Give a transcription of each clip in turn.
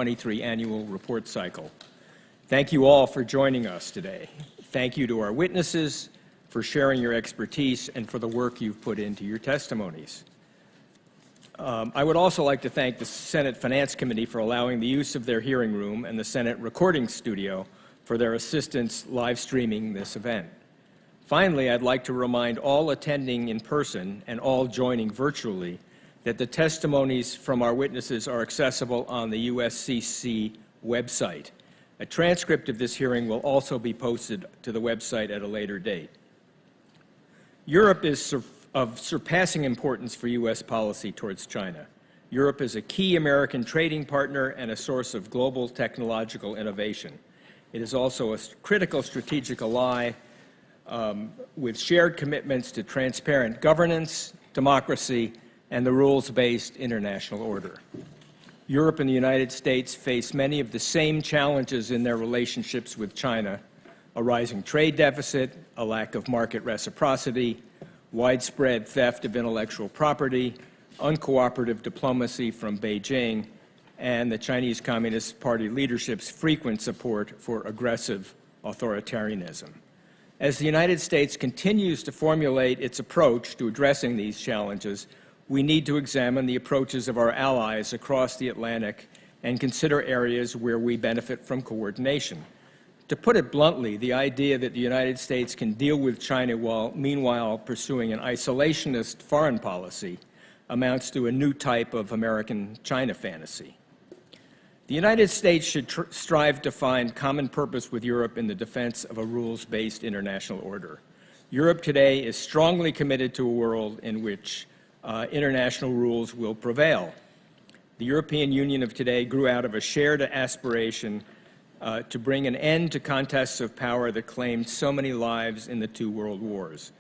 2023 annual report cycle. Thank you all for joining us today. Thank you to our witnesses for sharing your expertise and for the work you've put into your testimonies. I would also like to thank the Senate Finance Committee for allowing the use of their hearing room and the Senate recording studio for their assistance live streaming this event. Finally, I'd like to remind all attending in person and all joining virtually that the testimonies from our witnesses are accessible on the USCC website. A transcript of this hearing will also be posted to the website at a later date. Europe is of surpassing importance for U.S. policy towards China. Europe is a key American trading partner and a source of global technological innovation. It is also a critical strategic ally with shared commitments to transparent governance, democracy, and the rules-based international order. Europe and the United States face many of the same challenges in their relationships with China: a rising trade deficit, a lack of market reciprocity, widespread theft of intellectual property, uncooperative diplomacy from Beijing, and the Chinese Communist Party leadership's frequent support for aggressive authoritarianism. As the United States continues to formulate its approach to addressing these challenges, we need to examine the approaches of our allies across the Atlantic and consider areas where we benefit from coordination. To put it bluntly, the idea that the United States can deal with China while meanwhile pursuing an isolationist foreign policy amounts to a new type of American China fantasy. The United States should strive to find common purpose with Europe in the defense of a rules-based international order. Europe today is strongly committed to a world in which international rules will prevail. The European Union of today grew out of a shared aspiration to bring an end to contests of power that claimed so many lives in the two world wars.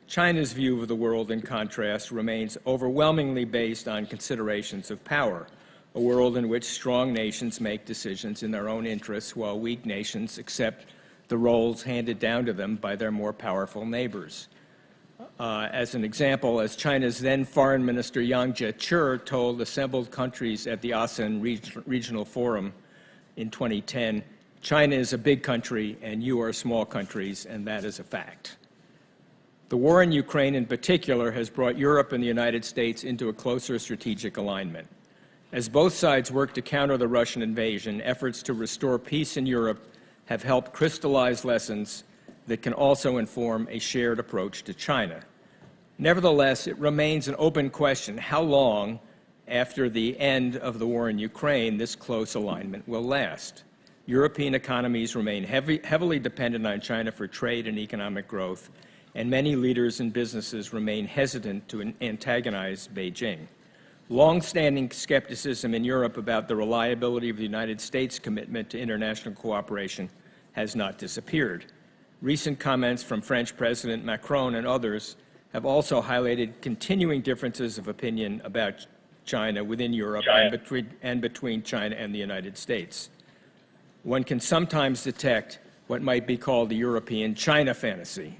China's view of the world, in contrast, remains overwhelmingly based on considerations of power, a world in which strong nations make decisions in their own interests while weak nations accept the roles handed down to them by their more powerful neighbors. As an example, as China's then Foreign Minister Yang Jiechi told assembled countries at the ASEAN Regional Forum in 2010, China is a big country and you are small countries, and that is a fact. The war in Ukraine in particular has brought Europe and the United States into a closer strategic alignment. As both sides work to counter the Russian invasion, efforts to restore peace in Europe have helped crystallize lessons that can also inform a shared approach to China. Nevertheless, it remains an open question how long, after the end of the war in Ukraine, this close alignment will last. European economies remain heavily dependent on China for trade and economic growth, and many leaders and businesses remain hesitant to antagonize Beijing. Long-standing skepticism in Europe about the reliability of the United States' commitment to international cooperation has not disappeared. Recent comments from French President Macron and others have also highlighted continuing differences of opinion about China within Europe and between China and the United States. One can sometimes detect what might be called the European China fantasy,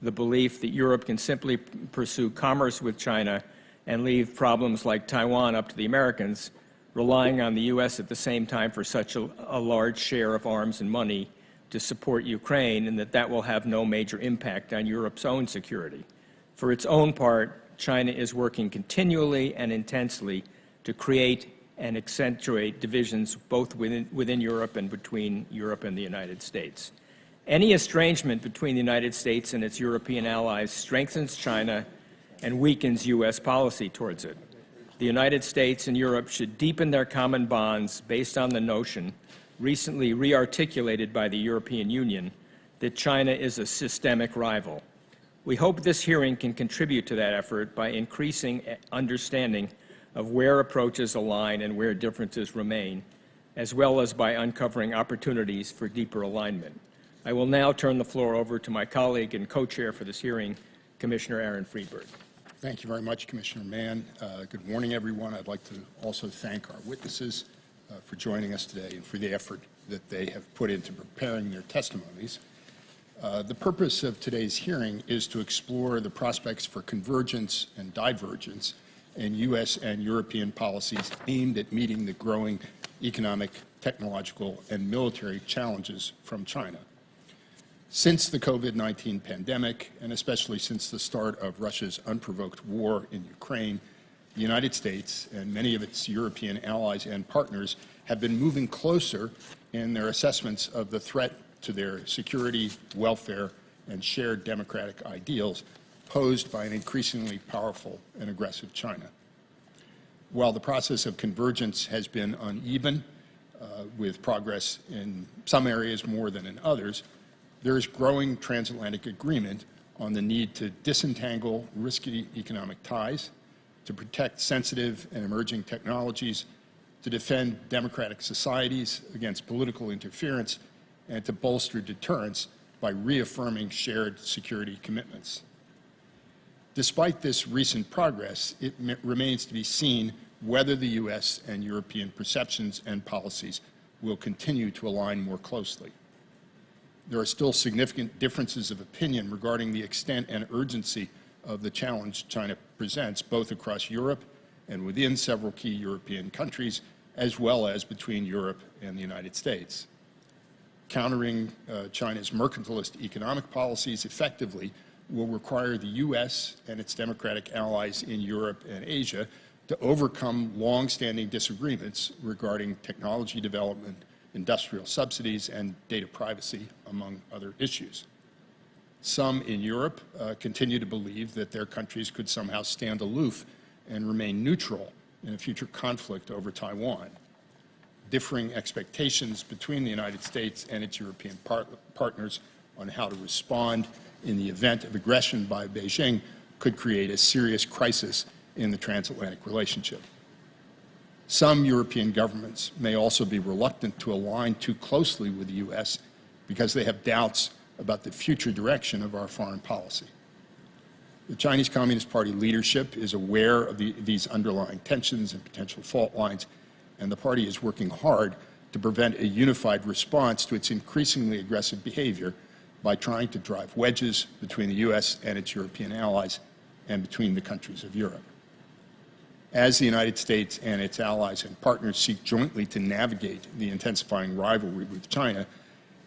the belief that Europe can simply pursue commerce with China and leave problems like Taiwan up to the Americans, relying on the U.S. at the same time for such a large share of arms and money to support Ukraine, and that will have no major impact on Europe's own security. For its own part, China is working continually and intensely to create and accentuate divisions both within Europe and between Europe and the United States. Any estrangement between the United States and its European allies strengthens China and weakens U.S. policy towards it. The United States and Europe should deepen their common bonds based on the notion, recently re-articulated by the European Union, that China is a systemic rival. We hope this hearing can contribute to that effort by increasing understanding of where approaches align and where differences remain, as well as by uncovering opportunities for deeper alignment. I will now turn the floor over to my colleague and co-chair for this hearing, Commissioner Aaron Friedberg. Thank you very much, Commissioner Mann. Good morning, everyone. I'd like to also thank our witnesses for joining us today and for the effort that they have put into preparing their testimonies. The purpose of today's hearing is to explore the prospects for convergence and divergence in U.S. and European policies aimed at meeting the growing economic, technological, and military challenges from China. Since the COVID-19 pandemic, and especially since the start of Russia's unprovoked war in Ukraine, the United States and many of its European allies and partners have been moving closer in their assessments of the threat to their security, welfare, and shared democratic ideals posed by an increasingly powerful and aggressive China. While the process of convergence has been uneven, with progress in some areas more than in others, there is growing transatlantic agreement on the need to disentangle risky economic ties, to protect sensitive and emerging technologies, to defend democratic societies against political interference, and to bolster deterrence by reaffirming shared security commitments. Despite this recent progress, it remains to be seen whether the U.S. and European perceptions and policies will continue to align more closely. There are still significant differences of opinion regarding the extent and urgency of the challenge China presents, both across Europe and within several key European countries, as well as between Europe and the United States. Countering China's mercantilist economic policies effectively will require the U.S. and its democratic allies in Europe and Asia to overcome long-standing disagreements regarding technology development, industrial subsidies, and data privacy, among other issues. Some in Europe continue to believe that their countries could somehow stand aloof and remain neutral in a future conflict over Taiwan. Differing expectations between the United States and its European partners on how to respond in the event of aggression by Beijing could create a serious crisis in the transatlantic relationship. Some European governments may also be reluctant to align too closely with the U.S. because they have doubts about the future direction of our foreign policy. The Chinese Communist Party leadership is aware of these underlying tensions and potential fault lines, and the party is working hard to prevent a unified response to its increasingly aggressive behavior by trying to drive wedges between the U.S. and its European allies and between the countries of Europe. As the United States and its allies and partners seek jointly to navigate the intensifying rivalry with China,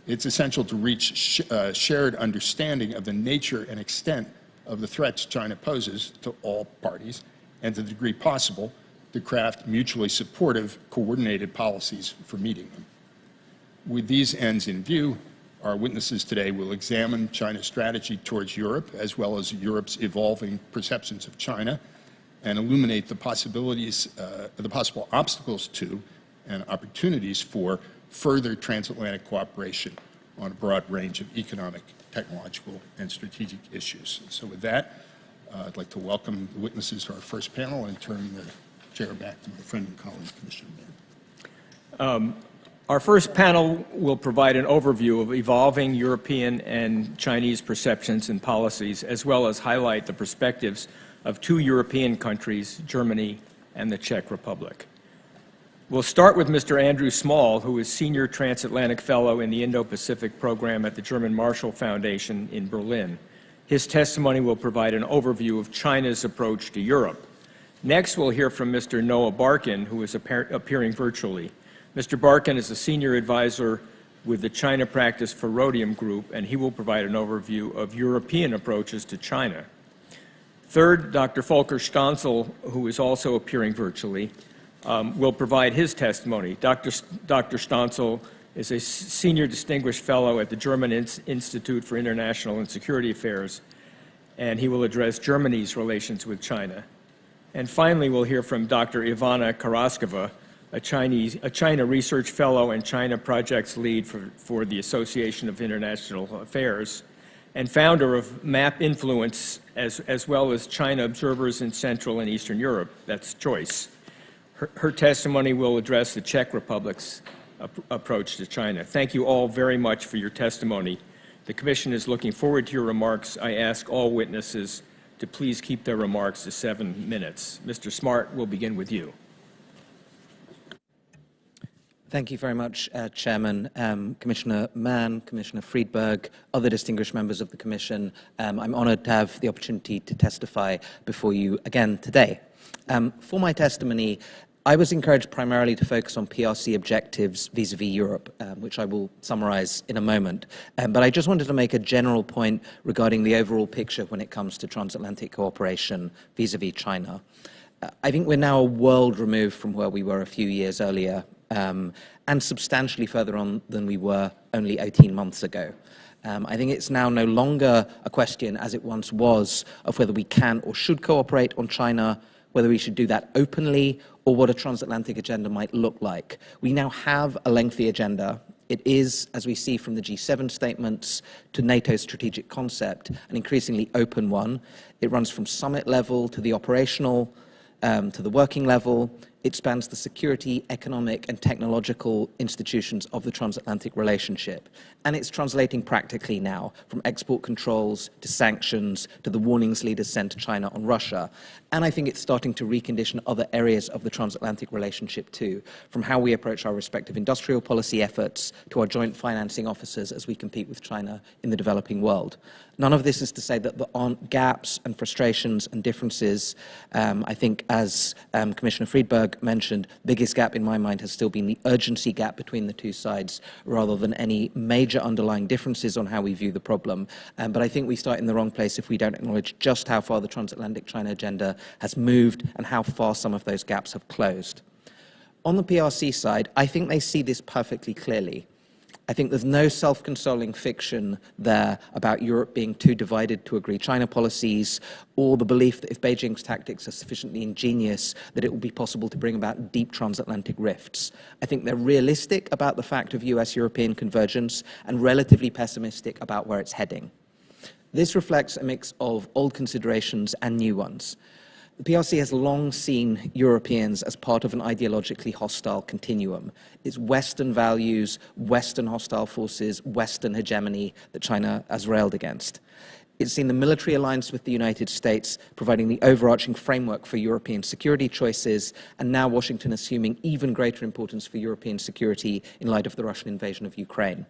it's essential to reach shared understanding of the nature and extent of the threats China poses to all parties, and to the degree possible, to craft mutually supportive, coordinated policies for meeting them. With these ends in view, our witnesses today will examine China's strategy towards Europe, as well as Europe's evolving perceptions of China, and illuminate the possibilities, the possible obstacles to and opportunities for further transatlantic cooperation on a broad range of economic, technological, and strategic issues. So with that, I'd like to welcome the witnesses to our first panel and turn the chair back to my friend and colleague, Commissioner Mann. Our first panel will provide an overview of evolving European and Chinese perceptions and policies, as well as highlight the perspectives of two European countries, Germany and the Czech Republic. We'll start with Mr. Andrew Small, who is Senior Transatlantic Fellow in the Indo-Pacific Program at the German Marshall Foundation in Berlin. His testimony will provide an overview of China's approach to Europe. Next, we'll hear from Mr. Noah Barkin, who is appearing virtually. Mr. Barkin is a Senior Advisor with the China Practice for Rhodium Group, and he will provide an overview of European approaches to China. Third, Dr. Volker Stanzel, who is also appearing virtually, will provide his testimony. Dr. Stanzel is a Senior Distinguished Fellow at the German Institute for International and Security Affairs, and he will address Germany's relations with China. And finally, we'll hear from Dr. Ivana Karaskova, a China Research Fellow and China Projects Lead for the Association of International Affairs, and founder of MAP Influence, as well as China Observers in Central and Eastern Europe. That's CHOICE. Her testimony will address the Czech Republic's approach to China. Thank you all very much for your testimony. The Commission is looking forward to your remarks. I ask all witnesses to please keep their remarks to 7 minutes. Mr. Smart, we'll begin with you. Thank you very much, Chairman, Commissioner Mann, Commissioner Friedberg, other distinguished members of the Commission. I'm honored to have the opportunity to testify before you again today. For my testimony, I was encouraged primarily to focus on PRC objectives vis-à-vis Europe, which I will summarize in a moment. But I just wanted to make a general point regarding the overall picture when it comes to transatlantic cooperation vis-à-vis China. I think we're now a world removed from where we were a few years earlier, and substantially further on than we were only 18 months ago. I think it's now no longer a question, as it once was, of whether we can or should cooperate on China, whether we should do that openly, or what a transatlantic agenda might look like. We now have a lengthy agenda. It is, as we see from the G7 statements to NATO's strategic concept, an increasingly open one. It runs from summit level to the operational, to the working level. It spans the security, economic, and technological institutions of the transatlantic relationship. And it's translating practically now, from export controls to sanctions to the warnings leaders sent to China on Russia. And I think it's starting to recondition other areas of the transatlantic relationship too, from how we approach our respective industrial policy efforts to our joint financing officers as we compete with China in the developing world. None of this is to say that there aren't gaps and frustrations and differences. I think, as Commissioner Friedberg mentioned, biggest gap in my mind has still been the urgency gap between the two sides, rather than any major underlying differences on how we view the problem. But I think we start in the wrong place if we don't acknowledge just how far the transatlantic China agenda has moved and how far some of those gaps have closed. On the PRC side, I think they see this perfectly clearly. I think there's no self-consoling fiction there about Europe being too divided to agree China policies, or the belief that if Beijing's tactics are sufficiently ingenious, that it will be possible to bring about deep transatlantic rifts. I think they're realistic about the fact of US-European convergence and relatively pessimistic about where it's heading. This reflects a mix of old considerations and new ones. The PRC has long seen Europeans as part of an ideologically hostile continuum. It's Western values, Western hostile forces, Western hegemony that China has railed against. It's seen the military alliance with the United States providing the overarching framework for European security choices, and now Washington assuming even greater importance for European security in light of the Russian invasion of Ukraine.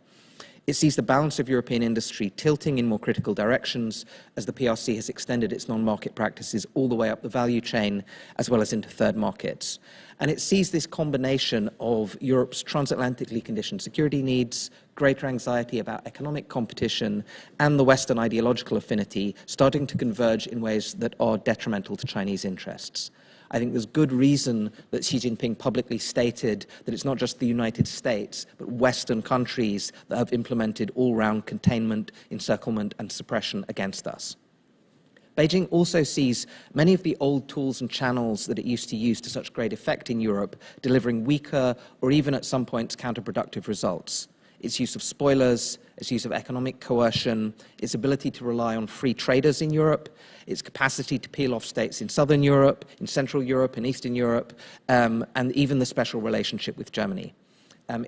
It sees the balance of European industry tilting in more critical directions as the PRC has extended its non-market practices all the way up the value chain, as well as into third markets. And it sees this combination of Europe's transatlantically conditioned security needs, greater anxiety about economic competition, and the Western ideological affinity starting to converge in ways that are detrimental to Chinese interests. I think there's good reason that Xi Jinping publicly stated that it's not just the United States, but Western countries that have implemented all-round containment, encirclement, and suppression against us. Beijing also sees many of the old tools and channels that it used to use to such great effect in Europe delivering weaker or even at some points counterproductive results. Its use of spoilers, its use of economic coercion, its ability to rely on free traders in Europe, its capacity to peel off states in Southern Europe, in Central Europe, in Eastern Europe, and even the special relationship with Germany.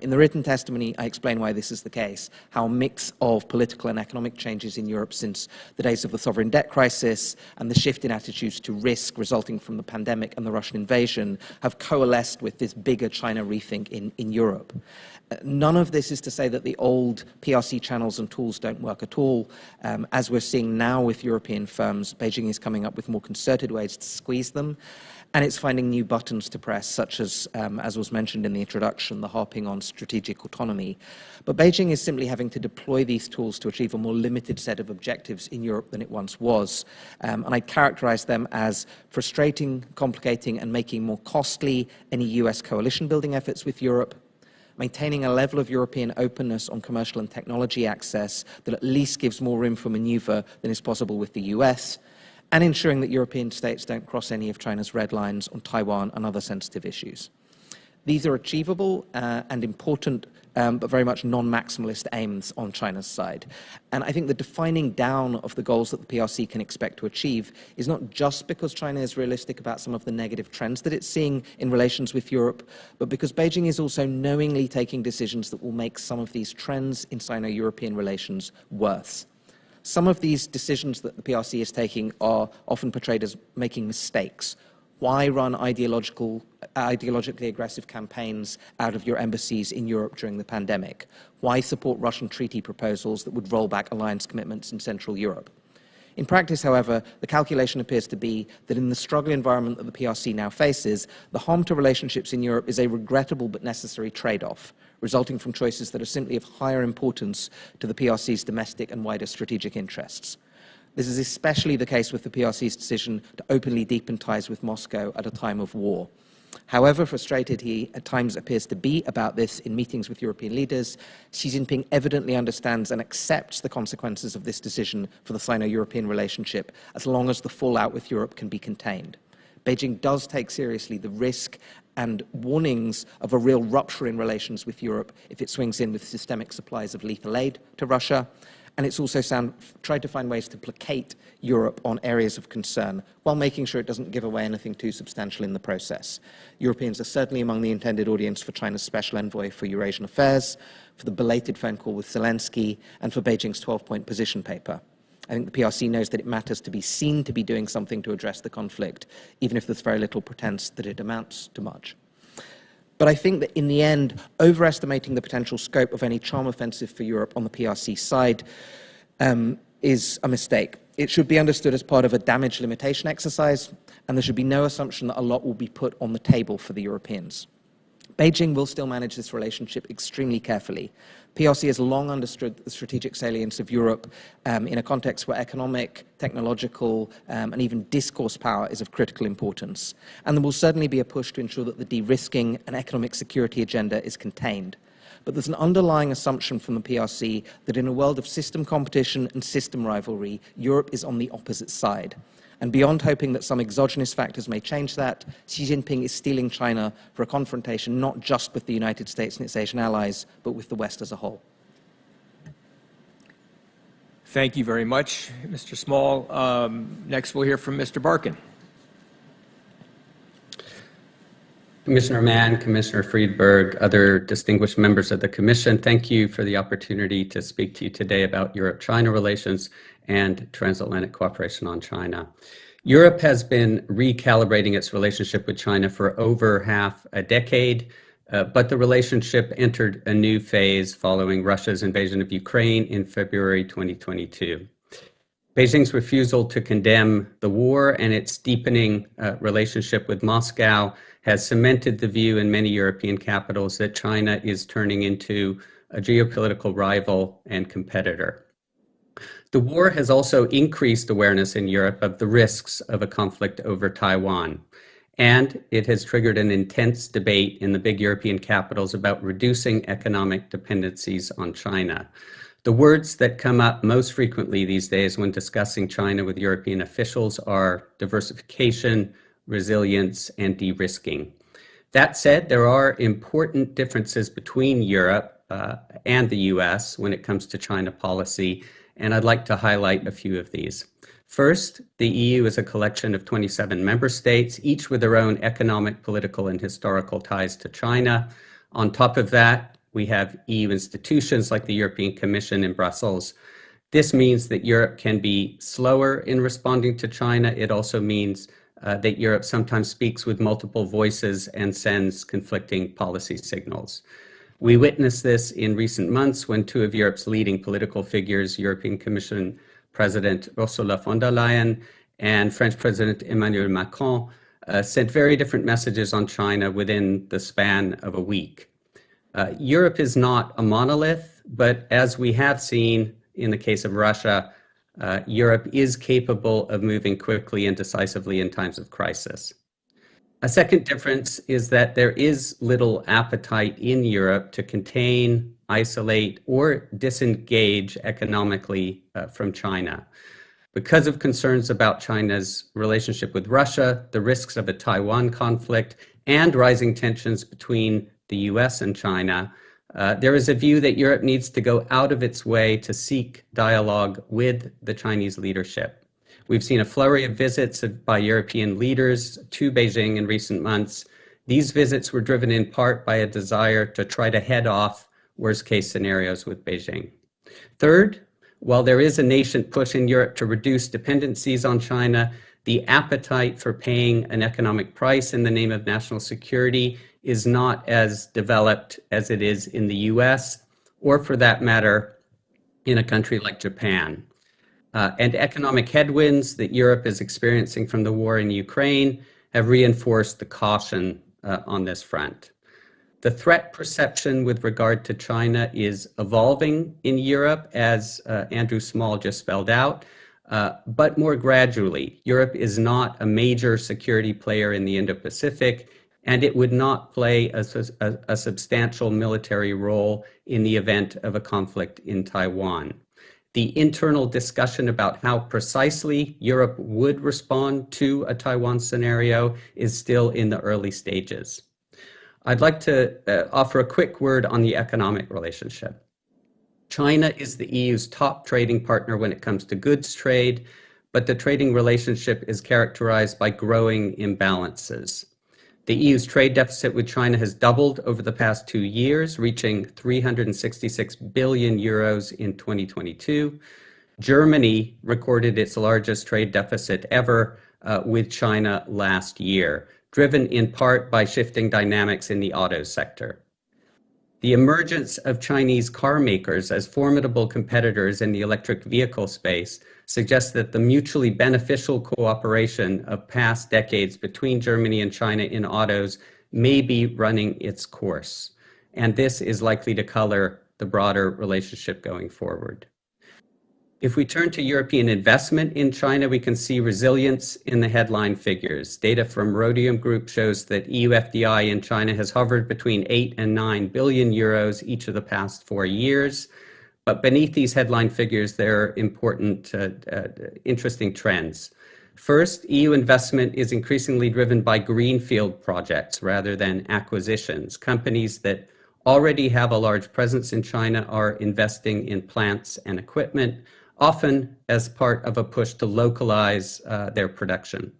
In the written testimony, I explain why this is the case, how a mix of political and economic changes in Europe since the days of the sovereign debt crisis and the shift in attitudes to risk resulting from the pandemic and the Russian invasion have coalesced with this bigger China rethink in Europe. None of this is to say that the old PRC channels and tools don't work at all. As we're seeing now with European firms, Beijing is coming up with more concerted ways to squeeze them, and it's finding new buttons to press, such as was mentioned in the introduction, the harping on strategic autonomy. But Beijing is simply having to deploy these tools to achieve a more limited set of objectives in Europe than it once was. And I characterize them as frustrating, complicating, and making more costly any US coalition building efforts with Europe, maintaining a level of European openness on commercial and technology access that at least gives more room for maneuver than is possible with the US, and ensuring that European states don't cross any of China's red lines on Taiwan and other sensitive issues. These are achievable and important, but very much non-maximalist aims on China's side. And I think the defining down of the goals that the PRC can expect to achieve is not just because China is realistic about some of the negative trends that it's seeing in relations with Europe, but because Beijing is also knowingly taking decisions that will make some of these trends in Sino-European relations worse. Some of these decisions that the PRC is taking are often portrayed as making mistakes. Why run ideologically aggressive campaigns out of your embassies in Europe during the pandemic? Why support Russian treaty proposals that would roll back alliance commitments in Central Europe? In practice, however, the calculation appears to be that in the struggle environment that the PRC now faces, the harm to relationships in Europe is a regrettable but necessary trade-off, resulting from choices that are simply of higher importance to the PRC's domestic and wider strategic interests. This is especially the case with the PRC's decision to openly deepen ties with Moscow at a time of war. However frustrated he at times appears to be about this in meetings with European leaders, Xi Jinping evidently understands and accepts the consequences of this decision for the Sino-European relationship, as long as the fallout with Europe can be contained. Beijing does take seriously the risk and warnings of a real rupture in relations with Europe if it swings in with systemic supplies of lethal aid to Russia, and it's also tried to find ways to placate Europe on areas of concern while making sure it doesn't give away anything too substantial in the process. Europeans are certainly among the intended audience for China's special envoy for Eurasian affairs, for the belated phone call with Zelensky, and for Beijing's 12-point position paper. I think the PRC knows that it matters to be seen to be doing something to address the conflict, even if there's very little pretense that it amounts to much. But I think that in the end, overestimating the potential scope of any charm offensive for Europe on the PRC side is a mistake. It should be understood as part of a damage limitation exercise, and there should be no assumption that a lot will be put on the table for the Europeans. Beijing will still manage this relationship extremely carefully. PRC has long understood the strategic salience of Europe in a context where economic, technological, and even discourse power is of critical importance. And there will certainly be a push to ensure that the de-risking and economic security agenda is contained. But there's an underlying assumption from the PRC that in a world of system competition and system rivalry, Europe is on the opposite side. And beyond hoping that some exogenous factors may change that, Xi Jinping is steeling China for a confrontation not just with the United States and its Asian allies, but with the West as a whole. Thank you very much, Mr. Small. Next, we'll hear from Mr. Barkin. Commissioner Mann, Commissioner Friedberg, other distinguished members of the Commission, thank you for the opportunity to speak to you today about Europe-China relations and transatlantic cooperation on China. Europe has been recalibrating its relationship with China for over half a decade, but the relationship entered a new phase following Russia's invasion of Ukraine in February 2022. Beijing's refusal to condemn the war and its deepening relationship with Moscow has cemented the view in many European capitals that China is turning into a geopolitical rival and competitor. The war has also increased awareness in Europe of the risks of a conflict over Taiwan, and it has triggered an intense debate in the big European capitals about reducing economic dependencies on China. The words that come up most frequently these days when discussing China with European officials are diversification, resilience, and de-risking. That said, there are important differences between Europe and the US when it comes to China policy, and I'd like to highlight a few of these. First, the EU is a collection of 27 member states, each with their own economic, political, and historical ties to China. On top of that, we have EU institutions like the European Commission in Brussels. This means that Europe can be slower in responding to China. It also means that Europe sometimes speaks with multiple voices and sends conflicting policy signals. We witnessed this in recent months when two of Europe's leading political figures, European Commission President Ursula von der Leyen and French President Emmanuel Macron, sent very different messages on China within the span of a week. Europe is not a monolith, but as we have seen in the case of Russia, Europe is capable of moving quickly and decisively in times of crisis. A second difference is that there is little appetite in Europe to contain, isolate, or disengage economically from China. Because of concerns about China's relationship with Russia, the risks of a Taiwan conflict, and rising tensions between the US and China, there is a view that Europe needs to go out of its way to seek dialogue with the Chinese leadership. We've seen a flurry of visits by European leaders to Beijing in recent months. These visits were driven in part by a desire to try to head off worst-case scenarios with Beijing. Third, while there is a nascent push in Europe to reduce dependencies on China, the appetite for paying an economic price in the name of national security is not as developed as it is in the US, or for that matter, in a country like Japan. And economic headwinds that Europe is experiencing from the war in Ukraine have reinforced the caution on this front. The threat perception with regard to China is evolving in Europe, as Andrew Small just spelled out, but more gradually. Europe is not a major security player in the Indo-Pacific, and it would not play a substantial military role in the event of a conflict in Taiwan. The internal discussion about how precisely Europe would respond to a Taiwan scenario is still in the early stages. I'd like to offer a quick word on the economic relationship. China is the EU's top trading partner when it comes to goods trade, but the trading relationship is characterized by growing imbalances. The EU's trade deficit with China has doubled over the past 2 years, reaching 366 billion euros in 2022. Germany recorded its largest trade deficit ever with China last year, driven in part by shifting dynamics in the auto sector. The emergence of Chinese car makers as formidable competitors in the electric vehicle space suggests that the mutually beneficial cooperation of past decades between Germany and China in autos may be running its course. And this is likely to color the broader relationship going forward. If we turn to European investment in China, we can see resilience in the headline figures. Data from Rhodium Group shows that EU FDI in China has hovered between 8 and 9 billion euros each of the past 4 years. But beneath these headline figures, there are important, interesting trends. First, EU investment is increasingly driven by greenfield projects rather than acquisitions. Companies that already have a large presence in China are investing in plants and equipment, often as part of a push to localize their production.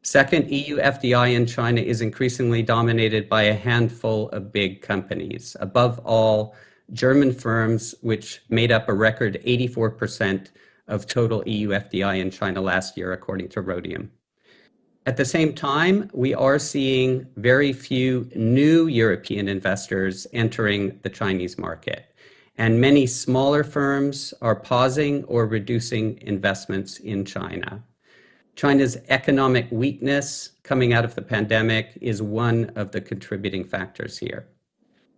Second, EU FDI in China is increasingly dominated by a handful of big companies. Above all, German firms, which made up a record 84% of total EU FDI in China last year, according to Rhodium. At the same time, we are seeing very few new European investors entering the Chinese market, and many smaller firms are pausing or reducing investments in China. China's economic weakness coming out of the pandemic is one of the contributing factors here.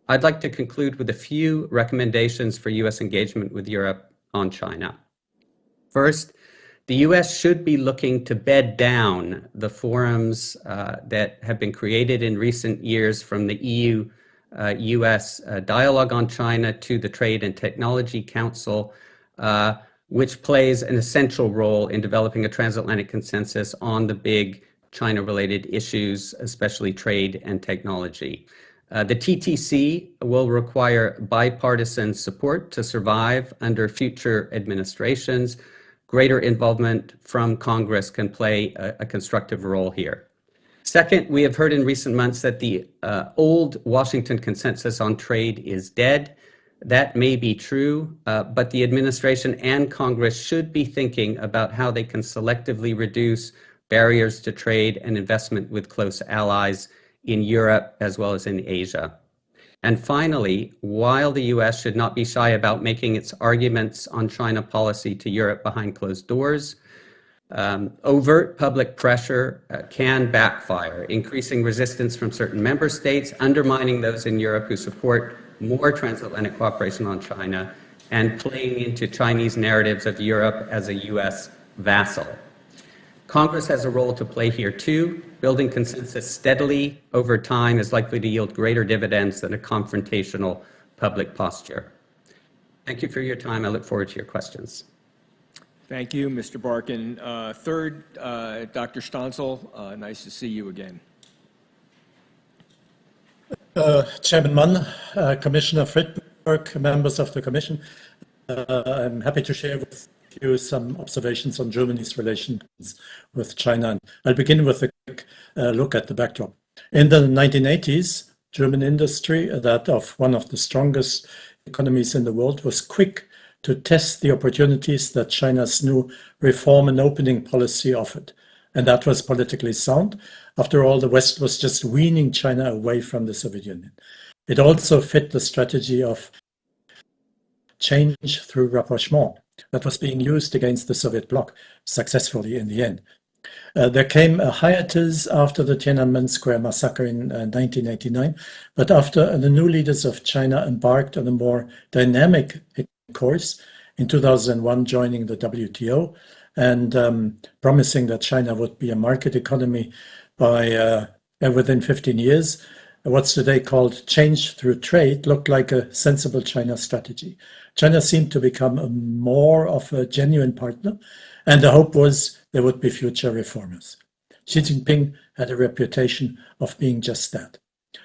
I'd like to conclude with a few recommendations for U.S. engagement with Europe on China. First, the U.S. should be looking to bed down the forums that have been created in recent years, from the EU-US dialogue on China to the Trade and Technology Council, which plays an essential role in developing a transatlantic consensus on the big China-related issues, especially trade and technology. The TTC will require bipartisan support to survive under future administrations. Greater involvement from Congress can play a constructive role here. Second, we have heard in recent months that the old Washington consensus on trade is dead. That may be true, but the administration and Congress should be thinking about how they can selectively reduce barriers to trade and investment with close allies in Europe as well as in Asia. And finally, while the US should not be shy about making its arguments on China policy to Europe behind closed doors, overt public pressure can backfire, increasing resistance from certain member states, undermining those in Europe who support more transatlantic cooperation on China, and playing into Chinese narratives of Europe as a US vassal. Congress has a role to play here too. Building consensus steadily over time is likely to yield greater dividends than a confrontational public posture. Thank you for your time. I look forward to your questions. Thank you, Mr. Barkin. Third, Dr. Stansel, nice to see you again. Chairman Mann, Commissioner Friedberg, members of the Commission, I'm happy to share with you some observations on Germany's relations with China. I'll begin with a quick look at the backdrop. In the 1980s, German industry, that of one of the strongest economies in the world, was quick to test the opportunities that China's new reform and opening policy offered. And that was politically sound. After all, the West was just weaning China away from the Soviet Union. It also fit the strategy of change through rapprochement. that was being used against the Soviet bloc successfully in the end. There came a hiatus after the Tiananmen Square massacre in 1989, but after the new leaders of China embarked on a more dynamic course in 2001, joining the WTO and promising that China would be a market economy by within 15 years, what's today called change through trade looked like a sensible China strategy. China seemed to become more of a genuine partner, and the hope was there would be future reformers. Xi Jinping had a reputation of being just that.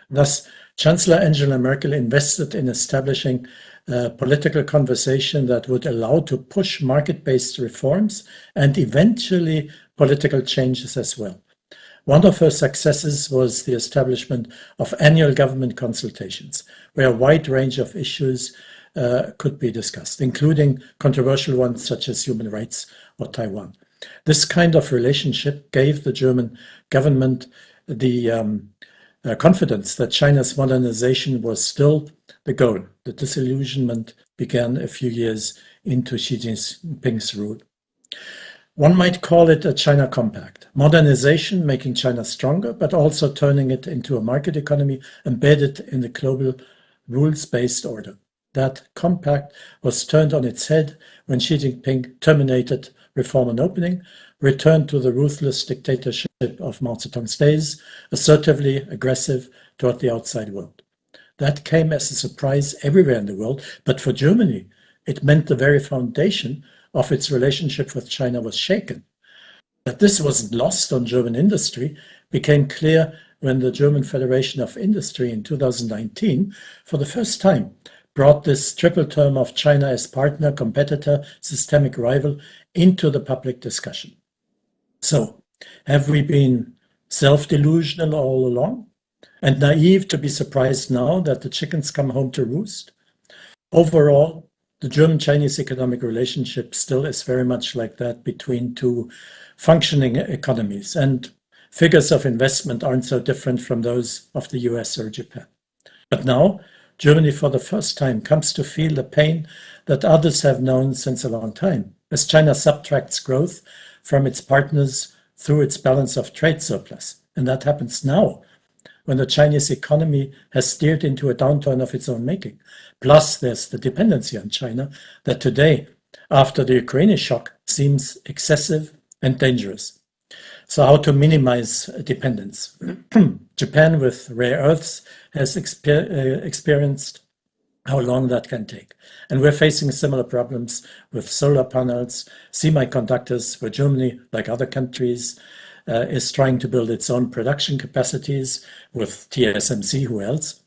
Thus, Chancellor Angela Merkel invested in establishing a political conversation that would allow to push market-based reforms and eventually political changes as well. One of her successes was the establishment of annual government consultations, where a wide range of issues could be discussed, including controversial ones such as human rights or Taiwan. This kind of relationship gave the German government the confidence that China's modernization was still the goal. The disillusionment began a few years into Xi Jinping's rule. One might call it a China compact. Modernization, making China stronger, but also turning it into a market economy embedded in the global rules-based order. That compact was turned on its head when Xi Jinping terminated reform and opening, returned to the ruthless dictatorship of Mao Zedong's days, assertively aggressive toward the outside world. That came as a surprise everywhere in the world, but for Germany, it meant the very foundation of its relationship with China was shaken. That this wasn't lost on German industry became clear when the German Federation of Industry in 2019, for the first time, brought this triple term of China as partner, competitor, systemic rival into the public discussion. So, have we been self-delusional all along and naive to be surprised now that the chickens come home to roost? Overall, the German-Chinese economic relationship still is very much like that between two functioning economies, and figures of investment aren't so different from those of the US or Japan. But now, Germany for the first time comes to feel the pain that others have known since a long time, as China subtracts growth from its partners through its balance of trade surplus. And that happens now, when the Chinese economy has steered into a downturn of its own making. Plus, there's the dependency on China that today, after the Ukraine shock, seems excessive and dangerous. So how to minimize dependence? Japan, with rare earths, has experienced how long that can take. And we're facing similar problems with solar panels, semiconductors, where Germany, like other countries, is trying to build its own production capacities with TSMC, who else?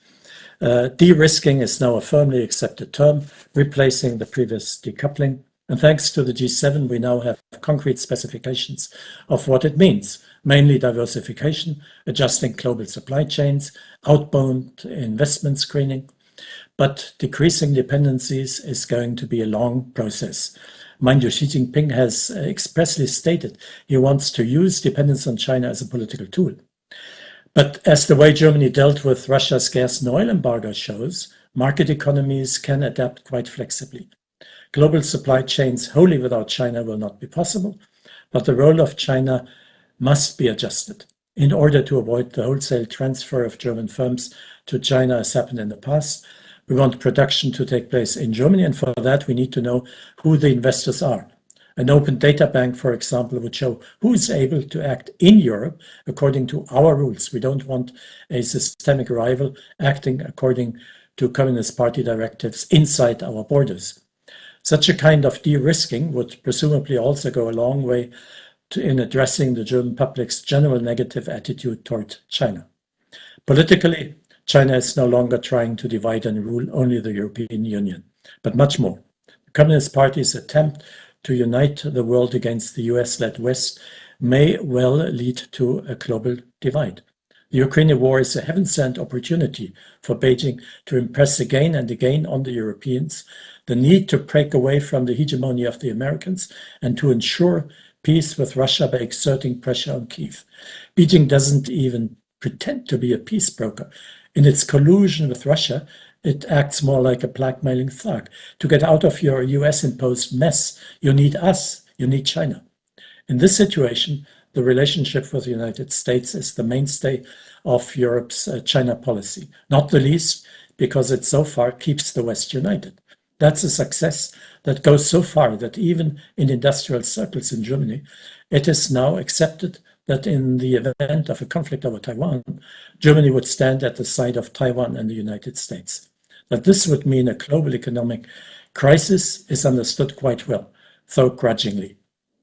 De-risking is now a firmly accepted term, replacing the previous decoupling. And thanks to the G7, we now have concrete specifications of what it means, mainly diversification, adjusting global supply chains, outbound investment screening. But decreasing dependencies is going to be a long process. Mind you, Xi Jinping has expressly stated he wants to use dependence on China as a political tool. But as the way Germany dealt with Russia's gas and oil embargo shows, market economies can adapt quite flexibly. Global supply chains wholly without China will not be possible, but the role of China must be adjusted in order to avoid the wholesale transfer of German firms to China as happened in the past. We want production to take place in Germany, and for that we need to know who the investors are. An open data bank, for example, would show who is able to act in Europe according to our rules. We don't want a systemic rival acting according to Communist Party directives inside our borders. Such a kind of de-risking would presumably also go a long way in addressing the German public's general negative attitude toward China. Politically, China is no longer trying to divide and rule only the European Union, but much more. The Communist Party's attempt to unite the world against the US-led West may well lead to a global divide. The Ukraine war is a heaven-sent opportunity for Beijing to impress again and again on the Europeans the need to break away from the hegemony of the Americans and to ensure peace with Russia by exerting pressure on Kyiv. Beijing doesn't even pretend to be a peace broker. In its collusion with Russia, it acts more like a blackmailing thug. To get out of your US-imposed mess, you need us, you need China. In this situation, the relationship with the United States is the mainstay of Europe's China policy, not the least because it so far keeps the West united. That's a success that goes so far that even in industrial circles in Germany, it is now accepted that in the event of a conflict over Taiwan, Germany would stand at the side of Taiwan and the United States. That this would mean a global economic crisis is understood quite well, though grudgingly,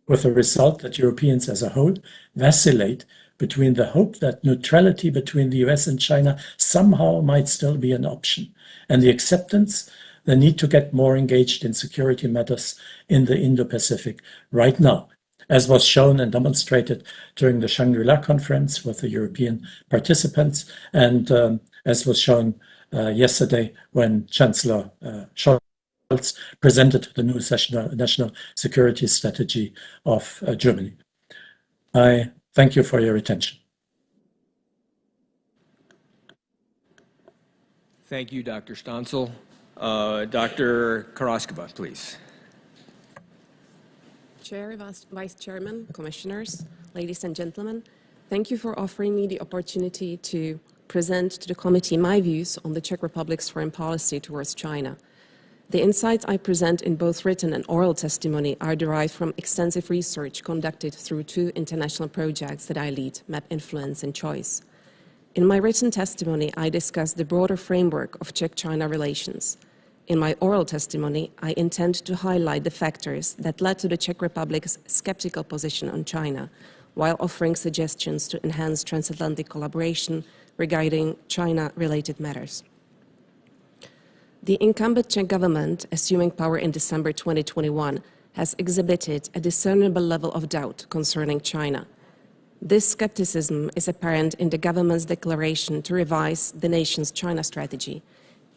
with the result that Europeans as a whole vacillate between the hope that neutrality between the US and China somehow might still be an option, and the acceptance the need to get more engaged in security matters in the Indo-Pacific right now, as was shown and demonstrated during the Shangri-La conference with the European participants, and as was shown yesterday when Chancellor Scholz presented the new national security strategy of Germany. I thank you for your attention. Thank you, Dr. Stancl. Dr. Karaskova, please. Chair, Vice Chairman, Commissioners, ladies and gentlemen, thank you for offering me the opportunity to present to the committee my views on the Czech Republic's foreign policy towards China. The insights I present in both written and oral testimony are derived from extensive research conducted through 2 international projects that I lead, MAP Influence and Choice. In my written testimony, I discuss the broader framework of Czech-China relations. In my oral testimony, I intend to highlight the factors that led to the Czech Republic's skeptical position on China, while offering suggestions to enhance transatlantic collaboration regarding China-related matters. The incumbent Czech government, assuming power in December 2021, has exhibited a discernible level of doubt concerning China. This skepticism is apparent in the government's declaration to revise the nation's China strategy,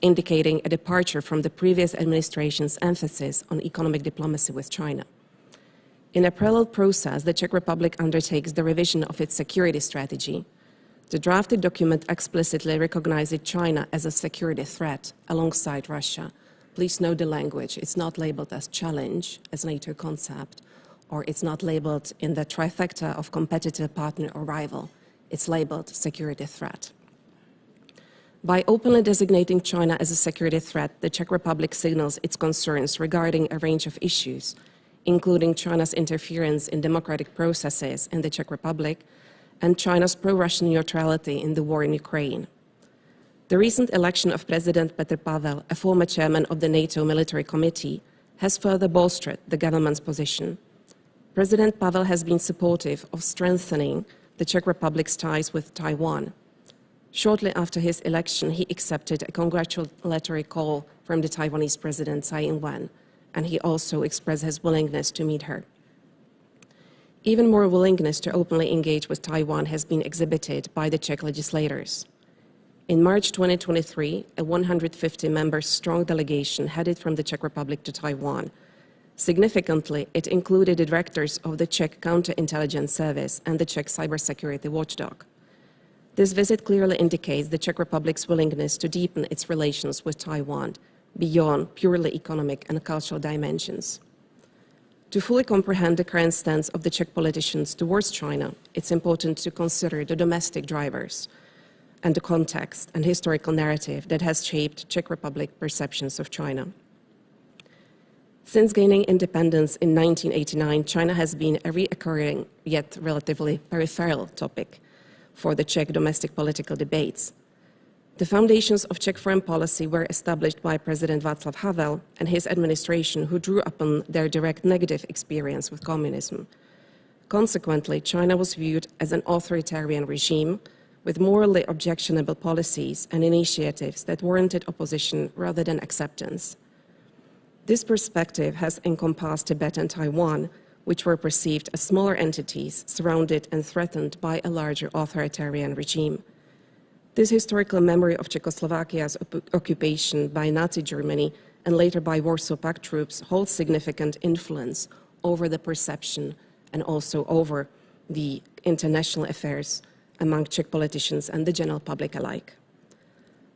indicating a departure from the previous administration's emphasis on economic diplomacy with China. In a parallel process, the Czech Republic undertakes the revision of its security strategy. The drafted document explicitly recognizes China as a security threat alongside Russia. Please note the language. It's not labeled as challenge, as NATO concept, or it's not labeled in the trifecta of competitor, partner, or rival. It's labeled security threat. By openly designating China as a security threat, the Czech Republic signals its concerns regarding a range of issues, including China's interference in democratic processes in the Czech Republic and China's pro-Russian neutrality in the war in Ukraine. The recent election of President Petr Pavel, a former chairman of the NATO Military Committee, has further bolstered the government's position. President Pavel has been supportive of strengthening the Czech Republic's ties with Taiwan. Shortly after his election, he accepted a congratulatory call from the Taiwanese President Tsai Ing-wen, and he also expressed his willingness to meet her. Even more willingness to openly engage with Taiwan has been exhibited by the Czech legislators. In March 2023, a 150-member strong delegation headed from the Czech Republic to Taiwan. Significantly, it included the directors of the Czech Counterintelligence Service and the Czech Cybersecurity Watchdog. This visit clearly indicates the Czech Republic's willingness to deepen its relations with Taiwan beyond purely economic and cultural dimensions. To fully comprehend the current stance of the Czech politicians towards China, it's important to consider the domestic drivers and the context and historical narrative that has shaped Czech Republic perceptions of China. Since gaining independence in 1989, China has been a recurring yet relatively peripheral topic for the Czech domestic political debates. The foundations of Czech foreign policy were established by President Václav Havel and his administration, who drew upon their direct negative experience with communism. Consequently, China was viewed as an authoritarian regime with morally objectionable policies and initiatives that warranted opposition rather than acceptance. This perspective has encompassed Tibet and Taiwan, which were perceived as smaller entities surrounded and threatened by a larger authoritarian regime. This historical memory of Czechoslovakia's occupation by Nazi Germany and later by Warsaw Pact troops holds significant influence over the perception and also over the international affairs among Czech politicians and the general public alike.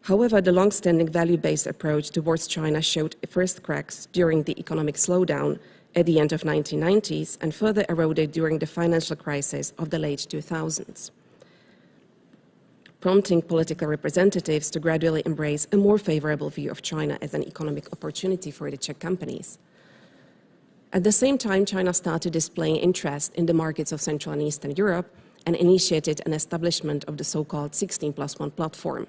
However, the long-standing value-based approach towards China showed first cracks during the economic slowdown at the end of 1990s and further eroded during the financial crisis of the late 2000s, prompting political representatives to gradually embrace a more favorable view of China as an economic opportunity for the Czech companies. At the same time, China started displaying interest in the markets of Central and Eastern Europe and initiated an establishment of the so-called 16+1 platform.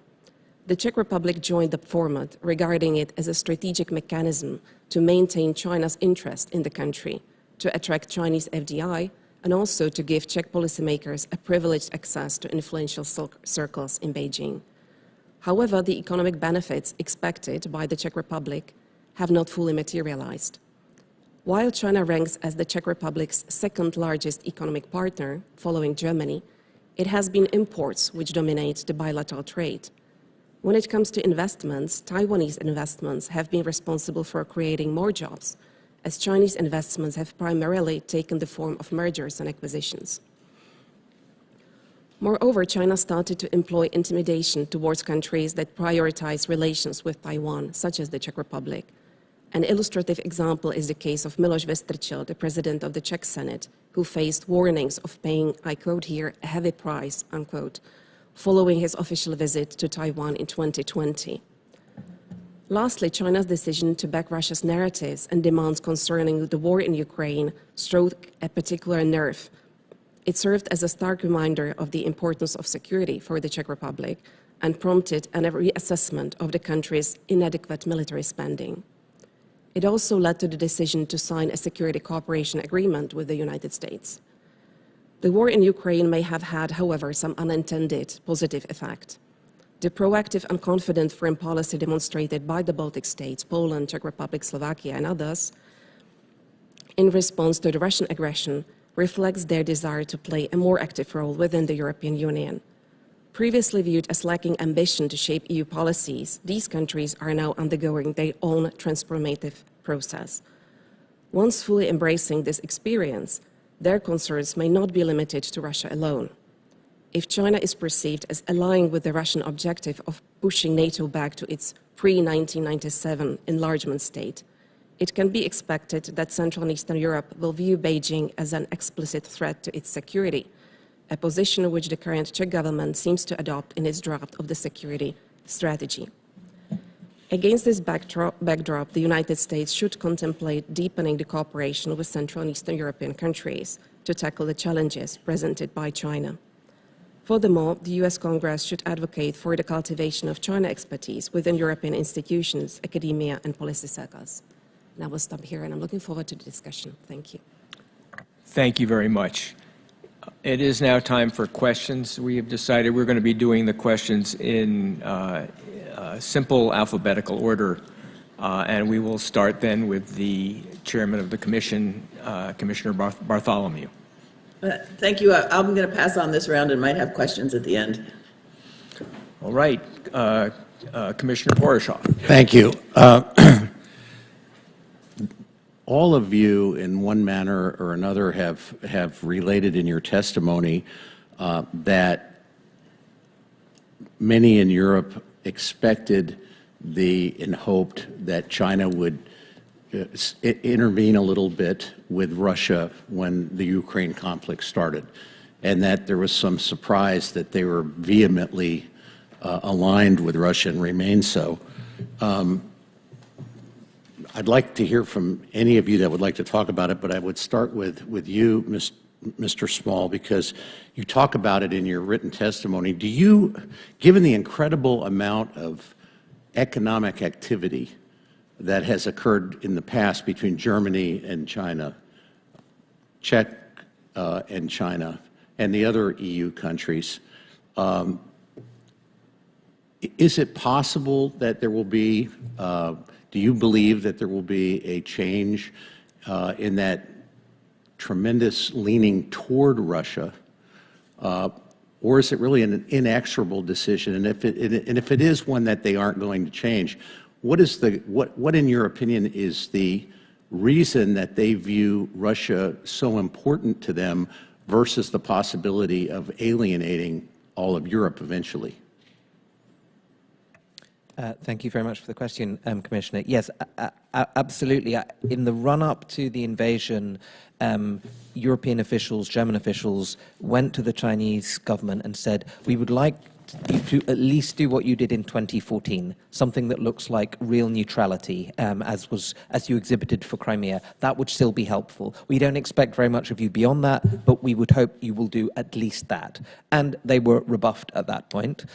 The Czech Republic joined the format, regarding it as a strategic mechanism to maintain China's interest in the country, to attract Chinese FDI, and also to give Czech policymakers a privileged access to influential circles in Beijing. However, the economic benefits expected by the Czech Republic have not fully materialized. While China ranks as the Czech Republic's second largest economic partner, following Germany, it has been imports which dominate the bilateral trade. When it comes to investments, Taiwanese investments have been responsible for creating more jobs, as Chinese investments have primarily taken the form of mergers and acquisitions. Moreover, China started to employ intimidation towards countries that prioritize relations with Taiwan, such as the Czech Republic. An illustrative example is the case of Miloš Vystrčil, the president of the Czech Senate, who faced warnings of paying, I quote here, a heavy price, unquote, following his official visit to Taiwan in 2020. Lastly, China's decision to back Russia's narratives and demands concerning the war in Ukraine struck a particular nerve. It served as a stark reminder of the importance of security for the Czech Republic and prompted a reassessment of the country's inadequate military spending. It also led to the decision to sign a security cooperation agreement with the United States. The war in Ukraine may have had, however, some unintended positive effect. The proactive and confident foreign policy demonstrated by the Baltic states, Poland, Czech Republic, Slovakia, and others, in response to the Russian aggression, reflects their desire to play a more active role within the European Union. Previously viewed as lacking ambition to shape EU policies, these countries are now undergoing their own transformative process. Once fully embracing this experience, their concerns may not be limited to Russia alone. If China is perceived as aligning with the Russian objective of pushing NATO back to its pre-1997 enlargement state, it can be expected that Central and Eastern Europe will view Beijing as an explicit threat to its security, a position which the current Czech government seems to adopt in its draft of the security strategy. Against this backdrop, the United States should contemplate deepening the cooperation with Central and Eastern European countries to tackle the challenges presented by China. Furthermore, the US Congress should advocate for the cultivation of China expertise within European institutions, academia, and policy circles. And I will stop here, and I'm looking forward to the discussion. Thank you. Thank you very much. It is now time for questions. We have decided we're going to be doing the questions in simple alphabetical order, and we will start then with the chairman of the commission, Commissioner Bartholomew. Thank you. I'm going to pass on this round and might have questions at the end. All right. Commissioner Poroshoff. Thank you. All of you, in one manner or another, have related in your testimony that many in Europe expected and hoped that China would intervene a little bit with Russia when the Ukraine conflict started, and that there was some surprise that they were vehemently aligned with Russia and remain so. I'd like to hear from any of you that would like to talk about it, but I would start with you, Mr. Small, because you talk about it in your written testimony. Do you, given the incredible amount of economic activity that has occurred in the past between Germany and China, Czech and China, and the other EU countries, is it possible that there will be, do you believe that there will be a change in that tremendous leaning toward Russia, or is it really an inexorable decision? And if it is one that they aren't going to change, what in your opinion is the reason that they view Russia so important to them versus the possibility of alienating all of Europe eventually? Thank you very much for the question, Commissioner. Yes, absolutely. In the run-up to the invasion, European officials, German officials, went to the Chinese government and said, we would like you to at least do what you did in 2014, something that looks like real neutrality, as you exhibited for Crimea. That would still be helpful. We don't expect very much of you beyond that, but we would hope you will do at least that. And they were rebuffed at that point.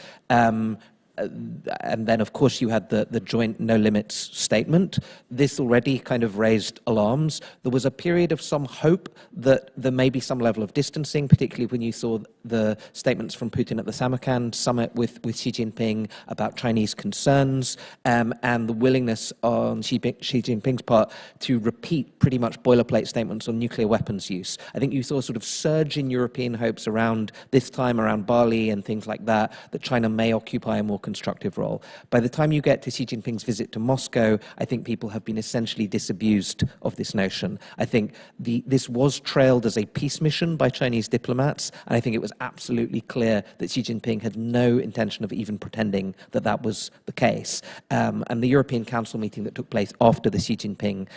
And then, of course, you had the joint no limits statement. This already kind of raised alarms. There was a period of some hope that there may be some level of distancing, particularly when you saw the statements from Putin at the Samarkand summit with Xi Jinping about Chinese concerns, and the willingness on Xi Jinping's part to repeat pretty much boilerplate statements on nuclear weapons use. I think you saw a sort of surge in European hopes around this time, around Bali and things like that, that China may occupy a more constructive role. By the time you get to Xi Jinping's visit to Moscow, I think people have been essentially disabused of this notion. I think this was trailed as a peace mission by Chinese diplomats, and I think it was absolutely clear that Xi Jinping had no intention of even pretending that that was the case. And the European Council meeting that took place after the Xi Jinping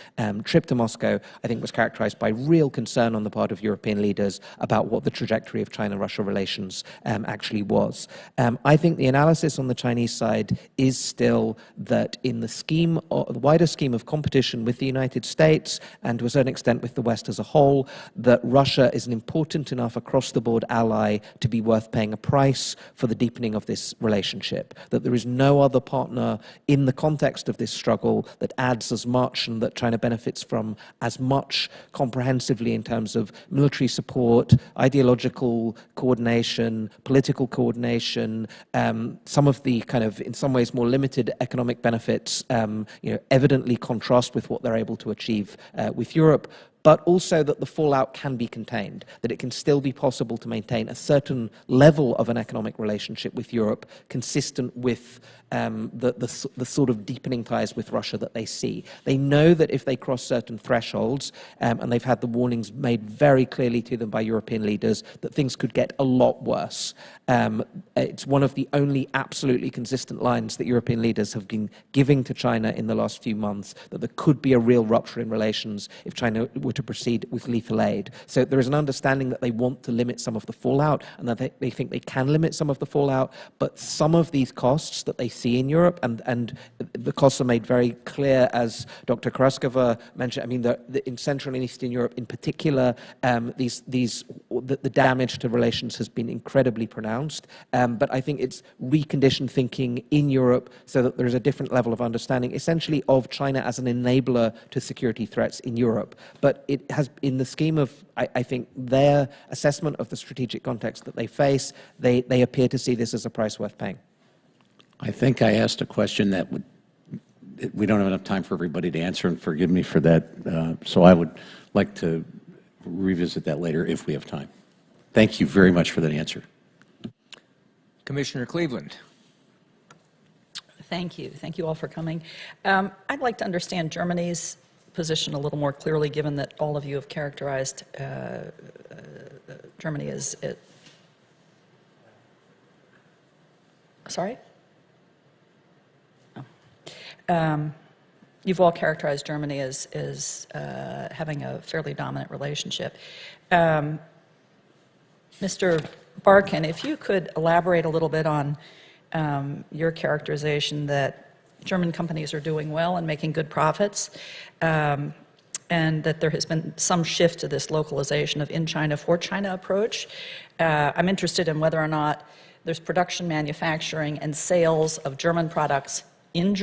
trip to Moscow, I think was characterized by real concern on the part of European leaders about what the trajectory of China-Russia relations actually was. I think the analysis on the Chinese side is still that in the wider scheme of competition with the United States and to a certain extent with the West as a whole, that Russia is an important enough across-the-board ally to be worth paying a price for the deepening of this relationship, that there is no other partner in the context of this struggle that adds as much and that China benefits from as much comprehensively in terms of military support, ideological coordination, political coordination, some of the kind of, in some ways, more limited economic benefits, evidently contrast with what they're able to achieve with Europe, but also that the fallout can be contained, that it can still be possible to maintain a certain level of an economic relationship with Europe consistent with the sort of deepening ties with Russia that they see. They know that if they cross certain thresholds, and they've had the warnings made very clearly to them by European leaders, that things could get a lot worse. It's one of the only absolutely consistent lines that European leaders have been giving to China in the last few months, that there could be a real rupture in relations if China were to proceed with lethal aid. So there is an understanding that they want to limit some of the fallout and that they think they can limit some of the fallout, but some of these costs that they see in Europe, and the costs are made very clear, as Dr. Kraskova mentioned. I mean, in Central and Eastern Europe in particular, the damage to relations has been incredibly pronounced, but I think it's reconditioned thinking in Europe so that there's a different level of understanding, essentially, of China as an enabler to security threats in Europe. But it has, in the scheme of, I think, their assessment of the strategic context that they face, they appear to see this as a price worth paying. I think I asked a question that we don't have enough time for everybody to answer, and forgive me for that. So I would like to revisit that later if we have time. Thank you very much for that answer. Commissioner Cleveland. Thank you. Thank you all for coming. I'd like to understand Germany's position a little more clearly, given that all of you have characterized Germany as Sorry? You've all characterized Germany as having a fairly dominant relationship. Mr. Barkin, if you could elaborate a little bit on your characterization that German companies are doing well and making good profits, and that there has been some shift to this localization of in China for China approach. I'm interested in whether or not there's production, manufacturing, and sales of German products in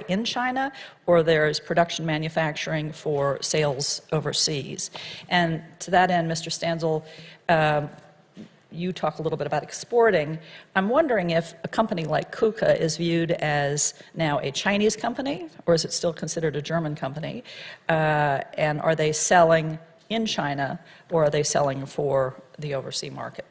in China, or there's production manufacturing for sales overseas. And to that end, Mr. Stanzel, you talk a little bit about exporting. I'm wondering if a company like KUKA is viewed as now a Chinese company, or is it still considered a German company? And are they selling in China, or are they selling for the overseas market?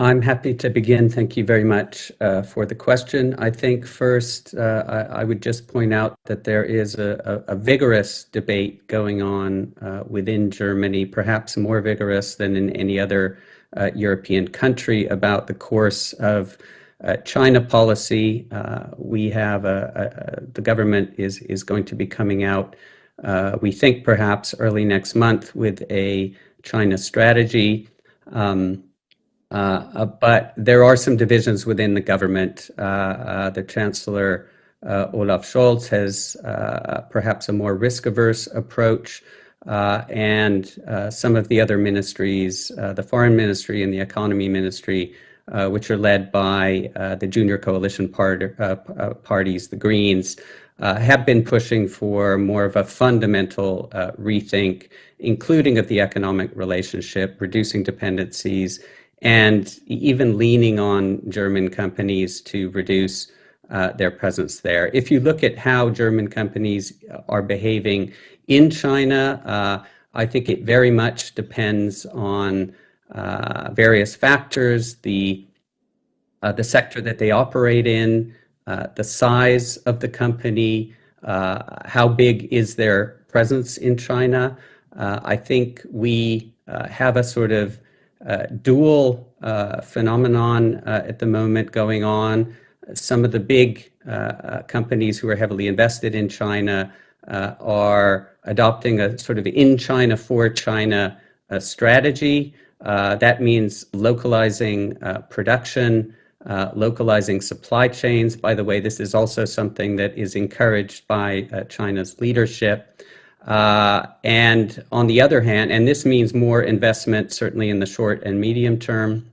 I'm happy to begin. Thank you very much for the question. I think first I would just point out that there is a vigorous debate going on within Germany, perhaps more vigorous than in any other European country about the course of China policy. We have the government is going to be coming out, we think perhaps early next month, with a China strategy. But there are some divisions within the government. The Chancellor Olaf Scholz has perhaps a more risk-averse approach, and some of the other ministries, the Foreign Ministry and the Economy Ministry, which are led by the junior coalition parties, the Greens, have been pushing for more of a fundamental rethink, including of the economic relationship, reducing dependencies, and even leaning on German companies to reduce their presence there. If you look at how German companies are behaving in China, I think it very much depends on various factors, the sector that they operate in, the size of the company, how big is their presence in China. I think we have a sort of dual phenomenon at the moment going on. Some of the big companies who are heavily invested in China are adopting a sort of in China for China strategy. That means localizing production, localizing supply chains. By the way, this is also something that is encouraged by China's leadership. And on the other hand, and this means more investment, certainly in the short and medium term.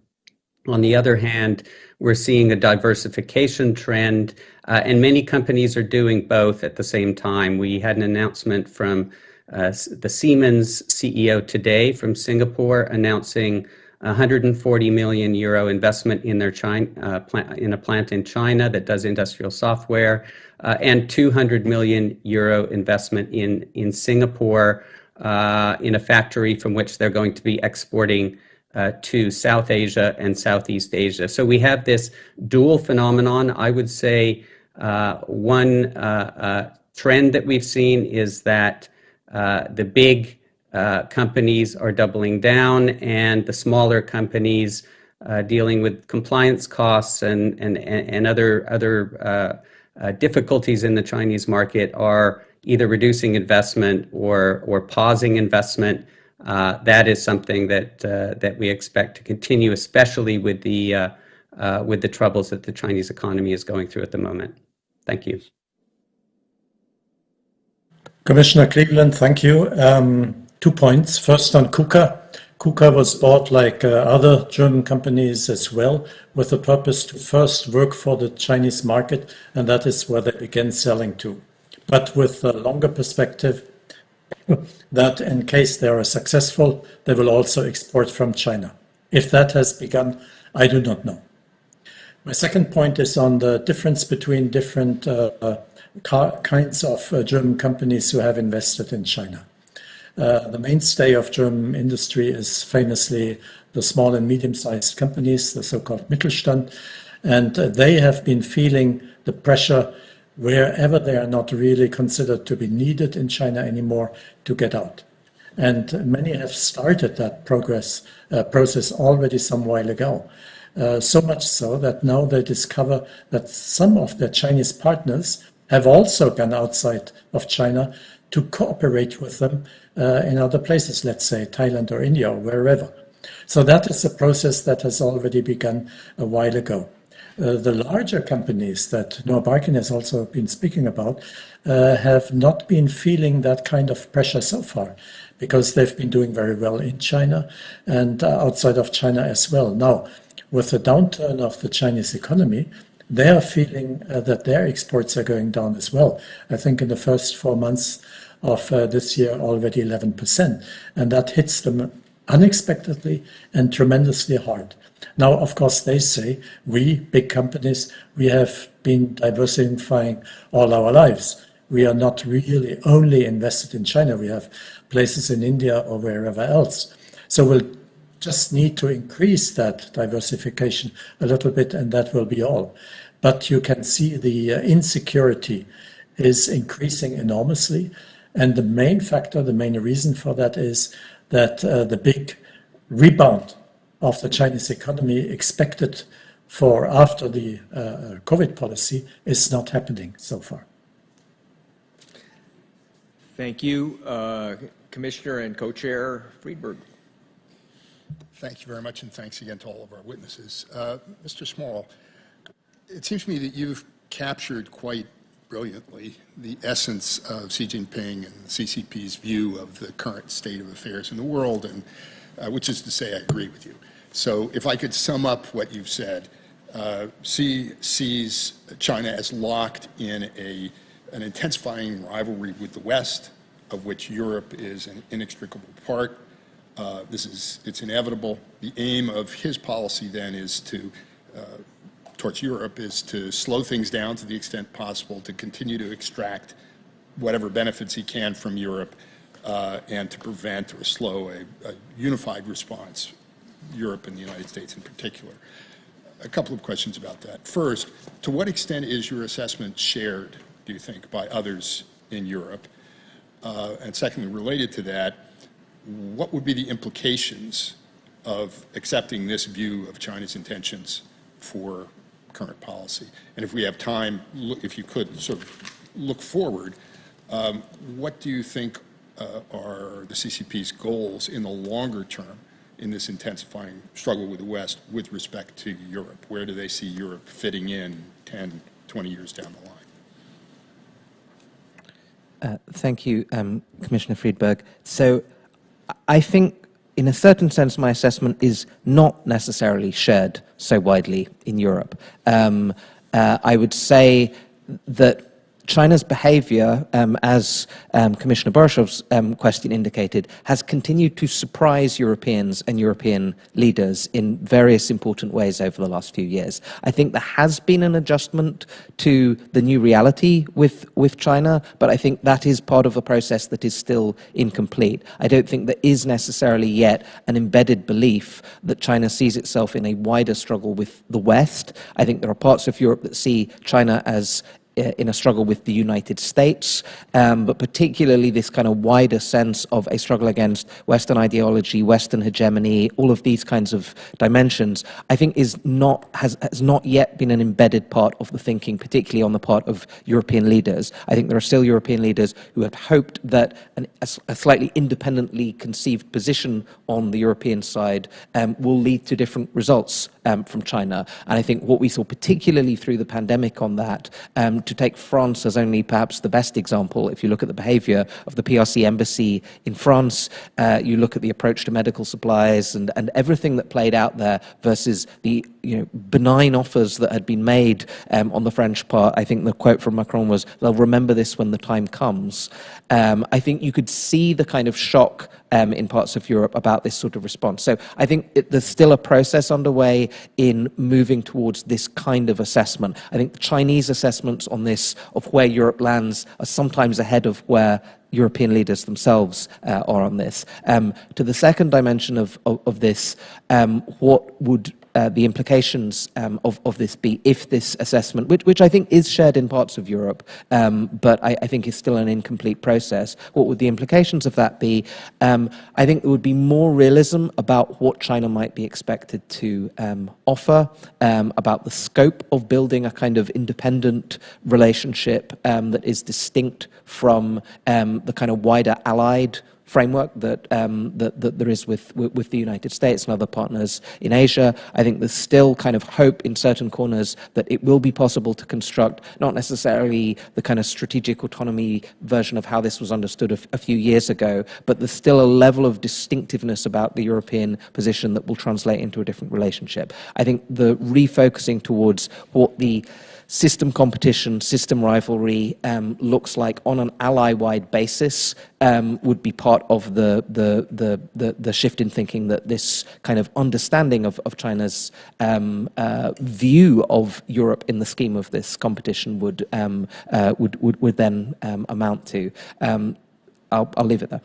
On the other hand, we're seeing a diversification trend, and many companies are doing both at the same time. We had an announcement from the Siemens CEO today from Singapore announcing 140 million euro investment in their in a plant in China that does industrial software, and 200 million euro investment in Singapore in a factory from which they're going to be exporting to South Asia and Southeast Asia. So we have this dual phenomenon. I would say one trend that we've seen is that the big companies are doubling down, and the smaller companies dealing with compliance costs and other difficulties in the Chinese market are either reducing investment or pausing investment. That is something that we expect to continue, especially with the troubles that the Chinese economy is going through at the moment. Thank you. Commissioner Cleveland, thank you. 2 points. First, on KUKA. KUKA was bought like other German companies as well, with the purpose to first work for the Chinese market, and that is where they began selling to. But with a longer perspective, that in case they are successful, they will also export from China. If that has begun, I do not know. My second point is on the difference between different kinds of German companies who have invested in China. The mainstay of German industry is famously the small and medium-sized companies, the so-called Mittelstand, and they have been feeling the pressure wherever they are not really considered to be needed in China anymore to get out. And many have started that process already some while ago. So much so that now they discover that some of their Chinese partners have also gone outside of China to cooperate with them in other places, let's say Thailand or India or wherever. So that is a process that has already begun a while ago. The larger companies that Noah Barkin has also been speaking about have not been feeling that kind of pressure so far, because they've been doing very well in China and outside of China as well. Now, with the downturn of the Chinese economy, they are feeling that their exports are going down as well. I think in the first 4 months of this year, already 11%. And that hits them unexpectedly and tremendously hard. Now, of course, they say, we, big companies, we have been diversifying all our lives. We are not really only invested in China. We have places in India or wherever else. So we'll just need to increase that diversification a little bit, and that will be all. But you can see the insecurity is increasing enormously. And the main factor, the main reason for that is that the big rebound of the Chinese economy expected for after the COVID policy is not happening so far. Thank you. Commissioner and Co-Chair Friedberg. Thank you very much, and thanks again to all of our witnesses. Mr. Small, it seems to me that you've captured quite brilliantly the essence of Xi Jinping and the CCP's view of the current state of affairs in the world, and which is to say I agree with you. So if I could sum up what you've said, Xi sees China as locked in an intensifying rivalry with the West, of which Europe is an inextricable part. It's inevitable. The aim of his policy then is towards Europe is to slow things down to the extent possible, to continue to extract whatever benefits he can from Europe, and to prevent or slow a unified response, Europe and the United States in particular. A couple of questions about that. First, to what extent is your assessment shared, do you think, by others in Europe? And secondly, related to that, what would be the implications of accepting this view of China's intentions for current policy? And if we have time, if you could sort of look forward, what do you think are the CCP's goals in the longer term in this intensifying struggle with the West with respect to Europe? Where do they see Europe fitting in 10, 20 years down the line? Thank you, Commissioner Friedberg. So I think, in a certain sense, my assessment is not necessarily shared so widely in Europe. I would say that China's behavior, as Commissioner Borisov's question indicated, has continued to surprise Europeans and European leaders in various important ways over the last few years. I think there has been an adjustment to the new reality with China, but I think that is part of a process that is still incomplete. I don't think there is necessarily yet an embedded belief that China sees itself in a wider struggle with the West. I think there are parts of Europe that see China as in a struggle with the United States, but particularly this kind of wider sense of a struggle against Western ideology, Western hegemony, all of these kinds of dimensions, I think has not yet been an embedded part of the thinking, particularly on the part of European leaders. I think there are still European leaders who have hoped that a slightly independently conceived position on the European side will lead to different results from China. And I think what we saw particularly through the pandemic on that, to take France as only perhaps the best example, if you look at the behavior of the PRC embassy in France, you look at the approach to medical supplies and everything that played out there versus the benign offers that had been made on the French part. I think the quote from Macron was, "They'll remember this when the time comes." I think you could see the kind of shock in parts of Europe about this sort of response. So I think there's still a process underway in moving towards this kind of assessment. I think the Chinese assessments on this, of where Europe lands, are sometimes ahead of where European leaders themselves are on this. To the second dimension of this, what would the implications of this be if this assessment, which I think is shared in parts of Europe, but I think is still an incomplete process, what would the implications of that be? I think there would be more realism about what China might be expected to offer, about the scope of building a kind of independent relationship that is distinct from the kind of wider allied framework that there is with the United States and other partners in Asia. I think there's still kind of hope in certain corners that it will be possible to construct not necessarily the kind of strategic autonomy version of how this was understood a few years ago, but there's still a level of distinctiveness about the European position that will translate into a different relationship. I think the refocusing towards what the system competition, system rivalry looks like on an ally-wide basis would be part of the shift in thinking, that this kind of understanding of China's view of Europe in the scheme of this competition would then amount to. I'll leave it there.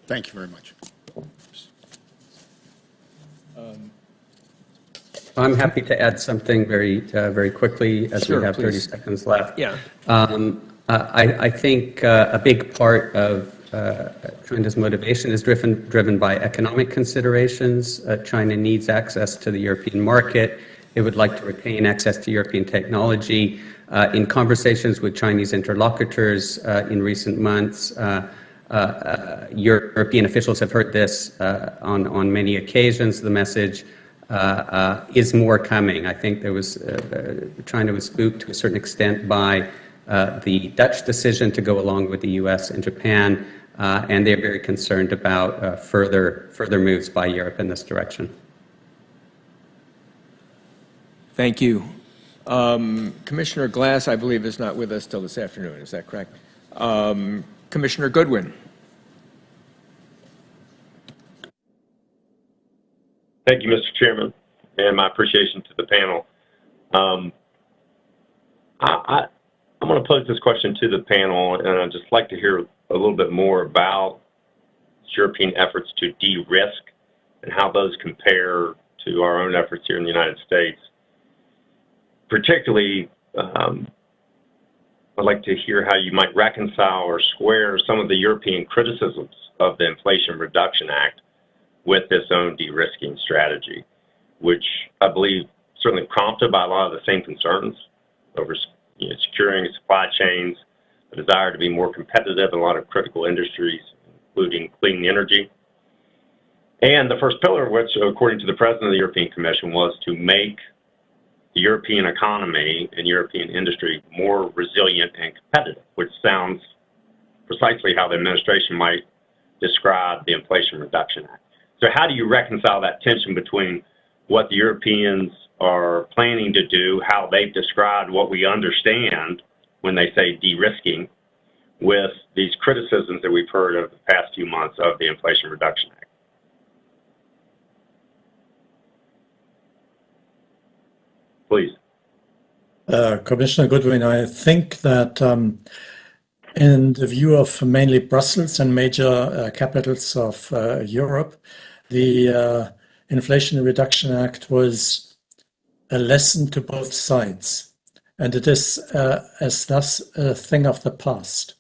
Thank you very much. I'm happy to add something very quickly, as Sure, we have please. 30 seconds left. Yeah. I think a big part of China's motivation is driven by economic considerations. China needs access to the European market. It would like to retain access to European technology. In conversations with Chinese interlocutors in recent months, European officials have heard this on many occasions. The message is more coming. I think there was China was spooked to a certain extent by the Dutch decision to go along with the U.S. and Japan, and they're very concerned about further moves by Europe in this direction. Thank you. Commissioner Glass, I believe, is not with us till this afternoon. Is that correct? Commissioner Goodwin. Thank you, Mr. Chairman, and my appreciation to the panel. I'm going to pose this question to the panel, and I'd just like to hear a little bit more about European efforts to de-risk and how those compare to our own efforts here in the United States. Particularly, I'd like to hear how you might reconcile or square some of the European criticisms of the Inflation Reduction Act with this own de-risking strategy, which I believe certainly prompted by a lot of the same concerns over securing supply chains, a desire to be more competitive in a lot of critical industries, including clean energy. And the first pillar, which according to the President of the European Commission, was to make the European economy and European industry more resilient and competitive, which sounds precisely how the administration might describe the Inflation Reduction Act. So how do you reconcile that tension between what the Europeans are planning to do, how they've described what we understand when they say de-risking, with these criticisms that we've heard over the past few months of the Inflation Reduction Act? Please. Commissioner Goodwin, I think that in the view of mainly Brussels and major capitals of Europe, the Inflation Reduction Act was a lesson to both sides, and it is as thus a thing of the past.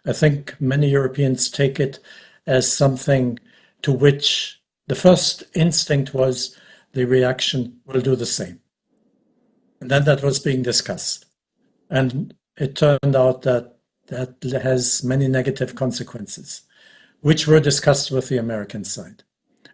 I think many Europeans take it as something to which the first instinct was the reaction will do the same. And then that was being discussed. And it turned out that that has many negative consequences, which were discussed with the American side.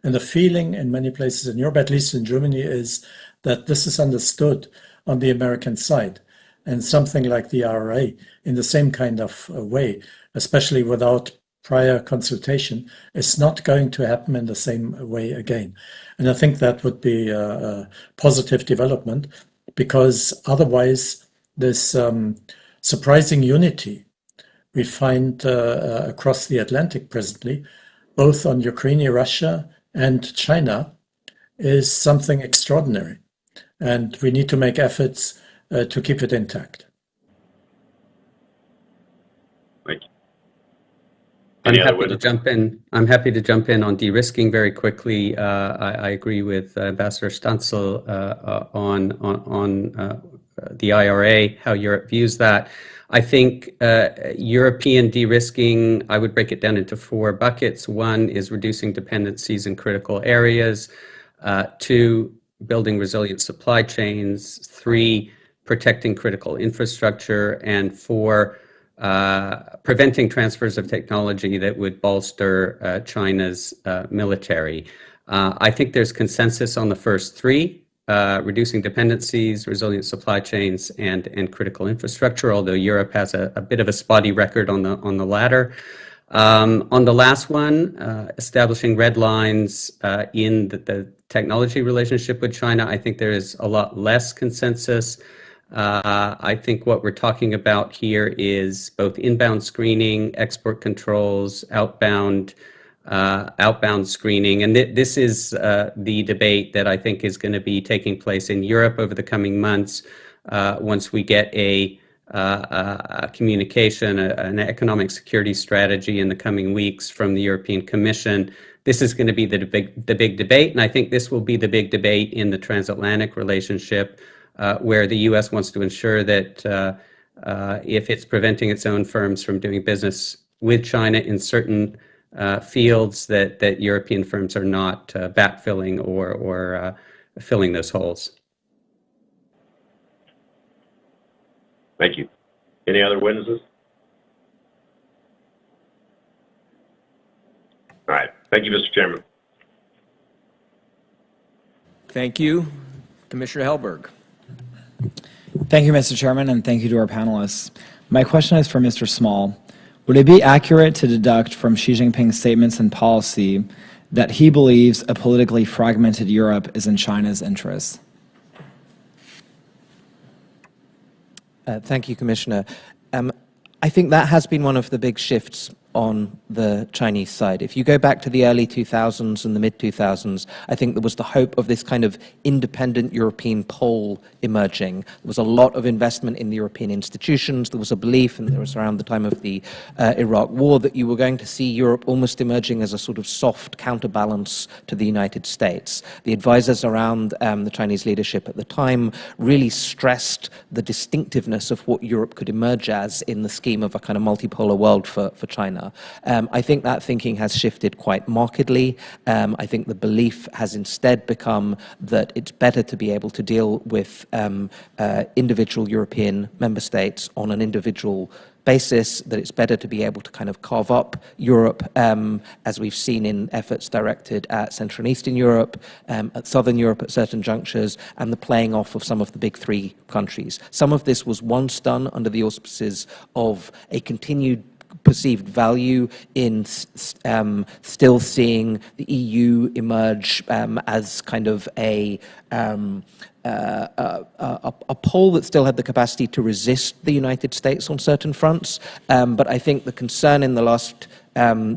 And the feeling in many places in Europe, at least in Germany, is that this is understood on the American side. And something like the IRA, in the same kind of way, especially without prior consultation, is not going to happen in the same way again. And I think that would be a positive development, because otherwise this surprising unity we find across the Atlantic presently, both on Ukraine, Russia, and China, is something extraordinary. And we need to make efforts to keep it intact. Thank you. I'm happy to jump in on de-risking very quickly. I agree with Ambassador Stanzel on the IRA, how Europe views that. I think European de-risking, I would break it down into 4 buckets. 1 is reducing dependencies in critical areas. 2, building resilient supply chains. 3, protecting critical infrastructure. And 4, preventing transfers of technology that would bolster China's military. I think there's consensus on the first 3, reducing dependencies, resilient supply chains, and critical infrastructure, although Europe has a bit of a spotty record on the latter. On the last one, establishing red lines in the technology relationship with China, I think there is a lot less consensus. I think what we're talking about here is both inbound screening, export controls, outbound screening. And this is the debate that I think is going to be taking place in Europe over the coming months once we get a communication, an economic security strategy in the coming weeks from the European Commission. This is going to be the big debate, and I think this will be the big debate in the transatlantic relationship, where the U.S. wants to ensure that if it's preventing its own firms from doing business with China in certain fields that European firms are not backfilling or filling those holes. Thank you. Any other witnesses? All right. Thank you, Mr. Chairman. Thank you. Commissioner Hellberg. Thank you, Mr. Chairman, and thank you to our panelists. My question is for Mr. Small. Would it be accurate to deduct from Xi Jinping's statements and policy that he believes a politically fragmented Europe is in China's interest? Thank you, Commissioner. I think that has been one of the big shifts on the Chinese side. If you go back to the early 2000s and the mid-2000s, I think there was the hope of this kind of independent European pole emerging. There was a lot of investment in the European institutions. There was a belief, and there was around the time of the Iraq War, that you were going to see Europe almost emerging as a sort of soft counterbalance to the United States. The advisors around the Chinese leadership at the time really stressed the distinctiveness of what Europe could emerge as in the scheme of a kind of multipolar world for China. I think that thinking has shifted quite markedly. I think the belief has instead become that it's better to be able to deal with individual European member states on an individual basis, that it's better to be able to kind of carve up Europe, as we've seen in efforts directed at Central and Eastern Europe, at Southern Europe at certain junctures, and the playing off of some of the big three countries. Some of this was once done under the auspices of a continued perceived value in still seeing the EU emerge as kind of a pole that still had the capacity to resist the United States on certain fronts. But I think the concern in the last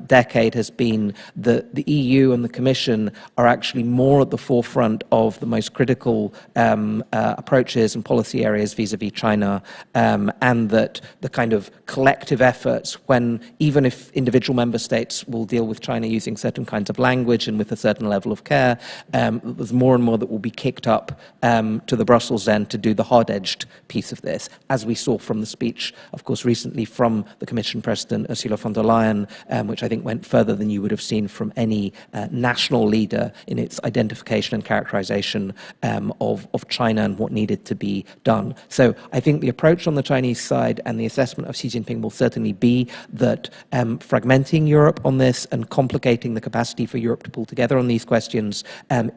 decade has been that the EU and the Commission are actually more at the forefront of the most critical approaches and policy areas vis-à-vis China, and that the kind of collective efforts, when even if individual member states will deal with China using certain kinds of language and with a certain level of care, there's more and more that will be kicked up to the Brussels end to do the hard-edged piece of this, as we saw from the speech, of course, recently from the Commission President Ursula von der Leyen, which I think went further than you would have seen from any national leader in its identification and characterization of China and what needed to be done. So I think the approach on the Chinese side and the assessment of Xi Jinping will certainly be that fragmenting Europe on this and complicating the capacity for Europe to pull together on these questions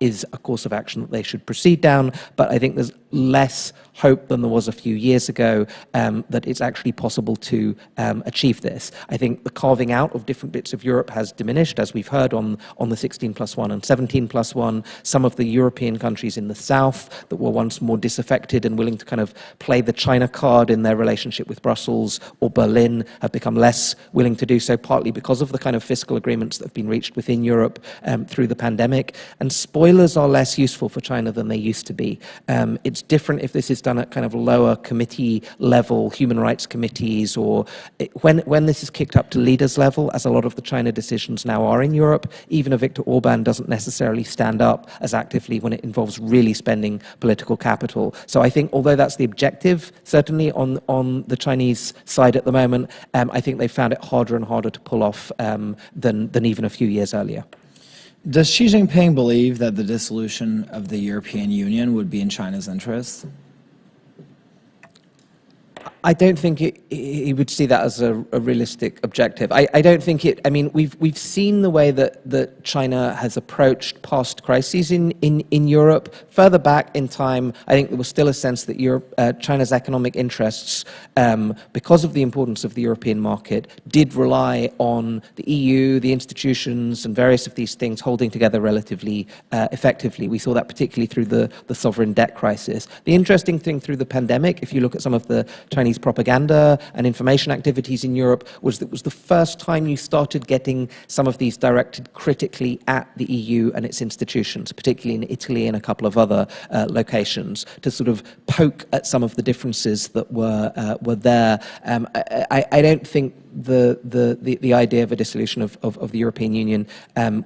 is a course of action that they should proceed down. But I think there's less hope than there was a few years ago that it's actually possible to achieve this. I think the carving out of different bits of Europe has diminished, as we've heard on the 16+1 and 17+1. Some of the European countries in the south that were once more disaffected and willing to kind of play the China card in their relationship with Brussels or Berlin have become less willing to do so, partly because of the kind of fiscal agreements that have been reached within Europe through the pandemic. And spoilers are less useful for China than they used to be. It's different if this is done at kind of lower committee level, human rights committees, or when this is kicked up to leaders level, as a lot of the China decisions now are in Europe. Even a Viktor Orban doesn't necessarily stand up as actively when it involves really spending political capital. So I think, although that's the objective, certainly on the Chinese side at the moment, I think they found it harder and harder to pull off than even a few years earlier. Does Xi Jinping believe that the dissolution of the European Union would be in China's interest? I don't think he would see that as a realistic objective. I don't think it. I mean, we've seen the way that China has approached past crises in Europe. Further back in time, I think there was still a sense that China's economic interests, because of the importance of the European market, did rely on the EU, the institutions, and various of these things holding together relatively effectively. We saw that particularly through the sovereign debt crisis. The interesting thing through the pandemic, if you look at some of the Chinese propaganda and information activities in Europe, was that it was the first time you started getting some of these directed critically at the EU and its institutions, particularly in Italy and a couple of other locations, to sort of poke at some of the differences that were there. I don't think the idea of a dissolution of the European Union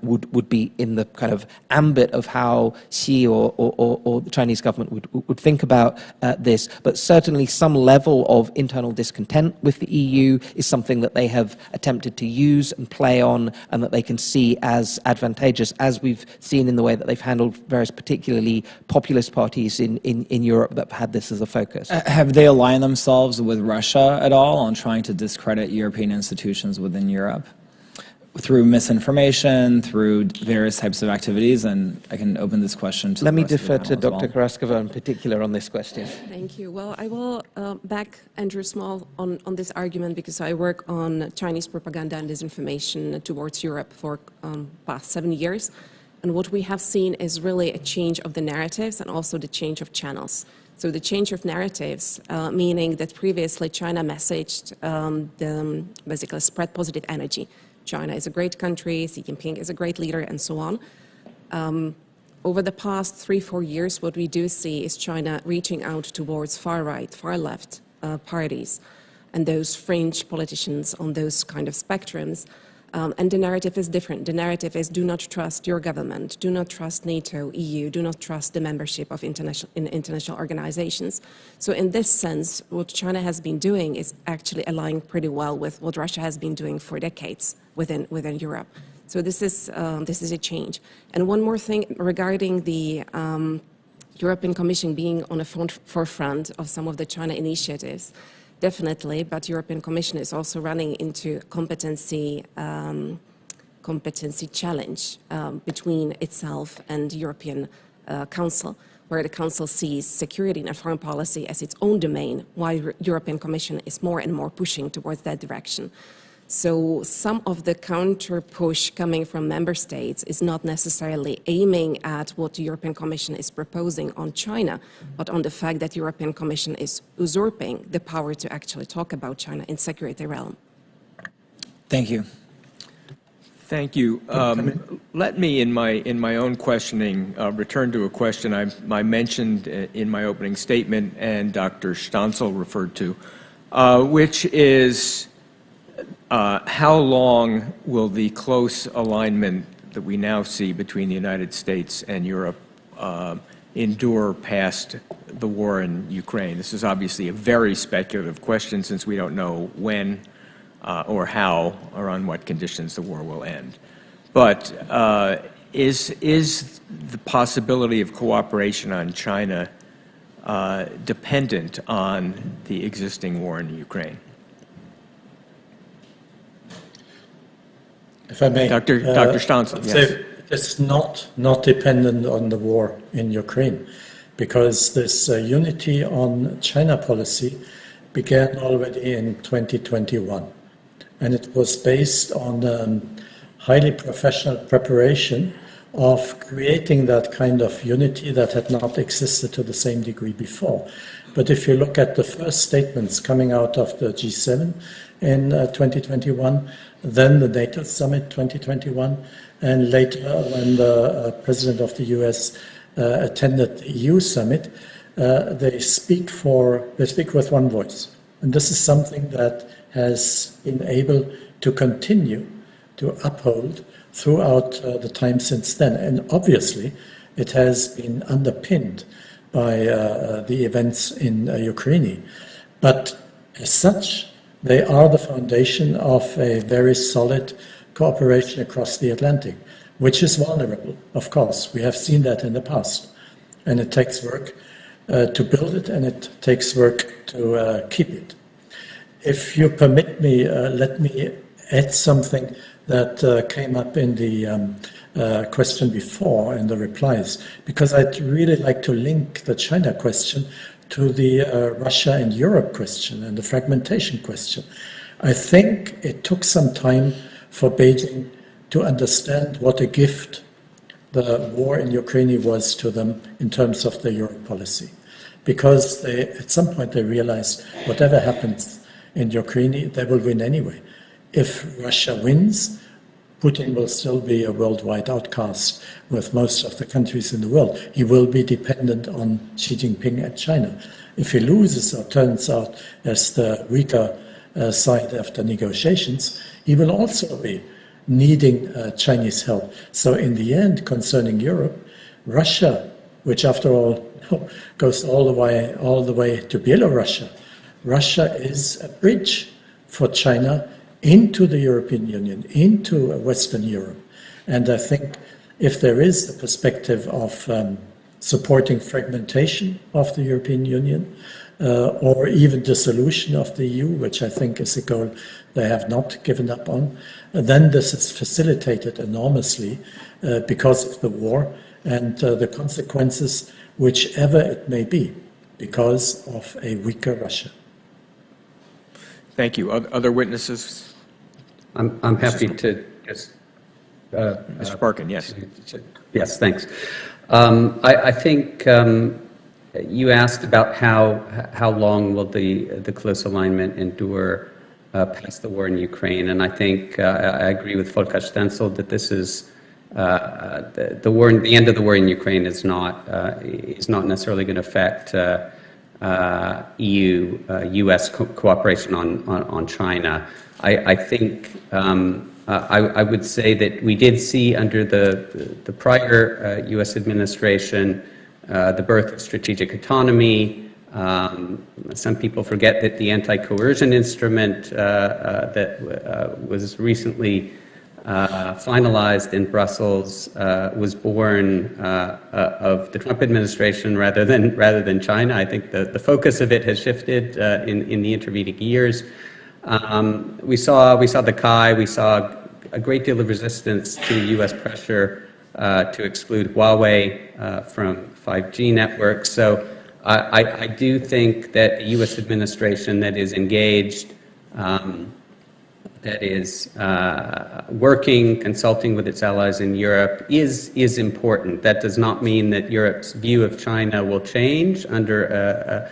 would be in the kind of ambit of how Xi or the Chinese government would think about this. But certainly some level of internal discontent with the EU is something that they have attempted to use and play on, and that they can see as advantageous, as we've seen in the way that they've handled various particularly populist parties in Europe that have had this as a focus. Have they aligned themselves with Russia at all on trying to discredit European institutions within Europe? Through misinformation, through various types of activities, and I can open this question to Let me the rest of the defer to panel as Dr. well. Karaskova in particular on this question. Thank you. Well, I will back Andrew Small on this argument because I work on Chinese propaganda and disinformation towards Europe for past 7 years. And what we have seen is really a change of the narratives and also the change of channels. So the change of narratives, meaning that previously China messaged basically spread positive energy. China is a great country, Xi Jinping is a great leader, and so on. Over the past 3-4 years, what we do see is China reaching out towards far right, far left parties and those fringe politicians on those kind of spectrums. And the narrative is different. The narrative is do not trust your government, do not trust NATO, EU, do not trust the membership of international organizations. So in this sense, what China has been doing is actually aligning pretty well with what Russia has been doing for decades within Europe. So this is a change. And one more thing regarding the European Commission being on the forefront of some of the China initiatives. Definitely, but European Commission is also running into competency challenge between itself and European Council, where the Council sees security and foreign policy as its own domain, while European Commission is more and more pushing towards that direction. So some of the counter push coming from member states is not necessarily aiming at what the European Commission is proposing on China, but on the fact that the European Commission is usurping the power to actually talk about China in security realm. Thank you. Thank you. Let me, in my own questioning, return to a question I mentioned in my opening statement and Dr. Stancl referred to, which is how long will the close alignment that we now see between the United States and Europe endure past the war in Ukraine? This is obviously a very speculative question since we don't know when or how or on what conditions the war will end. But is the possibility of cooperation on China dependent on the existing war in Ukraine? If I may, Dr. Stancl, yes. It's not dependent on the war in Ukraine, because this unity on China policy began already in 2021, and it was based on highly professional preparation of creating that kind of unity that had not existed to the same degree before. But if you look at the first statements coming out of the G7 in 2021, then the NATO summit 2021, and later when the president of the US attended the EU summit, they speak with one voice. And this is something that has been able to continue to uphold throughout the time since then. And obviously, it has been underpinned by the events in Ukraine. But as such, they are the foundation of a very solid cooperation across the Atlantic, which is vulnerable, of course. We have seen that in the past. And it takes work to build it, and it takes work to keep it. If you permit me, let me add something that came up in the question before, in the replies, because I'd really like to link the China question to the Russia and Europe question and the fragmentation question. I think it took some time for Beijing to understand what a gift the war in Ukraine was to them in terms of their Europe policy. Because at some point they realized whatever happens in Ukraine, they will win anyway. If Russia wins, Putin will still be a worldwide outcast with most of the countries in the world. He will be dependent on Xi Jinping and China. If he loses or turns out as the weaker side of the negotiations, he will also be needing Chinese help. So in the end, concerning Europe, Russia, which after all goes all the way to Belarus, Russia is a bridge for China into the European Union, into Western Europe. And I think if there is a perspective of supporting fragmentation of the European Union, or even dissolution of the EU, which I think is a goal they have not given up on, then this is facilitated enormously because of the war and the consequences, whichever it may be, because of a weaker Russia. Thank you. Other witnesses? I'm happy to just... Mr. Parkin, yes. Yes, thanks. I think you asked about how long will the close alignment endure past the war in Ukraine, and I think I agree with Volker Stenzel that this is the war. The end of the war in Ukraine is not necessarily going to affect EU-US cooperation on China. I think I would say that we did see under the prior US administration the birth of strategic autonomy. Some people forget that the anti-coercion instrument that was recently finalized in Brussels was born of the Trump administration rather than China. I think the focus of it has shifted in the intervening years. We saw the CAI. We saw a great deal of resistance to U.S. pressure to exclude Huawei from 5G networks. So I do think that the U.S. administration that is engaged, that is working, consulting with its allies in Europe is important. That does not mean that Europe's view of China will change under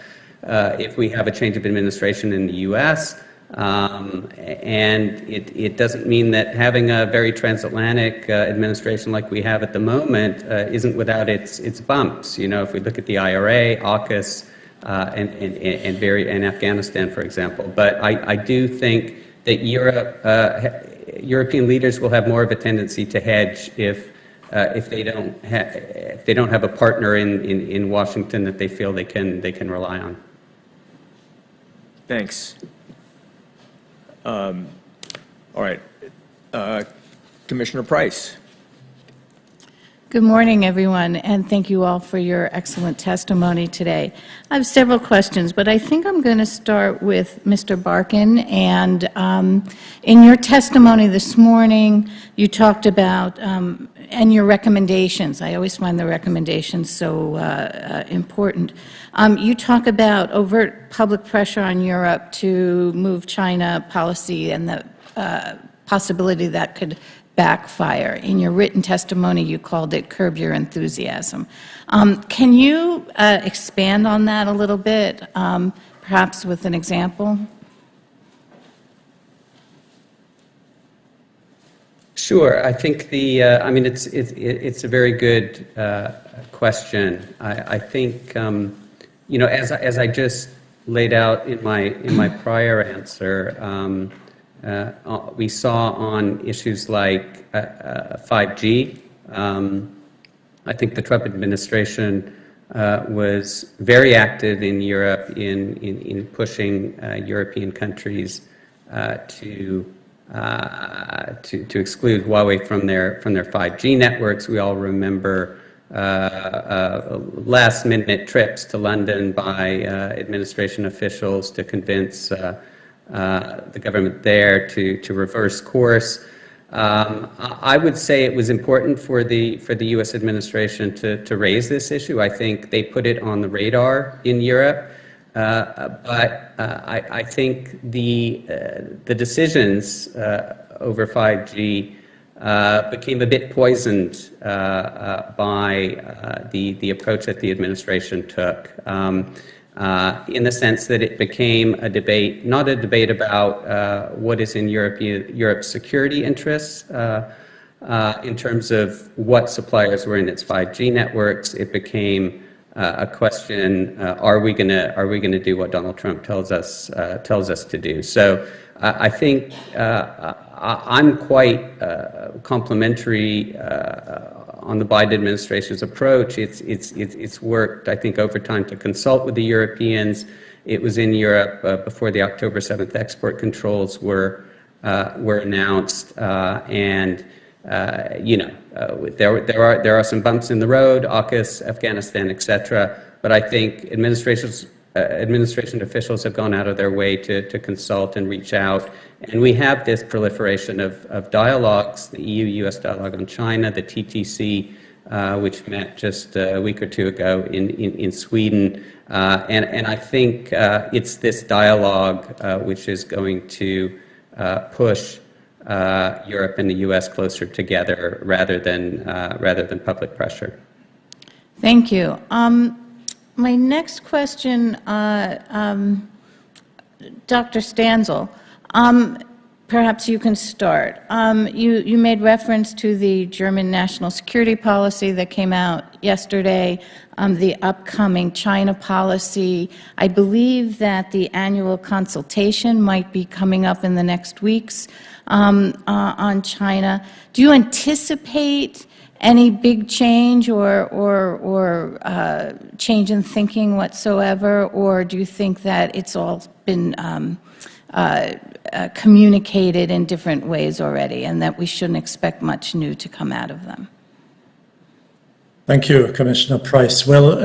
if we have a change of administration in the U.S. And it doesn't mean that having a very transatlantic administration like we have at the moment isn't without its bumps. You know, if we look at the IRA, AUKUS, and Afghanistan, for example. But I do think that European leaders will have more of a tendency to hedge if they don't have a partner in Washington that they feel they can rely on. Thanks. All right. Commissioner Price. Good morning, everyone, and thank you all for your excellent testimony today. I have several questions, but I think I'm going to start with Mr. Barkin. And in your testimony this morning, you talked about, and your recommendations. I always find the recommendations so important. You talk about overt public pressure on Europe to move China policy and the possibility that could backfire. In your written testimony, you called it curb your enthusiasm. Can you expand on that a little bit, perhaps with an example? Sure. I think I mean, it's a very good question. I think you know, as I just laid out in my prior answer. We saw on issues like 5G. I think the Trump administration was very active in Europe in pushing European countries to exclude Huawei from their 5G networks. We all remember last-minute trips to London by administration officials to convince the government there to reverse course. I would say it was important for the U.S. administration to raise this issue. I think they put it on the radar in Europe, but I think the decisions over 5G became a bit poisoned by the approach that the administration took. In the sense that it became a debate, not a debate about what is in Europe's security interests in terms of what suppliers were in its 5G networks. It became a question: Are we gonna do what Donald Trump tells us to do? So I think I'm quite complimentary on the Biden administration's approach. It's worked, I think, over time to consult with the Europeans. It was in Europe before the October 7th export controls were announced, and there are some bumps in the road, AUKUS, Afghanistan, etc. But I think administration officials have gone out of their way to consult and reach out. And we have this proliferation of dialogues, the EU-US dialogue on China, the TTC, which met just a week or two ago in Sweden. And I think it's this dialogue which is going to push Europe and the U.S. closer together rather than public pressure. Thank you. My next question, Dr. Stanzel, perhaps you can start. You made reference to the German national security policy that came out yesterday, the upcoming China policy. I believe that the annual consultation might be coming up in the next weeks on China. Do you anticipate any big change or change in thinking whatsoever, or do you think that it's all been communicated in different ways already, and that we shouldn't expect much new to come out of them? Thank you, Commissioner Price. Well,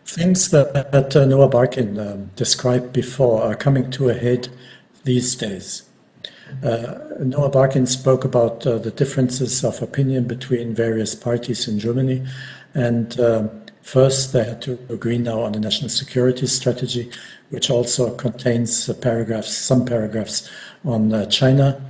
things that Noah Barkin described before are coming to a head these days. Noah Barkin spoke about the differences of opinion between various parties in Germany, and first they had to agree now on the national security strategy, which also contains some paragraphs on China.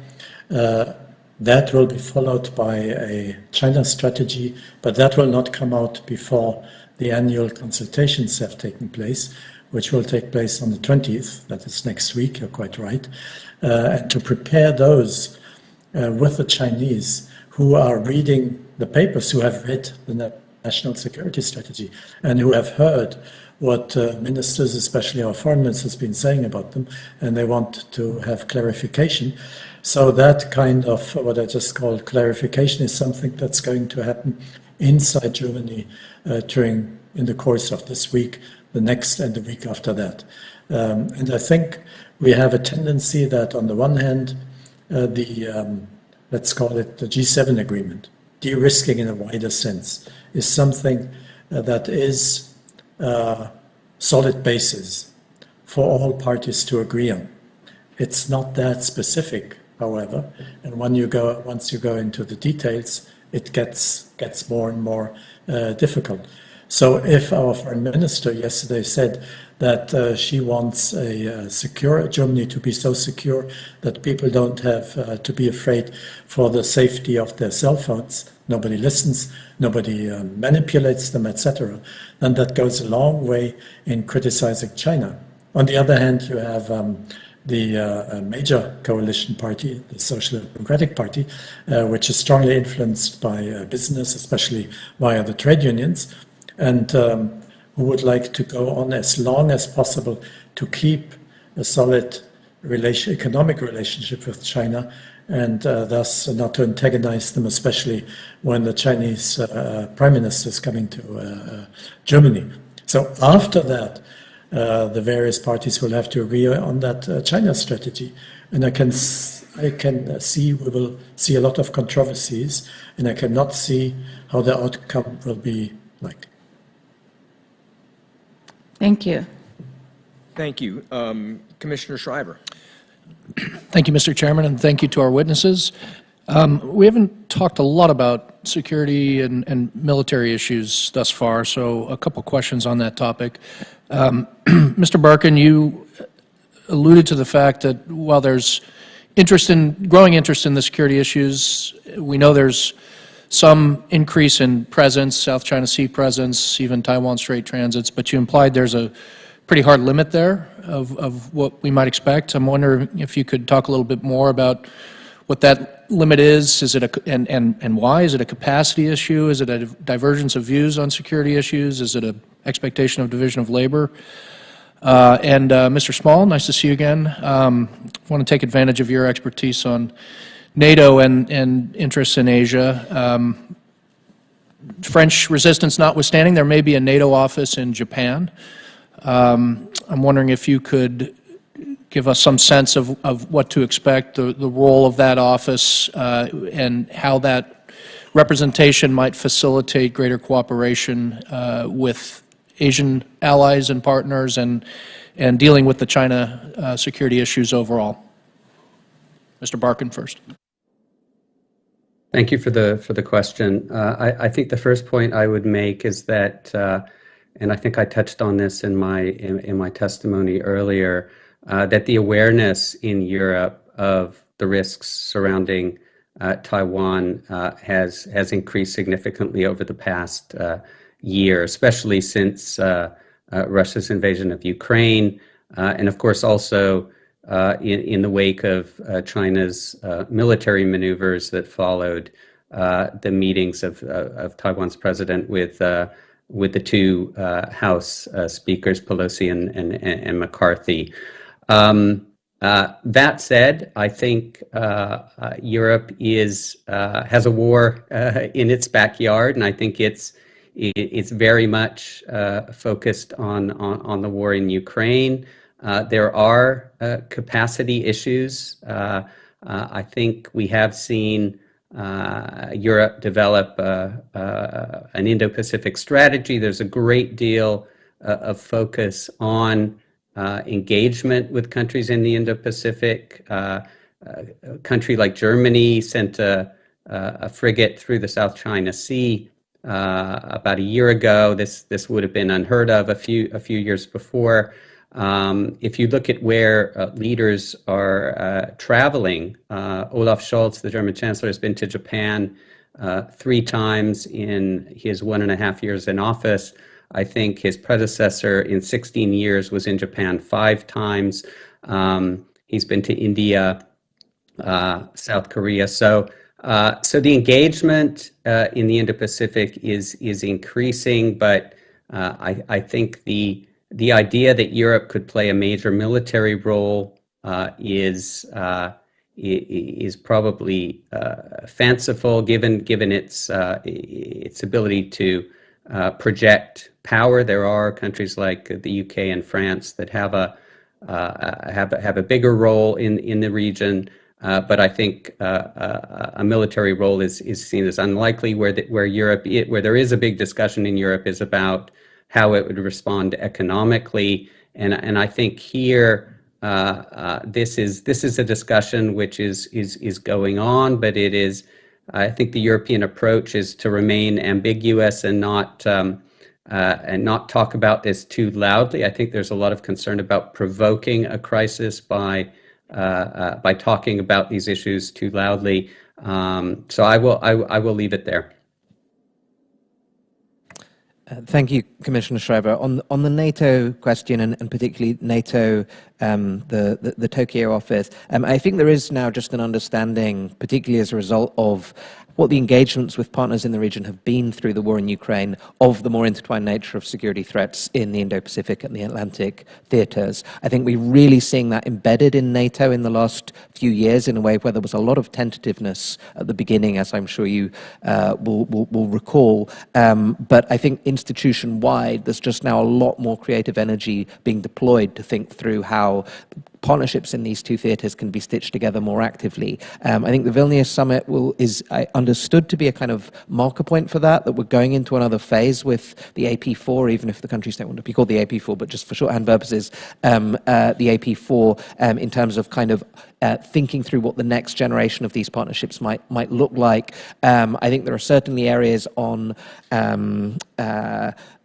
That will be followed by a China strategy, but that will not come out before the annual consultations have taken place, which will take place on the 20th, that is next week, you're quite right. And to prepare those with the Chinese who are reading the papers, who have read the national security strategy, and who have heard what ministers, especially our foreign ministers, have been saying about them, and they want to have clarification. So that kind of what I just called clarification is something that's going to happen inside Germany in the course of this week, the next and the week after that. And I think we have a tendency that on the one hand, let's call it the G7 agreement, de-risking in a wider sense, is something that is solid basis for all parties to agree on. It's not that specific, however, and once you go into the details, it gets more and more difficult. So if our foreign minister yesterday said that she wants a secure Germany to be so secure that people don't have to be afraid for the safety of their cell phones, nobody listens, nobody manipulates them, etc., then that goes a long way in criticizing China. On the other hand, you have the major coalition party, the Social Democratic Party, which is strongly influenced by business, especially via the trade unions, and who would like to go on as long as possible to keep a solid economic relationship with China, and thus not to antagonize them, especially when the Chinese prime minister is coming to Germany. So after that, the various parties will have to agree on that China strategy, and I can see we will see a lot of controversies, and I cannot see how the outcome will be like. Thank you. Thank you. Commissioner Schreiber. Thank you, Mr. Chairman, and thank you to our witnesses. We haven't talked a lot about security and military issues thus far, so a couple questions on that topic. Mr. Barkin, you alluded to the fact that while there's growing interest in the security issues, we know there's some increase in presence, South China Sea presence, even Taiwan Strait transits, but you implied there's a pretty hard limit there of what we might expect. I'm wondering if you could talk a little bit more about what that limit is it and why? Is it a capacity issue? Is it a divergence of views on security issues? Is it an expectation of division of labor? Mr. Small, nice to see you again. I want to take advantage of your expertise on NATO and interests in Asia. French resistance notwithstanding, there may be a NATO office in Japan. I'm wondering if you could give us some sense of what to expect, the role of that office, and how that representation might facilitate greater cooperation with Asian allies and partners and dealing with the China security issues overall. Mr. Barkin first. Thank you for the question. I think the first point I would make is that, and I think I touched on this in my testimony earlier, that the awareness in Europe of the risks surrounding Taiwan has increased significantly over the past year, especially since Russia's invasion of Ukraine, and of course also in the wake of China's military maneuvers that followed the meetings of Taiwan's president with the two House speakers, Pelosi and McCarthy. That said, I think Europe has a war in its backyard, and I think it's very much focused on the war in Ukraine. There are capacity issues. I think we have seen Europe develop an Indo-Pacific strategy. There's a great deal of focus on engagement with countries in the Indo-Pacific. A country like Germany sent a frigate through the South China Sea about a year ago. This would have been unheard of a few years before. If you look at where leaders are traveling, Olaf Scholz, the German Chancellor, has been to Japan 3 times in his 1.5 years in office. I think his predecessor in 16 years was in Japan 5 times. He's been to India, South Korea. So the engagement in the Indo-Pacific is increasing, but I think the idea that Europe could play a major military role is probably fanciful, given its ability to project power. There are countries like the UK and France that have a bigger role in the region, but I think a military role is seen as unlikely. Where there is a big discussion in Europe is about how it would respond economically, and I think here this is a discussion which is going on, but it is. I think the European approach is to remain ambiguous and not talk about this too loudly. I think there's a lot of concern about provoking a crisis by talking about these issues too loudly. So I will leave it there. Thank you, Commissioner Schreiber. On the NATO question, and particularly NATO, the Tokyo office, I think there is now just an understanding, particularly as a result of what the engagements with partners in the region have been through the war in Ukraine, of the more intertwined nature of security threats in the Indo-Pacific and the Atlantic theaters. I think we're really seeing that embedded in NATO in the last few years in a way where there was a lot of tentativeness at the beginning, as I'm sure you will recall. But I think institution-wide, there's just now a lot more creative energy being deployed to think through how partnerships in these two theaters can be stitched together more actively. I think the Vilnius summit is understood to be a kind of marker point for that we're going into another phase with the AP4, even if the countries don't want to be called the AP4, but just for shorthand purposes, the AP4 in terms of kind of thinking through what the next generation of these partnerships might look like. I think there are certainly areas on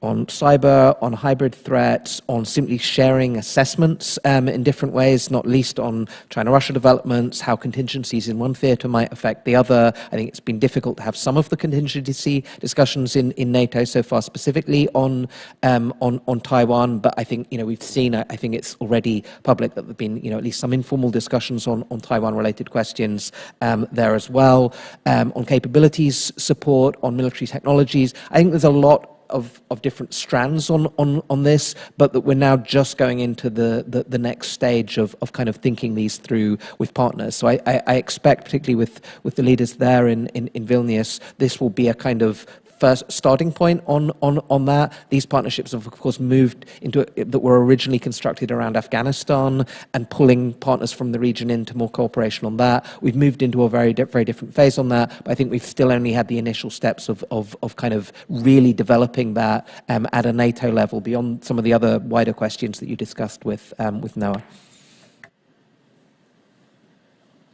cyber, on hybrid threats, on simply sharing assessments in different ways, not least on China-Russia developments, how contingencies in one theatre might affect the other. I think it's been difficult to have some of the contingency discussions in NATO so far, specifically on Taiwan. But I think we've seen. I think it's already public that there've been at least some informal discussions on Taiwan-related questions there as well. On capabilities support, on military technologies, I think there's a lot of different strands on this, but that we're now just going into the next stage of kind of thinking these through with partners. So I expect, particularly with the leaders there in Vilnius, this will be a kind of first starting point on that. These partnerships have, of course, moved into that were originally constructed around Afghanistan and pulling partners from the region into more cooperation on that. We've moved into a very different phase on that, but I think we've still only had the initial steps of kind of really developing that at a NATO level beyond some of the other wider questions that you discussed with Noah.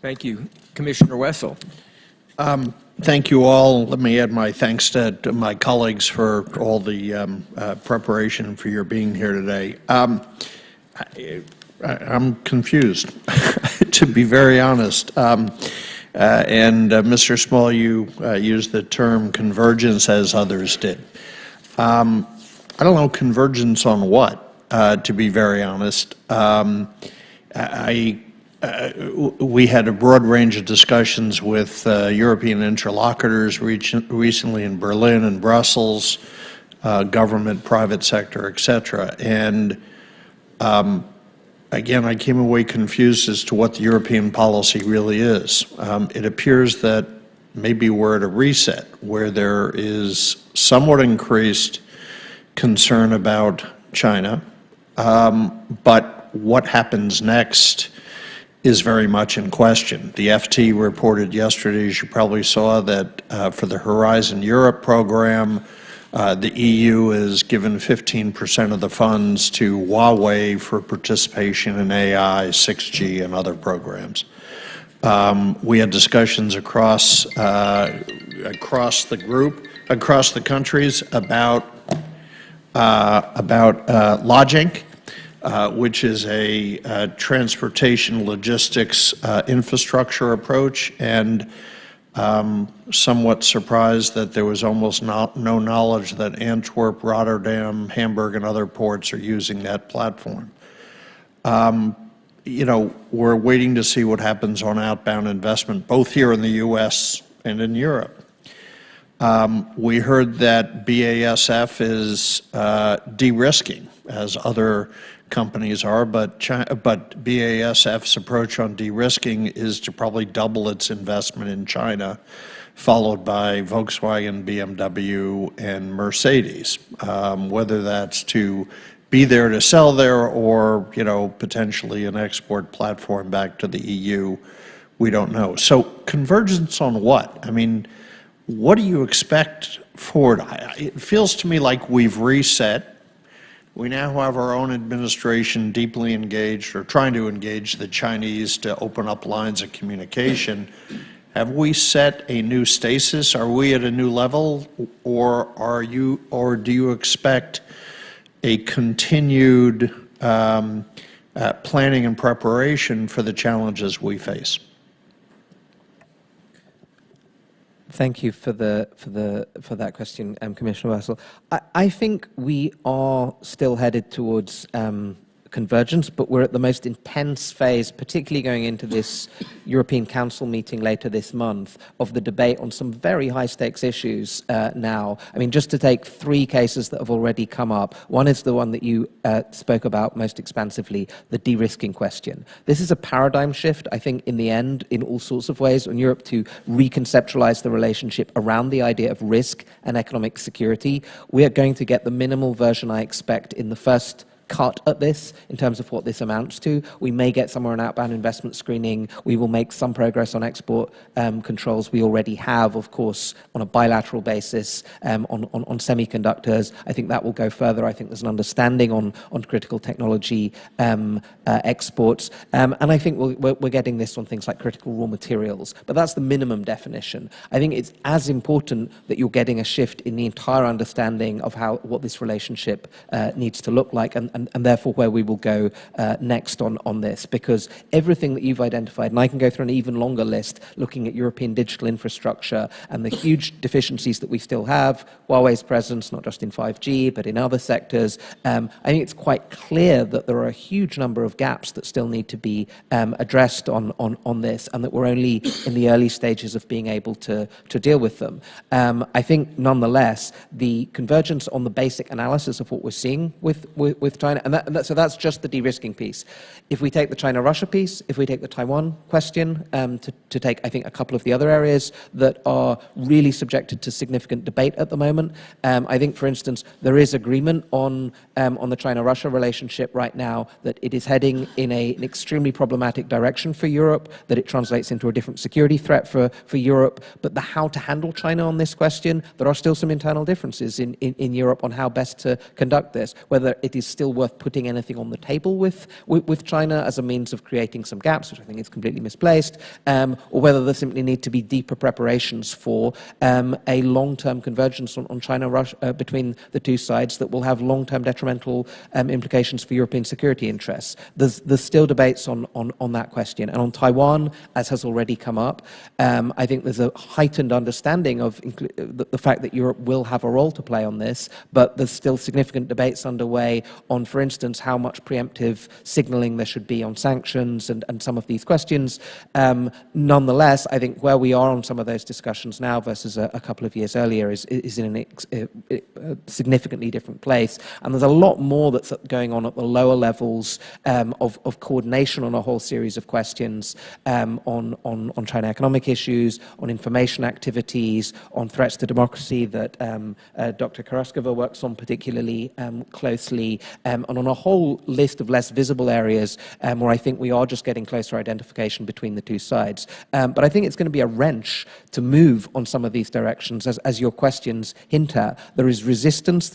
Thank you. Commissioner Wessel. Thank you all. Let me add my thanks to my colleagues for all the preparation for your being here today. I'm confused, to be very honest. Mr. Small, you used the term convergence as others did. I don't know convergence on what, to be very honest. We had a broad range of discussions with European interlocutors recently in Berlin and Brussels, government, private sector, etc. And again, I came away confused as to what the European policy really is. It appears that maybe we're at a reset where there is somewhat increased concern about China, but what happens next is very much in question. The FT reported yesterday, as you probably saw, that for the Horizon Europe program, the EU has given 15% of the funds to Huawei for participation in AI, 6G, and other programs. We had discussions across the group, across the countries about lodging, which is a transportation logistics infrastructure approach, and somewhat surprised that there was almost no knowledge that Antwerp, Rotterdam, Hamburg, and other ports are using that platform. We're waiting to see what happens on outbound investment, both here in the U.S. and in Europe. We heard that BASF is de-risking, as other companies are, but BASF's approach on de-risking is to probably double its investment in China, followed by Volkswagen, BMW, and Mercedes. Whether that's to be there to sell there or, potentially an export platform back to the EU, we don't know. So convergence on what? I mean, what do you expect forward? It feels to me like we've reset. We now have our own administration deeply engaged or trying to engage the Chinese to open up lines of communication. Have we set a new stasis? Are we at a new level, or do you expect a continued planning and preparation for the challenges we face? Thank you for that question, Commissioner Wessel. I think we are still headed towards convergence, but we're at the most intense phase, particularly going into this European Council meeting later this month, of the debate on some very high-stakes issues now. I mean, just to take three cases that have already come up. One is the one that you spoke about most expansively, the de-risking question. This is a paradigm shift, I think, in the end, in all sorts of ways, in Europe to reconceptualize the relationship around the idea of risk and economic security. We are going to get the minimal version I expect in the first cut at this in terms of what this amounts to. We may get somewhere on outbound investment screening. We will make some progress on export controls. We already have, of course, on a bilateral basis on semiconductors. I think that will go further. I think there's an understanding on critical technology exports. And I think we're getting this on things like critical raw materials. But that's the minimum definition. I think it's as important that you're getting a shift in the entire understanding of what this relationship needs to look like, and therefore where we will go next on this. Because everything that you've identified, and I can go through an even longer list looking at European digital infrastructure and the huge deficiencies that we still have, Huawei's presence, not just in 5G, but in other sectors, I think it's quite clear that there are a huge number of gaps that still need to be addressed on this, and that we're only in the early stages of being able to deal with them. I think, nonetheless, the convergence on the basic analysis of what we're seeing with China, so that's just the de-risking piece. If we take the China-Russia piece, if we take the Taiwan question, to take, I think, a couple of the other areas that are really subjected to significant debate at the moment, I think, for instance, there is agreement on the China-Russia relationship right now that it is heading in an extremely problematic direction for Europe, that it translates into a different security threat for Europe, but the how to handle China on this question, there are still some internal differences in Europe on how best to conduct this, whether it is still worth putting anything on the table with China as a means of creating some gaps, which I think is completely misplaced, or whether there simply need to be deeper preparations for a long-term convergence on China-Russia between the two sides that will have long-term detrimental implications for European security interests. There's still debates on that question. And on Taiwan, as has already come up, I think there's a heightened understanding of the fact that Europe will have a role to play on this, but there's still significant debates underway on, for instance, how much preemptive signaling there should be on sanctions and some of these questions. Nonetheless, I think where we are on some of those discussions now versus a couple of years earlier is in a significantly different place. And there's a lot more that's going on at the lower levels of coordination on a whole series of questions on China economic issues, on information activities, on threats to democracy that Dr. Karaskova works on particularly closely, and on a whole list of less visible areas where I think we are just getting closer identification between the two sides. But I think it's going to be a wrench to move on some of these directions, as your questions hint at. There is resistance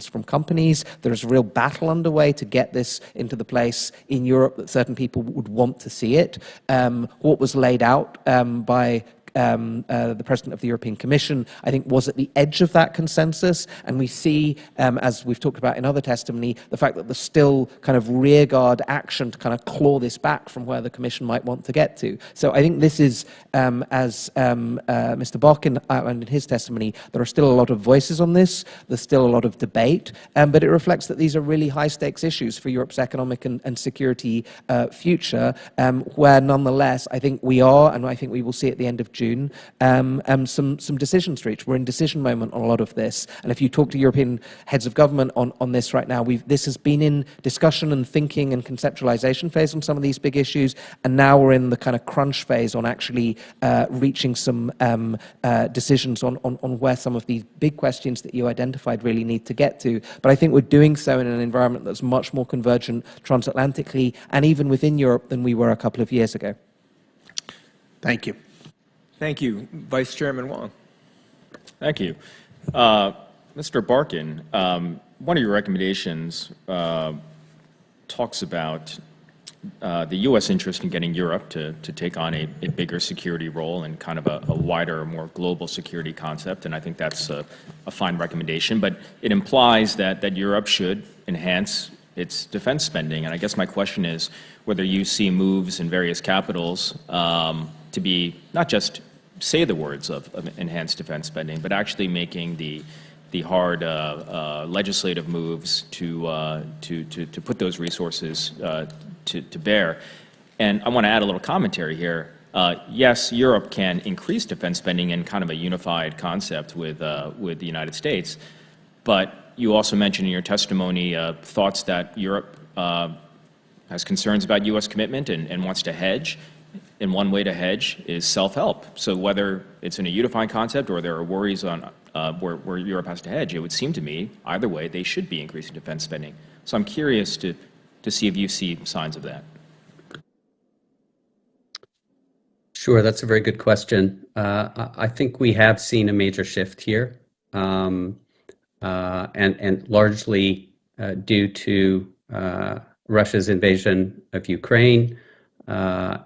from companies, there is a real battle underway to get this into the place in Europe that certain people would want to see it. What was laid out by the President of the European Commission, I think, was at the edge of that consensus. And we see, as we've talked about in other testimony, the fact that there's still kind of rearguard action to kind of claw this back from where the Commission might want to get to. So I think this is, as Mr. Bock outlined in his testimony, there are still a lot of voices on this, there's still a lot of debate, but it reflects that these are really high-stakes issues for Europe's economic and security future, where nonetheless, I think we are, and I think we will see at the end of June, some decisions reached. We're in decision moment on a lot of this. And if you talk to European heads of government on this right now, this has been in discussion and thinking and conceptualization phase on some of these big issues. And now we're in the kind of crunch phase on actually reaching some decisions on where some of these big questions that you identified really need to get to. But I think we're doing so in an environment that's much more convergent transatlantically and even within Europe than we were a couple of years ago. Thank you. Thank you. Vice Chairman Wong. Thank you. Mr. Barkin, one of your recommendations talks about the U.S. interest in getting Europe to take on a bigger security role and kind of a wider, more global security concept, and I think that's a fine recommendation, but it implies that Europe should enhance its defense spending, and I guess my question is whether you see moves in various capitals to be not just say the words of enhanced defense spending, but actually making the hard legislative moves to put those resources to bear. And I want to add a little commentary here. Yes, Europe can increase defense spending in kind of a unified concept with the United States, but you also mentioned in your testimony thoughts that Europe has concerns about U.S. commitment and wants to hedge. And one way to hedge is self-help. So whether it's in a unified concept or there are worries on where Europe has to hedge, it would seem to me either way they should be increasing defense spending. So I'm curious to see if you see signs of that. Sure, that's a very good question. I think we have seen a major shift here, and largely due to Russia's invasion of Ukraine.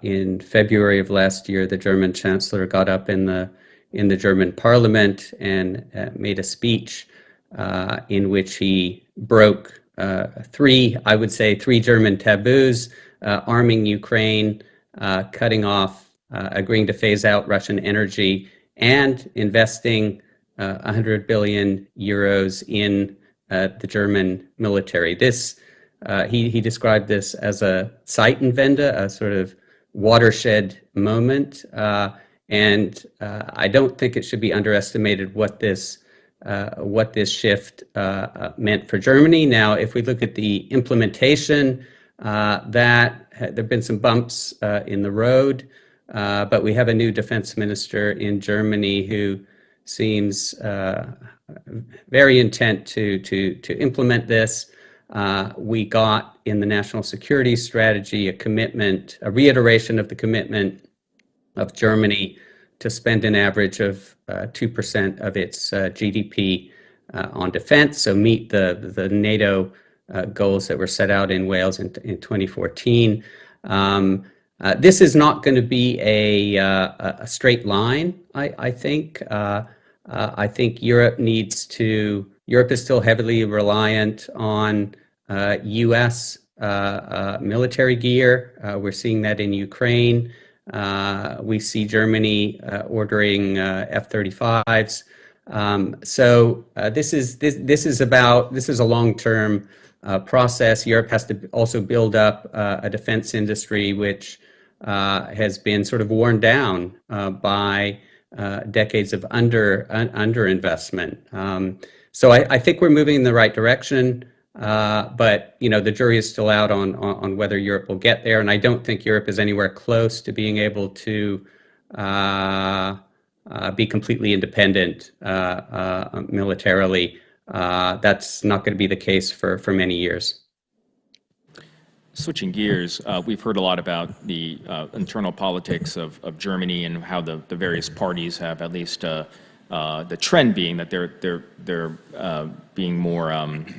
In February of last year, the German chancellor got up in the German parliament and made a speech in which he broke three German taboos: arming Ukraine, cutting off, agreeing to phase out Russian energy, and investing 100 billion euros in the German military. He described this as a Zeitenwende, a sort of watershed moment, and I don't think it should be underestimated what this shift meant for Germany. Now, if we look at the implementation, there have been some bumps in the road. But we have a new defense minister in Germany who seems very intent to implement this. We got in the national security strategy a reiteration of the commitment of Germany to spend an average of 2% of its GDP on defense, so meet the NATO goals that were set out in Wales in 2014. This is not going to be a straight line, I think. I think Europe is still heavily reliant on U.S. Military gear. We're seeing that in Ukraine. We see Germany ordering F-35s. So this is a long-term process. Europe has to also build up a defense industry which has been sort of worn down by decades of underinvestment. So I think we're moving in the right direction, but the jury is still out on whether Europe will get there, and I don't think Europe is anywhere close to being able to be completely independent militarily. That's not going to be the case for many years. Switching gears, we've heard a lot about the internal politics of Germany and how the various parties have at least the trend being that they're being more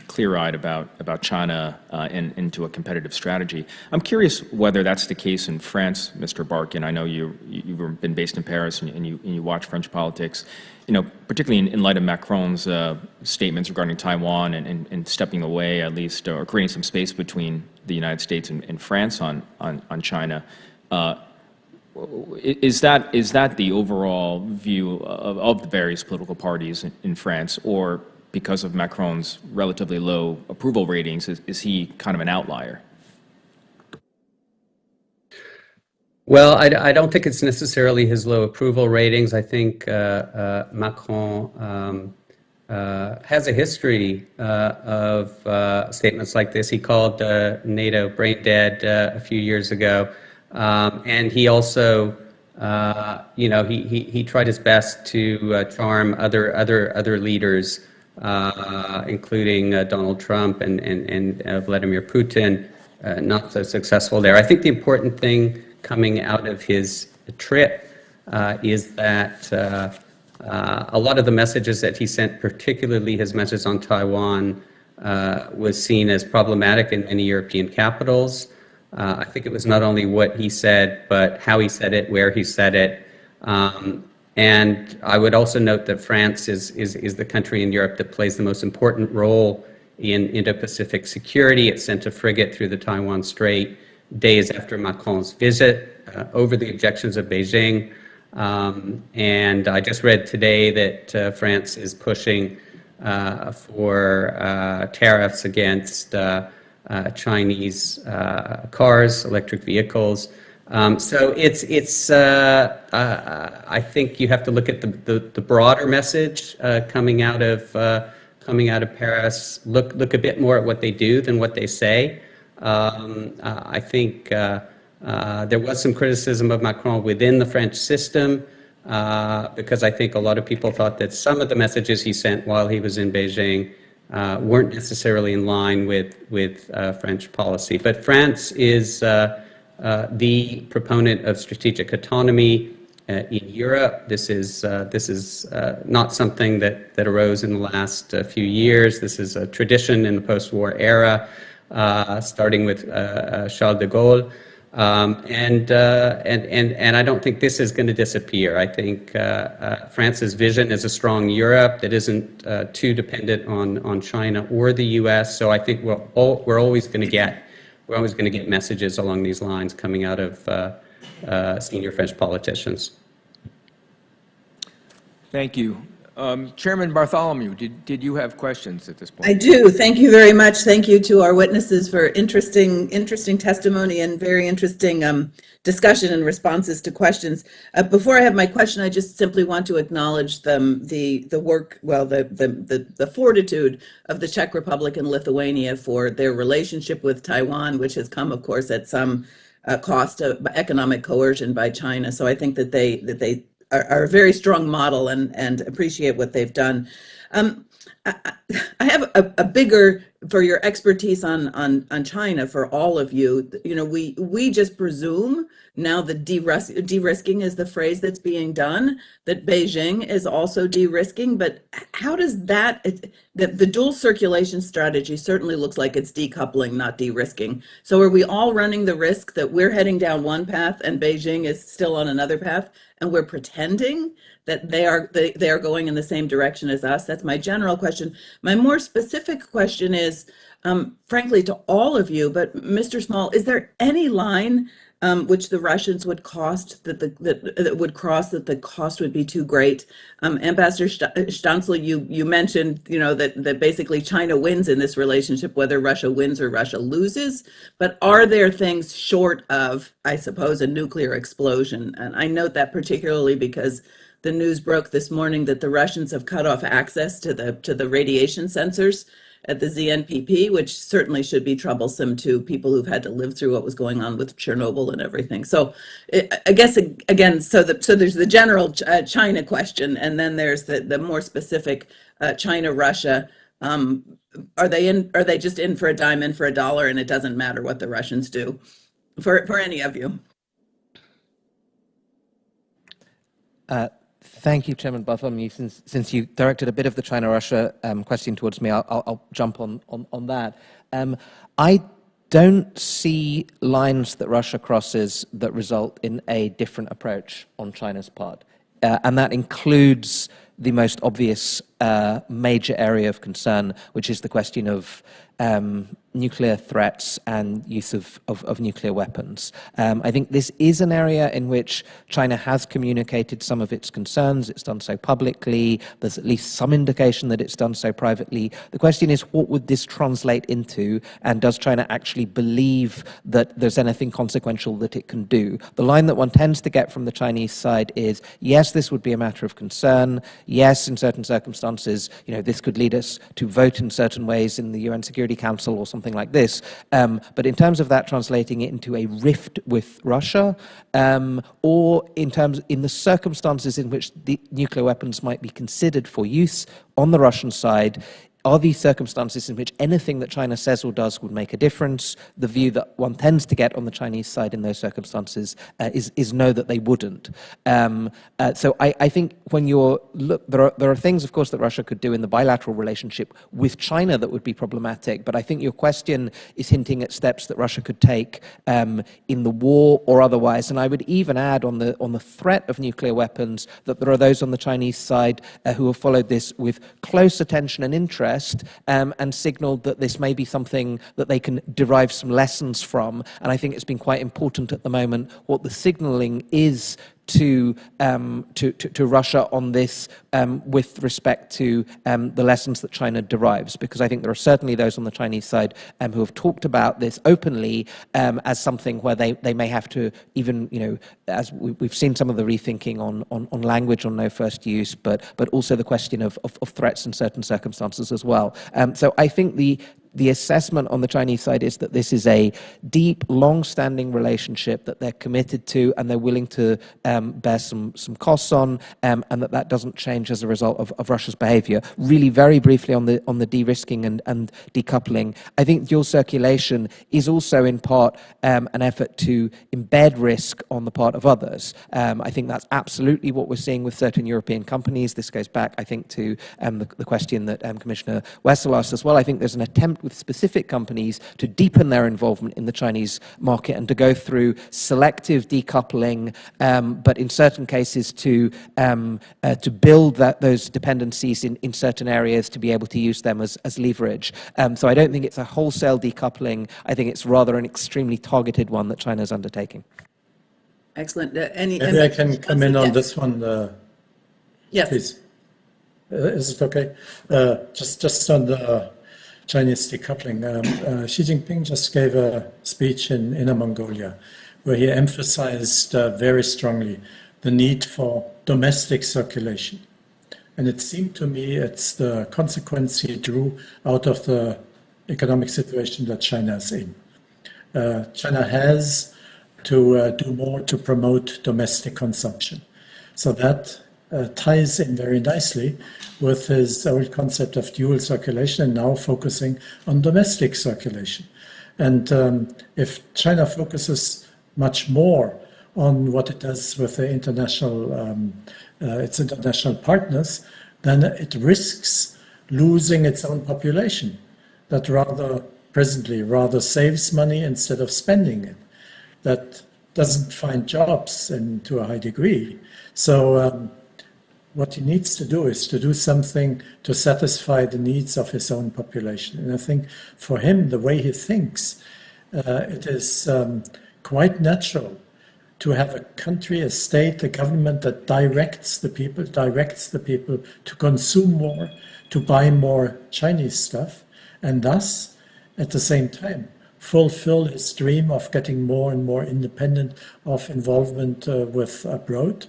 clear-eyed about China and into a competitive strategy. I'm curious whether that's the case in France, Mr. Barkin. I know you've been based in Paris and you watch French politics. Particularly in light of Macron's statements regarding Taiwan and stepping away, at least, or creating some space between the United States and France on China. Is that the overall view of the various political parties in France, or because of Macron's relatively low approval ratings, is he kind of an outlier? Well, I don't think it's necessarily his low approval ratings. I think Macron has a history of statements like this. He called NATO brain dead a few years ago, and he also, he tried his best to charm other leaders, including Donald Trump and Vladimir Putin. Not so successful there. I think the important thing coming out of his trip is that a lot of the messages that he sent, particularly his message on Taiwan, was seen as problematic in many European capitals. I think it was not only what he said, but how he said it, where he said it. And I would also note that France is the country in Europe that plays the most important role in Indo-Pacific security. It sent a frigate through the Taiwan Strait days after Macron's visit over the objections of Beijing. And I just read today that France is pushing for tariffs against Chinese cars, electric vehicles. So I think you have to look at the broader message coming out of Paris. Look a bit more at what they do than what they say. I think there was some criticism of Macron within the French system because I think a lot of people thought that some of the messages he sent while he was in Beijing weren't necessarily in line with French policy. But France is the proponent of strategic autonomy in Europe. This is not something that arose in the last few years. This is a tradition in the post-war era, starting with Charles de Gaulle. And I don't think this is going to disappear. I think France's vision is a strong Europe that isn't too dependent on China or the U.S. So I think we're always going to get messages along these lines coming out of senior French politicians. Thank you. Chairman Bartholomew, did you have questions at this point? I do. Thank you very much. Thank you to our witnesses for interesting testimony and very interesting discussion and responses to questions. Before I have my question, I just simply want to acknowledge the work, well, the fortitude of the Czech Republic and Lithuania for their relationship with Taiwan, which has come, of course, at some cost of economic coercion by China. So I think that they are a very strong model and appreciate what they've done. I have a bigger, for your expertise on China, for all of you. You know, we just presume now that de-risking is the phrase that's being done, that Beijing is also de-risking, but how does that, the dual circulation strategy certainly looks like it's decoupling, not de-risking. So are we all running the risk that we're heading down one path and Beijing is still on another path, and we're pretending that they are going in the same direction as us? That's my general question. My more specific question is, frankly, to all of you, but Mr. Small, is there any line which the Russians would cost that would cross, that the cost would be too great? Ambassador Stanzel, you mentioned, you know, that basically China wins in this relationship, whether Russia wins or Russia loses. But are there things short of, I suppose, a nuclear explosion? And I note that particularly because the news broke this morning that the Russians have cut off access to the radiation sensors at the ZNPP, which certainly should be troublesome to people who've had to live through what was going on with Chernobyl and everything. So I guess, again, so there's the general China question, and then there's the more specific China-Russia. Are they just in for a dime, in for a dollar, and it doesn't matter what the Russians do? For any of you. Thank you, Chairman Bartholomew. Since you directed a bit of the China-Russia question towards me, I'll jump on that. I don't see lines that Russia crosses that result in a different approach on China's part. And that includes the most obvious major area of concern, which is the question of nuclear threats and use of nuclear weapons. I think this is an area in which China has communicated some of its concerns. It's done so publicly. There's at least some indication that it's done so privately. The question is, what would this translate into, and does China actually believe that there's anything consequential that it can do? The line that one tends to get from the Chinese side is, yes, this would be a matter of concern. Yes, in certain circumstances, you know, this could lead us to vote in certain ways in the UN Security Council or something like this. But in terms of that translating it into a rift with Russia, or in the circumstances in which the nuclear weapons might be considered for use on the Russian side, are these circumstances in which anything that China says or does would make a difference? The view that one tends to get on the Chinese side in those circumstances is no, that they wouldn't. So I think when there are things, of course, that Russia could do in the bilateral relationship with China that would be problematic, but I think your question is hinting at steps that Russia could take in the war or otherwise. And I would even add on the threat of nuclear weapons that there are those on the Chinese side who have followed this with close attention and interest, and signaled that this may be something that they can derive some lessons from. And I think it's been quite important at the moment what the signaling is to Russia on this with respect to the lessons that China derives, because I think there are certainly those on the Chinese side who have talked about this openly as something where they may have to even, you know, as we've seen some of the rethinking on language on no first use, but also the question of threats in certain circumstances as well. So I think the the assessment on the Chinese side is that this is a deep, long-standing relationship that they're committed to and they're willing to bear some costs on, and that doesn't change as a result of Russia's behavior. Really, very briefly on the de-risking and decoupling, I think dual circulation is also in part an effort to embed risk on the part of others. I think that's absolutely what we're seeing with certain European companies. This goes back, I think, to the question that Commissioner Wessel asked as well. I think there's an attempt with specific companies to deepen their involvement in the Chinese market and to go through selective decoupling, but in certain cases to build those dependencies in certain areas to be able to use them as leverage. So I don't think it's a wholesale decoupling. I think it's rather an extremely targeted one that China is undertaking. Excellent. Maybe I can come in on this one. Yes. Please. Is it okay? Just on the Chinese decoupling, Xi Jinping just gave a speech in Inner Mongolia where he emphasized very strongly the need for domestic circulation. And it seemed to me it's the consequence he drew out of the economic situation that China is in. China has to do more to promote domestic consumption. So that ties in very nicely with his old concept of dual circulation and now focusing on domestic circulation. And if China focuses much more on what it does with the its international partners, then it risks losing its own population that presently saves money instead of spending it, that doesn't find jobs to a high degree. So what he needs to do is to do something to satisfy the needs of his own population. And I think for him, the way he thinks, it is quite natural to have a country, a state, a government that directs the people to consume more, to buy more Chinese stuff, and thus, at the same time, fulfill his dream of getting more and more independent of involvement with abroad,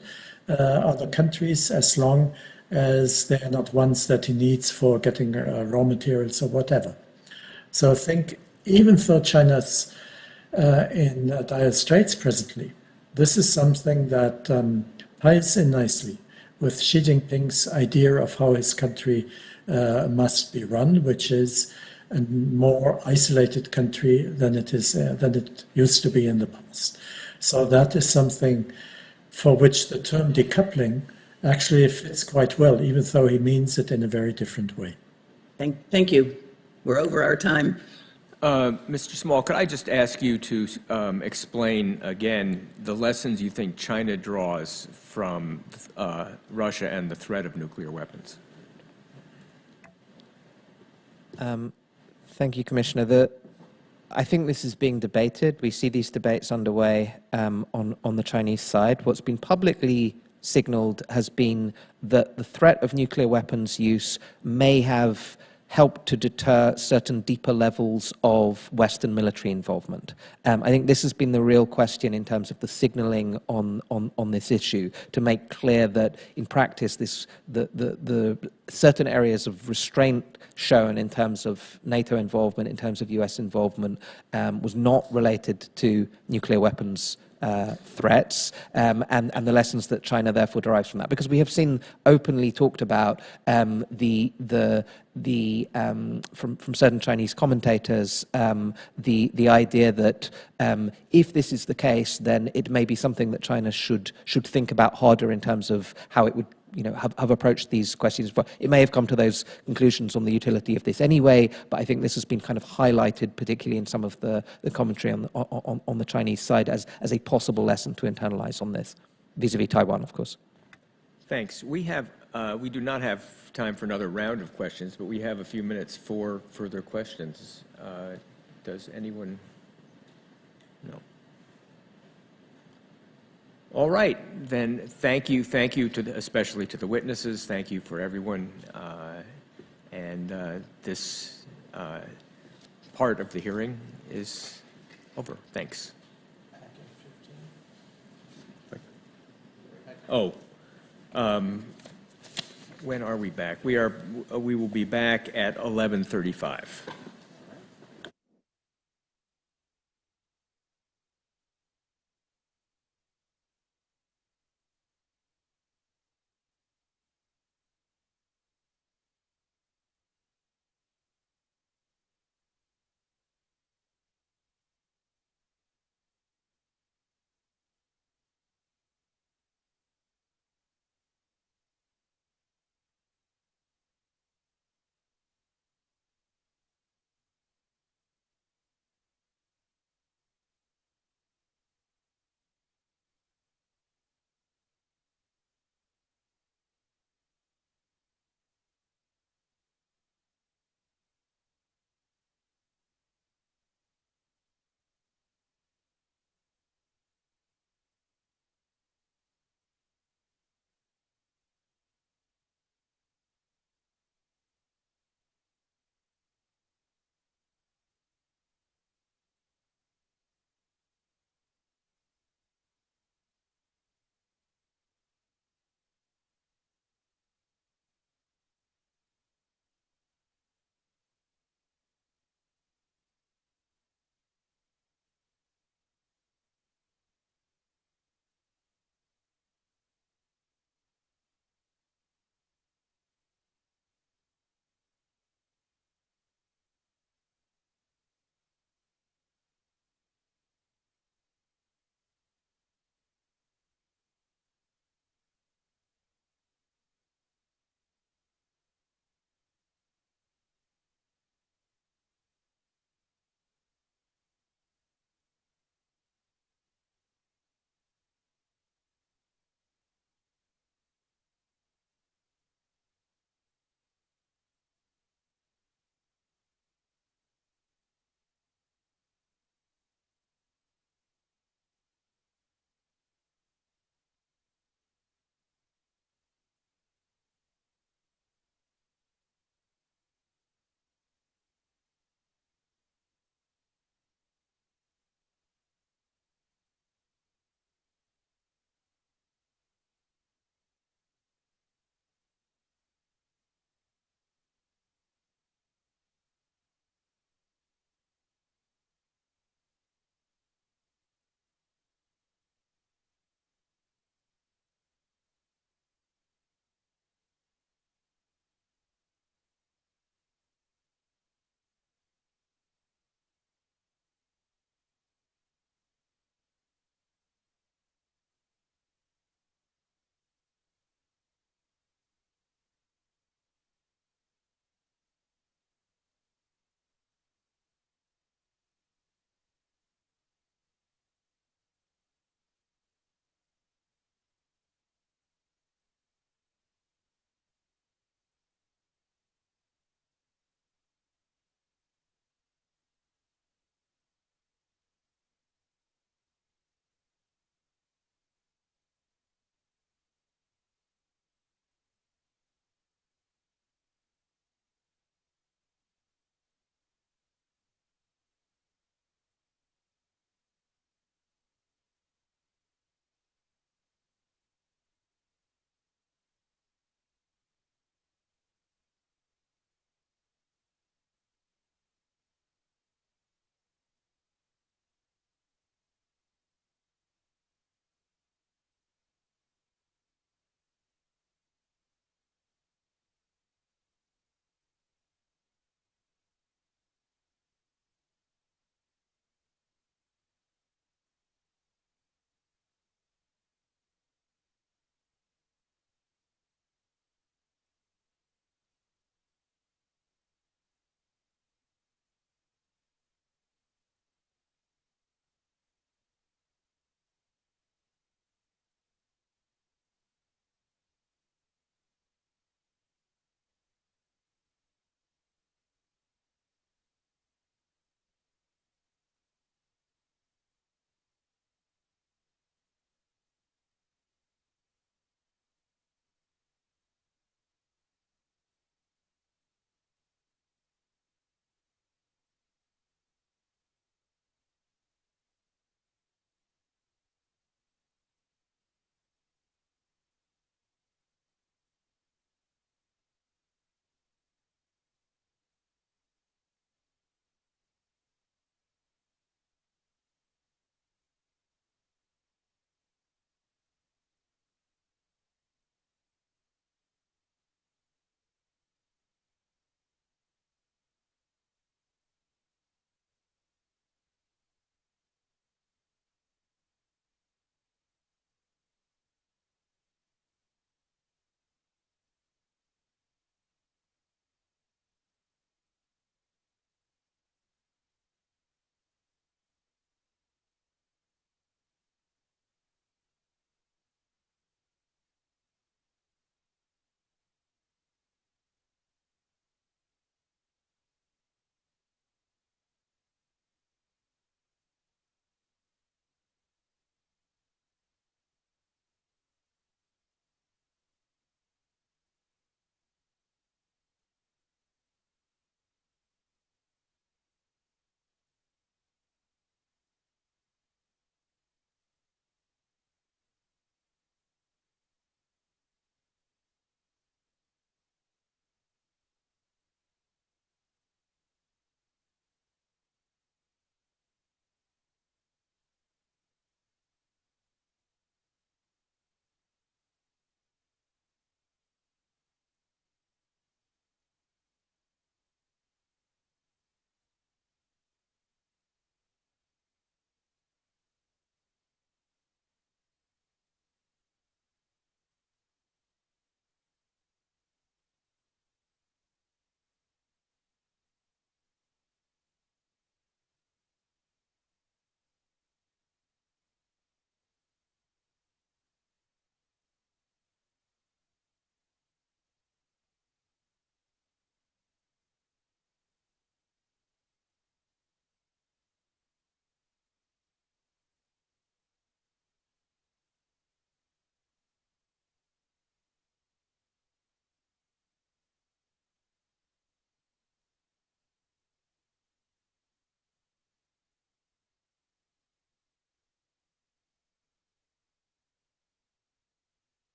other countries, as long as they are not ones that he needs for getting raw materials or whatever. So I think even though China's in dire straits presently, this is something that ties in nicely with Xi Jinping's idea of how his country must be run, which is a more isolated country than it used to be in the past. So that is something for which the term decoupling actually fits quite well, even though he means it in a very different way. Thank you. We're over our time. Mr. Small, could I just ask you to explain again the lessons you think China draws from Russia and the threat of nuclear weapons? Thank you, Commissioner. I think this is being debated. We see these debates underway on the Chinese side. What's been publicly signaled has been that the threat of nuclear weapons use may have helped to deter certain deeper levels of Western military involvement. I think this has been the real question in terms of the signaling on this issue, to make clear that in practice the certain areas of restraint shown in terms of NATO involvement, in terms of US involvement, was not related to nuclear weapons threats, and the lessons that China therefore derives from that, because we have seen openly talked about from certain Chinese commentators the idea that if this is the case, then it may be something that China should think about harder in terms of how it would have approached these questions. It may have come to those conclusions on the utility of this anyway, but I think this has been kind of highlighted, particularly in some of the commentary on the Chinese side, as a possible lesson to internalize on this, vis-a-vis Taiwan, of course. Thanks. We do not have time for another round of questions, but we have a few minutes for further questions. Does anyone? No. All right, then thank you especially to the witnesses. Thank you for everyone. And this part of the hearing is over. Thanks. Oh, when are we back? We will be back at 11:35.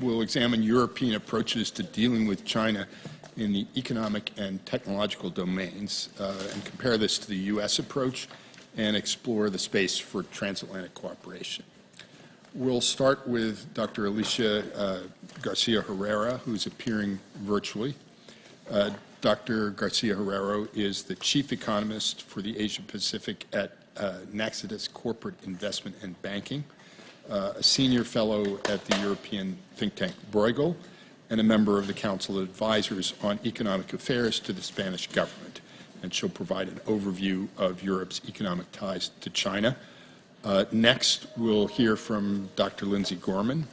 We'll examine European approaches to dealing with China in the economic and technological domains and compare this to the U.S. approach and explore the space for transatlantic cooperation. We'll start with Dr. Alicia Garcia Herrera, who's appearing virtually. Dr. Garcia Herrera is the chief economist for the Asia Pacific at Naxidus Corporate Investment and Banking, a senior fellow at the European think tank Bruegel, and a member of the Council of Advisors on Economic Affairs to the Spanish government. And she'll provide an overview of Europe's economic ties to China. Next, we'll hear from Dr. Lindsay Gorman,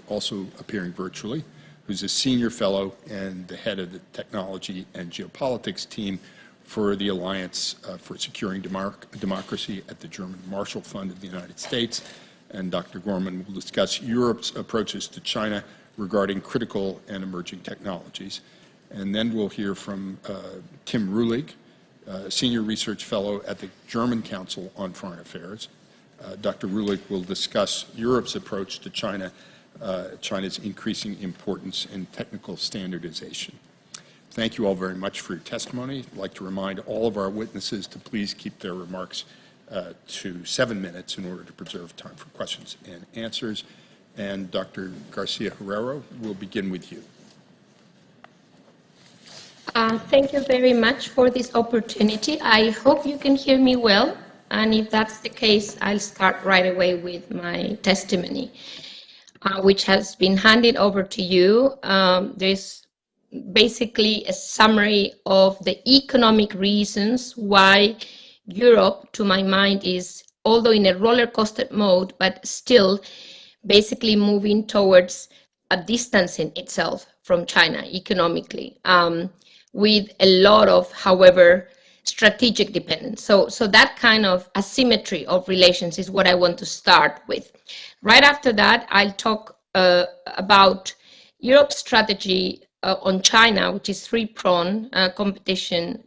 also appearing virtually, who's a senior fellow and the head of the technology and geopolitics team for the Alliance for Securing Democracy at the German Marshall Fund of the United States. And Dr. Gorman will discuss Europe's approaches to China regarding critical and emerging technologies. And then we'll hear from Tim Ruhlig, Senior Research Fellow at the German Council on Foreign Affairs. Dr. Ruhlig will discuss Europe's approach to China, China's increasing importance in technical standardization. Thank you all very much for your testimony. I'd like to remind all of our witnesses to please keep their remarks to 7 minutes in order to preserve time for questions and answers. And Dr. Garcia Herrera, we'll begin with you. Thank you very much for this opportunity. I hope you can hear me well. And if that's the case, I'll start right away with my testimony, which has been handed over to you. There's basically a summary of the economic reasons why Europe, to my mind, is, although in a roller coaster mode, but still basically moving towards a distancing itself from China economically, with a lot of, however, strategic dependence. So that kind of asymmetry of relations is what I want to start with. Right after that, I'll talk about Europe's strategy on China, which is three-pronged: competition,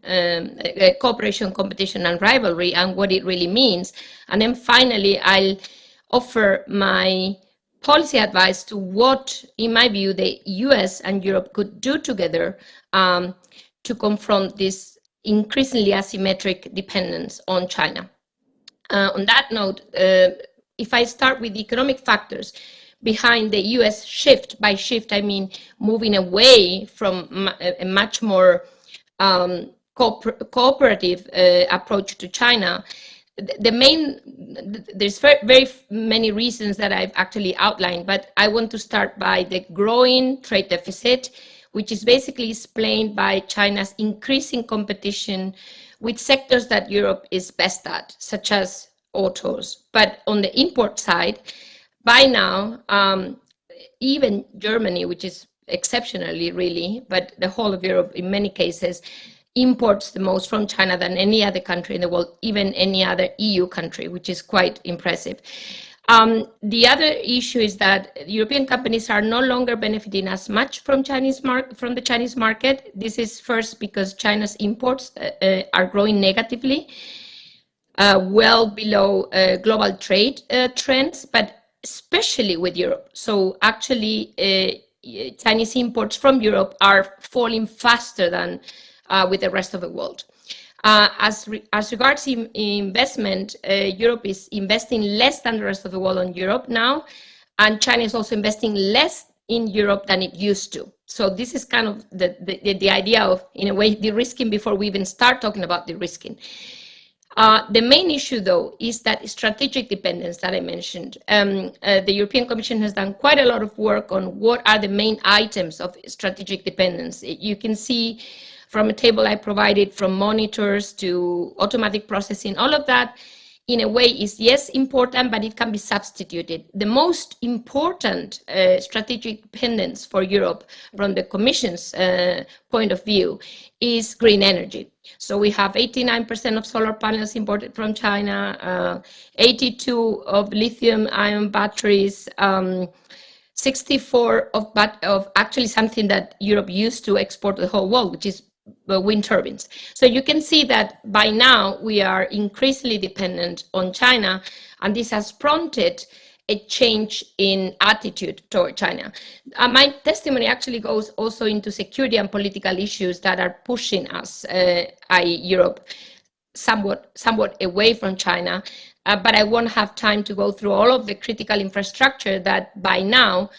cooperation, competition, and rivalry, and what it really means. And then finally, I'll offer my policy advice to what, in my view, the US and Europe could do together to confront this increasingly asymmetric dependence on China. On that note, if I start with the economic factors behind the US shift, by shift I mean moving away from a much more cooperative approach to China, there's very many reasons that I've actually outlined, but I want to start by the growing trade deficit, which is basically explained by China's increasing competition with sectors that Europe is best at, such as autos. But on the import side, by now, even Germany, which is exceptionally really, but the whole of Europe in many cases, imports the most from China than any other country in the world, even any other EU country, which is quite impressive. The other issue is that European companies are no longer benefiting as much from the Chinese market. This is first because China's imports are growing negatively, well below global trade trends, but especially with Europe. So actually, Chinese imports from Europe are falling faster than with the rest of the world. As regards investment, Europe is investing less than the rest of the world on Europe now, and China is also investing less in Europe than it used to. So this is kind of the idea of, in a way, de-risking before we even start talking about de-risking. The main issue, though, is that strategic dependence that I mentioned. The European Commission has done quite a lot of work on what are the main items of strategic dependence. You can see from a table I provided, from monitors to automatic processing, all of that, in a way, is, yes, important, but it can be substituted. The most important strategic dependence for Europe, from the Commission's point of view, is green energy. So we have 89% of solar panels imported from China, 82% of lithium-ion batteries, 64% of actually something that Europe used to export to the whole world, which is wind turbines. So you can see that by now we are increasingly dependent on China, and this has prompted a change in attitude toward China. My testimony actually goes also into security and political issues that are pushing us, Europe, somewhat away from China. But I won't have time to go through all of the critical infrastructure that by now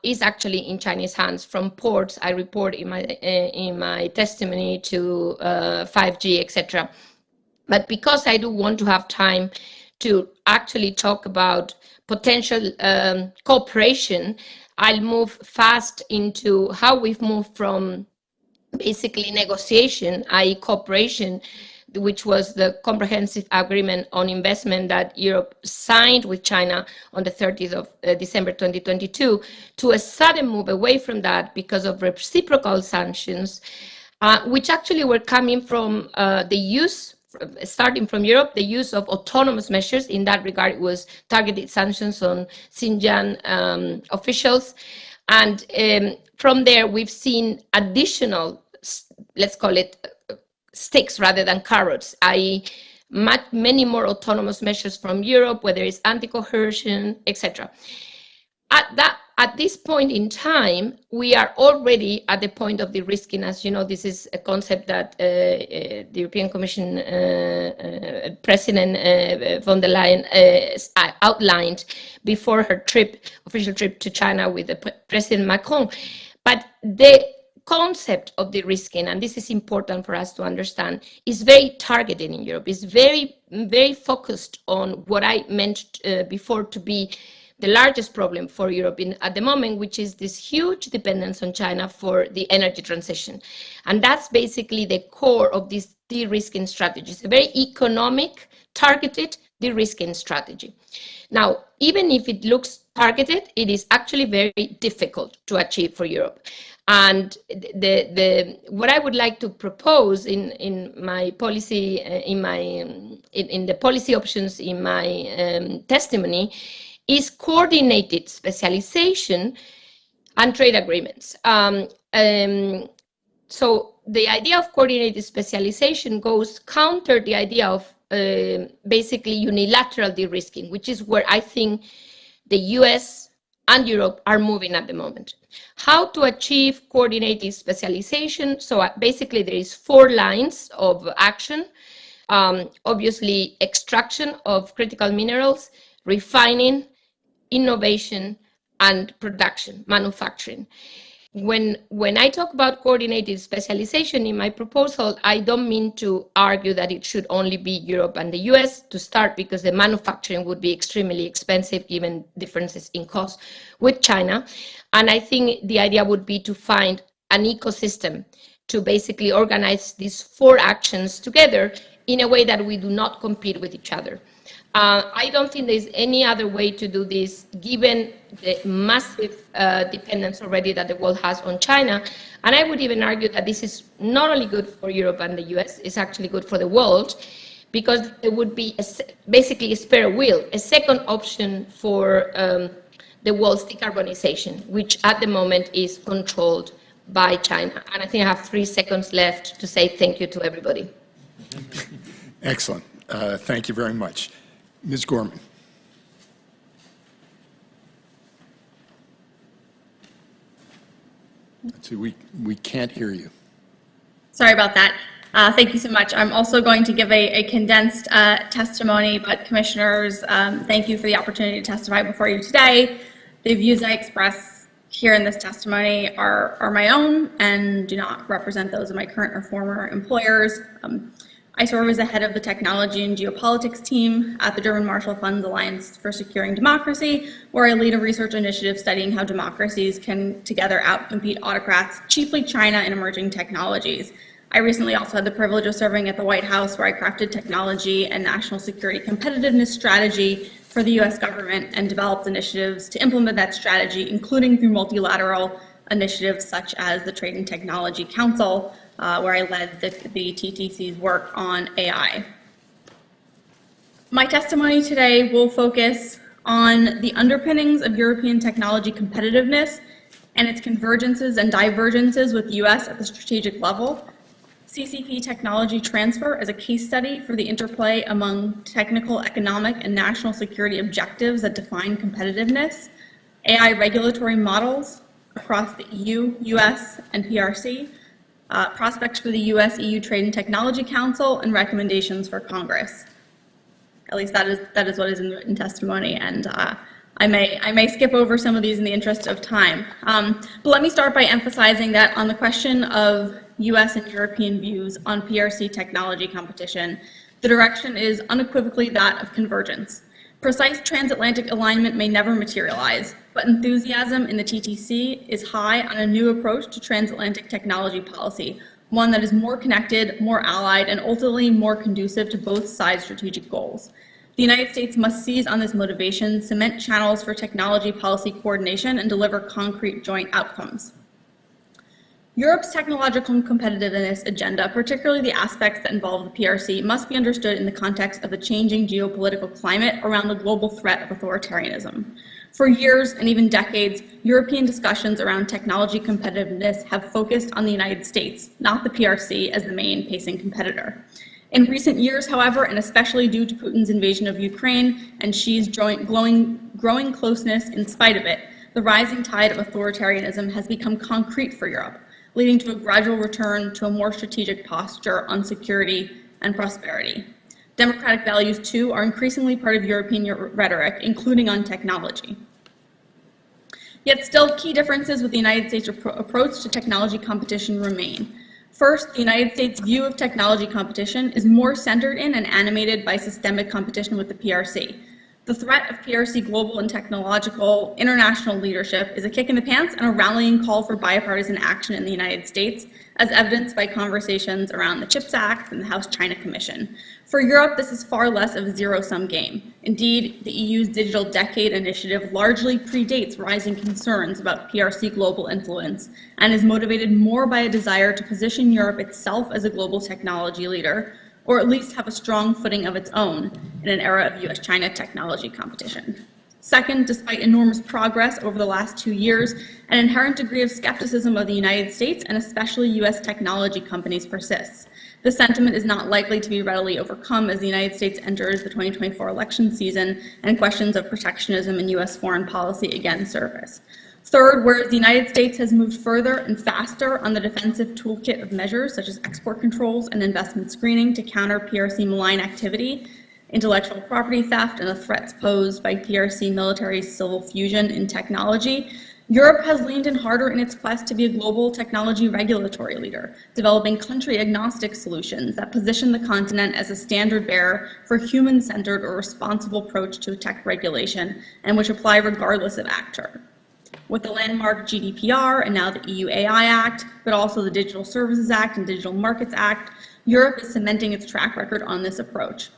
is actually in Chinese hands, from ports I report in my testimony to 5G, etc. But because I do want to have time to actually talk about potential cooperation, I'll move fast into how we've moved from basically negotiation, i.e. cooperation, which was the comprehensive agreement on investment that Europe signed with China on the 30th of December 2022, to a sudden move away from that because of reciprocal sanctions, which actually were coming from the use, starting from Europe, the use of autonomous measures. In that regard, it was targeted sanctions on Xinjiang officials. And from there, we've seen additional, let's call it, sticks rather than carrots, i.e. many more autonomous measures from Europe, whether it's anti-coercion, etc. At this point in time, we are already at the point of de-risking. As you know, this is a concept that the European Commission President von der Leyen outlined before her official trip to China with President Macron. But the concept of de-risking, and this is important for us to understand, is very targeted in Europe. It's very, very focused on what I meant before to be the largest problem for Europe at the moment, which is this huge dependence on China for the energy transition. And that's basically the core of this de-risking strategy. It's a very economic, targeted de-risking strategy. Now, even if it looks targeted, it is actually very difficult to achieve for Europe. And what I would like to propose in my policy, in the policy options in my testimony, is coordinated specialization and trade agreements. So the idea of coordinated specialization goes counter the idea of basically unilateral de-risking, which is where I think the US and Europe are moving at the moment. How to achieve coordinated specialization? So basically there is 4 lines of action. Obviously, extraction of critical minerals, refining, innovation, and production, manufacturing. When I talk about coordinated specialization in my proposal, I don't mean to argue that it should only be Europe and the US to start, because the manufacturing would be extremely expensive given differences in cost with China. And I think the idea would be to find an ecosystem to basically organize these 4 actions together in a way that we do not compete with each other. I don't think there's any other way to do this, given the massive dependence already that the world has on China. And I would even argue that this is not only good for Europe and the US, it's actually good for the world, because there would be basically a spare wheel, a second option for the world's decarbonization, which at the moment is controlled by China. And I think I have 3 seconds left to say thank you to everybody. Excellent. Thank you very much. Ms. Gorman. Let's see, we can't hear you. Sorry about that. Thank you so much. I'm also going to give a condensed testimony, but commissioners, thank you for the opportunity to testify before you today. The views I express here in this testimony are my own and do not represent those of my current or former employers. I serve as the head of the technology and geopolitics team at the German Marshall Fund's Alliance for Securing Democracy, where I lead a research initiative studying how democracies can together outcompete autocrats, chiefly China, in emerging technologies. I recently also had the privilege of serving at the White House, where I crafted technology and national security competitiveness strategy for the US government and developed initiatives to implement that strategy, including through multilateral initiatives such as the Trade and Technology Council, where I led the TTC's work on AI. My testimony today will focus on the underpinnings of European technology competitiveness and its convergences and divergences with the US at the strategic level. CCP technology transfer as a case study for the interplay among technical, economic, and national security objectives that define competitiveness, AI regulatory models across the EU, US, and PRC, prospects for the US-EU Trade and Technology Council, and recommendations for Congress. At least that is what is in the written testimony, and I may skip over some of these in the interest of time. But let me start by emphasizing that on the question of US and European views on PRC technology competition, the direction is unequivocally that of convergence. Precise transatlantic alignment may never materialize, but enthusiasm in the TTC is high on a new approach to transatlantic technology policy, one that is more connected, more allied, and ultimately more conducive to both sides' strategic goals. The United States must seize on this motivation, cement channels for technology policy coordination, and deliver concrete joint outcomes. Europe's technological competitiveness agenda, particularly the aspects that involve the PRC, must be understood in the context of the changing geopolitical climate around the global threat of authoritarianism. For years and even decades, European discussions around technology competitiveness have focused on the United States, not the PRC, as the main pacing competitor. In recent years, however, and especially due to Putin's invasion of Ukraine and Xi's growing closeness in spite of it, the rising tide of authoritarianism has become concrete for Europe, leading to a gradual return to a more strategic posture on security and prosperity. Democratic values, too, are increasingly part of European rhetoric, including on technology. Yet still, key differences with the United States approach to technology competition remain. First, the United States' view of technology competition is more centered in and animated by systemic competition with the PRC. The threat of PRC global and technological international leadership is a kick in the pants and a rallying call for bipartisan action in the United States, as evidenced by conversations around the CHIPS Act and the House China Commission. For Europe, this is far less of a zero-sum game. Indeed, the EU's Digital Decade initiative largely predates rising concerns about PRC global influence and is motivated more by a desire to position Europe itself as a global technology leader, or at least have a strong footing of its own in an era of US-China technology competition. Second, despite enormous progress over the last 2 years, an inherent degree of skepticism of the United States and especially US technology companies persists. This sentiment is not likely to be readily overcome as the United States enters the 2024 election season and questions of protectionism in US foreign policy again surface. Third, whereas the United States has moved further and faster on the defensive toolkit of measures such as export controls and investment screening to counter PRC malign activity, intellectual property theft, and the threats posed by PRC military civil fusion in technology, Europe has leaned in harder in its quest to be a global technology regulatory leader, developing country-agnostic solutions that position the continent as a standard bearer for human-centered or responsible approach to tech regulation and which apply regardless of actor. With the landmark GDPR and now the EU AI Act, but also the Digital Services Act and Digital Markets Act, Europe is cementing its track record on this approach.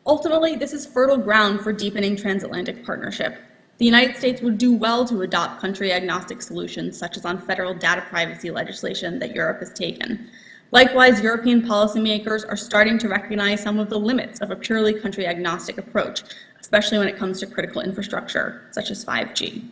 Ultimately, this is fertile ground for deepening transatlantic partnership. The United States would do well to adopt country-agnostic solutions, such as on federal data privacy legislation that Europe has taken. Likewise, European policymakers are starting to recognize some of the limits of a purely country-agnostic approach, especially when it comes to critical infrastructure, such as 5G.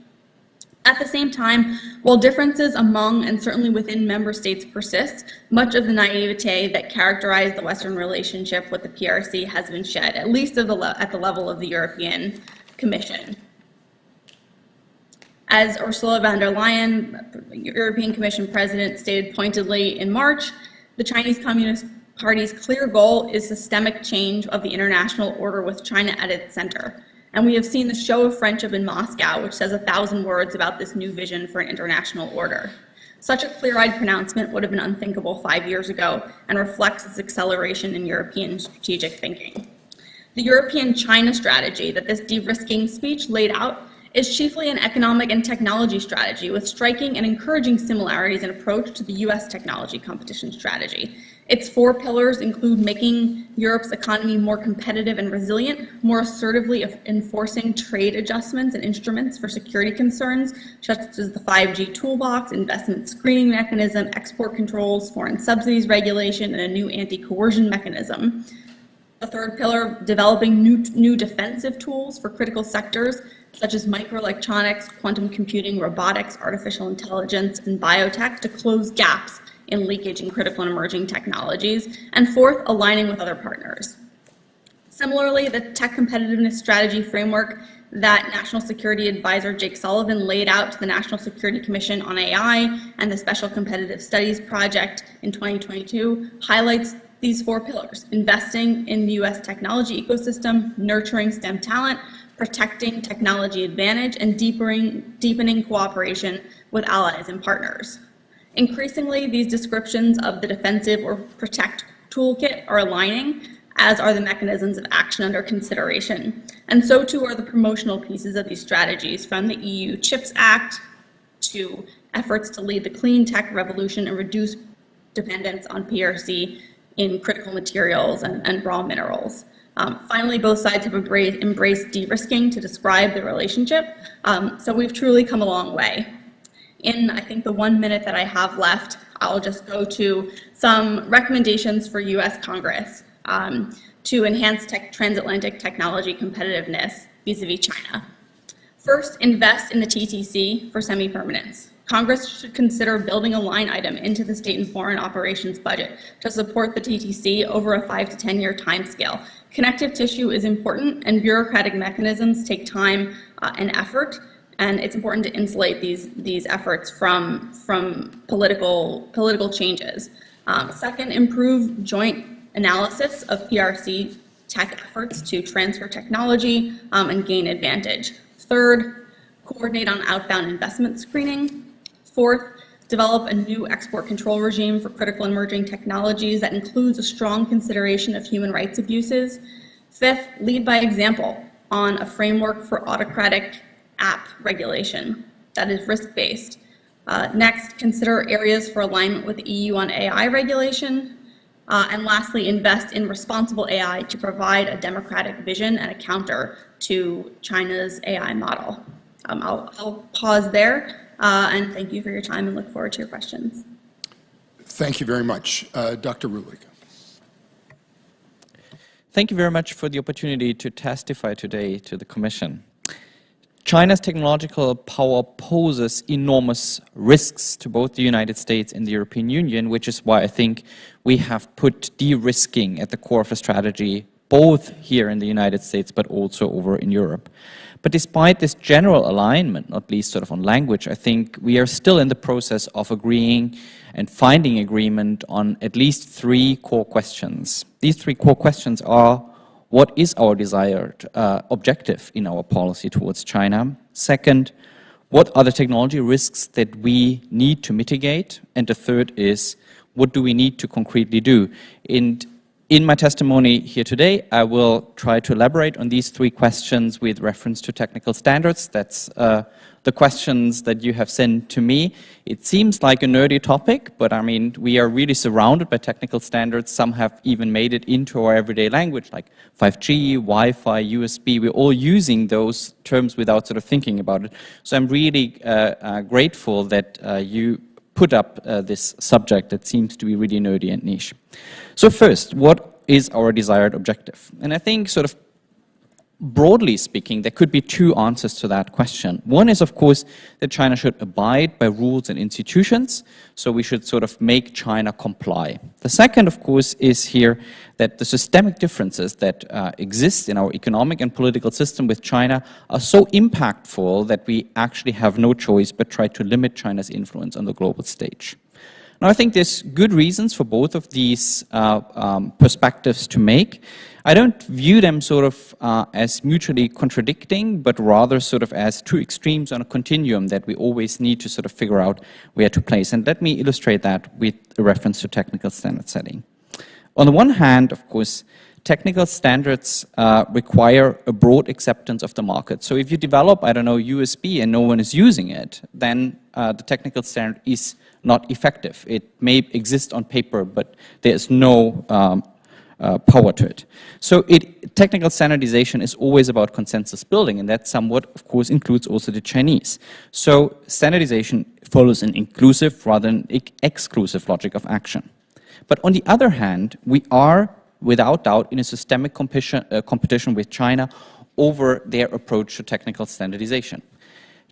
At the same time, while differences among and certainly within member states persist, much of the naivete that characterized the Western relationship with the PRC has been shed, at least at the level of the European Commission. As Ursula von der Leyen, European Commission President, stated pointedly in March, the Chinese Communist Party's clear goal is systemic change of the international order with China at its center. And we have seen the show of friendship in Moscow, which says 1,000 words about this new vision for an international order. Such a clear-eyed pronouncement would have been unthinkable 5 years ago and reflects its acceleration in European strategic thinking. The European-China strategy that this de-risking speech laid out is chiefly an economic and technology strategy with striking and encouraging similarities in approach to the US technology competition strategy. Its 4 pillars include making Europe's economy more competitive and resilient, more assertively enforcing trade adjustments and instruments for security concerns, such as the 5G toolbox, investment screening mechanism, export controls, foreign subsidies regulation, and a new anti-coercion mechanism. The 3rd pillar, developing new defensive tools for critical sectors, such as microelectronics, quantum computing, robotics, artificial intelligence, and biotech to close gaps in leakage and critical and emerging technologies. And fourth, aligning with other partners. Similarly, the tech competitiveness strategy framework that National Security Advisor Jake Sullivan laid out to the National Security Commission on AI and the Special Competitive Studies Project in 2022 highlights these four pillars: investing in the U.S. technology ecosystem, nurturing STEM talent, protecting technology advantage, and deepening cooperation with allies and partners. Increasingly, these descriptions of the defensive or protect toolkit are aligning, as are the mechanisms of action under consideration. And so too are the promotional pieces of these strategies, from the EU CHIPS Act to efforts to lead the clean tech revolution and reduce dependence on PRC in critical materials and raw minerals. Finally, both sides have embraced de-risking to describe the relationship, so we've truly come a long way. In, I think, the 1 minute that I have left, I'll just go to some recommendations for U.S. Congress to enhance transatlantic technology competitiveness vis-a-vis China. First, invest in the TTC for semi-permanence. Congress should consider building a line item into the state and foreign operations budget to support the TTC over a 5 to 10 year timescale. Connective tissue is important, and bureaucratic mechanisms take time and effort, and it's important to insulate these efforts from political changes. Second, improve joint analysis of PRC tech efforts to transfer technology and gain advantage. Third, coordinate on outbound investment screening. Fourth, develop a new export control regime for critical and emerging technologies that includes a strong consideration of human rights abuses. Fifth, lead by example on a framework for autocratic app regulation that is risk-based. Next, consider areas for alignment with the EU on AI regulation. And lastly, invest in responsible AI to provide a democratic vision and a counter to China's AI model. I'll pause there and thank you for your time and look forward to your questions. Thank you very much. Dr. Rulik. Thank you very much for the opportunity to testify today to the Commission. China's technological power poses enormous risks to both the United States and the European Union, which is why I think we have put de-risking at the core of the strategy, both here in the United States but also over in Europe. But despite this general alignment, not least sort of on language, I think we are still in the process of agreeing and finding agreement on at least 3 core questions. These 3 core questions are: what is our desired objective in our policy towards China? Second, what are the technology risks that we need to mitigate? And the third is, what do we need to concretely do? And in my testimony here today, I will try to elaborate on these 3 questions with reference to technical standards. That's the questions that you have sent to me. It seems like a nerdy topic, but I mean, we are really surrounded by technical standards. Some have even made it into our everyday language, like 5G, Wi-Fi, USB. We're all using those terms without sort of thinking about it. So I'm really grateful that you put up this subject that seems to be really nerdy and niche. So first, what is our desired objective? And I think sort of broadly speaking, there could be 2 answers to that question. One is, of course, that China should abide by rules and institutions, so we should sort of make China comply. The second, of course, is here that the systemic differences that exist in our economic and political system with China are so impactful that we actually have no choice but try to limit China's influence on the global stage. Now, I think there's good reasons for both of these perspectives to make. I don't view them sort of as mutually contradicting, but rather sort of as 2 extremes on a continuum that we always need to sort of figure out where to place. And let me illustrate that with a reference to technical standard setting. On the one hand, of course, technical standards require a broad acceptance of the market. So if you develop, I don't know, USB and no one is using it, then the technical standard is not effective. It may exist on paper, but there's no power to it. So technical standardization is always about consensus building, and that somewhat, of course, includes also the Chinese. So standardization follows an inclusive rather than exclusive logic of action. But on the other hand, we are, without doubt, in a systemic competition with China over their approach to technical standardization.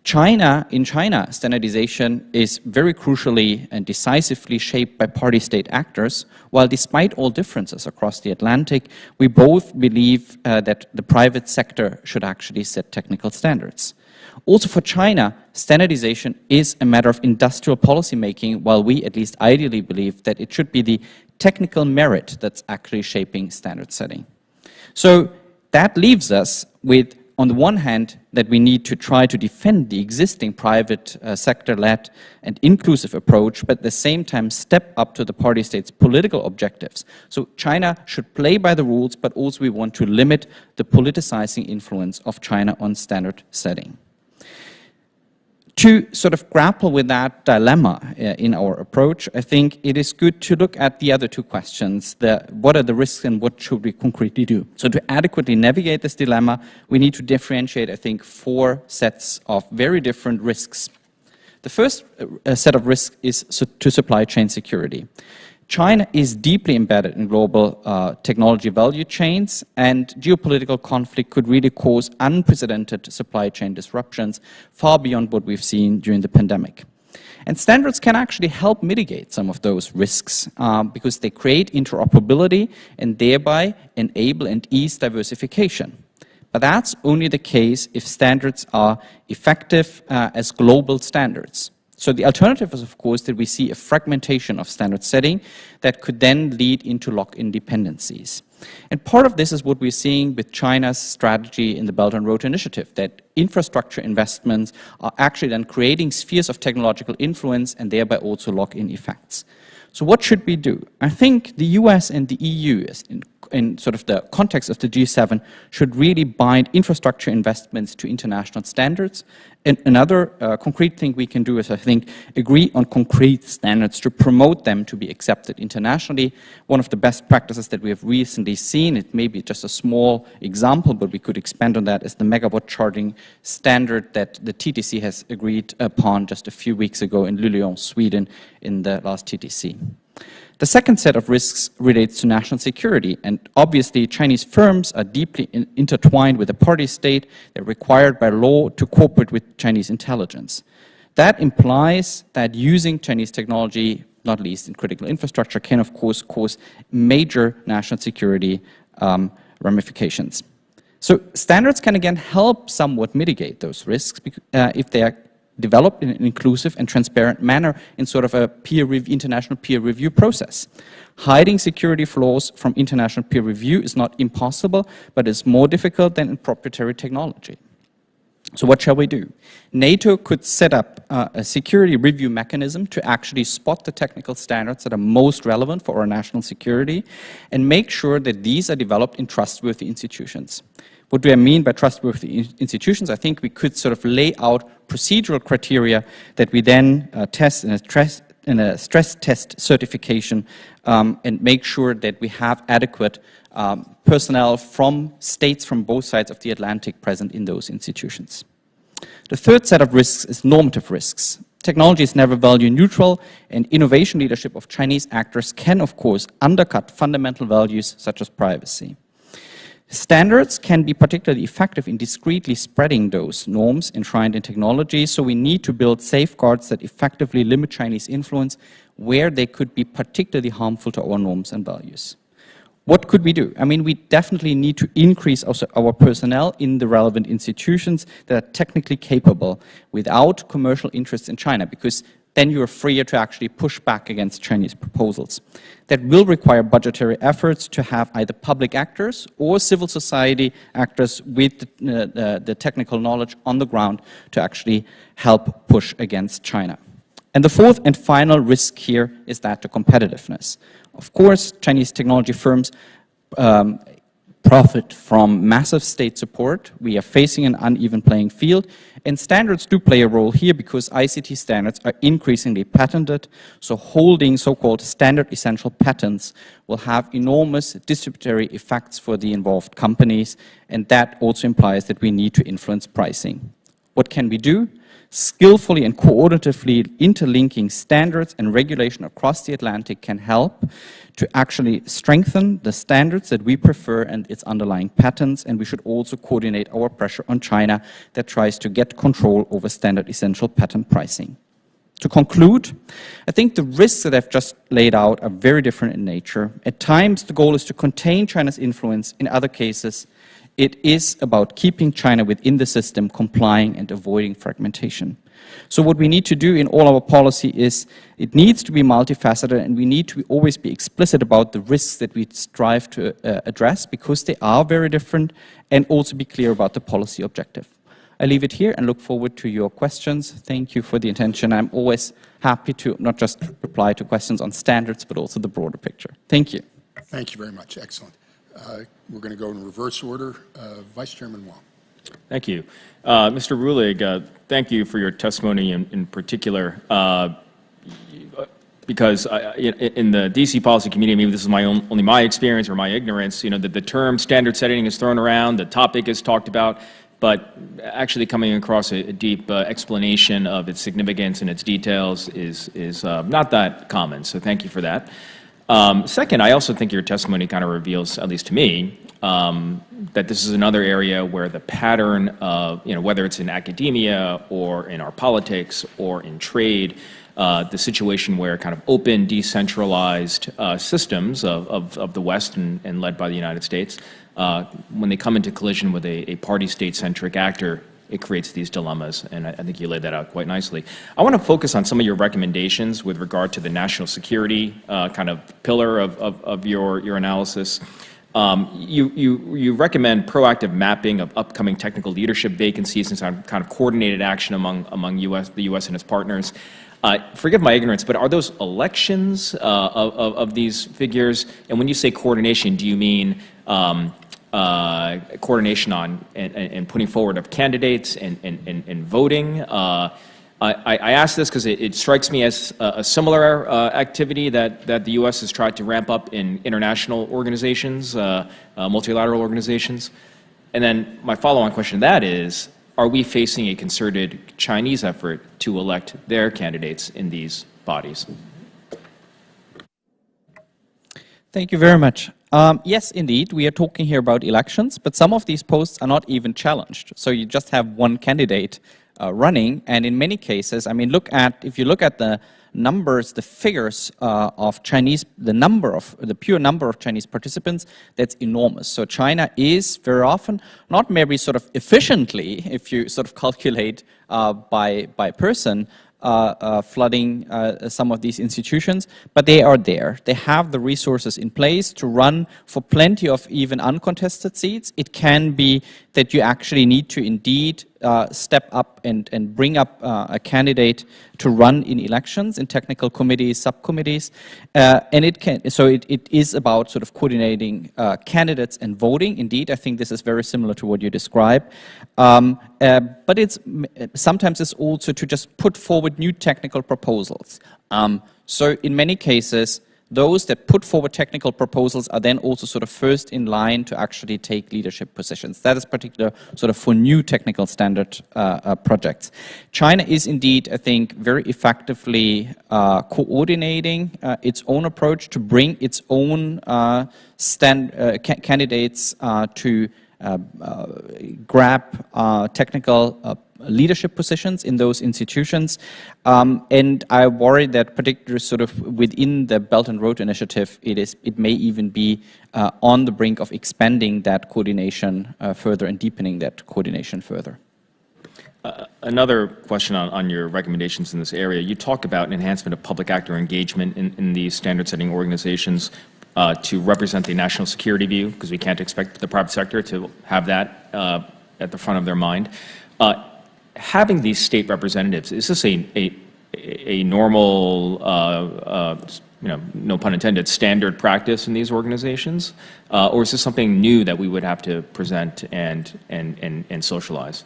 In China, standardization is very crucially and decisively shaped by party-state actors, while despite all differences across the Atlantic, we both believe that the private sector should actually set technical standards. Also for China, standardization is a matter of industrial policy making, while we at least ideally believe that it should be the technical merit that's actually shaping standard setting. So that leaves us with, on the one hand, that we need to try to defend the existing private sector-led and inclusive approach, but at the same time step up to the party states' political objectives. So China should play by the rules, but also we want to limit the politicizing influence of China on standard setting. To sort of grapple with that dilemma in our approach, I think it is good to look at the other two questions, what are the risks and what should we concretely do? So to adequately navigate this dilemma, we need to differentiate, I think, 4 sets of very different risks. The first set of risks is to supply chain security. China is deeply embedded in global technology value chains, and geopolitical conflict could really cause unprecedented supply chain disruptions far beyond what we've seen during the pandemic. And standards can actually help mitigate some of those risks because they create interoperability and thereby enable and ease diversification. But that's only the case if standards are effective as global standards. So the alternative is, of course, that we see a fragmentation of standard setting that could then lead into lock-in dependencies. And part of this is what we're seeing with China's strategy in the Belt and Road Initiative, that infrastructure investments are actually then creating spheres of technological influence and thereby also lock-in effects. So what should we do? I think the US and the EU, in sort of the context of the G7, should really bind infrastructure investments to international standards. And another concrete thing we can do is, I think, agree on concrete standards to promote them to be accepted internationally. One of the best practices that we have recently seen, it may be just a small example, but we could expand on that, is the megawatt charging standard that the TTC has agreed upon just a few weeks ago in Luleå, Sweden, in the last TTC. The second set of risks relates to national security, and obviously Chinese firms are deeply intertwined with the party state. They're required by law to cooperate with Chinese intelligence. That implies that using Chinese technology, not least in critical infrastructure, can of course cause major national security ramifications. So standards can again help somewhat mitigate those risks if they are developed in an inclusive and transparent manner in sort of a international peer review process. Hiding security flaws from international peer review is not impossible, but is more difficult than in proprietary technology. So what shall we do? NATO could set up a security review mechanism to actually spot the technical standards that are most relevant for our national security and make sure that these are developed in trustworthy institutions. What do I mean by trustworthy institutions? I think we could sort of lay out procedural criteria that we then test in a stress test certification and make sure that we have adequate personnel from states from both sides of the Atlantic present in those institutions. The third set of risks is normative risks. Technology is never value neutral, and innovation leadership of Chinese actors can, of course, undercut fundamental values such as privacy. Standards can be particularly effective in discreetly spreading those norms enshrined in technology, so we need to build safeguards that effectively limit Chinese influence where they could be particularly harmful to our norms and values. What could we do? I mean, we definitely need to increase also our personnel in the relevant institutions that are technically capable without commercial interests in China, because then you are freer to actually push back against Chinese proposals. That will require budgetary efforts to have either public actors or civil society actors with the technical knowledge on the ground to actually help push against China. And the fourth and final risk here is that to competitiveness. Of course, Chinese technology firms profit from massive state support. We are facing an uneven playing field, and standards do play a role here because ICT standards are increasingly patented, so holding so-called standard essential patents will have enormous distributary effects for the involved companies, and that also implies that we need to influence pricing. What can we do? Skillfully and coordinatively interlinking standards and regulation across the Atlantic can help to actually strengthen the standards that we prefer and its underlying patterns, and we should also coordinate our pressure on China that tries to get control over standard essential patent pricing. To conclude, I think the risks that I've just laid out are very different in nature. At times, the goal is to contain China's influence. In other cases, it is about keeping China within the system, complying and avoiding fragmentation. So what we need to do in all our policy is, it needs to be multifaceted, and we need to always be explicit about the risks that we strive to address, because they are very different, and also be clear about the policy objective. I leave it here and look forward to your questions. Thank you for the attention. I'm always happy to not just reply to questions on standards, but also the broader picture. Thank you. Thank you very much. Excellent. We're going to go in reverse order. Vice Chairman Wong. Thank you. Mr. Ruhlig, thank you for your testimony in particular, because in the DC policy community, maybe this is only my experience or my ignorance, that the term standard setting is thrown around, the topic is talked about, but actually coming across a deep explanation of its significance and its details is not that common, so thank you for that. Second, I also think your testimony kind of reveals, at least to me, that this is another area where the pattern of, whether it's in academia or in our politics or in trade, the situation where kind of open, decentralized systems of the West and led by the United States, when they come into collision with a party state-centric actor, it creates these dilemmas, and I think you laid that out quite nicely. I want to focus on some of your recommendations with regard to the national security kind of pillar of your analysis. You recommend proactive mapping of upcoming technical leadership vacancies and some kind of coordinated action among the U.S. and its partners. Forgive my ignorance, but are those elections of these figures? And when you say coordination, do you mean coordination on and putting forward of candidates and voting? I ask this because it strikes me as a similar activity that the U.S. has tried to ramp up in international organizations, multilateral organizations. And then my follow-on question to that is, are we facing a concerted Chinese effort to elect their candidates in these bodies? Thank you very much. Yes, indeed, we are talking here about elections, but some of these posts are not even challenged. So you just have one candidate running, and in many cases, I mean, if you look at the numbers, the figures of Chinese, the pure number of Chinese participants, that's enormous. So China is very often, not maybe sort of efficiently, if you sort of calculate by person, flooding some of these institutions, but they are there. They have the resources in place to run for plenty of even uncontested seats. It can be that you actually need to indeed step up and bring up a candidate to run in elections, in technical committees, subcommittees, and it is about sort of coordinating candidates and voting. Indeed, I think this is very similar to what you describe, but sometimes it's also to just put forward new technical proposals. So in many cases, those that put forward technical proposals are then also sort of first in line to actually take leadership positions. That is particular sort of for new technical standard projects. China is indeed, I think, very effectively coordinating its own approach to bring its own candidates to grab technical leadership positions in those institutions, and I worry that particularly sort of within the Belt and Road Initiative, it may even be on the brink of expanding that coordination further and deepening that coordination further. Another question on your recommendations in this area. You talk about an enhancement of public actor engagement in these standard-setting organizations to represent the national security view, because we can't expect the private sector to have that at the front of their mind. Having these state representatives, is this a normal, no pun intended, standard practice in these organizations, or is this something new that we would have to present and socialize?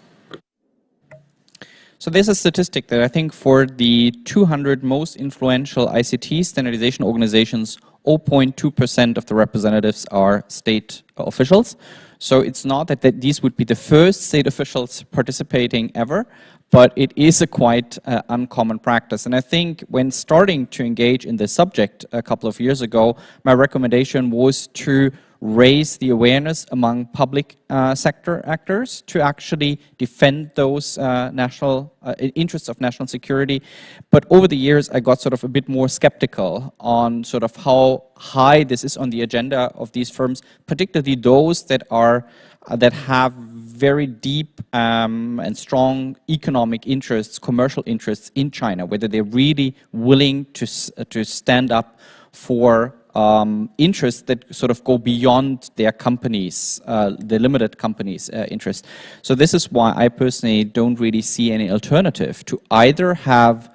So there's a statistic that I think for the 200 most influential ICT standardization organizations, 0.2% of the representatives are state officials. So it's not that these would be the first state officials participating ever, but it is a quite uncommon practice. And I think when starting to engage in this subject a couple of years ago, my recommendation was to raise the awareness among public sector actors to actually defend those national interests of national security. But over the years, I got sort of a bit more skeptical on sort of how high this is on the agenda of these firms, particularly those that are that have very deep and strong economic interests, commercial interests in China, whether they're really willing to stand up for interests that sort of go beyond their companies, the limited companies' interests. So this is why I personally don't really see any alternative to either have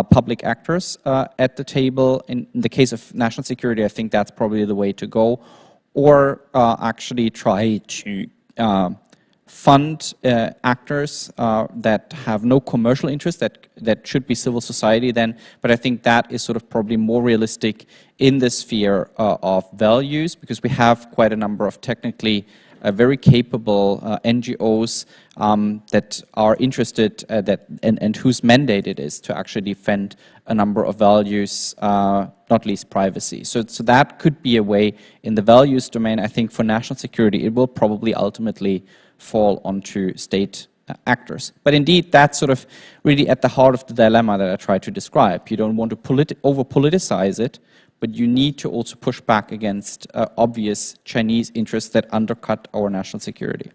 public actors at the table. In the case of national security, I think that's probably the way to go, or actually try to fund actors that have no commercial interest, that should be civil society then, but I think that is sort of probably more realistic in the sphere of values, because we have quite a number of technically very capable NGOs that are interested and whose mandate it is to actually defend a number of values, not least privacy. So that could be a way in the values domain. I think for national security, it will probably ultimately fall onto state actors. But indeed, that's sort of really at the heart of the dilemma that I tried to describe. You don't want to over-politicize it, but you need to also push back against obvious Chinese interests that undercut our national security.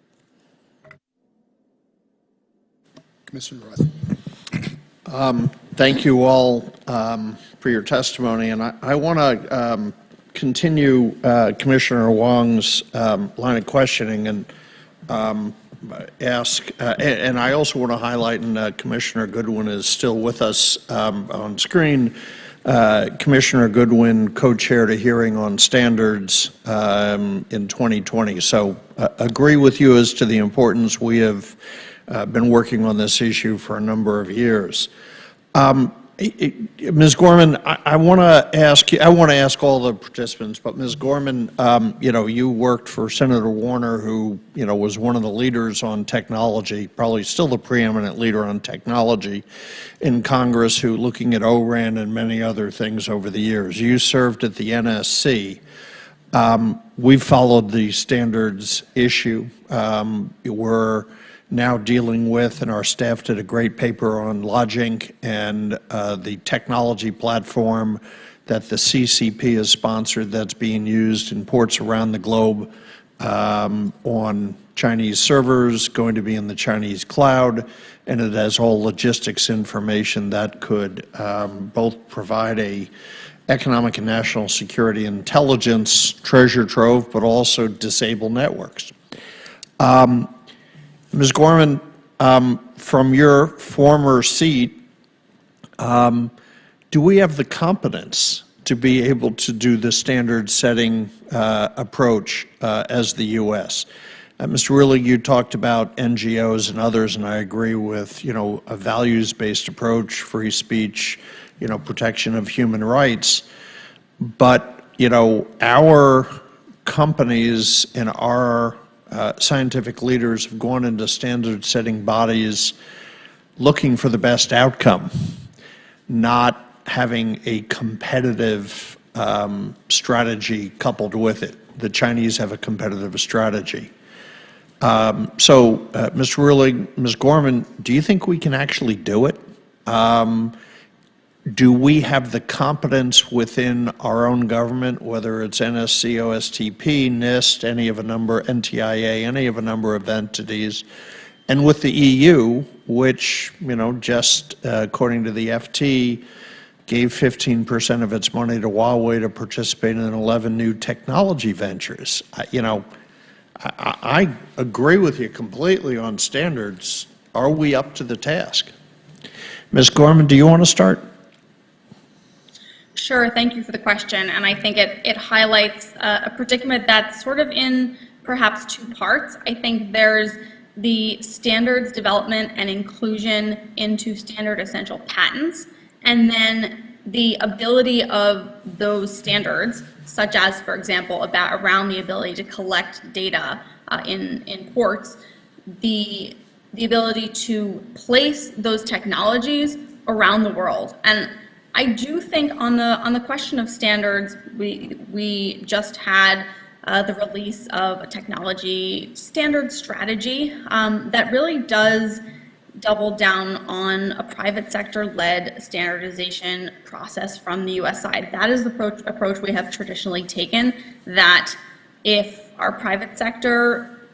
Commissioner Roth. Thank you all for your testimony, and I want to continue Commissioner Wong's line of questioning and ask, and I also want to highlight, and Commissioner Goodwin is still with us on screen. Commissioner Goodwin co-chaired a hearing on standards in 2020. So agree with you as to the importance. We have been working on this issue for a number of years. Ms. Gorman, I want to ask you, I want to ask all the participants, but Ms. Gorman, you worked for Senator Warner, who, was one of the leaders on technology, probably still the preeminent leader on technology in Congress, who looking at ORAN and many other things over the years. You served at the NSC. We've followed the standards issue. We're now dealing with, and our staff did a great paper on LogInc and the technology platform that the CCP has sponsored that's being used in ports around the globe on Chinese servers, going to be in the Chinese cloud, and it has all logistics information that could both provide a economic and national security intelligence treasure trove, but also disable networks. Ms. Gorman, from your former seat, do we have the competence to be able to do the standard-setting approach as the U.S.? Mr. Riley, you talked about NGOs and others, and I agree with, a values-based approach, free speech, protection of human rights. But, our companies and our scientific leaders have gone into standard-setting bodies looking for the best outcome, not having a competitive strategy coupled with it. The Chinese have a competitive strategy. So, Mr. Riley, Ms. Gorman, do you think we can actually do it? Do we have the competence within our own government, whether it's NSC, OSTP, NIST, NTIA, any of a number of entities, and with the EU, which, just according to the FT, gave 15% of its money to Huawei to participate in 11 new technology ventures. I agree with you completely on standards. Are we up to the task? Ms. Gorman, do you want to start? Sure, thank you for the question, and I think it highlights a predicament that's sort of in perhaps two parts. I think there's the standards development and inclusion into standard essential patents, and then the ability of those standards, such as, for example, around the ability to collect data in ports, the ability to place those technologies around the world. And I do think on the question of standards, we just had the release of a technology standard strategy that really does double down on a private sector-led standardization process from the U.S. side. That is the approach we have traditionally taken, that if our private sector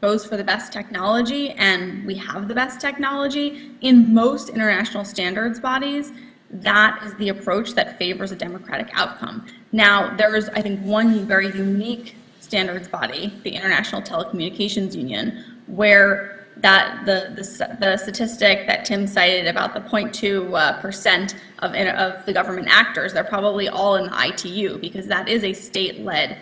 goes for the best technology, and we have the best technology in most international standards bodies, that is the approach that favors a democratic outcome. Now, there is, I think, one very unique standards body, the International Telecommunications Union, where the statistic that Tim cited about the 0.2% of the government actors, they're probably all in the ITU, because that is a state-led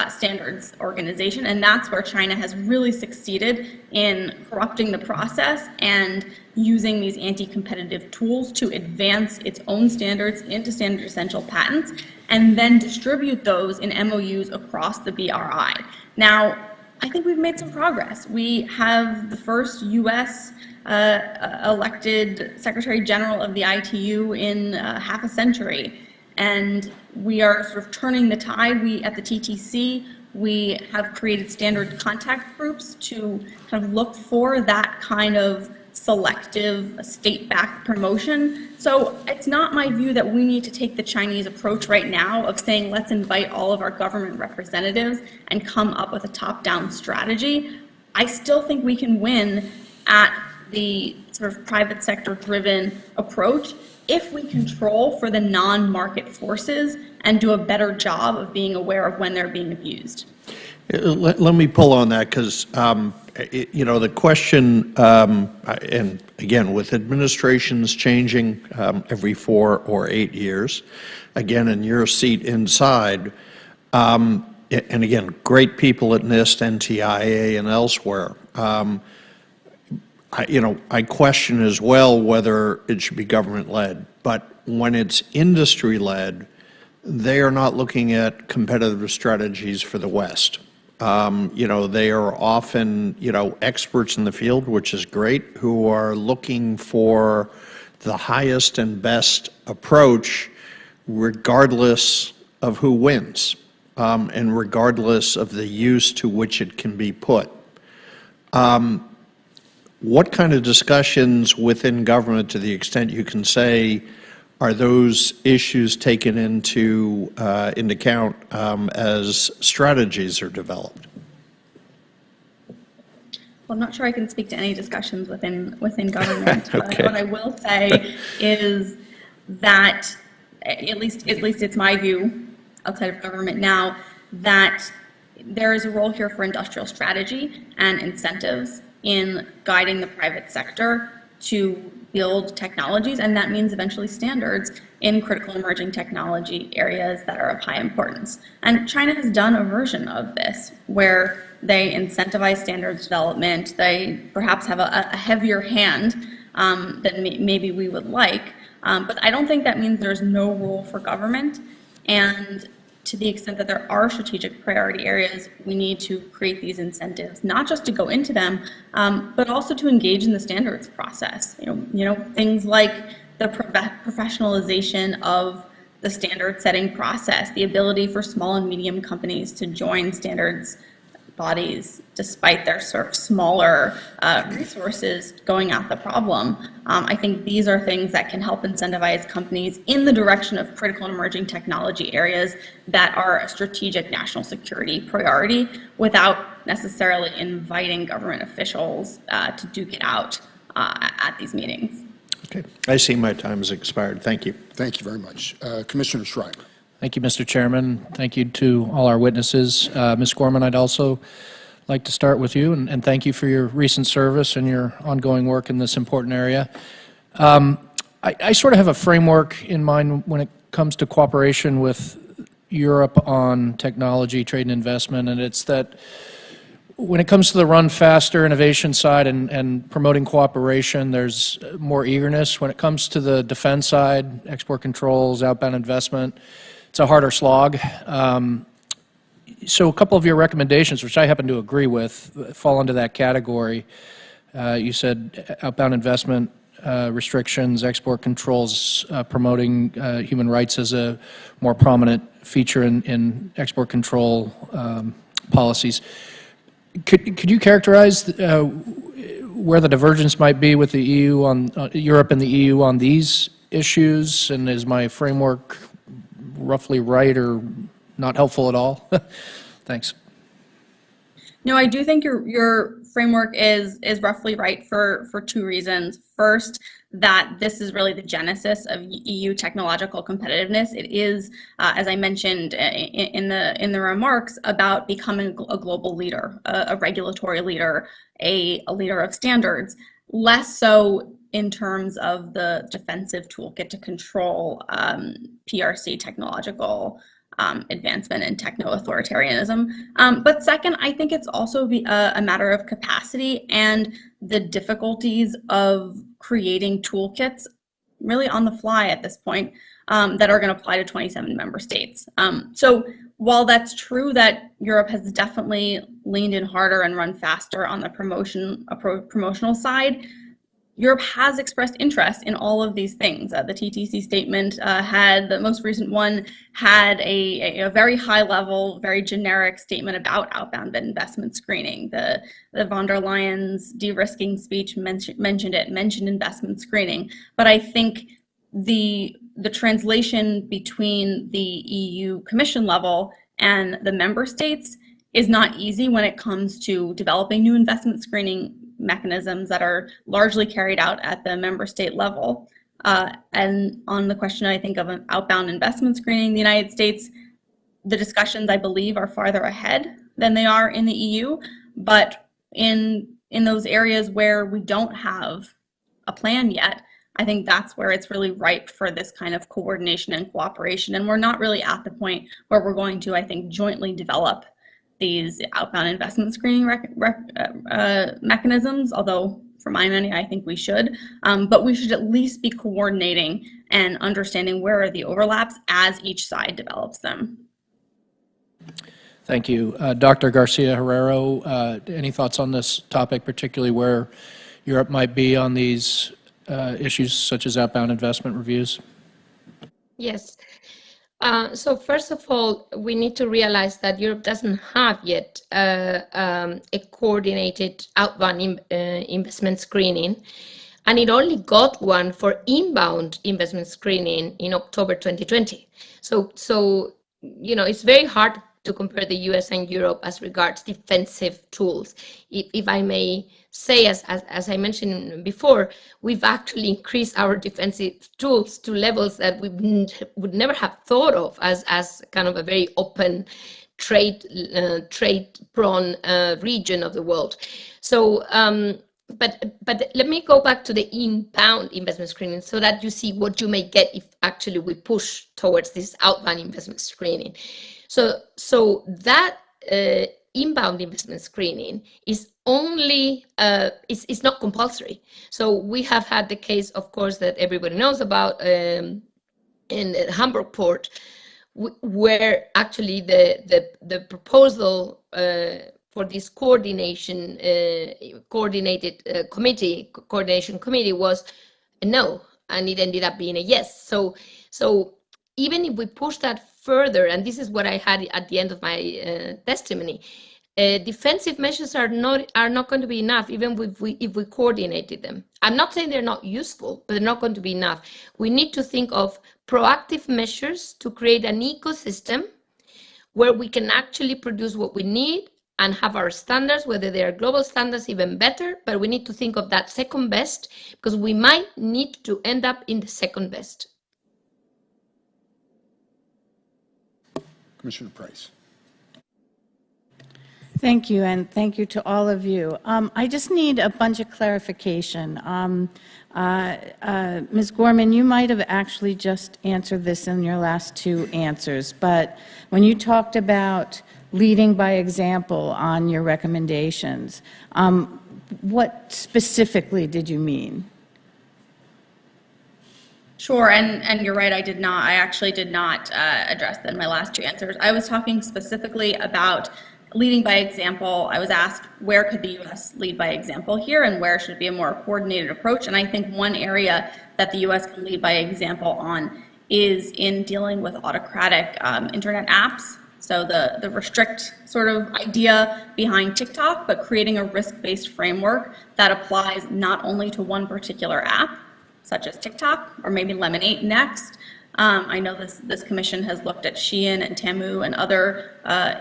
standards organization, and that's where China has really succeeded in corrupting the process and using these anti-competitive tools to advance its own standards into standard essential patents and then distribute those in MOUs across the BRI. Now, I think we've made some progress. We have the first U.S. Elected Secretary General of the ITU in half a century. And we are sort of turning the tide. We, at the TTC, we have created standard contact groups to kind of look for that kind of selective state-backed promotion. So it's not my view that we need to take the Chinese approach right now of saying, let's invite all of our government representatives and come up with a top-down strategy. I still think we can win at the sort of private sector-driven approach if we control for the non-market forces and do a better job of being aware of when they're being abused. Let me pull on that, because you know, the question, and again, with administrations changing every 4 or 8 years, again, in your seat inside, and again, great people at NIST, NTIA, and elsewhere, I question as well whether it should be government-led, but when it's industry-led, they are not looking at competitive strategies for the West. They are often, experts in the field, which is great, who are looking for the highest and best approach regardless of who wins, and regardless of the use to which it can be put. What kind of discussions within government, to the extent you can say, are those issues taken into account as strategies are developed? Well, I'm not sure I can speak to any discussions within government. Okay. But what I will say is that, at least it's my view outside of government now, that there is a role here for industrial strategy and incentives in guiding the private sector to build technologies, and that means eventually standards in critical emerging technology areas that are of high importance. And China has done a version of this where they incentivize standards development. They perhaps have a heavier hand than maybe we would like, but I don't think that means there's no role for government. And to the extent that there are strategic priority areas, we need to create these incentives, not just to go into them, but also to engage in the standards process. Things like the professionalization of the standard setting process, the ability for small and medium companies to join standards bodies despite their sort of smaller resources going at the problem. I think these are things that can help incentivize companies in the direction of critical and emerging technology areas that are a strategic national security priority without necessarily inviting government officials to duke it out at these meetings. Okay. I see my time has expired. Thank you. Thank you very much. Commissioner Schreiber. Thank you, Mr. Chairman. Thank you to all our witnesses. Ms. Gorman, I'd also like to start with you and thank you for your recent service and your ongoing work in this important area. I sort of have a framework in mind when it comes to cooperation with Europe on technology, trade, and investment, and it's that when it comes to the run faster innovation side and promoting cooperation, there's more eagerness. When it comes to the defense side, export controls, outbound investment, it's a harder slog. So a couple of your recommendations, which I happen to agree with, fall into that category. You said outbound investment restrictions, export controls, promoting human rights as a more prominent feature in export control policies. Could you characterize where the divergence might be with the EU on Europe and the EU on these issues? And is my framework roughly right or not helpful at all? Thanks. No, I do think your framework is roughly right for two reasons. First, that this is really the genesis of EU technological competitiveness. It is, as I mentioned in the remarks, about becoming a global leader, a regulatory leader, a leader of standards. Less so in terms of the defensive toolkit to control PRC technological advancement and techno-authoritarianism. But second, I think it's also a matter of capacity and the difficulties of creating toolkits really on the fly at this point that are going to apply to 27 member states. So while that's true that Europe has definitely leaned in harder and run faster on the promotional side, Europe has expressed interest in all of these things. The TTC statement the most recent one had a very high level, very generic statement about outbound investment screening. The von der Leyen's de-risking speech mentioned investment screening. But I think the translation between the EU Commission level and the member states is not easy when it comes to developing new investment screening mechanisms that are largely carried out at the member state level. And on the question, I think, of an outbound investment screening in the United States, the discussions, I believe, are farther ahead than they are in the EU. But in those areas where we don't have a plan yet, I think that's where it's really ripe for this kind of coordination and cooperation. And we're not really at the point where we're going to, I think, jointly develop these outbound investment screening mechanisms, although for my money, I think we should. But we should at least be coordinating and understanding where are the overlaps as each side develops them. Thank you. Dr. Garcia Herrero, any thoughts on this topic, particularly where Europe might be on these issues such as outbound investment reviews? Yes. So first of all, we need to realize that Europe doesn't have yet a coordinated outbound investment screening, and it only got one for inbound investment screening in October 2020. So you know, it's very hard to compare the US and Europe as regards defensive tools. If I may say, as I mentioned before, we've actually increased our defensive tools to levels that we would never have thought of as kind of a very open trade-prone region of the world. So, but let me go back to the inbound investment screening so that you see what you may get if actually we push towards this outbound investment screening. So that inbound investment screening is only, it's not compulsory. So we have had the case, of course, that everybody knows about in the Hamburg port, where actually the proposal for this coordination committee was a no, and it ended up being a yes. So even if we push that further, and this is what I had at the end of my testimony, defensive measures are not going to be enough, even if we coordinated them. I'm not saying they're not useful, but they're not going to be enough. We need to think of proactive measures to create an ecosystem where we can actually produce what we need and have our standards, whether they are global standards, even better. But we need to think of that second best, because we might need to end up in the second best. Commissioner Price. Thank you, and thank you to all of you. I just need a bunch of clarification. Ms. Gorman, you might have actually just answered this in your last two answers, but when you talked about leading by example on your recommendations. What specifically did you mean? Sure, and you're right, I actually did not address that in my last two answers. I was talking specifically about leading by example. I was asked where could the U.S. lead by example here and where should it be a more coordinated approach. And I think one area that the U.S. can lead by example on is in dealing with autocratic internet apps. So the restrict sort of idea behind TikTok, but creating a risk-based framework that applies not only to one particular app, such as TikTok, or maybe Lemonade next. I know this commission has looked at Shein and Temu and other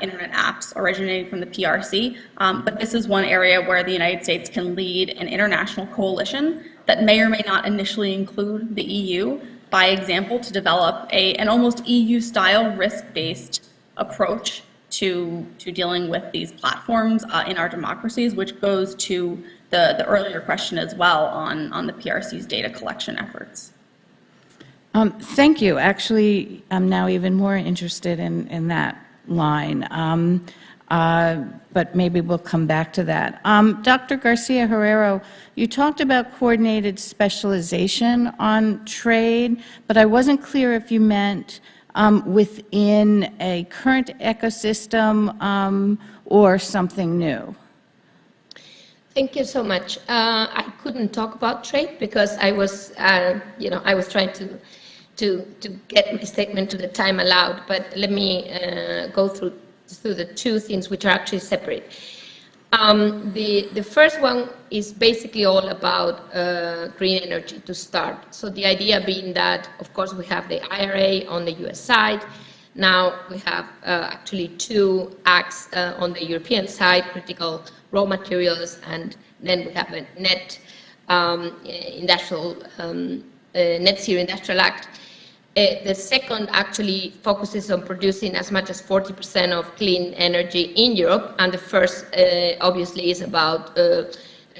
internet apps originating from the PRC, but this is one area where the United States can lead an international coalition that may or may not initially include the EU, by example, to develop an almost EU-style risk-based approach to dealing with these platforms in our democracies, which goes to the earlier question as well on the PRC's data collection efforts. Thank you. Actually, I'm now even more interested in that line, but maybe we'll come back to that. Dr. Garcia-Herrero, you talked about coordinated specialization on trade, but I wasn't clear if you meant within a current ecosystem or something new. Thank you so much. I couldn't talk about trade because I was, I was trying to get my statement to the time allowed. But let me go through the two things which are actually separate. The first one is basically all about green energy to start. So the idea being that, of course, we have the IRA on the US side. Now we have actually two acts on the European side, critical raw materials, and then we have a net net zero industrial act. The second actually focuses on producing as much as 40% of clean energy in Europe, and the first obviously is about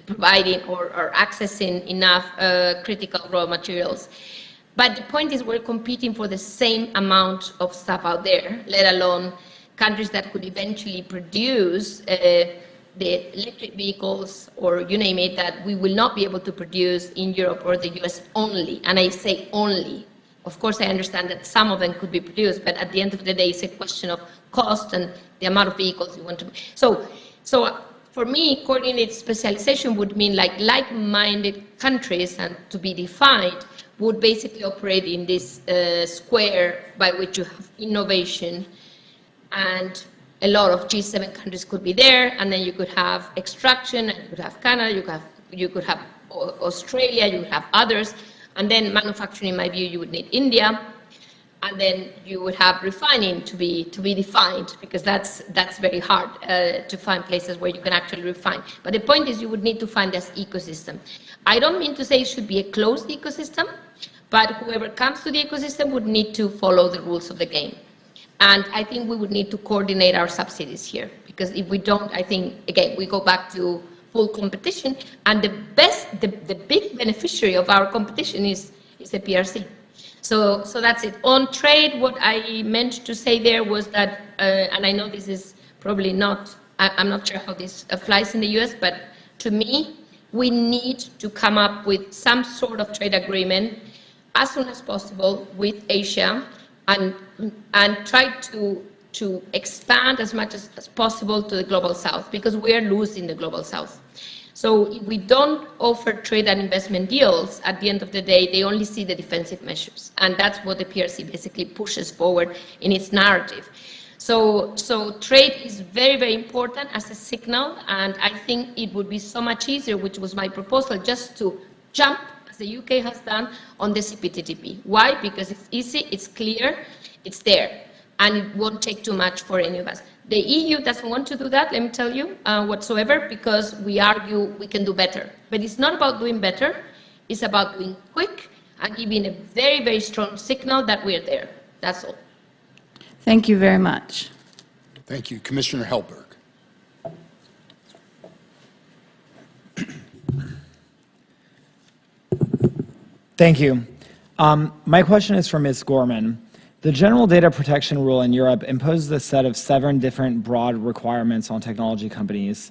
providing or accessing enough critical raw materials. But the point is we're competing for the same amount of stuff out there, let alone countries that could eventually produce the electric vehicles or you name it that we will not be able to produce in Europe or the US only. And I say only. Of course, I understand that some of them could be produced, but at the end of the day, it's a question of cost and the amount of vehicles you want to. So for me, coordinated specialization would mean like-minded countries, and to be defined, would basically operate in this square by which you have innovation, and a lot of G7 countries could be there, and then you could have extraction, and you could have Canada, you could have Australia, you could have others. And then manufacturing, in my view, you would need India, and then you would have refining to be defined, because that's very hard to find places where you can actually refine. But the point is, you would need to find this ecosystem. I don't mean to say it should be a closed ecosystem, but whoever comes to the ecosystem would need to follow the rules of the game. And I think we would need to coordinate our subsidies here, because if we don't, I think again we go back to full competition, and the big beneficiary of our competition is the PRC. So that's it. On trade, what I meant to say there was that, and I know this is probably not, I'm not sure how this applies in the US, but to me, we need to come up with some sort of trade agreement as soon as possible with Asia, and try to expand as much as possible to the Global South, because we are losing the Global South. So if we don't offer trade and investment deals, at the end of the day, they only see the defensive measures. And that's what the PRC basically pushes forward in its narrative. So trade is very, very important as a signal, and I think it would be so much easier, which was my proposal, just to jump, as the UK has done, on the CPTPP. Why? Because it's easy, it's clear, it's there, and it won't take too much for any of us. The EU doesn't want to do that, let me tell you, whatsoever, because we argue we can do better. But it's not about doing better, it's about doing quick and giving a very, very strong signal that we're there. That's all. Thank you very much. Thank you. Commissioner Hellberg. Thank you. My question is for Ms. Gorman. The General Data Protection Rule in Europe imposes a set of 7 different broad requirements on technology companies.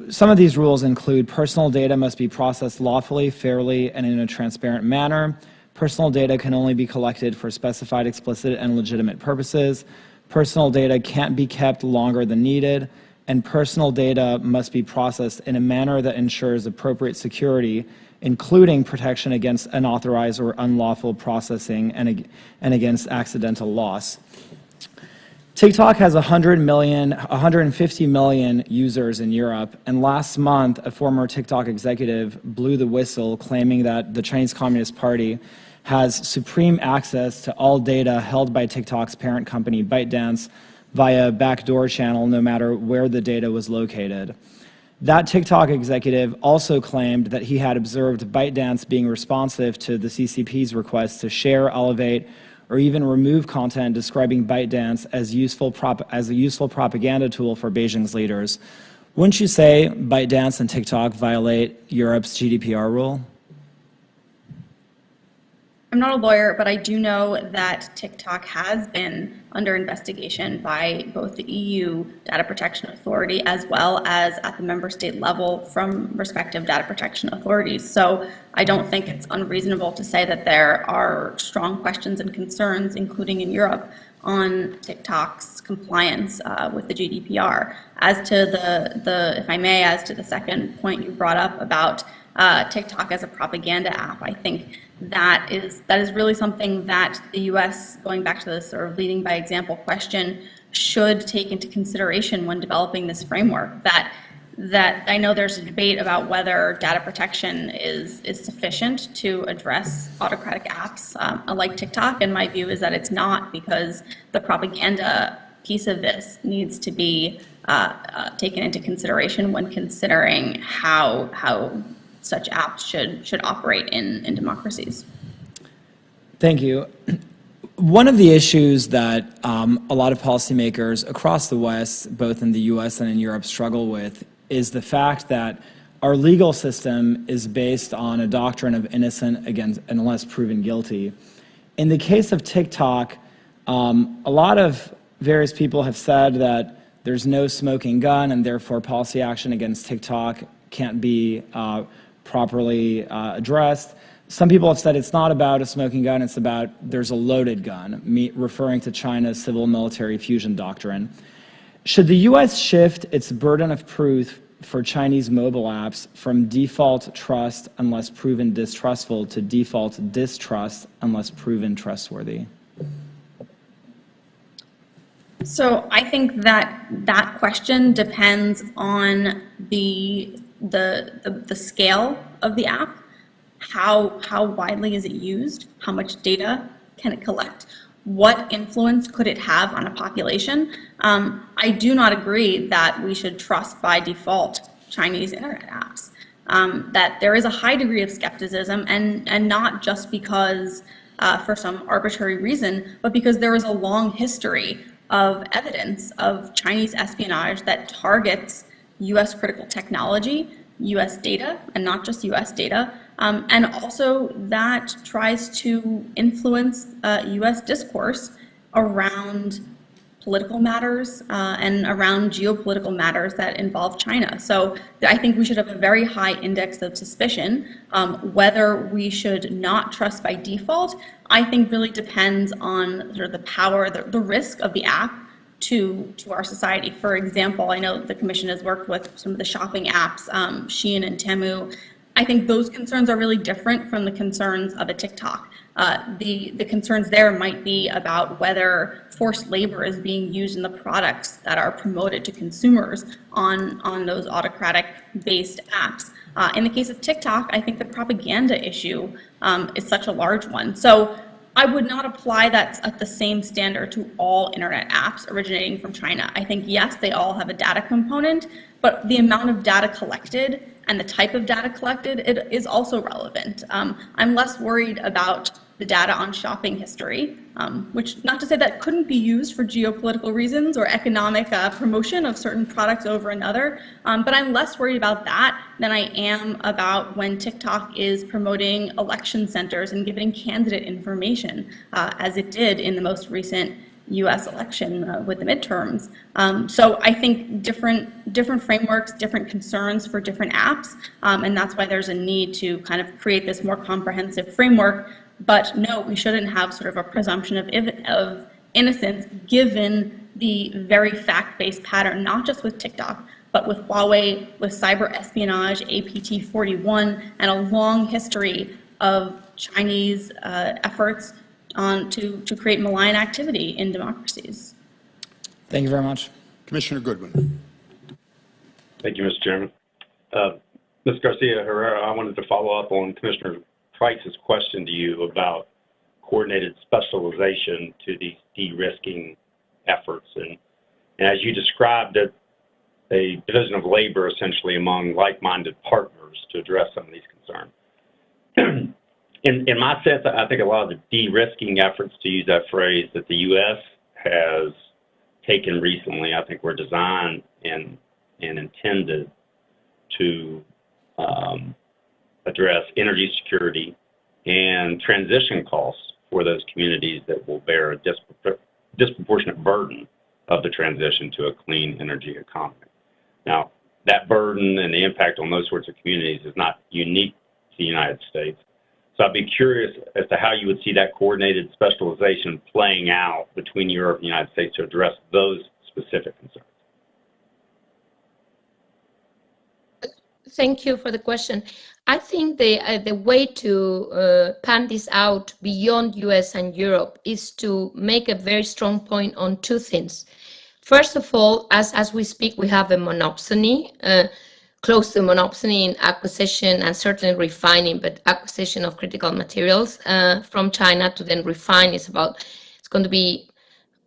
Some of these rules include personal data must be processed lawfully, fairly, and in a transparent manner. Personal data can only be collected for specified, explicit, and legitimate purposes. Personal data can't be kept longer than needed, and personal data must be processed in a manner that ensures appropriate security, including protection against unauthorized or unlawful processing and against accidental loss. TikTok has 150 million users in Europe, and last month, a former TikTok executive blew the whistle, claiming that the Chinese Communist Party has supreme access to all data held by TikTok's parent company, ByteDance, via a backdoor channel, no matter where the data was located. That TikTok executive also claimed that he had observed ByteDance being responsive to the CCP's request to share, elevate, or even remove content describing ByteDance as a useful propaganda tool for Beijing's leaders. Wouldn't you say ByteDance and TikTok violate Europe's GDPR rule? I'm not a lawyer, but I do know that TikTok has been under investigation by both the EU Data Protection Authority as well as at the member state level from respective data protection authorities. So I don't think it's unreasonable to say that there are strong questions and concerns, including in Europe, on TikTok's compliance with the GDPR. As to if I may, as to the second point you brought up about TikTok as a propaganda app, I think that is really something that the U.S., going back to the sort of leading by example question, should take into consideration when developing this framework. That I know there's a debate about whether data protection is sufficient to address autocratic apps like TikTok, and my view is that it's not, because the propaganda piece of this needs to be taken into consideration when considering how such apps should operate in democracies. Thank you. One of the issues that a lot of policymakers across the West, both in the US and in Europe, struggle with is the fact that our legal system is based on a doctrine of innocent unless proven guilty. In the case of TikTok, a lot of various people have said that there's no smoking gun and therefore policy action against TikTok can't be properly addressed. Some people have said it's not about a smoking gun, it's about there's a loaded gun, referring to China's civil-military fusion doctrine. Should the U.S. shift its burden of proof for Chinese mobile apps from default trust unless proven distrustful to default distrust unless proven trustworthy? So I think that question depends on the scale of the app. How widely is it used? How much data can it collect? What influence could it have on a population? I do not agree that we should trust by default Chinese internet apps. That there is a high degree of skepticism, and not just because for some arbitrary reason, but because there is a long history of evidence of Chinese espionage that targets U.S. critical technology, U.S. data, and not just U.S. data, and also that tries to influence U.S. discourse around political matters and around geopolitical matters that involve China. So I think we should have a very high index of suspicion. Whether we should not trust by default, I think really depends on sort of the power, the risk of the app to our society. For example, I know the Commission has worked with some of the shopping apps, Shein and Temu. I think those concerns are really different from the concerns of a TikTok. The concerns there might be about whether forced labor is being used in the products that are promoted to consumers on those autocratic-based apps. In the case of TikTok, I think the propaganda issue is such a large one. So I would not apply that at the same standard to all internet apps originating from China. I think, yes, they all have a data component, but the amount of data collected and the type of data collected, it is also relevant. I'm less worried about the data on shopping history, which not to say that couldn't be used for geopolitical reasons or economic promotion of certain products over another, but I'm less worried about that than I am about when TikTok is promoting election centers and giving candidate information, as it did in the most recent U.S. election with the midterms. So I think different frameworks, different concerns for different apps, and that's why there's a need to kind of create this more comprehensive framework. But no, we shouldn't have sort of a presumption of innocence given the very fact-based pattern, not just with TikTok, but with Huawei, with cyber espionage, APT-41, and a long history of Chinese efforts to create malign activity in democracies. Thank you very much. Commissioner Goodwin. Thank you, Mr. Chairman. Ms. Garcia-Herrera, I wanted to follow up on Commissioner Price's question to you about coordinated specialization to these de-risking efforts. And as you described it, a division of labor essentially among like-minded partners to address some of these concerns. In my sense, I think a lot of the de-risking efforts, to use that phrase, that the U.S. has taken recently, I think were designed and intended to address energy security and transition costs for those communities that will bear a disproportionate burden of the transition to a clean energy economy. Now, that burden and the impact on those sorts of communities is not unique to the United States. So I'd be curious as to how you would see that coordinated specialization playing out between Europe and the United States to address those specific concerns. Thank you for the question. I think the way to pan this out beyond US and Europe is to make a very strong point on two things. First of all, as we speak, we have a monopsony, close to monopsony in acquisition and certainly refining, but acquisition of critical materials from China to then refine is it's going to be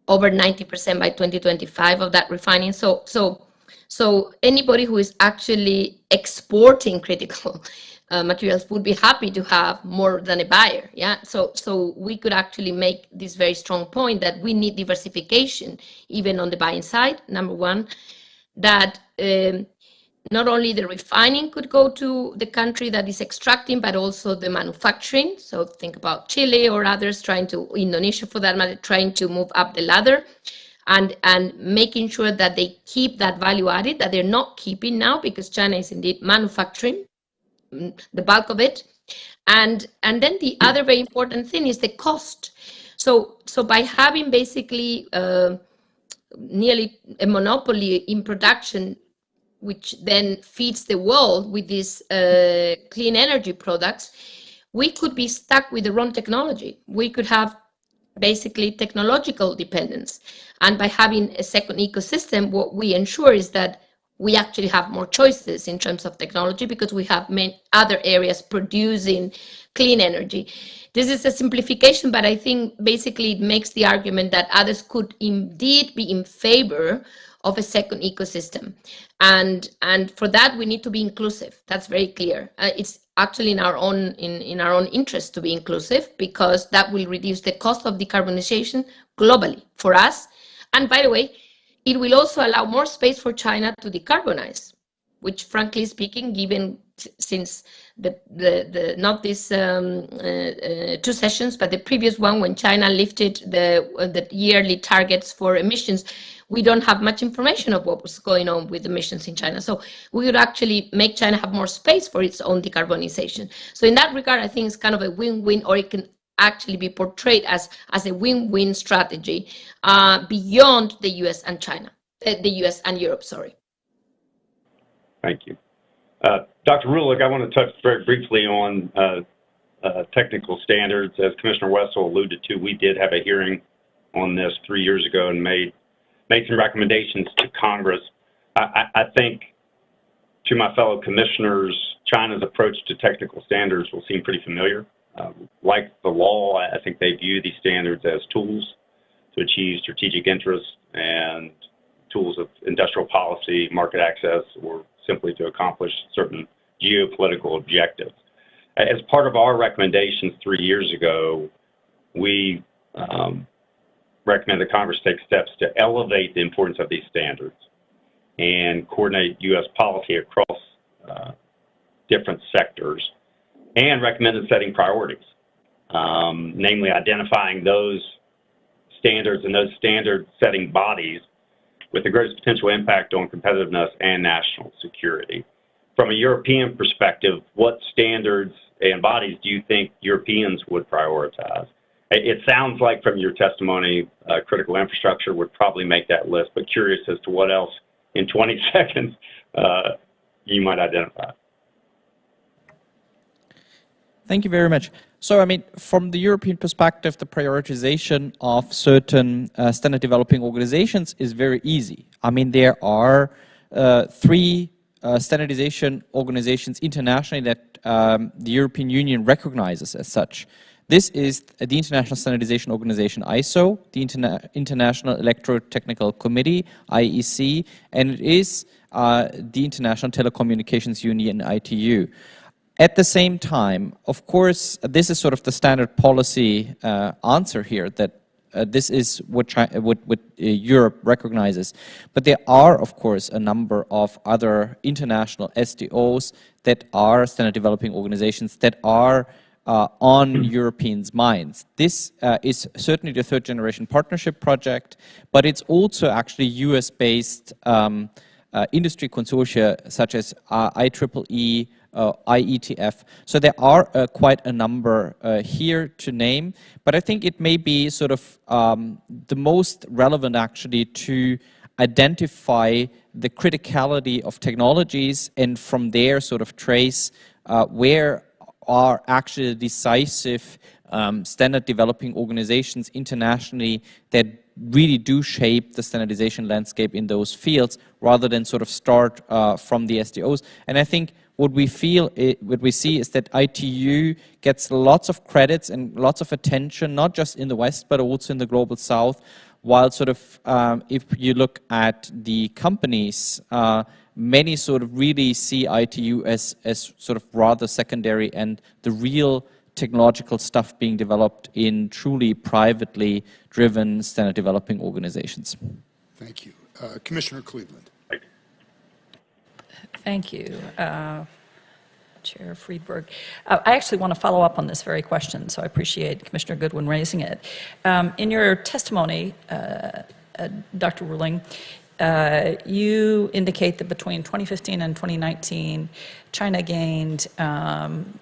over 90% by 2025 of that refining. So anybody who is actually exporting critical materials would be happy to have more than a buyer. Yeah. So we could actually make this very strong point that we need diversification even on the buying side. Number one, that not only the refining could go to the country that is extracting, but also the manufacturing. So think about Chile or others Indonesia for that matter, trying to move up the ladder. And making sure that they keep that value added that they're not keeping now, because China is indeed manufacturing the bulk of it. And then the other very important thing is the cost. So by having basically nearly a monopoly in production, which then feeds the world with these clean energy products, we could be stuck with the wrong technology. We could have basically technological dependence. And by having a second ecosystem, what we ensure is that we actually have more choices in terms of technology because we have many other areas producing clean energy. This is a simplification, but I think basically it makes the argument that others could indeed be in favor of a second ecosystem. And for that, we need to be inclusive. That's very clear. It's actually in our own interest to be inclusive, because that will reduce the cost of decarbonization globally for us. And by the way, it will also allow more space for China to decarbonize, which frankly speaking, given since not this 2 sessions, but the previous one when China lifted the yearly targets for emissions, we don't have much information of what was going on with emissions in China. So we would actually make China have more space for its own decarbonization. So in that regard, I think it's kind of a win-win, or it can actually be portrayed as a win-win strategy beyond the US and China, the US and Europe, sorry. Thank you. Dr. Rulick, I want to touch very briefly on technical standards. As Commissioner Wessel alluded to, we did have a hearing on this 3 years ago and made some recommendations to Congress. I think, to my fellow commissioners, China's approach to technical standards will seem pretty familiar. Like the law, I think they view these standards as tools to achieve strategic interests and tools of industrial policy, market access, or simply to accomplish certain geopolitical objectives. As part of our recommendations 3 years ago, we recommend that Congress take steps to elevate the importance of these standards and coordinate U.S. policy across different sectors, and recommended setting priorities, namely identifying those standards and those standard-setting bodies with the greatest potential impact on competitiveness and national security. From a European perspective, what standards and bodies do you think Europeans would prioritize? It sounds like from your testimony, critical infrastructure would probably make that list, but curious as to what else in 20 seconds you might identify. Thank you very much. So, I mean, from the European perspective, the prioritization of certain standard developing organizations is very easy. I mean, there are 3 standardization organizations internationally that the European Union recognizes as such. This is the International Standardization Organization, ISO, the International Electrotechnical Committee, IEC, and it is the International Telecommunications Union, ITU. At the same time, of course, this is sort of the standard policy answer here, that this is what Europe recognizes. But there are, of course, a number of other international SDOs that are standard developing organizations that are on Europeans' minds. This is certainly the third generation partnership project, but it's also actually US-based industry consortia such as IEEE, IETF. So there are quite a number here to name, but I think it may be sort of the most relevant actually to identify the criticality of technologies and from there sort of trace where are actually decisive standard developing organizations internationally that really do shape the standardization landscape in those fields rather than sort of start from the SDOs. And I think what we see is that ITU gets lots of credits and lots of attention, not just in the West, but also in the global South, while sort of, if you look at the companies, many sort of really see ITU as sort of rather secondary, and the real technological stuff being developed in truly privately driven standard developing organizations. Thank you. Commissioner Cleveland. Thank you, Chair Friedberg. I actually want to follow up on this very question, so I appreciate Commissioner Goodwin raising it. In your testimony, Dr. Ruling, you indicate that between 2015 and 2019, China gained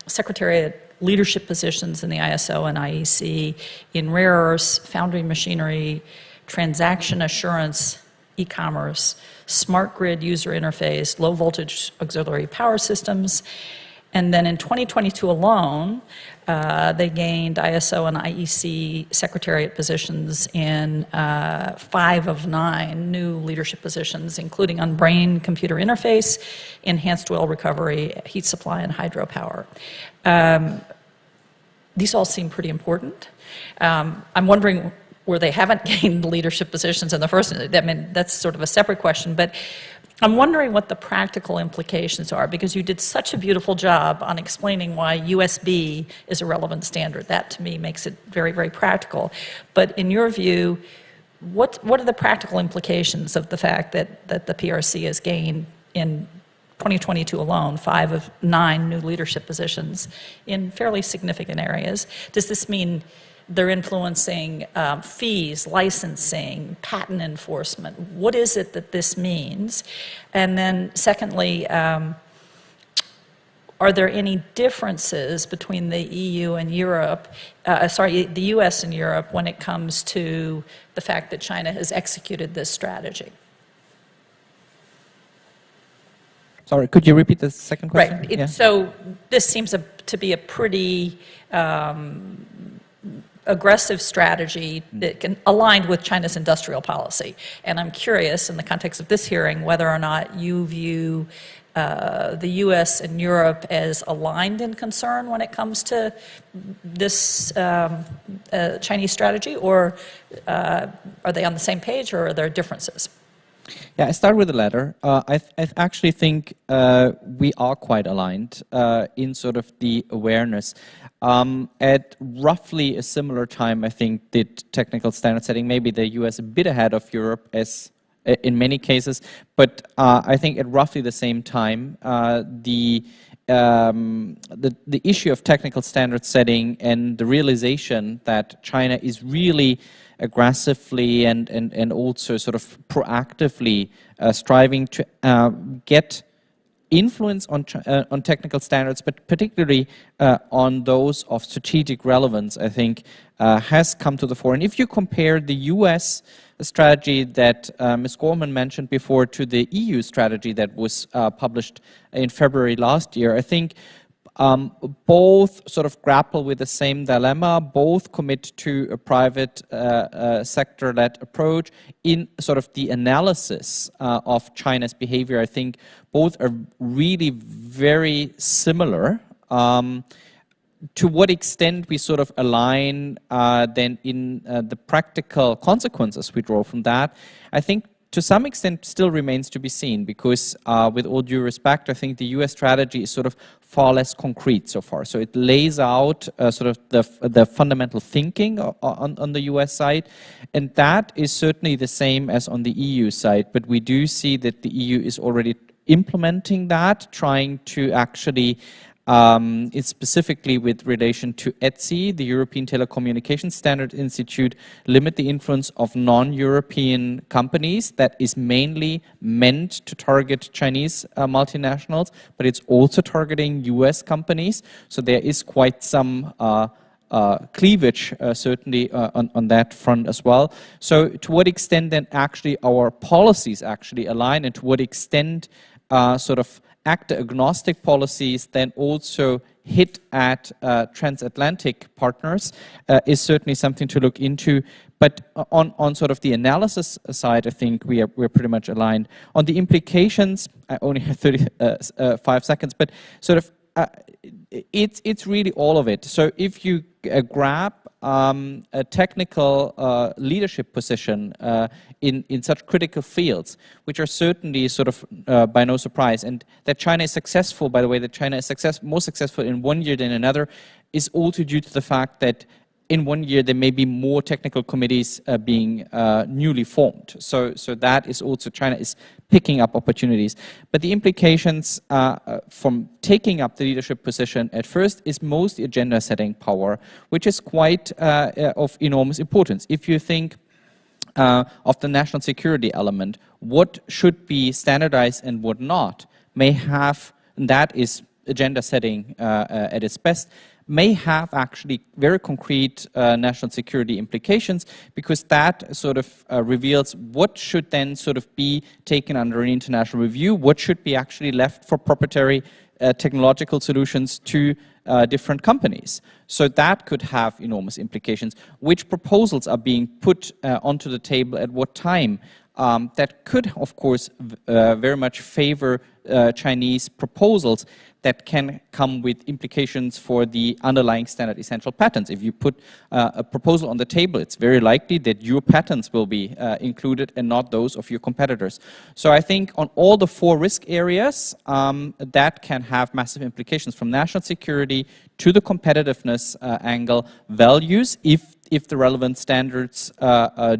Secretariat leadership positions in the ISO and IEC in rare earths, foundry machinery, transaction assurance, e-commerce, smart grid user interface, low voltage auxiliary power systems. And then in 2022 alone, they gained ISO and IEC secretariat positions in 5 of 9 new leadership positions, including on brain computer interface, enhanced oil recovery, heat supply, and hydropower. These all seem pretty important. I'm wondering where they haven't gained leadership positions in the first. I mean, that's sort of a separate question, but I'm wondering what the practical implications are, because you did such a beautiful job on explaining why USB is a relevant standard. That, to me, makes it very, very practical. But in your view, what are the practical implications of the fact that the PRC has gained in 2022 alone 5 of 9 new leadership positions in fairly significant areas? Does this mean they're influencing fees, licensing, patent enforcement? What is it that this means? And then secondly, are there any differences between the EU and Europe, the US and Europe, when it comes to the fact that China has executed this strategy? Sorry, could you repeat the second question? Right. So this seems to be a pretty aggressive strategy that can aligned with China's industrial policy. And I'm curious, in the context of this hearing, whether or not you view the US and Europe as aligned in concern when it comes to this Chinese strategy, or are they on the same page, or are there differences? Yeah, I start with the latter. I actually think we are quite aligned in sort of the awareness. At roughly a similar time, I think, did technical standard setting, maybe the US a bit ahead of Europe as in many cases, but I think at roughly the same time, the issue of technical standard setting and the realization that China is really aggressively and also sort of proactively striving to get influence on technical standards, but particularly on those of strategic relevance, I think, has come to the fore. And if you compare the US strategy that Ms. Gorman mentioned before to the EU strategy that was published in February last year, I think both sort of grapple with the same dilemma, both commit to a private sector-led approach in sort of the analysis of China's behavior. I think both are really very similar. To what extent we sort of align then in the practical consequences we draw from that, I think to some extent still remains to be seen, because with all due respect, I think the US strategy is sort of far less concrete so far. So it lays out sort of the fundamental thinking on the US side, and that is certainly the same as on the EU side, but we do see that the EU is already implementing that, trying to actually it's specifically with relation to ETSI, the European Telecommunications Standards Institute, limit the influence of non-European companies. That is mainly meant to target Chinese multinationals, but it's also targeting US companies. So there is quite some cleavage, certainly, on that front as well. So to what extent then actually our policies actually align, and to what extent sort of actor-agnostic policies then also hit at transatlantic partners is certainly something to look into. But on sort of the analysis side, I think we're pretty much aligned. On the implications, I only have 35 seconds, but sort of it's really all of it. So if you grab a technical leadership position in such critical fields, which are certainly sort of by no surprise, and that China is successful, by the way, that China is more successful in one year than another, is also due to the fact that in one year there may be more technical committees being newly formed. So that is also, China is picking up opportunities. But the implications from taking up the leadership position at first is mostly agenda setting power, which is quite of enormous importance. If you think of the national security element, what should be standardized and what not, may have, and that is agenda setting at its best, may have actually very concrete national security implications, because that sort of reveals what should then sort of be taken under an international review, what should be actually left for proprietary technological solutions to different companies. So that could have enormous implications. Which proposals are being put onto the table at what time? That could, of course, very much favor Chinese proposals that can come with implications for the underlying standard essential patents. If you put a proposal on the table, it's very likely that your patents will be included and not those of your competitors. So I think on all the four risk areas, that can have massive implications, from national security to the competitiveness angle, values, if the relevant standards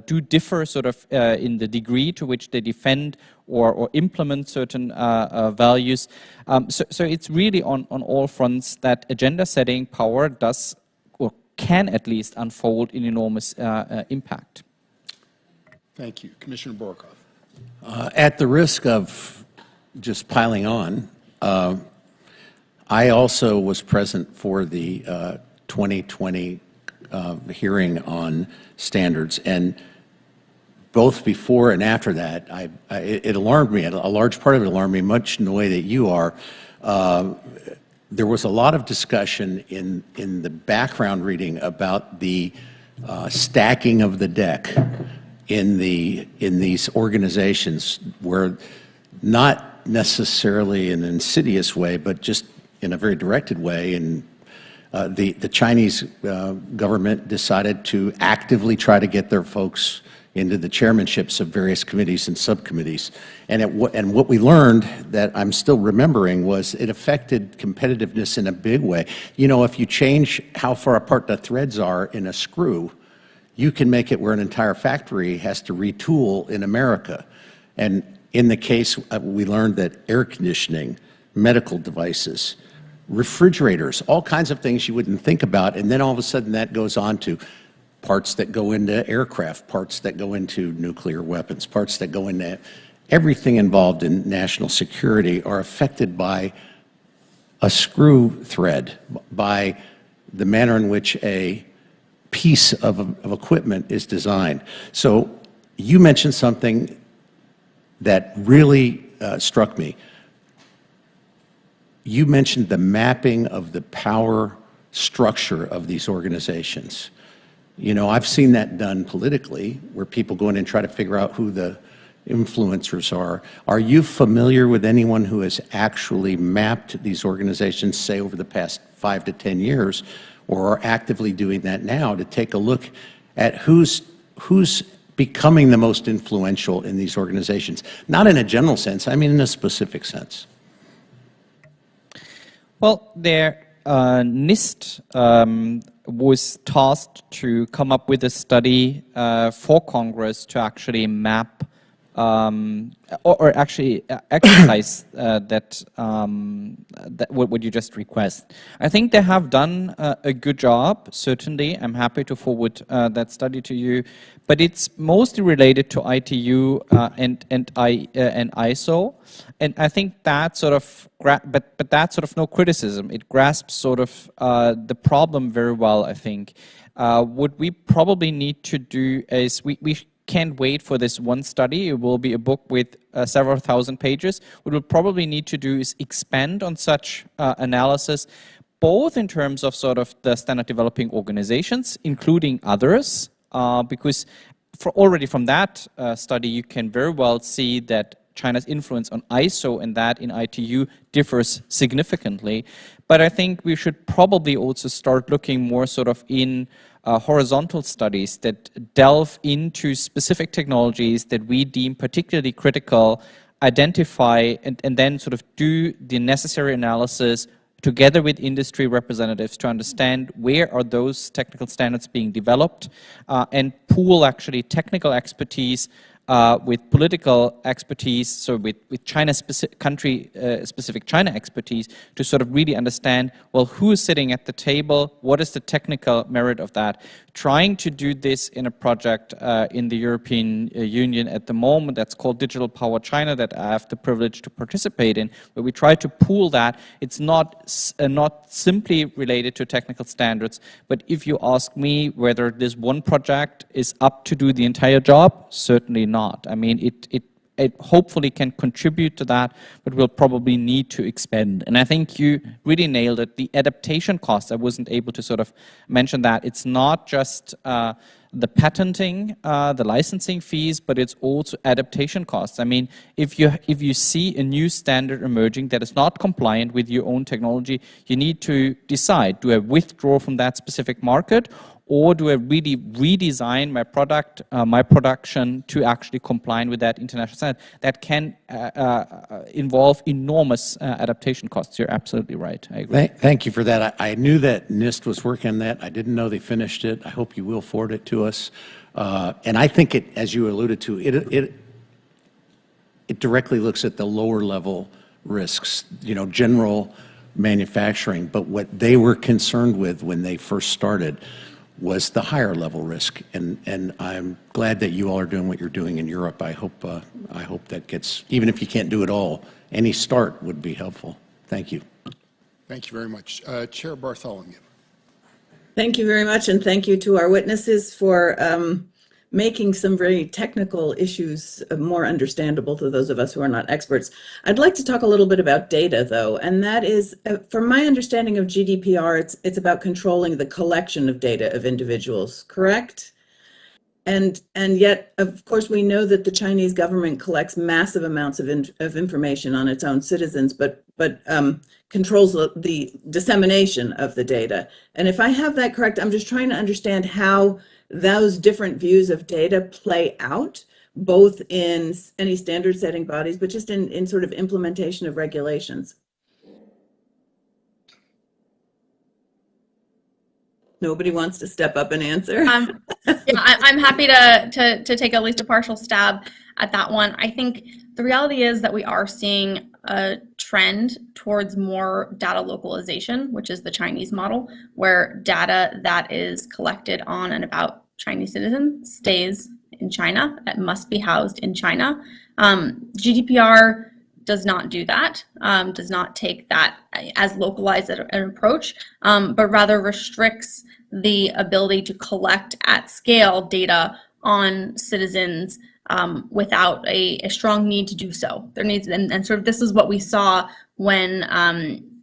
do differ sort of in the degree to which they defend or implement certain values. So it's really on all fronts that agenda setting power does, or can at least, unfold in enormous impact. Thank you. Commissioner Borkoff. At the risk of just piling on, I also was present for the 2020 hearing on standards, and both before and after that, it alarmed me. A large part of it alarmed me, much in the way that you are. There was a lot of discussion in the background reading about the stacking of the deck in these organizations, where not necessarily in an insidious way, but just in a very directed way. And the Chinese government decided to actively try to get their folks into the chairmanships of various committees and subcommittees. And what we learned that I'm still remembering was it affected competitiveness in a big way. You know, if you change how far apart the threads are in a screw, you can make it where an entire factory has to retool in America. And in the case, we learned that air conditioning, medical devices, refrigerators, all kinds of things you wouldn't think about, and then all of a sudden that goes on to parts that go into aircraft, parts that go into nuclear weapons, parts that go into everything involved in national security are affected by a screw thread, by the manner in which a piece of equipment is designed. So you mentioned something that really struck me. You mentioned the mapping of the power structure of these organizations. You know, I've seen that done politically, where people go in and try to figure out who the influencers are. Are you familiar with anyone who has actually mapped these organizations, say, over the past 5 to 10 years, or are actively doing that now to take a look at who's becoming the most influential in these organizations? Not in a general sense, I mean in a specific sense. Well, NIST was tasked to come up with a study for Congress to actually map or actually exercise that what you just request. I think they have done a good job, certainly. I'm happy to forward that study to you, but it's mostly related to ITU and ISO, and I think that sort of, but that's sort of no criticism. It grasps sort of the problem very well, I think. What we probably need to do is we can't wait for this one study. It will be a book with several thousand pages. What we'll probably need to do is expand on such analysis, both in terms of sort of the standard developing organizations, including others, because already from that study, you can very well see that China's influence on ISO and that in ITU differs significantly. But I think we should probably also start looking more sort of in horizontal studies that delve into specific technologies that we deem particularly critical, identify and then sort of do the necessary analysis together with industry representatives to understand where are those technical standards being developed and pool actually technical expertise with political expertise, so with China-specific, country-specific China expertise, to sort of really understand, well, who is sitting at the table, what is the technical merit of that. Trying to do this in a project in the European Union at the moment that's called Digital Power China, that I have the privilege to participate in, where we try to pool that. It's not simply related to technical standards, but if you ask me whether this one project is up to do the entire job, certainly not. I mean, it hopefully can contribute to that, but we'll probably need to expand. And I think you really nailed it. The adaptation costs, I wasn't able to sort of mention that. It's not just the patenting, the licensing fees, but it's also adaptation costs. I mean, if you see a new standard emerging that is not compliant with your own technology, you need to decide, do I withdraw from that specific market, or do I really redesign my product, my production to actually comply with that international standard? That can involve enormous adaptation costs. You're absolutely right. I agree. Thank you for that. I knew that NIST was working on that. I didn't know they finished it. I hope you will forward it to us. And I think it, as you alluded to, it directly looks at the lower level risks, you know, general manufacturing. But what they were concerned with when they first started was the higher level risk, and I'm glad that you all are doing what you're doing in Europe. I hope that gets, even if you can't do it all, any start would be helpful. Thank you. Thank you very much. Chair Bartholomew. Thank you very much, and thank you to our witnesses for making some very technical issues more understandable to those of us who are not experts. I'd like to talk a little bit about data, though, and that is, from my understanding of GDPR, it's about controlling the collection of data of individuals, correct? And yet, of course, we know that the Chinese government collects massive amounts of information on its own citizens, but controls the dissemination of the data. And if I have that correct, I'm just trying to understand how those different views of data play out, both in any standard setting bodies, but just in sort of implementation of regulations? Nobody wants to step up and answer. Yeah, I'm happy to take at least a partial stab at that one. I think the reality is that we are seeing a trend towards more data localization, which is the Chinese model, where data that is collected on and about Chinese citizens stays in China. It must be housed in China. GDPR does not do that, does not take that as localized an approach, but rather restricts the ability to collect at scale data on citizens without a strong need to do so. There needs, and sort of this is what we saw when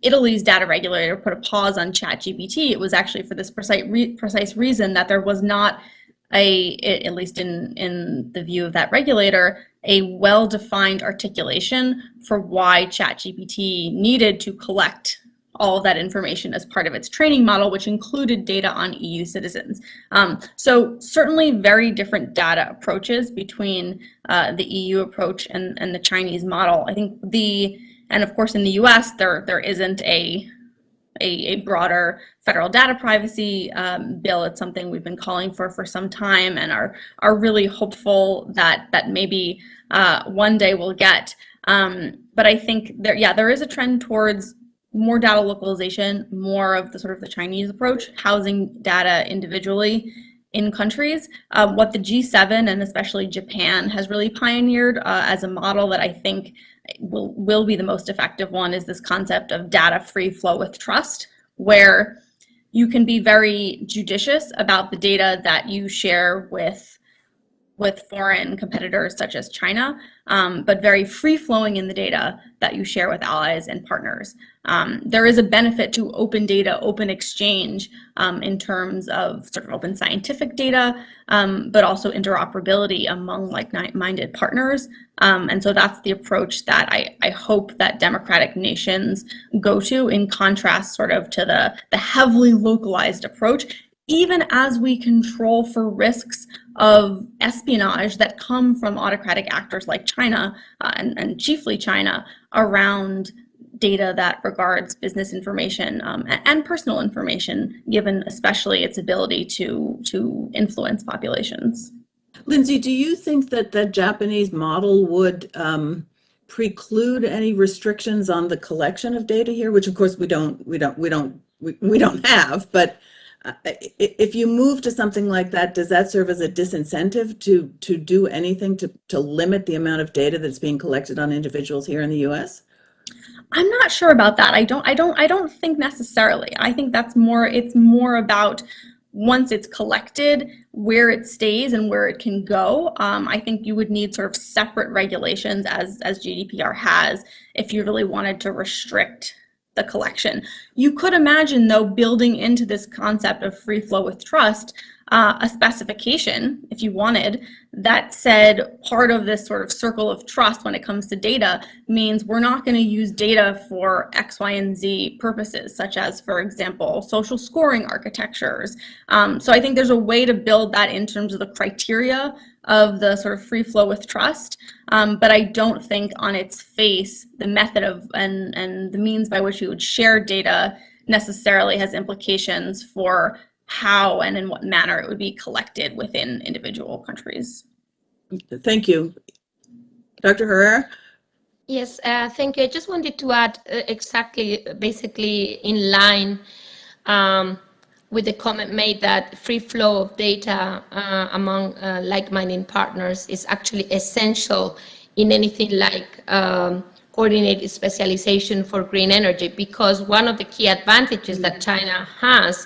Italy's data regulator put a pause on ChatGPT. It was actually for this precise reason that there was not at least in the view of that regulator, a well-defined articulation for why ChatGPT needed to collect all of that information as part of its training model, which included data on EU citizens. So certainly very different data approaches between the EU approach and the Chinese model. I think and of course in the US, there isn't a broader federal data privacy bill. It's something we've been calling for some time and are really hopeful that maybe one day we'll get. But I think there is a trend towards more data localization, more of the sort of the Chinese approach, housing data individually in countries. What the G7 and especially Japan has really pioneered as a model that I think will be the most effective one is this concept of data free flow with trust, where you can be very judicious about the data that you share with foreign competitors such as China, but very free-flowing in the data that you share with allies and partners. There is a benefit to open data, open exchange in terms of sort of open scientific data, but also interoperability among like-minded partners. And so that's the approach that I hope that democratic nations go to, in contrast sort of to the heavily localized approach, even as we control for risks of espionage that come from autocratic actors like China, and chiefly China, around data that regards business information and personal information, given especially its ability to influence populations. Lindsay, do you think that the Japanese model would preclude any restrictions on the collection of data here, which of course we don't have, but if you move to something like that, does that serve as a disincentive to do anything to limit the amount of data that's being collected on individuals here in the U.S.? I'm not sure about that. I don't think necessarily. I think it's more about once it's collected, where it stays and where it can go. I think you would need sort of separate regulations as GDPR has if you really wanted to restrict the collection. You could imagine, though, building into this concept of free flow with trust, a specification, if you wanted, that said part of this sort of circle of trust when it comes to data means we're not going to use data for X, Y, and Z purposes, such as, for example, social scoring architectures. So I think there's a way to build that in terms of the criteria of the sort of free flow with trust, but I don't think on its face the method of and the means by which we would share data necessarily has implications for how and in what manner it would be collected within individual countries. Thank you. Dr. Herrera? Yes, thank you. I just wanted to add basically in line with the comment made that free flow of data among like-minded partners is actually essential in anything like coordinated specialization for green energy, because one of the key advantages that China has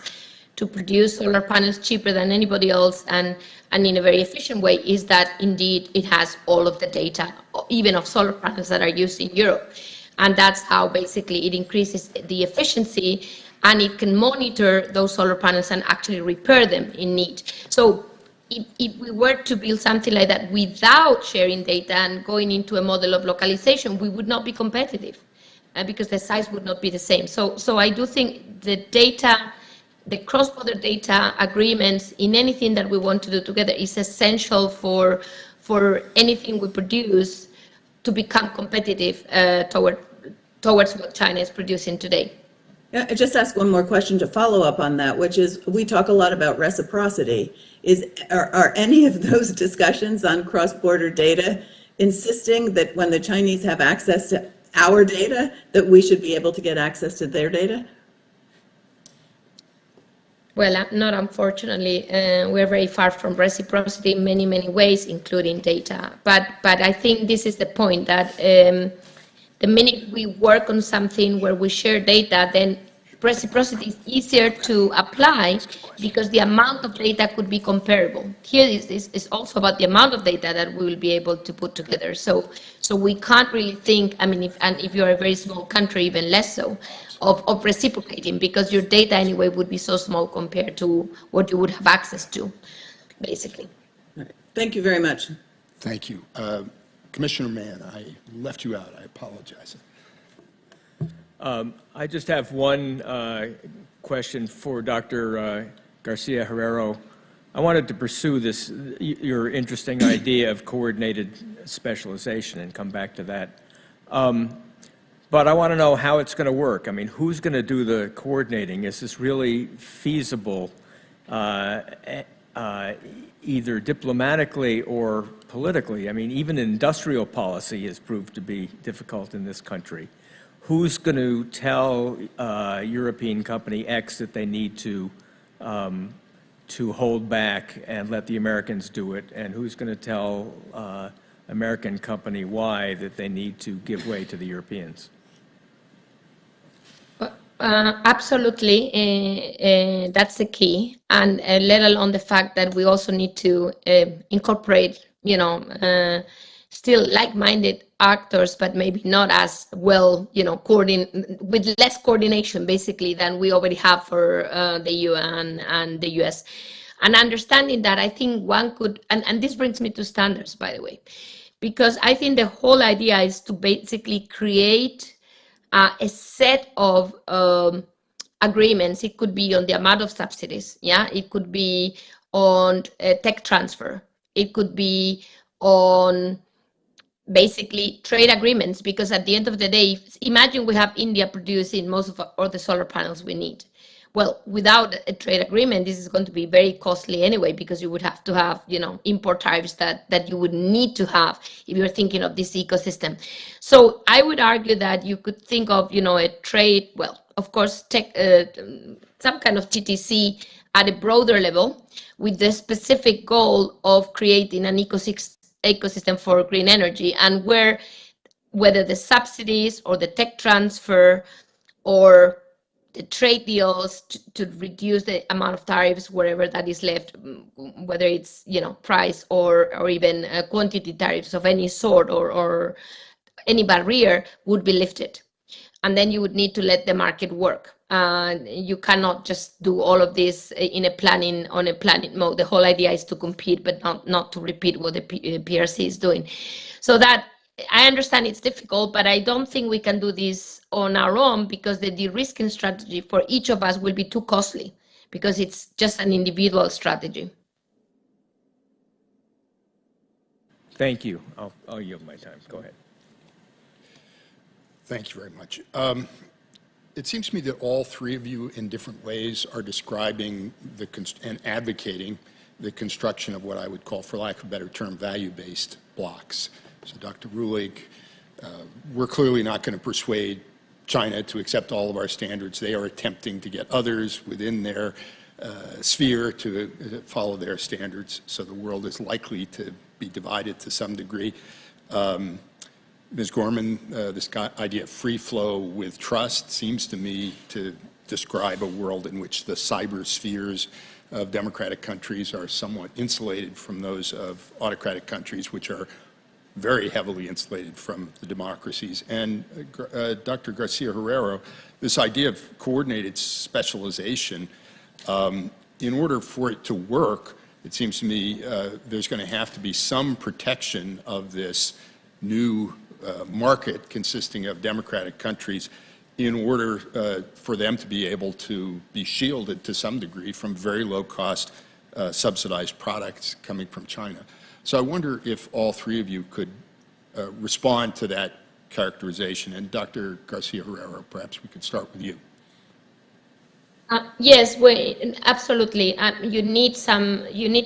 to produce solar panels cheaper than anybody else and in a very efficient way is that indeed it has all of the data, even of solar panels that are used in Europe. And that's how basically it increases the efficiency, and it can monitor those solar panels and actually repair them in need. So if we were to build something like that without sharing data and going into a model of localization, we would not be competitive because the size would not be the same. So I do think the data the cross-border data agreements in anything that we want to do together is essential for anything we produce to become competitive towards what China is producing today. Yeah, I just ask one more question to follow up on that, which is, we talk a lot about reciprocity. Are any of those discussions on cross-border data insisting that when the Chinese have access to our data, that we should be able to get access to their data? Well, not unfortunately. We're very far from reciprocity in many, many ways, including data. But I think this is the point, that the minute we work on something where we share data, then reciprocity is easier to apply because the amount of data could be comparable. Here is also about the amount of data that we will be able to put together. So we can't really think, I mean, if you're a very small country, even less so, of reciprocating, because your data anyway would be so small compared to what you would have access to, basically. All right. Thank you very much. Thank you. Commissioner Mann, I left you out. I apologize. I just have one question for Dr. Garcia Herrero. I wanted to pursue this, your interesting idea of coordinated specialization, and come back to that. But I want to know how it's going to work. I mean, who's going to do the coordinating? Is this really feasible, either diplomatically or politically? I mean, even industrial policy has proved to be difficult in this country. Who's going to tell European company X that they need to hold back and let the Americans do it? And who's going to tell American company Y that they need to give way to the Europeans? Absolutely, that's the key, and let alone the fact that we also need to incorporate, still like-minded actors, but maybe not as well, with less coordination, basically, than we already have for the EU and the US. And understanding that, I think one could, and this brings me to standards, by the way, because I think the whole idea is to basically create a set of agreements. It could be on the amount of subsidies, yeah. It could be on tech transfer. It could be on basically trade agreements, because at the end of the day, imagine we have India producing most of all the solar panels we need. Well, without a trade agreement, this is going to be very costly anyway, because you would have to have, import tariffs that you would need to have if you're thinking of this ecosystem. So I would argue that you could think of, a trade, well, of course, some kind of TTC at a broader level, with the specific goal of creating an ecosystem for green energy, and whether the subsidies or the tech transfer or the trade deals to reduce the amount of tariffs wherever that is left, whether it's price or even quantity tariffs of any sort, or any barrier, would be lifted, and then you would need to let the market work. You cannot just do all of this on a planning mode. The whole idea is to compete, but not to repeat what the PRC is doing. So that, I understand it's difficult, but I don't think we can do this on our own, because the de-risking strategy for each of us will be too costly, because it's just an individual strategy. Thank you. I'll yield my time. Go ahead. Thank you very much. It seems to me that all three of you in different ways are describing and advocating the construction of what I would call, for lack of a better term, value-based blocks. So Dr. Ruhlig, we're clearly not going to persuade China to accept all of our standards. They are attempting to get others within their sphere to follow their standards. So the world is likely to be divided to some degree. Ms. Gorman, this idea of free flow with trust seems to me to describe a world in which the cyber spheres of democratic countries are somewhat insulated from those of autocratic countries, which are very heavily insulated from the democracies. And Dr. Garcia Herrero, this idea of coordinated specialization, in order for it to work, it seems to me there's going to have to be some protection of this new market consisting of democratic countries in order for them to be able to be shielded to some degree from very low-cost subsidized products coming from China. So I wonder if all three of you could respond to that characterization. And Dr. Garcia-Herrera, perhaps we could start with you. Yes, absolutely. You need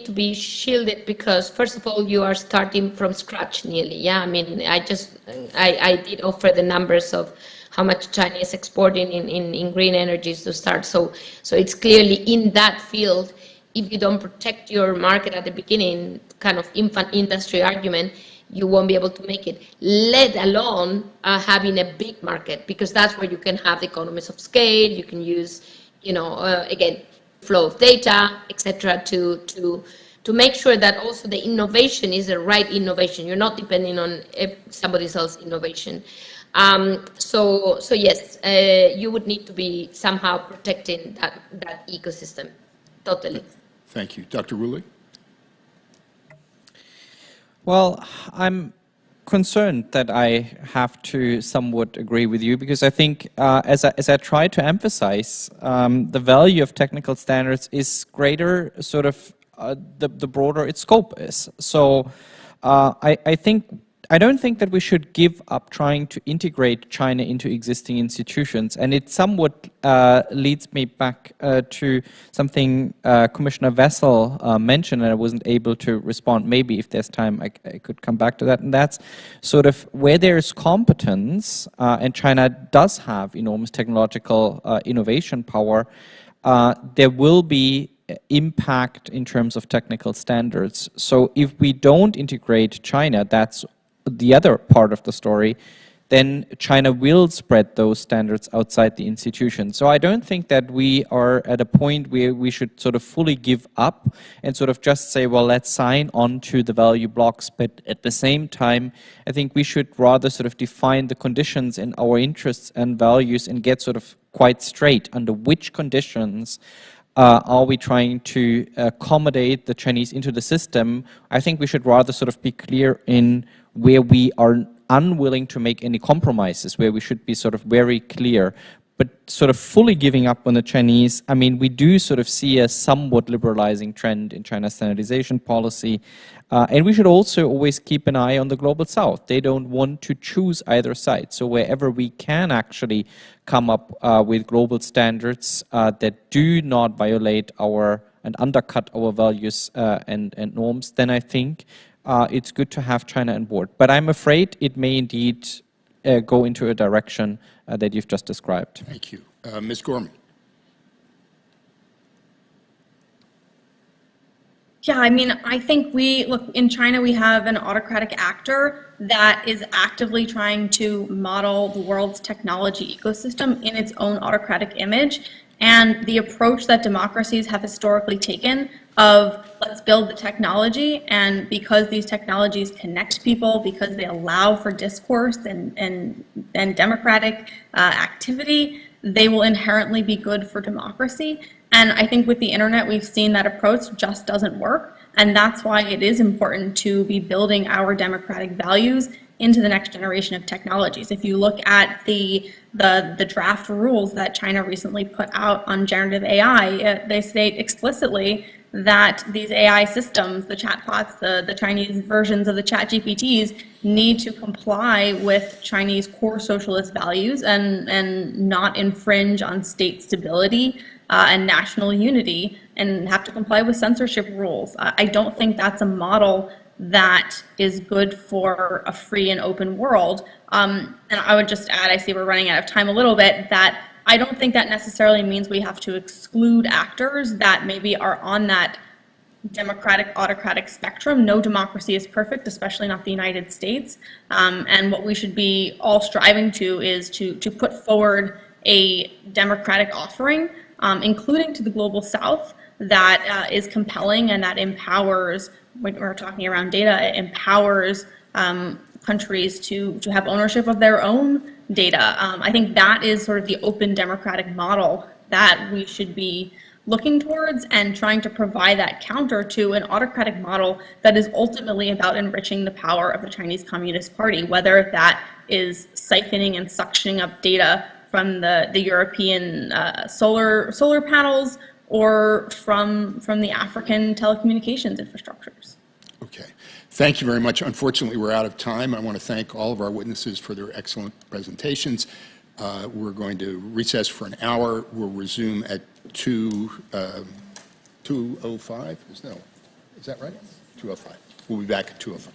to be shielded because, first of all, you are starting from scratch nearly. Yeah, I mean, I did offer the numbers of how much China is exporting in green energies to start. So it's clearly in that field, if you don't protect your market at the beginning, kind of infant industry argument, you won't be able to make it, let alone having a big market, because that's where you can have the economies of scale, you can use, again, flow of data, etc., to make sure that also the innovation is the right innovation. You're not depending on somebody else's innovation. So yes, you would need to be somehow protecting that ecosystem. Totally. Thank you. Dr. Rulli? Well, I'm concerned that I have to somewhat agree with you, because I think, as I try to emphasize, the value of technical standards is greater, sort of the broader its scope is. So I don't think that we should give up trying to integrate China into existing institutions, and it somewhat leads me back to something Commissioner Vessel mentioned, and I wasn't able to respond. Maybe if there's time I could come back to that, and that's sort of where there's competence, and China does have enormous technological innovation power, there will be impact in terms of technical standards. So if we don't integrate China, that's the other part of the story, then China will spread those standards outside the institution. So I don't think that we are at a point where we should sort of fully give up and sort of just say, well, let's sign on to the value blocks. But at the same time, I think we should rather sort of define the conditions in our interests and values and get sort of quite straight under which conditions are we trying to accommodate the Chinese into the system. I think we should rather sort of be clear in where we are unwilling to make any compromises, where we should be sort of very clear. But sort of fully giving up on the Chinese, I mean, we do sort of see a somewhat liberalizing trend in China's standardization policy. And we should also always keep an eye on the global south. They don't want to choose either side. So wherever we can actually come up with global standards that do not violate and undercut our values and norms, then I think it's good to have China on board. But I'm afraid it may indeed go into a direction that you've just described. Thank you. Ms. Gorman. Yeah, I mean, I think look, in China, we have an autocratic actor that is actively trying to model the world's technology ecosystem in its own autocratic image. And the approach that democracies have historically taken of let's build the technology, and because these technologies connect people, because they allow for discourse and democratic activity, they will inherently be good for democracy. And I think with the internet, we've seen that approach just doesn't work. And that's why it is important to be building our democratic values into the next generation of technologies. If you look at the draft rules that China recently put out on generative AI, they state explicitly that these AI systems, the chatbots, the Chinese versions of the ChatGPTs, need to comply with Chinese core socialist values and not infringe on state stability and national unity, and have to comply with censorship rules. I don't think that's a model that is good for a free and open world. And I would just add, I see we're running out of time a little bit, that I don't think that necessarily means we have to exclude actors that maybe are on that democratic autocratic spectrum. No democracy is perfect, especially not the United States. And what we should be all striving to is to put forward a democratic offering, including to the global south, that is compelling and that empowers, when we're talking around data, it empowers countries to have ownership of their own data. I think that is sort of the open democratic model that we should be looking towards, and trying to provide that counter to an autocratic model that is ultimately about enriching the power of the Chinese Communist Party, whether that is siphoning and suctioning up data from the European solar panels or from the African telecommunications infrastructures. Okay. Thank you very much. Unfortunately, we're out of time. I want to thank all of our witnesses for their excellent presentations. We're going to recess for an hour. We'll resume at 2:05. Is that right? 2:05. We'll be back at 2:05.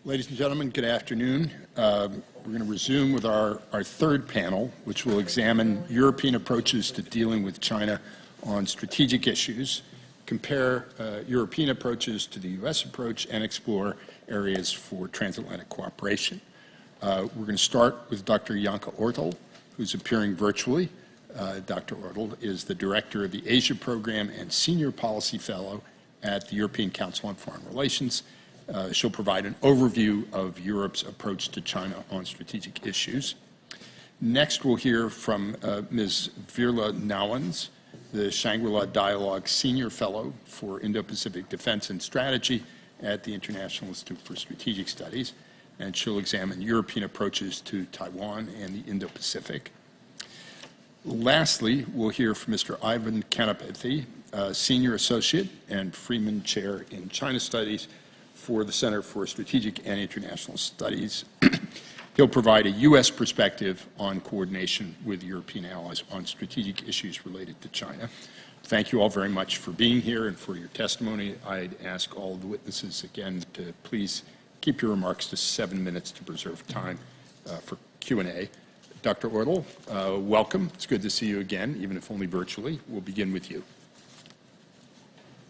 Ladies and gentlemen, good afternoon. We're going to resume with our third panel, which will examine European approaches to dealing with China on strategic issues, compare European approaches to the U.S. approach, and explore areas for transatlantic cooperation. We're going to start with Dr. Janke Ortel, who's appearing virtually. Dr. Ortel is the director of the Asia Program and Senior Policy Fellow at the European Council on Foreign Relations. She'll provide an overview of Europe's approach to China on strategic issues. Next, we'll hear from Ms. Virla Nouwens, the Shangri-La Dialogue Senior Fellow for Indo-Pacific Defense and Strategy at the International Institute for Strategic Studies, and she'll examine European approaches to Taiwan and the Indo-Pacific. Lastly, we'll hear from Mr. Ivan Kanapethy, Senior Associate and Freeman Chair in China Studies for the Center for Strategic and International Studies. He'll provide a U.S. perspective on coordination with European allies on strategic issues related to China. Thank you all very much for being here and for your testimony. I'd ask all of the witnesses again to please keep your remarks to 7 minutes to preserve time for Q&A. Dr. Ortel, welcome. It's good to see you again, even if only virtually. We'll begin with you.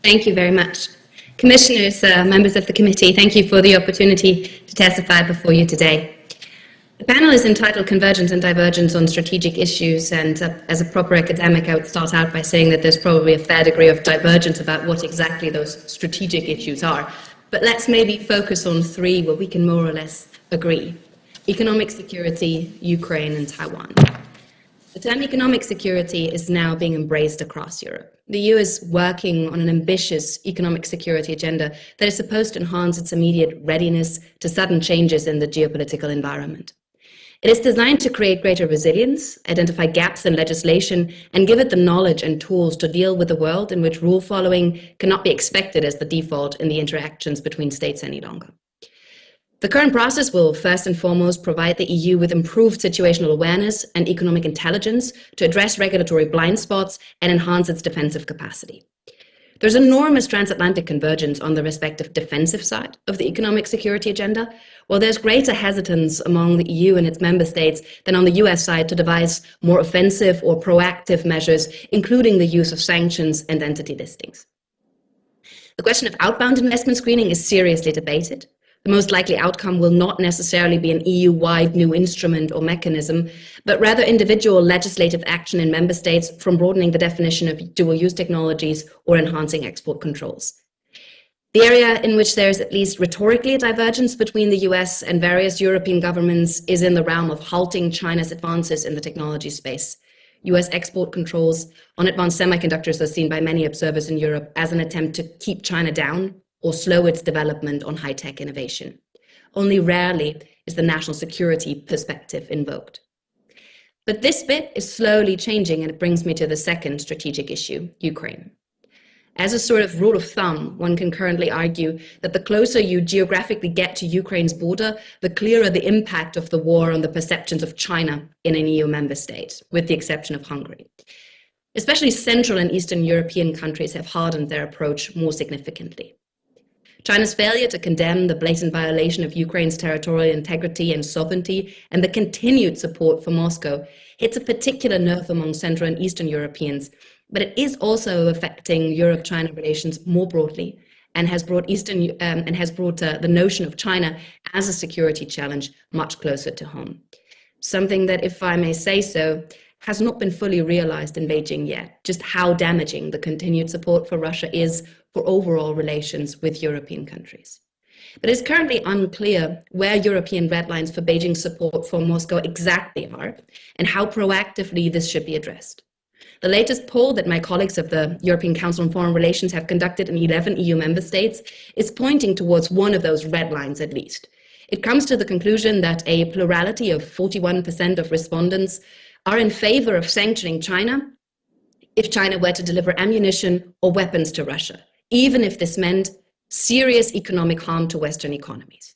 Thank you very much. Commissioners, members of the committee, thank you for the opportunity to testify before you today. The panel is entitled Convergence and Divergence on Strategic Issues, and as a proper academic, I would start out by saying that there's probably a fair degree of divergence about what exactly those strategic issues are. But let's maybe focus on three where we can more or less agree: economic security, Ukraine, and Taiwan. The term economic security is now being embraced across Europe. The EU is working on an ambitious economic security agenda that is supposed to enhance its immediate readiness to sudden changes in the geopolitical environment. It is designed to create greater resilience, identify gaps in legislation, and give it the knowledge and tools to deal with a world in which rule following cannot be expected as the default in the interactions between states any longer. The current process will first and foremost provide the EU with improved situational awareness and economic intelligence to address regulatory blind spots and enhance its defensive capacity. There's enormous transatlantic convergence on the respective defensive side of the economic security agenda, while there's greater hesitance among the EU and its member states than on the US side to devise more offensive or proactive measures, including the use of sanctions and entity listings. The question of outbound investment screening is seriously debated. The most likely outcome will not necessarily be an EU-wide new instrument or mechanism, but rather individual legislative action in member states, from broadening the definition of dual-use technologies or enhancing export controls. The area in which there is at least rhetorically a divergence between the US and various European governments is in the realm of halting China's advances in the technology space. US export controls on advanced semiconductors are seen by many observers in Europe as an attempt to keep China down or slow its development on high-tech innovation. Only rarely is the national security perspective invoked. But this bit is slowly changing, and it brings me to the second strategic issue, Ukraine. As a sort of rule of thumb, one can currently argue that the closer you geographically get to Ukraine's border, the clearer the impact of the war on the perceptions of China in an EU member state, with the exception of Hungary. Especially Central and Eastern European countries have hardened their approach more significantly. China's failure to condemn the blatant violation of Ukraine's territorial integrity and sovereignty and the continued support for Moscow hits a particular nerve among Central and Eastern Europeans, but it is also affecting Europe-China relations more broadly and has brought the notion of China as a security challenge much closer to home. Something that, if I may say so, has not been fully realized in Beijing yet, just how damaging the continued support for Russia is for overall relations with European countries. But it's currently unclear where European red lines for Beijing's support for Moscow exactly are and how proactively this should be addressed. The latest poll that my colleagues of the European Council on Foreign Relations have conducted in 11 EU member states is pointing towards one of those red lines at least. It comes to the conclusion that a plurality of 41% of respondents are in favor of sanctioning China if China were to deliver ammunition or weapons to Russia, even if this meant serious economic harm to Western economies.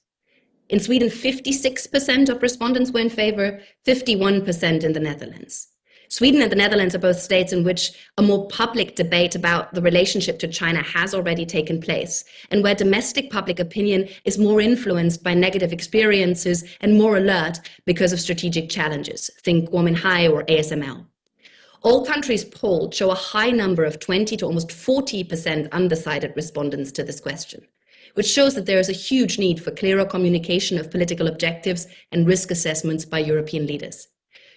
In Sweden, 56% of respondents were in favor, 51% in the Netherlands. Sweden and the Netherlands are both states in which a more public debate about the relationship to China has already taken place, and where domestic public opinion is more influenced by negative experiences and more alert because of strategic challenges. Think Guominhai or ASML. All countries polled show a high number of 20 to almost 40% undecided respondents to this question, which shows that there is a huge need for clearer communication of political objectives and risk assessments by European leaders.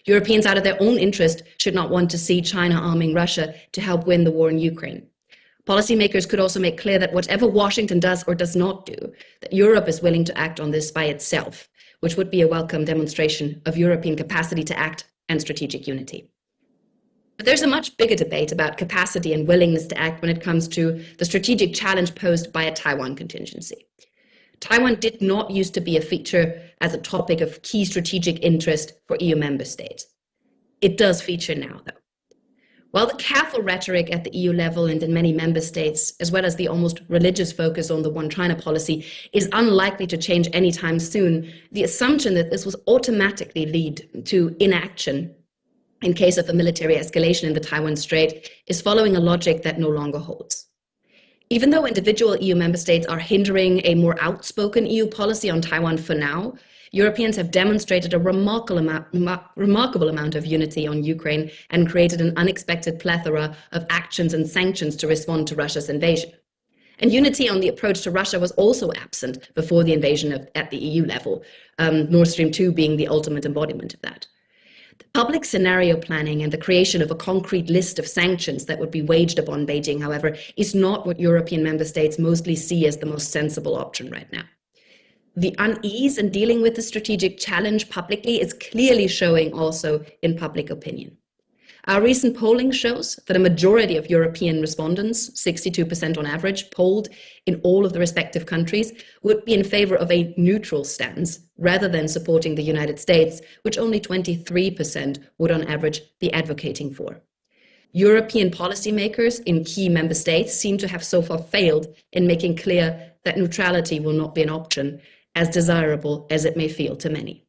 Europeans, out of their own interest, should not want to see China arming Russia to help win the war in Ukraine. Policymakers could also make clear that whatever Washington does or does not do, that Europe is willing to act on this by itself, which would be a welcome demonstration of European capacity to act and strategic unity. But there's a much bigger debate about capacity and willingness to act when it comes to the strategic challenge posed by a Taiwan contingency. Taiwan did not used to be a feature as a topic of key strategic interest for EU member states. It does feature now, though. While the careful rhetoric at the EU level and in many member states, as well as the almost religious focus on the one China policy, is unlikely to change anytime soon, the assumption that this will automatically lead to inaction in case of a military escalation in the Taiwan Strait is following a logic that no longer holds. Even though individual EU member states are hindering a more outspoken EU policy on Taiwan for now, Europeans have demonstrated a remarkable amount of unity on Ukraine and created an unexpected plethora of actions and sanctions to respond to Russia's invasion. And unity on the approach to Russia was also absent before the invasion at the EU level, Nord Stream 2 being the ultimate embodiment of that. Public scenario planning and the creation of a concrete list of sanctions that would be waged upon Beijing, however, is not what European member states mostly see as the most sensible option right now. The unease in dealing with the strategic challenge publicly is clearly showing also in public opinion. Our recent polling shows that a majority of European respondents, 62% on average, polled in all of the respective countries, would be in favor of a neutral stance rather than supporting the United States, which only 23% would on average be advocating for. European policymakers in key member states seem to have so far failed in making clear that neutrality will not be an option, as desirable as it may feel to many.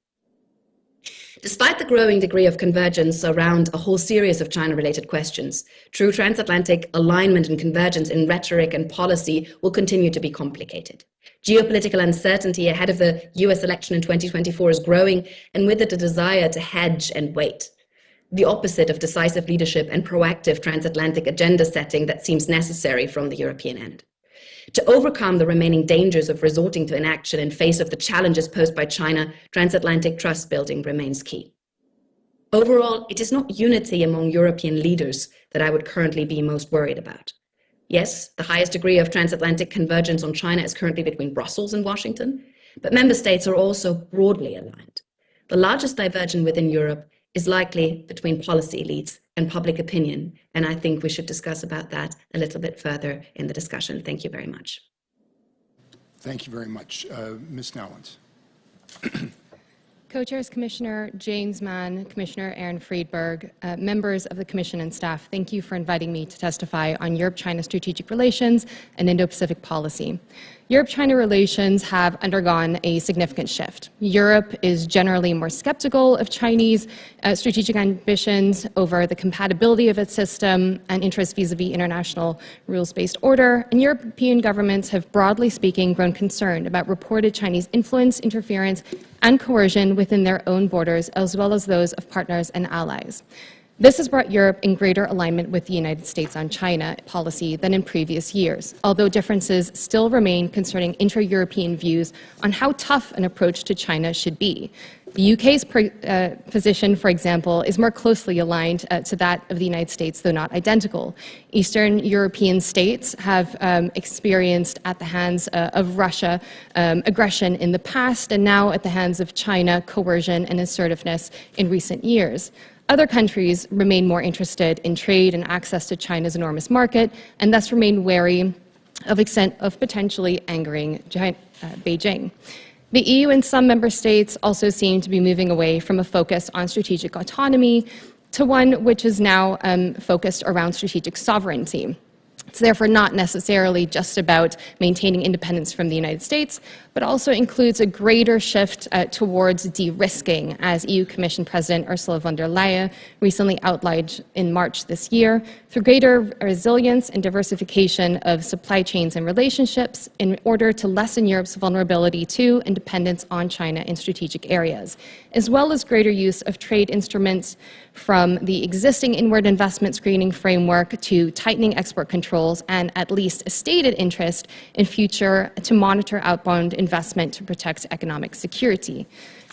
Despite the growing degree of convergence around a whole series of China-related questions, true transatlantic alignment and convergence in rhetoric and policy will continue to be complicated. Geopolitical uncertainty ahead of the US election in 2024 is growing, and with it a desire to hedge and wait, the opposite of decisive leadership and proactive transatlantic agenda setting that seems necessary from the European end. To overcome the remaining dangers of resorting to inaction in face of the challenges posed by China, transatlantic trust building remains key. Overall, it is not unity among European leaders that I would currently be most worried about. Yes, the highest degree of transatlantic convergence on China is currently between Brussels and Washington, but member states are also broadly aligned. The largest divergence within Europe is likely between policy elites and public opinion, and I think we should discuss about that a little bit further in the discussion. Thank you very much. Thank you very much. Ms. Nowlands. Co-chairs Commissioner James Mann, Commissioner Aaron Friedberg, members of the Commission and staff, thank you for inviting me to testify on Europe-China strategic relations and Indo-Pacific policy. Europe-China relations have undergone a significant shift. Europe is generally more skeptical of Chinese strategic ambitions over the compatibility of its system and interests vis-a-vis international rules-based order, and European governments have, broadly speaking, grown concerned about reported Chinese influence, interference, and coercion within their own borders, as well as those of partners and allies. This has brought Europe in greater alignment with the United States on China policy than in previous years, although differences still remain concerning intra-European views on how tough an approach to China should be. The UK's position, for example, is more closely aligned to that of the United States, though not identical. Eastern European states have experienced at the hands of Russia aggression in the past, and now at the hands of China coercion and assertiveness in recent years. Other countries remain more interested in trade and access to China's enormous market, and thus remain wary of extent of potentially angering Beijing. The EU and some member states also seem to be moving away from a focus on strategic autonomy to one which is now focused around strategic sovereignty. It's therefore not necessarily just about maintaining independence from the United States, but also includes a greater shift towards de-risking, as EU Commission President Ursula von der Leyen recently outlined in March this year, through greater resilience and diversification of supply chains and relationships in order to lessen Europe's vulnerability to and dependence on China in strategic areas, as well as greater use of trade instruments from the existing inward investment screening framework to tightening export controls and at least a stated interest in future to monitor outbound investment to protect economic security.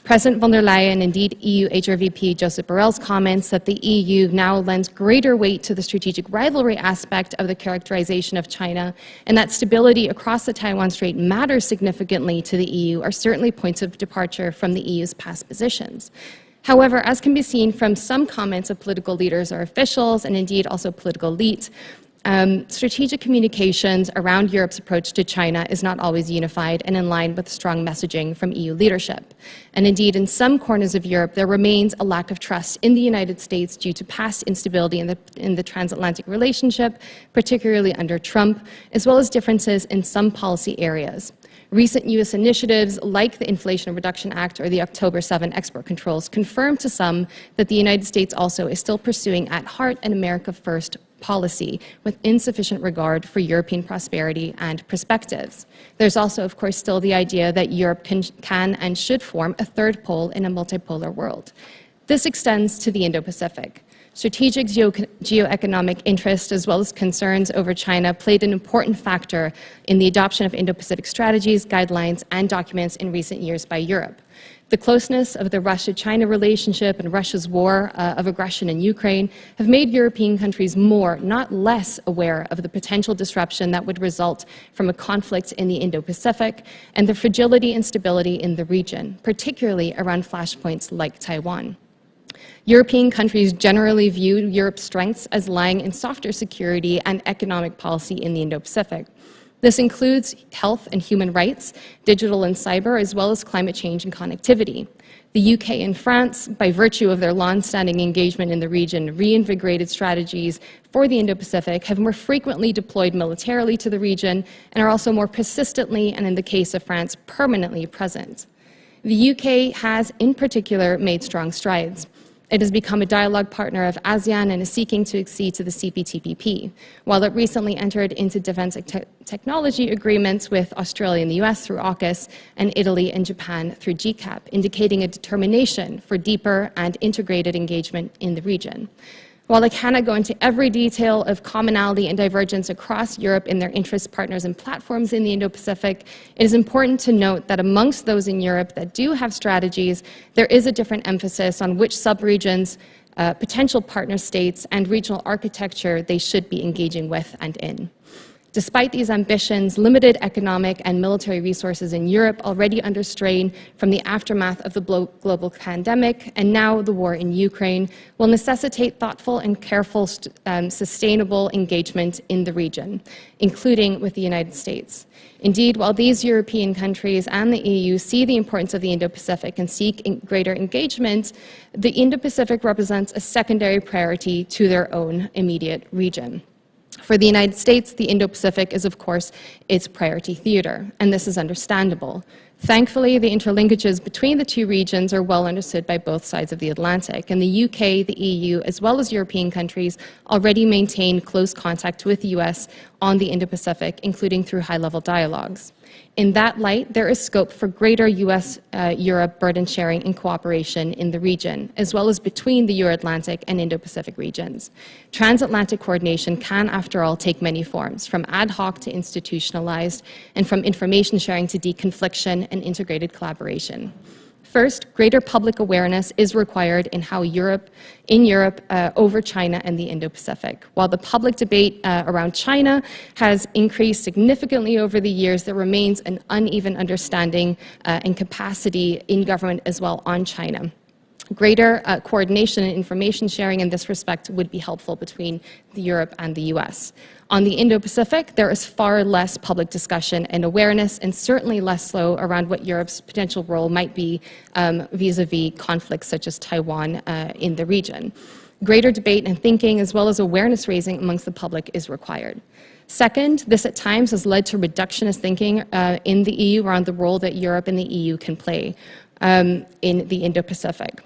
President von der Leyen and indeed EU HRVP Josep Borrell's comments that the EU now lends greater weight to the strategic rivalry aspect of the characterization of China, and that stability across the Taiwan Strait matters significantly to the EU are certainly points of departure from the EU's past positions. However, as can be seen from some comments of political leaders or officials, and indeed also political elites, strategic communications around Europe's approach to China is not always unified and in line with strong messaging from EU leadership. And indeed, in some corners of Europe, there remains a lack of trust in the United States due to past instability in the transatlantic relationship, particularly under Trump, as well as differences in some policy areas. Recent U.S. initiatives like the Inflation Reduction Act or the October 7 export controls confirm to some that the United States also is still pursuing at heart an America First policy with insufficient regard for European prosperity and perspectives. There's also, of course, still the idea that Europe can and should form a third pole in a multipolar world. This extends to the Indo-Pacific. Strategic geoeconomic interest, as well as concerns over China, played an important factor in the adoption of Indo-Pacific strategies, guidelines, and documents in recent years by Europe. The closeness of the Russia-China relationship and Russia's war of aggression in Ukraine have made European countries more, not less, aware of the potential disruption that would result from a conflict in the Indo-Pacific and the fragility and stability in the region, particularly around flashpoints like Taiwan. European countries generally view Europe's strengths as lying in softer security and economic policy in the Indo-Pacific. This includes health and human rights, digital and cyber, as well as climate change and connectivity. The UK and France, by virtue of their long-standing engagement in the region, reinvigorated strategies for the Indo-Pacific, have more frequently deployed militarily to the region, and are also more persistently, and in the case of France, permanently present. The UK has, in particular, made strong strides. It has become a dialogue partner of ASEAN and is seeking to accede to the CPTPP, while it recently entered into defense technology agreements with Australia and the US through AUKUS and Italy and Japan through GCAP, indicating a determination for deeper and integrated engagement in the region. While I cannot go into every detail of commonality and divergence across Europe in their interest, partners, and platforms in the Indo-Pacific, it is important to note that amongst those in Europe that do have strategies, there is a different emphasis on which subregions, potential partner states, and regional architecture they should be engaging with and in. Despite these ambitions, limited economic and military resources in Europe, already under strain from the aftermath of the global pandemic and now the war in Ukraine, will necessitate thoughtful and careful sustainable engagement in the region, including with the United States. Indeed, while these European countries and the EU see the importance of the Indo-Pacific and seek greater engagement, the Indo-Pacific represents a secondary priority to their own immediate region. For the United States, the Indo-Pacific is, of course, its priority theater, and this is understandable. Thankfully, the interlinkages between the two regions are well understood by both sides of the Atlantic, and the UK, the EU, as well as European countries already maintain close contact with the US on the Indo-Pacific, including through high-level dialogues. In that light, there is scope for greater US-Europe burden sharing and cooperation in the region, as well as between the Euro-Atlantic and Indo-Pacific regions. Transatlantic coordination can, after all, take many forms, from ad hoc to institutionalized, and from information sharing to deconfliction and integrated collaboration. First, greater public awareness is required in Europe over China and the Indo-Pacific. While the public debate around China has increased significantly over the years, there remains an uneven understanding and capacity in government as well on China. Greater coordination and information sharing in this respect would be helpful between Europe and the US. On the Indo-Pacific, there is far less public discussion and awareness, and certainly less so around what Europe's potential role might be vis-a-vis conflicts such as Taiwan in the region. Greater debate and thinking, as well as awareness raising amongst the public, is required. Second, this at times has led to reductionist thinking in the EU around the role that Europe and the EU can play in the Indo-Pacific.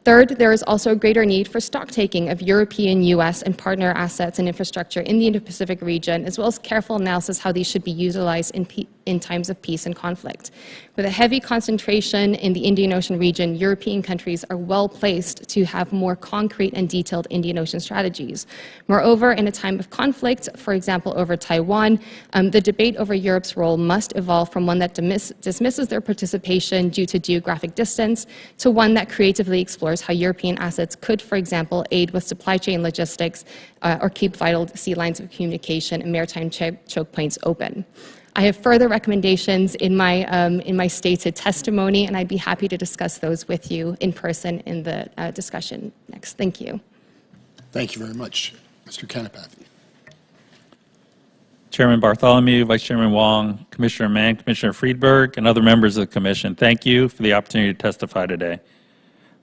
Third, there is also a greater need for stock-taking of European, US, and partner assets and infrastructure in the Indo-Pacific region, as well as careful analysis how these should be utilized in times of peace and conflict. With a heavy concentration in the Indian Ocean region, European countries are well placed to have more concrete and detailed Indian Ocean strategies. Moreover, in a time of conflict, for example, over Taiwan, the debate over Europe's role must evolve from one that dismisses their participation due to geographic distance to one that creatively explores how European assets could, for example, aid with supply chain logistics or keep vital sea lines of communication and maritime choke points open. I have further recommendations in my stated testimony, and I'd be happy to discuss those with you in person in the discussion next. Thank you. Thank you very much. Mr. Kanapathy. Chairman Bartholomew, Vice Chairman Wong, Commissioner Mann, Commissioner Friedberg, and other members of the Commission, thank you for the opportunity to testify today.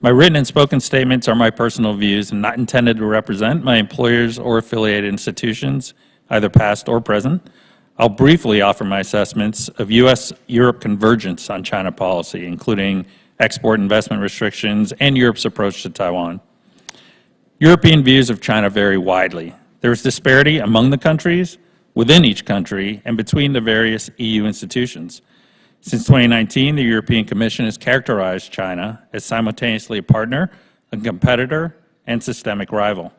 My written and spoken statements are my personal views and not intended to represent my employers or affiliated institutions, either past or present. I'll briefly offer my assessments of U.S.-Europe convergence on China policy, including export investment restrictions and Europe's approach to Taiwan. European views of China vary widely. There is disparity among the countries, within each country, and between the various EU institutions. Since 2019, the European Commission has characterized China as simultaneously a partner, a competitor, and systemic rival.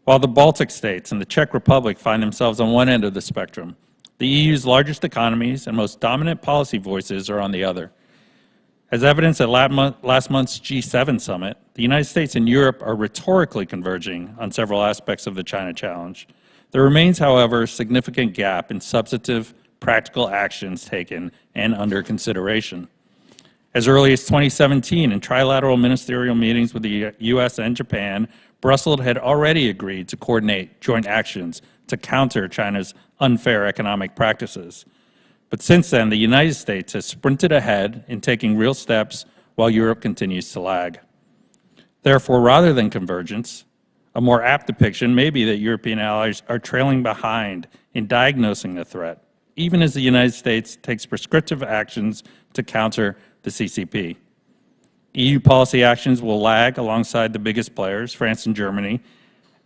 While the Baltic states and the Czech Republic find themselves on one end of the spectrum, the EU's largest economies and most dominant policy voices are on the other. As evidenced at last month's G7 summit, the United States and Europe are rhetorically converging on several aspects of the China challenge. There remains, however, a significant gap in substantive, practical actions taken and under consideration. As early as 2017, in trilateral ministerial meetings with the U.S. and Japan, Brussels had already agreed to coordinate joint actions to counter China's unfair economic practices. But since then, the United States has sprinted ahead in taking real steps while Europe continues to lag. Therefore, rather than convergence, a more apt depiction may be that European allies are trailing behind in diagnosing the threat, even as the United States takes prescriptive actions to counter the CCP. EU policy actions will lag alongside the biggest players, France and Germany.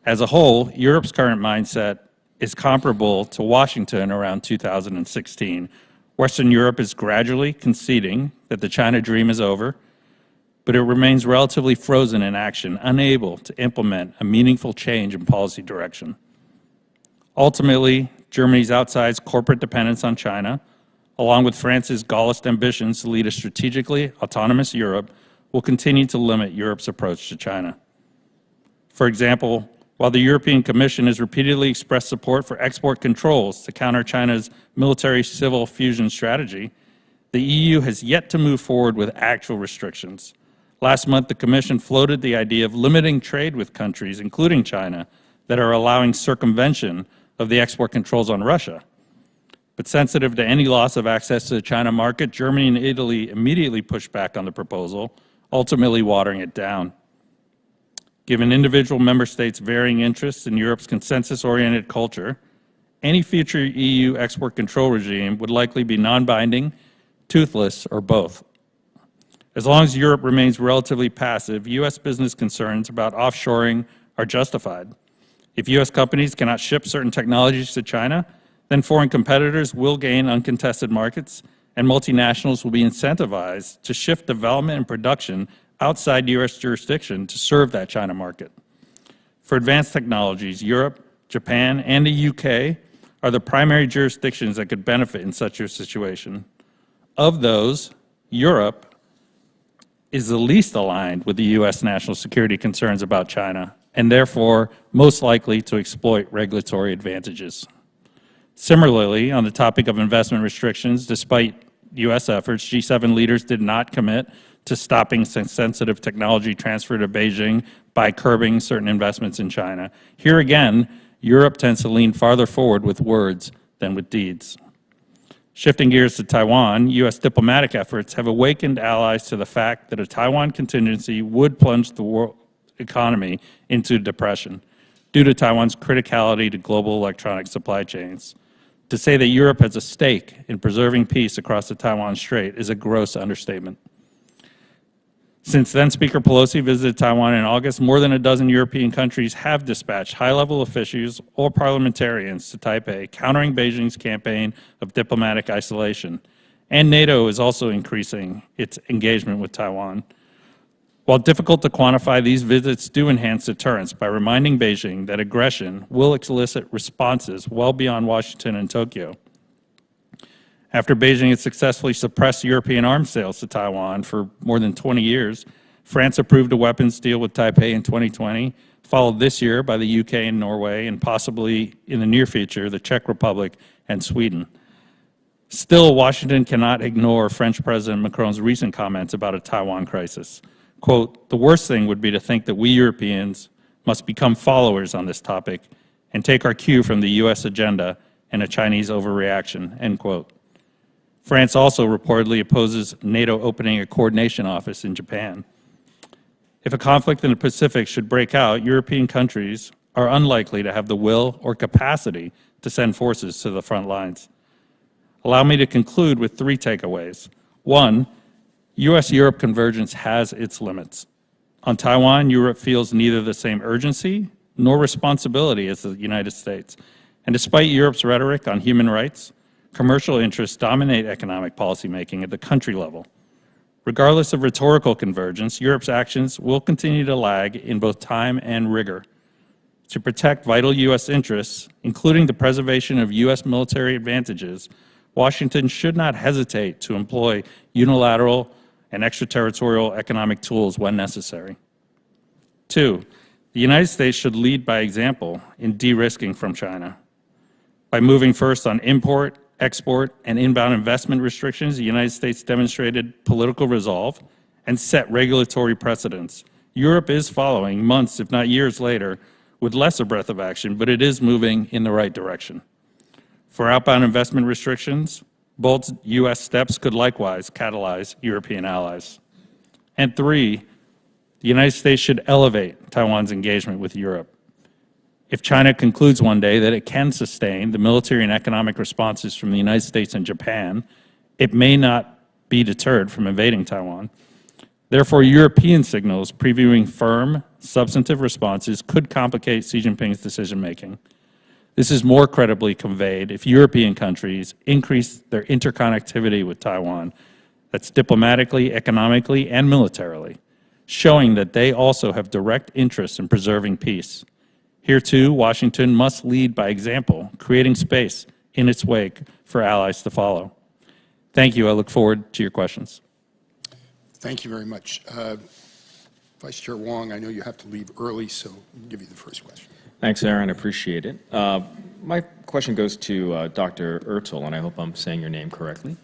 As a whole, Europe's current mindset is comparable to Washington around 2016. Western Europe is gradually conceding that the China dream is over, but it remains relatively frozen in action, unable to implement a meaningful change in policy direction. Ultimately, Germany's outsized corporate dependence on China, along with France's Gaullist ambitions to lead a strategically autonomous Europe, will continue to limit Europe's approach to China. For example, while the European Commission has repeatedly expressed support for export controls to counter China's military-civil fusion strategy, the EU has yet to move forward with actual restrictions. Last month, the Commission floated the idea of limiting trade with countries, including China, that are allowing circumvention of the export controls on Russia. But sensitive to any loss of access to the China market, Germany and Italy immediately pushed back on the proposal, ultimately watering it down. Given individual member states' varying interests in Europe's consensus-oriented culture, any future EU export control regime would likely be non-binding, toothless, or both. As long as Europe remains relatively passive, U.S. business concerns about offshoring are justified. If U.S. companies cannot ship certain technologies to China, then foreign competitors will gain uncontested markets, and multinationals will be incentivized to shift development and production outside U.S. jurisdiction to serve that China market. For advanced technologies, Europe, Japan, and the U.K. are the primary jurisdictions that could benefit in such a situation. Of those, Europe is the least aligned with the U.S. national security concerns about China, and therefore most likely to exploit regulatory advantages. Similarly, on the topic of investment restrictions, despite U.S. efforts, G7 leaders did not commit to stopping sensitive technology transfer to Beijing by curbing certain investments in China. Here again, Europe tends to lean farther forward with words than with deeds. Shifting gears to Taiwan, U.S. diplomatic efforts have awakened allies to the fact that a Taiwan contingency would plunge the world economy into depression. due to Taiwan's criticality to global electronic supply chains. To say that Europe has a stake in preserving peace across the Taiwan Strait is a gross understatement. Since then Speaker Pelosi visited Taiwan in August, more than a dozen European countries have dispatched high-level officials or parliamentarians to Taipei, countering Beijing's campaign of diplomatic isolation. And NATO is also increasing its engagement with Taiwan. While difficult to quantify, these visits do enhance deterrence by reminding Beijing that aggression will elicit responses well beyond Washington and Tokyo. After Beijing had successfully suppressed European arms sales to Taiwan for more than 20 years, France approved a weapons deal with Taipei in 2020, followed this year by the UK and Norway, and possibly in the near future, the Czech Republic and Sweden. Still, Washington cannot ignore French President Macron's recent comments about a Taiwan crisis. Quote, "The worst thing would be to think that we Europeans must become followers on this topic and take our cue from the U.S. agenda and a Chinese overreaction," end quote. France also reportedly opposes NATO opening a coordination office in Japan. If a conflict in the Pacific should break out, European countries are unlikely to have the will or capacity to send forces to the front lines. Allow me to conclude with 3 takeaways. 1, U.S.-Europe convergence has its limits. On Taiwan, Europe feels neither the same urgency nor responsibility as the United States. And despite Europe's rhetoric on human rights, commercial interests dominate economic policymaking at the country level. Regardless of rhetorical convergence, Europe's actions will continue to lag in both time and rigor. To protect vital U.S. interests, including the preservation of U.S. military advantages, Washington should not hesitate to employ unilateral and extraterritorial economic tools when necessary. 2, the United States should lead by example in de-risking from China. By moving first on import, export, and inbound investment restrictions, the United States demonstrated political resolve and set regulatory precedents. Europe is following months, if not years later, with lesser breadth of action, but it is moving in the right direction. For outbound investment restrictions, bold U.S. steps could likewise catalyze European allies. And 3, the United States should elevate Taiwan's engagement with Europe. If China concludes one day that it can sustain the military and economic responses from the United States and Japan, it may not be deterred from invading Taiwan. Therefore, European signals previewing firm, substantive responses could complicate Xi Jinping's decision-making. This is more credibly conveyed if European countries increase their interconnectivity with Taiwan, that's diplomatically, economically, and militarily, showing that they also have direct interest in preserving peace. Here, too, Washington must lead by example, creating space in its wake for allies to follow. Thank you. I look forward to your questions. Thank you very much. Vice Chair Wong, I know you have to leave early, so I'll give you the first question. Thanks, Aaron. I appreciate it. My question goes to Dr. Ertel, and I hope I'm saying your name correctly.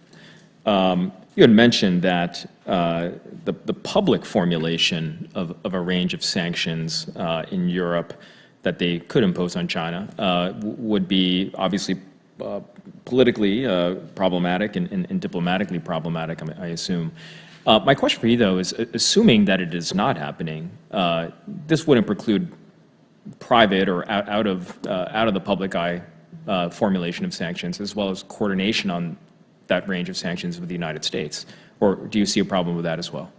You had mentioned that the public formulation of a range of sanctions in Europe that they could impose on China would be obviously politically problematic and diplomatically problematic, I assume. My question for you, though, is assuming that it is not happening, this wouldn't preclude private or out of the public eye formulation of sanctions, as well as coordination on that range of sanctions with the United States? Or do you see a problem with that as well?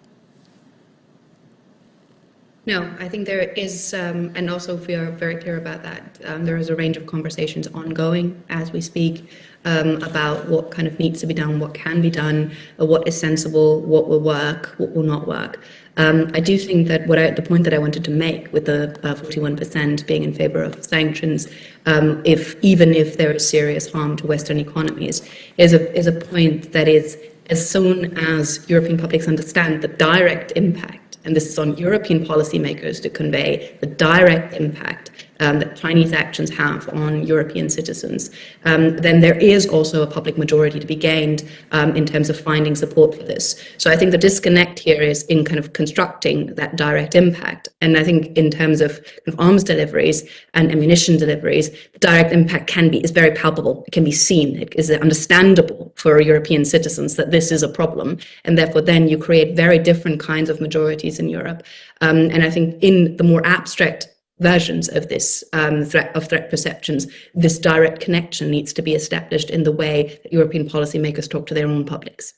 No, I think there is, and also we are very clear about that, there is a range of conversations ongoing as we speak about what kind of needs to be done, what can be done, what is sensible, what will work, what will not work. I do think that the point that I wanted to make with the 41% being in favor of sanctions, even if there is serious harm to Western economies, is a point that is, as soon as European publics understand the direct impact, and this is on European policymakers to convey the direct impact that Chinese actions have on European citizens, then there is also a public majority to be gained in terms of finding support for this. So I think the disconnect here is in kind of constructing that direct impact. And I think in terms of arms deliveries and ammunition deliveries, the direct impact is very palpable. It can be seen. It is understandable for European citizens that this is a problem. And therefore, then you create very different kinds of majorities in Europe. And I think in the more abstract versions of this threat perceptions, this direct connection needs to be established in the way that European policymakers talk to their own publics.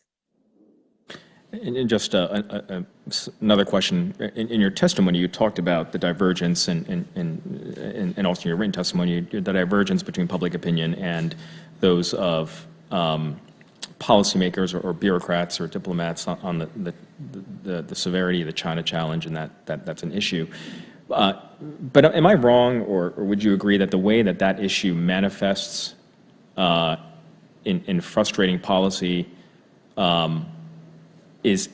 And just another question. In your testimony, you talked about the divergence, and also in your written testimony, the divergence between public opinion and those of policymakers or bureaucrats or diplomats on the severity of the China challenge, and that's an issue. But am I wrong, or would you agree that the way that issue manifests in frustrating policy is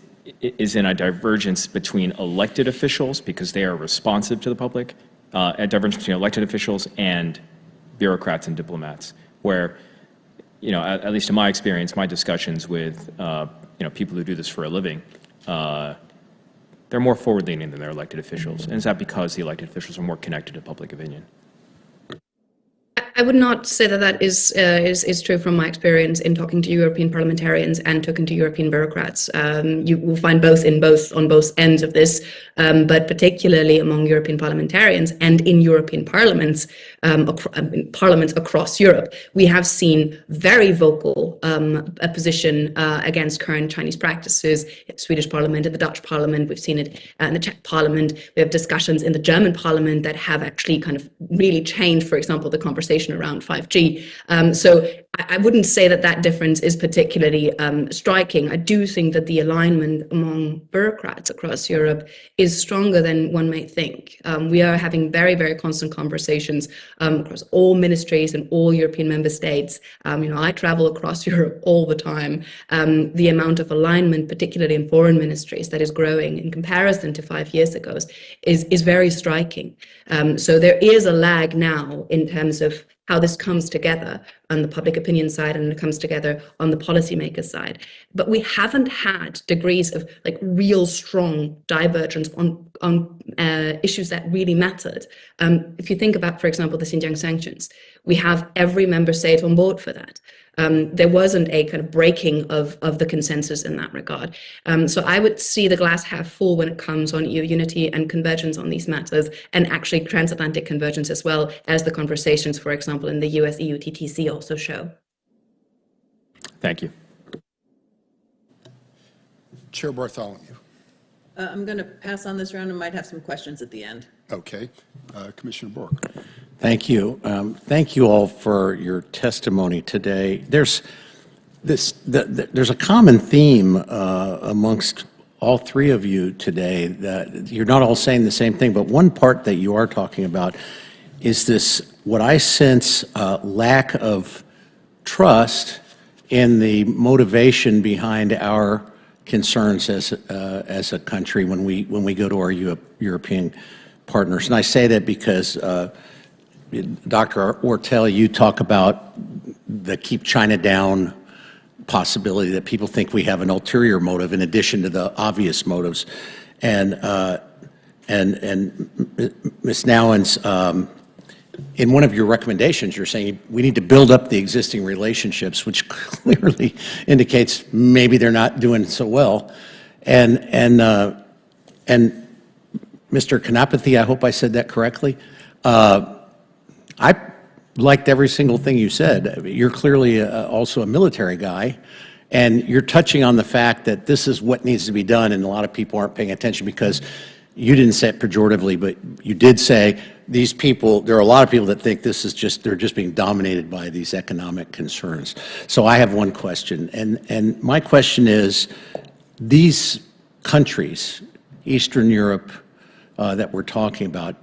in a divergence between elected officials, because they are responsive to the public, a divergence between elected officials and bureaucrats and diplomats, where, at least in my experience, my discussions with, people who do this for a living, they're more forward-leaning than their elected officials. And is that because the elected officials are more connected to public opinion? I would not say that is true from my experience in talking to European parliamentarians and talking to European bureaucrats. You will find on both ends of this, but particularly among European parliamentarians and in European parliaments, parliaments across Europe, we have seen very vocal opposition against current Chinese practices. In the Swedish parliament, in the Dutch parliament, we've seen it in the Czech parliament. We have discussions in the German parliament that have actually kind of really changed, for example, the conversation around 5G. So I wouldn't say that difference is particularly striking. I do think that the alignment among bureaucrats across Europe is stronger than one may think. We are having very, very constant conversations across all ministries and all European member states. I travel across Europe all the time. The amount of alignment, particularly in foreign ministries, that is growing in comparison to 5 years ago is very striking. So there is a lag now in terms of how this comes together on the public opinion side and it comes together on the policymaker side. But we haven't had degrees of real strong divergence on issues that really mattered. If you think about, for example, the Xinjiang sanctions, we have every member state on board for that. There wasn't a kind of breaking of the consensus in that regard. So I would see the glass half full when it comes on EU unity and convergence on these matters, and actually transatlantic convergence as well, as the conversations, for example, in the US-EU TTC also show. Thank you. Chair Bartholomew. I'm going to pass on this round and might have some questions at the end. Okay. Commissioner Bork. Thank you. Thank you all for your testimony today. There's a common theme amongst all three of you today, that you're not all saying the same thing, but one part that you are talking about is this, what I sense, lack of trust in the motivation behind our concerns as a country when we go to our European partners. And I say that because Dr. Ortel, you talk about the keep China down possibility, that people think we have an ulterior motive in addition to the obvious motives. And Ms. Nowens, in one of your recommendations, you're saying we need to build up the existing relationships, which clearly indicates maybe they're not doing so well. And Mr. Kanapathy, I hope I said that correctly. I liked every single thing you said. You're clearly also a military guy, and you're touching on the fact that this is what needs to be done, and a lot of people aren't paying attention because you didn't say it pejoratively, but you did say these people, there are a lot of people that think this is just, they're just being dominated by these economic concerns. So I have one question, and my question is, these countries, Eastern Europe, that we're talking about,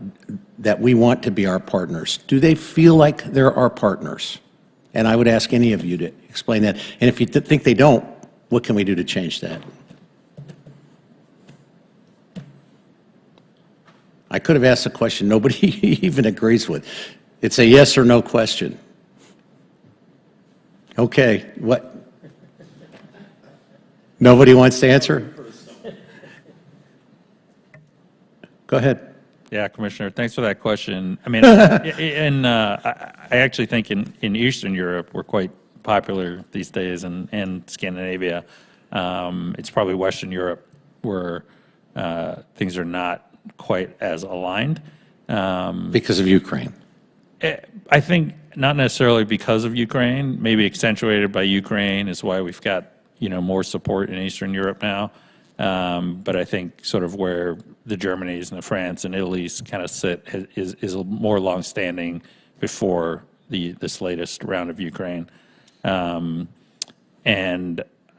that we want to be our partners, do they feel like they're our partners? And I would ask any of you to explain that. And if you think they don't, what can we do to change that? I could have asked a question nobody even agrees with. It's a yes or no question. Okay, what? Nobody wants to answer? Go ahead. Yeah, Commissioner, thanks for that question. I mean, I actually think in Eastern Europe, we're quite popular these days, and Scandinavia. It's probably Western Europe where things are not quite as aligned. Because of Ukraine? I think not necessarily because of Ukraine, maybe accentuated by Ukraine is why we've got, more support in Eastern Europe now. But I think sort of where the Germanys and the France and Italy's kind of sit is more longstanding before this latest round of Ukraine. And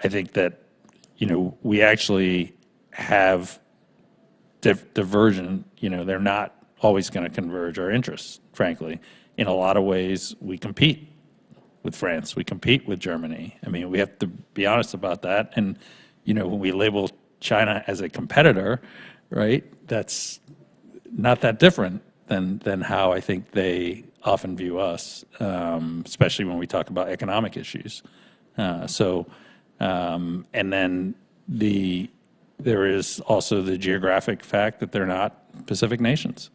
I think that, we actually have diversion, they're not always going to converge our interests, frankly. In a lot of ways, we compete with France. We compete with Germany. I mean, we have to be honest about that. And, when we label China as a competitor, right, that's not that different than how I think they often view us, especially when we talk about economic issues. And then there is also the geographic fact that they're not Pacific nations.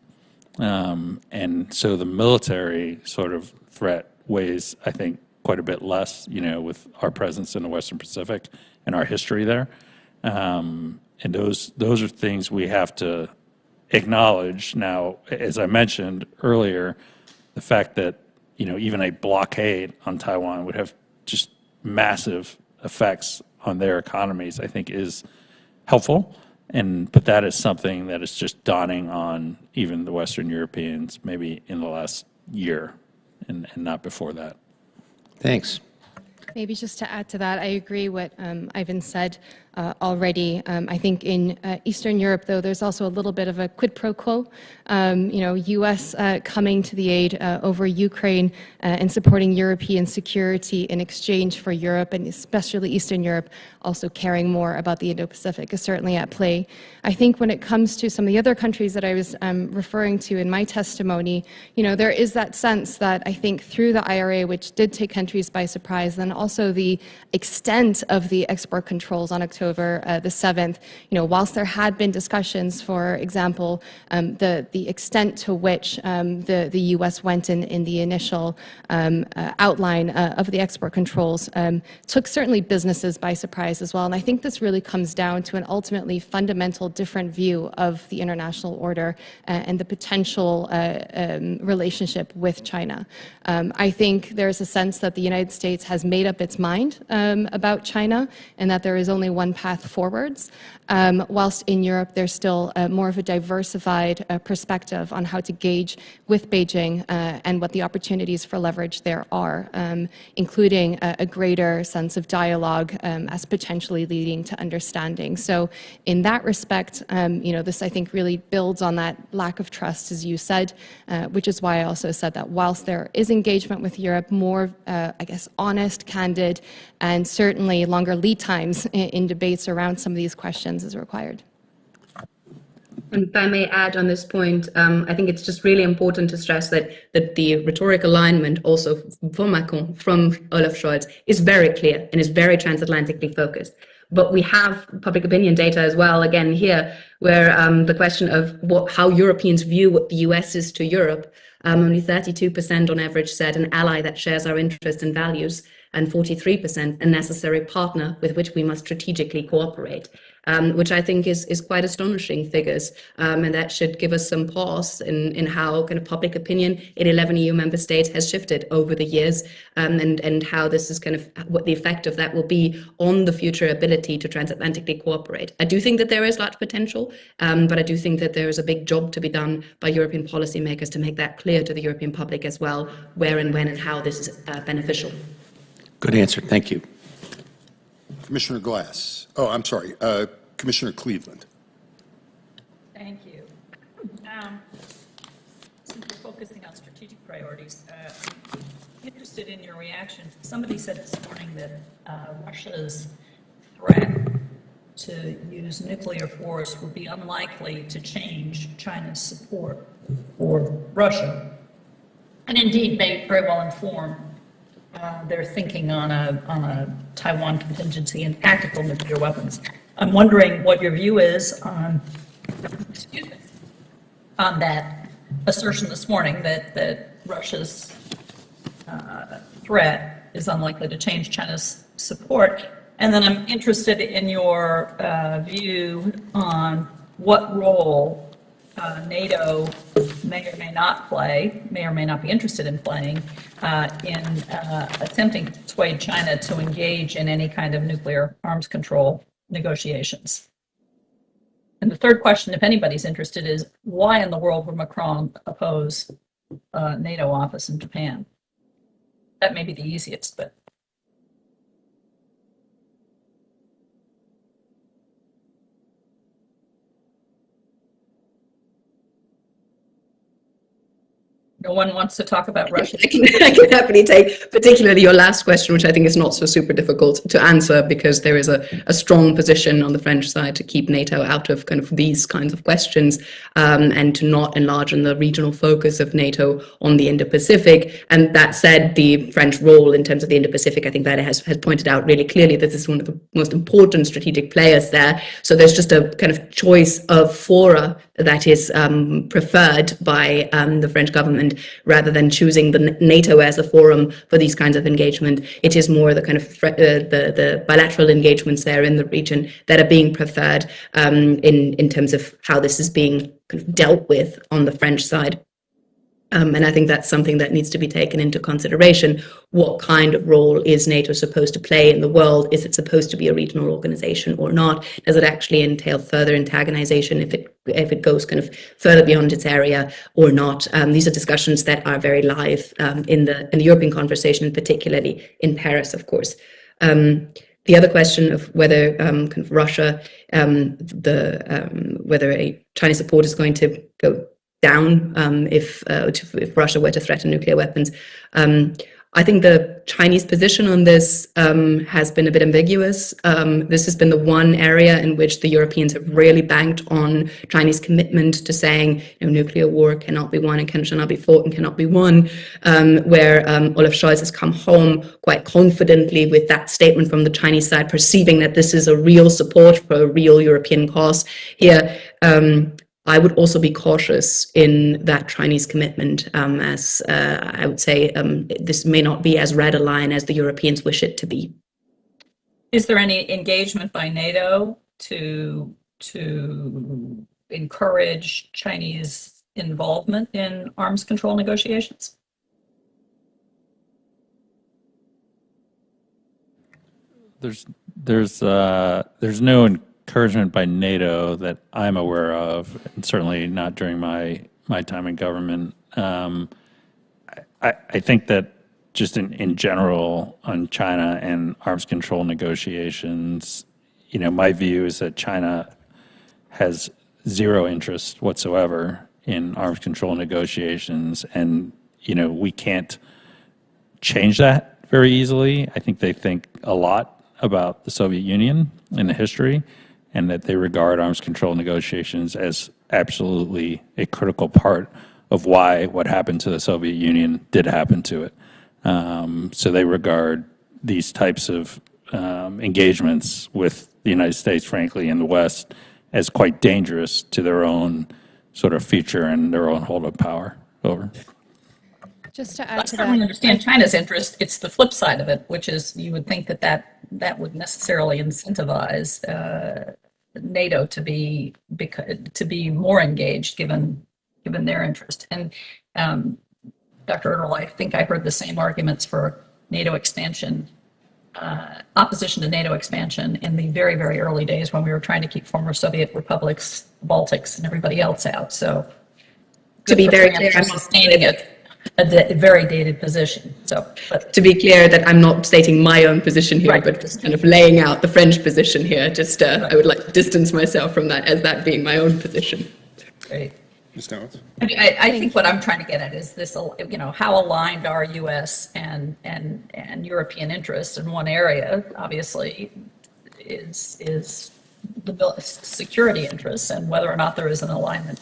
And so the military sort of threat weighs, I think, quite a bit less, with our presence in the Western Pacific and our history there. And those are things we have to acknowledge. Now, as I mentioned earlier, the fact that, even a blockade on Taiwan would have just massive effects on their economies, I think is helpful. But that is something that is just dawning on even the Western Europeans maybe in the last year and not before that. Thanks. Maybe just to add to that, I agree what Ivan said already. I think in Eastern Europe, though, there's also a little bit of a quid pro quo. U.S. coming to the aid over Ukraine and supporting European security in exchange for Europe, and especially Eastern Europe, also caring more about the Indo-Pacific is certainly at play. I think when it comes to some of the other countries that I was referring to in my testimony, there is that sense that I think through the IRA, which did take countries by surprise, then also the extent of the export controls on October the 7th, whilst there had been discussions, for example, the extent to which the U.S. went in the initial outline of the export controls took certainly businesses by surprise as well. And I think this really comes down to an ultimately fundamental different view of the international order and the potential relationship with China. I think there's a sense that the United States has made up its mind about China and that there is only one path forwards, whilst in Europe there's still more of a diversified perspective on how to gauge with Beijing and what the opportunities for leverage there are, including a greater sense of dialogue as potentially leading to understanding. So in that respect, this I think really builds on that lack of trust, as you said, which is why I also said that whilst there is engagement with Europe, more, honest, candid, and certainly longer lead times in debates around some of these questions is required. And if I may add on this point, I think it's just really important to stress that the rhetoric alignment also from Macron, from Olaf Scholz, is very clear and is very transatlantically focused. But we have public opinion data as well, again here, where the question of how Europeans view what the US is to Europe, only 32% on average said an ally that shares our interests and values, and 43% a necessary partner with which we must strategically cooperate, which I think is quite astonishing figures. And that should give us some pause in how kind of public opinion in 11 EU member states has shifted over the years, and how this is kind of what the effect of that will be on the future ability to transatlantically cooperate. I do think that there is large potential, but I do think that there is a big job to be done by European policymakers to make that clear to the European public as well, where and when and how this is beneficial. Good answer. Thank you. Commissioner Glass. Oh, I'm sorry. Commissioner Cleveland. Thank you. Since we're focusing on strategic priorities, I'm interested in your reaction. Somebody said this morning that Russia's threat to use nuclear force would be unlikely to change China's support for Russia, and indeed may very well inform their thinking on a Taiwan contingency and tactical nuclear weapons. I'm wondering what your view is on, on that assertion this morning that Russia's threat is unlikely to change China's support. And then I'm interested in your view on what role NATO may or may not play, may or may not be interested in playing, in attempting to persuade China to engage in any kind of nuclear arms control negotiations? And the third question, if anybody's interested, is why in the world would Macron oppose a NATO office in Japan? That may be the easiest, but. No one wants to talk about Russia. I can happily take particularly your last question, which I think is not so super difficult to answer, because there is a strong position on the French side to keep NATO out of kind of these kinds of questions, and to not enlarge on the regional focus of NATO on the Indo-Pacific. And that said, the French role in terms of the Indo-Pacific, I think that has pointed out really clearly that this is one of the most important strategic players there. So there's just a kind of choice of fora that is preferred by the French government, rather than choosing the NATO as a forum for these kinds of engagement. It is more the kind of the bilateral engagements there in the region that are being preferred in terms of how this is being kind of dealt with on the French side. And I think that's something that needs to be taken into consideration. What kind of role is NATO supposed to play in the world? Is it supposed to be a regional organization or not? Does it actually entail further antagonization if it goes kind of further beyond its area or not? These are discussions that are very live in the European conversation, and particularly in Paris, of course. The other question of whether kind of Russia, whether a Chinese support is going to go down if Russia were to threaten nuclear weapons. I think the Chinese position on this has been a bit ambiguous. This has been the one area in which the Europeans have really banked on Chinese commitment to saying, nuclear war cannot be won and shall not be fought and cannot be won, where Olaf Scholz has come home quite confidently with that statement from the Chinese side, perceiving that this is a real support for a real European cause here. I would also be cautious in that Chinese commitment, as I would say this may not be as red a line as the Europeans wish it to be. Is there any engagement by NATO to encourage Chinese involvement in arms control negotiations? There's no encouragement by NATO that I'm aware of, and certainly not during my time in government. I think that just in general on China and arms control negotiations, my view is that China has zero interest whatsoever in arms control negotiations, and we can't change that very easily. I think they think a lot about the Soviet Union and the history, and that they regard arms control negotiations as absolutely a critical part of why what happened to the Soviet Union did happen to it. So they regard these types of engagements with the United States, frankly, and the West as quite dangerous to their own sort of future and their own hold of power. Over. Just to add I to certainly that, understand China's interest. It's the flip side of it, which is you would think that would necessarily incentivize NATO to be more engaged, given their interest. And Dr. Ertl, I think I heard the same arguments for NATO expansion, opposition to NATO expansion in the very, very early days when we were trying to keep former Soviet republics, Baltics, and everybody else out. So, to be very clear, I'm not sustaining it. A very dated position. But to be clear, that I'm not stating my own position here, right, but just kind of laying out the French position here. Just I would like to distance myself from that as that being my own position. Great. Ms. Downs? I think what I'm trying to get at is this: how aligned are U.S. and European interests in one area? Obviously, is the security interests, and whether or not there is an alignment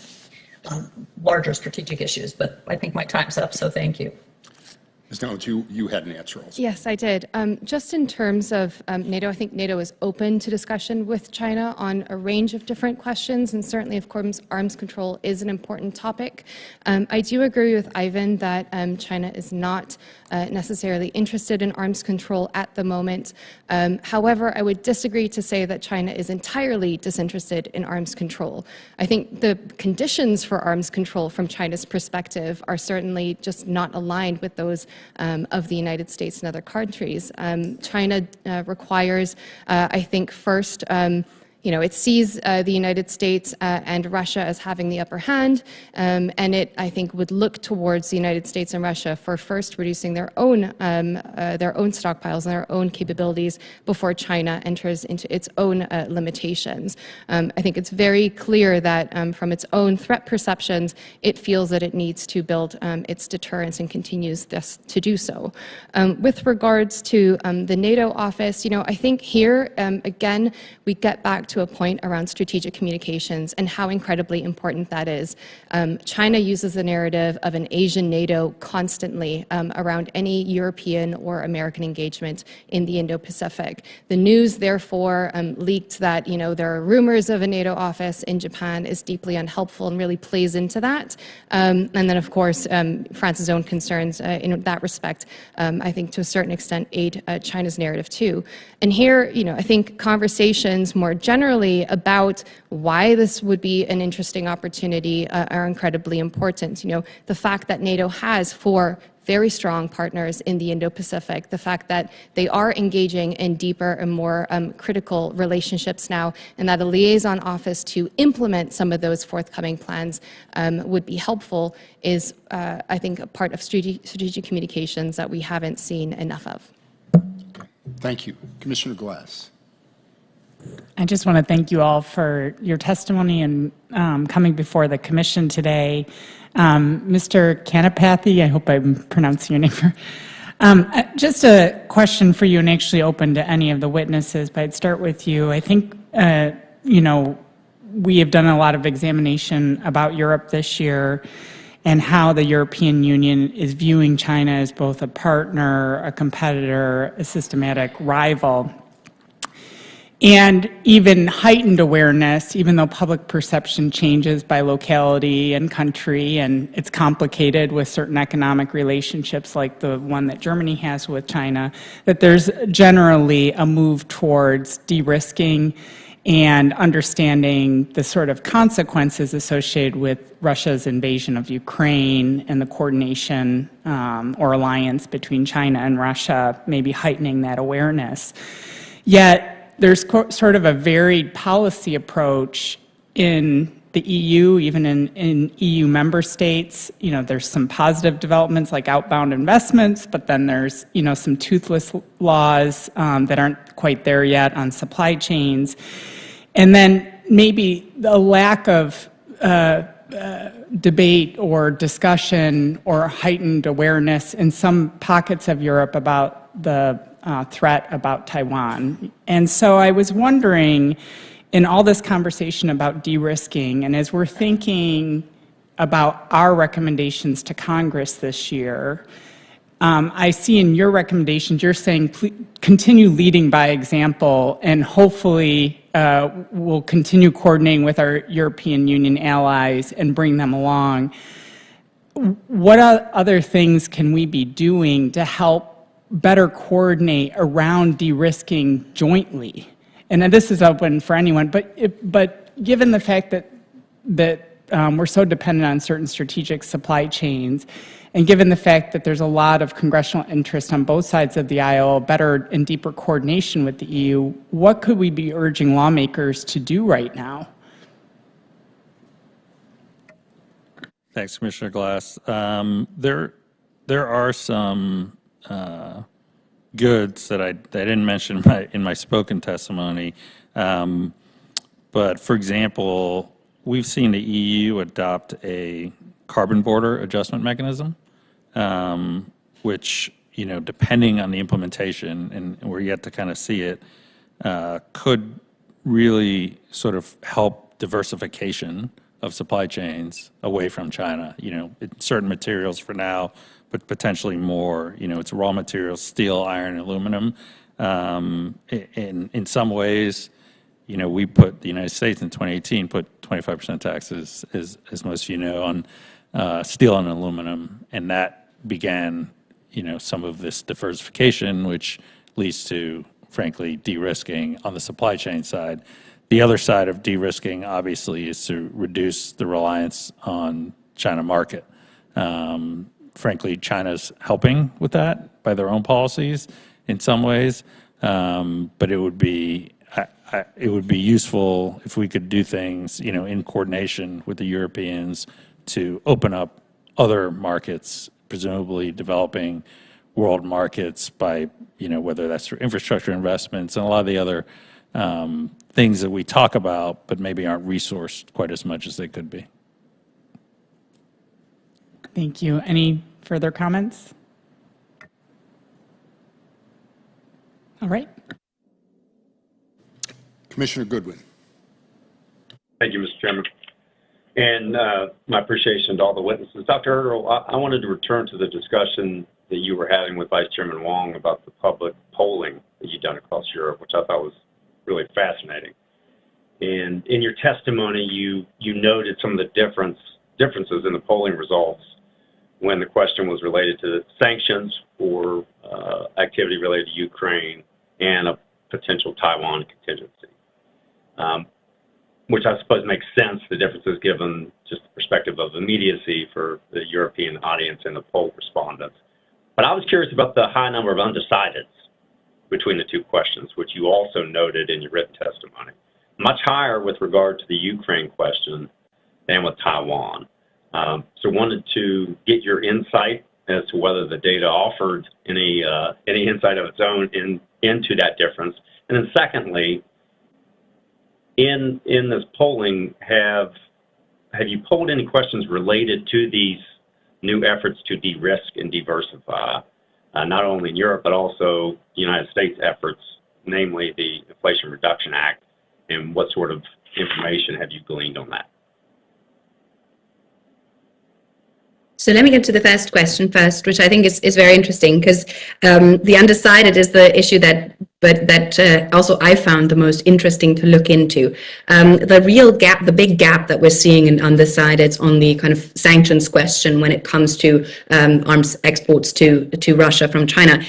on larger strategic issues. But I think my time's up, so thank you. Ms. Jones, you had an answer also. Yes, I did. Just in terms of NATO, I think NATO is open to discussion with China on a range of different questions, and certainly, of course, arms control is an important topic. I do agree with Ivan that China is not necessarily interested in arms control at the moment. However, I would disagree to say that China is entirely disinterested in arms control. I think the conditions for arms control from China's perspective are certainly just not aligned with those of the United States and other countries. China requires, I think, first, it sees the United States and Russia as having the upper hand, and it, I think, would look towards the United States and Russia for first reducing their own stockpiles and their own capabilities before China enters into its own limitations. I think it's very clear that from its own threat perceptions, it feels that it needs to build its deterrence and continues this to do so. With regards to the NATO office, I think here, again, we get back to a point around strategic communications and how incredibly important that is. China uses the narrative of an Asian NATO constantly around any European or American engagement in the Indo-Pacific. The news, therefore, leaked that there are rumors of a NATO office in Japan is deeply unhelpful and really plays into that. And then, of course, France's own concerns in that respect, I think, to a certain extent, aid China's narrative too. And here, I think conversations more generally about why this would be an interesting opportunity are incredibly important. The fact that NATO has 4 very strong partners in the Indo-Pacific, the fact that they are engaging in deeper and more critical relationships now, and that a liaison office to implement some of those forthcoming plans would be helpful is, I think, a part of strategic communications that we haven't seen enough of. Okay. Thank you. Commissioner Glass. I just want to thank you all for your testimony and coming before the commission today. Mr. Kanapathy, I hope I'm pronouncing your name. Just a question for you, and actually open to any of the witnesses, but I'd start with you. I think, we have done a lot of examination about Europe this year and how the European Union is viewing China as both a partner, a competitor, a systematic rival. And even heightened awareness, even though public perception changes by locality and country, and it's complicated with certain economic relationships like the one that Germany has with China, that there's generally a move towards de-risking and understanding the sort of consequences associated with Russia's invasion of Ukraine and the coordination or alliance between China and Russia, maybe heightening that awareness. Yet, there's sort of a varied policy approach in the EU, even in EU member states. There's some positive developments like outbound investments, but then there's, some toothless laws that aren't quite there yet on supply chains. And then maybe a lack of debate or discussion or heightened awareness in some pockets of Europe about the threat about Taiwan. And so I was wondering, in all this conversation about de-risking, and as we're thinking about our recommendations to Congress this year, I see in your recommendations, you're saying continue leading by example, and hopefully we'll continue coordinating with our European Union allies and bring them along. What other things can we be doing to help better coordinate around de-risking jointly? And this is open for anyone, but given the fact that we're so dependent on certain strategic supply chains, and given the fact that there's a lot of congressional interest on both sides of the aisle, better and deeper coordination with the EU, what could we be urging lawmakers to do right now? Thanks, Commissioner Glass. There are some goods that I didn't mention in my spoken testimony, but for example, we've seen the EU adopt a carbon border adjustment mechanism, which, depending on the implementation, and we're yet to kind of see it, could really sort of help diversification of supply chains away from China. Certain materials for now, but potentially more. It's raw materials, steel, iron, aluminum. In some ways, the United States in 2018 put 25% taxes, as most of you know, on steel and aluminum, and that began, some of this diversification, which leads to, frankly, de-risking on the supply chain side. The other side of de-risking, obviously, is to reduce the reliance on China market. Frankly, China's helping with that by their own policies in some ways, but it would be useful if we could do things, in coordination with the Europeans to open up other markets, presumably developing world markets by, whether that's through infrastructure investments and a lot of the other things that we talk about, but maybe aren't resourced quite as much as they could be. Thank you. Any further comments? All right. Commissioner Goodwin. Thank you, Mr. Chairman. And my appreciation to all the witnesses. Dr. Earl, I wanted to return to the discussion that you were having with Vice Chairman Wong about the public polling that you've done across Europe, which I thought was really fascinating. And in your testimony, you noted some of the differences in the polling results when the question was related to sanctions or activity related to Ukraine and a potential Taiwan contingency, which I suppose makes sense, the differences given just the perspective of immediacy for the European audience and the poll respondents. But I was curious about the high number of undecideds between the two questions, which you also noted in your written testimony, much higher with regard to the Ukraine question than with Taiwan. So wanted to get your insight as to whether the data offered any insight of its own into that difference. And then secondly, in this polling, have you polled any questions related to these new efforts to de-risk and diversify, not only in Europe, but also the United States efforts, namely the Inflation Reduction Act, and what sort of information have you gleaned on that? So let me get to the first question first, which I think is very interesting, because the undecided is the issue that also I found the most interesting to look into. The real gap, the big gap that we're seeing in undecideds on the kind of sanctions question when it comes to arms exports to Russia from China,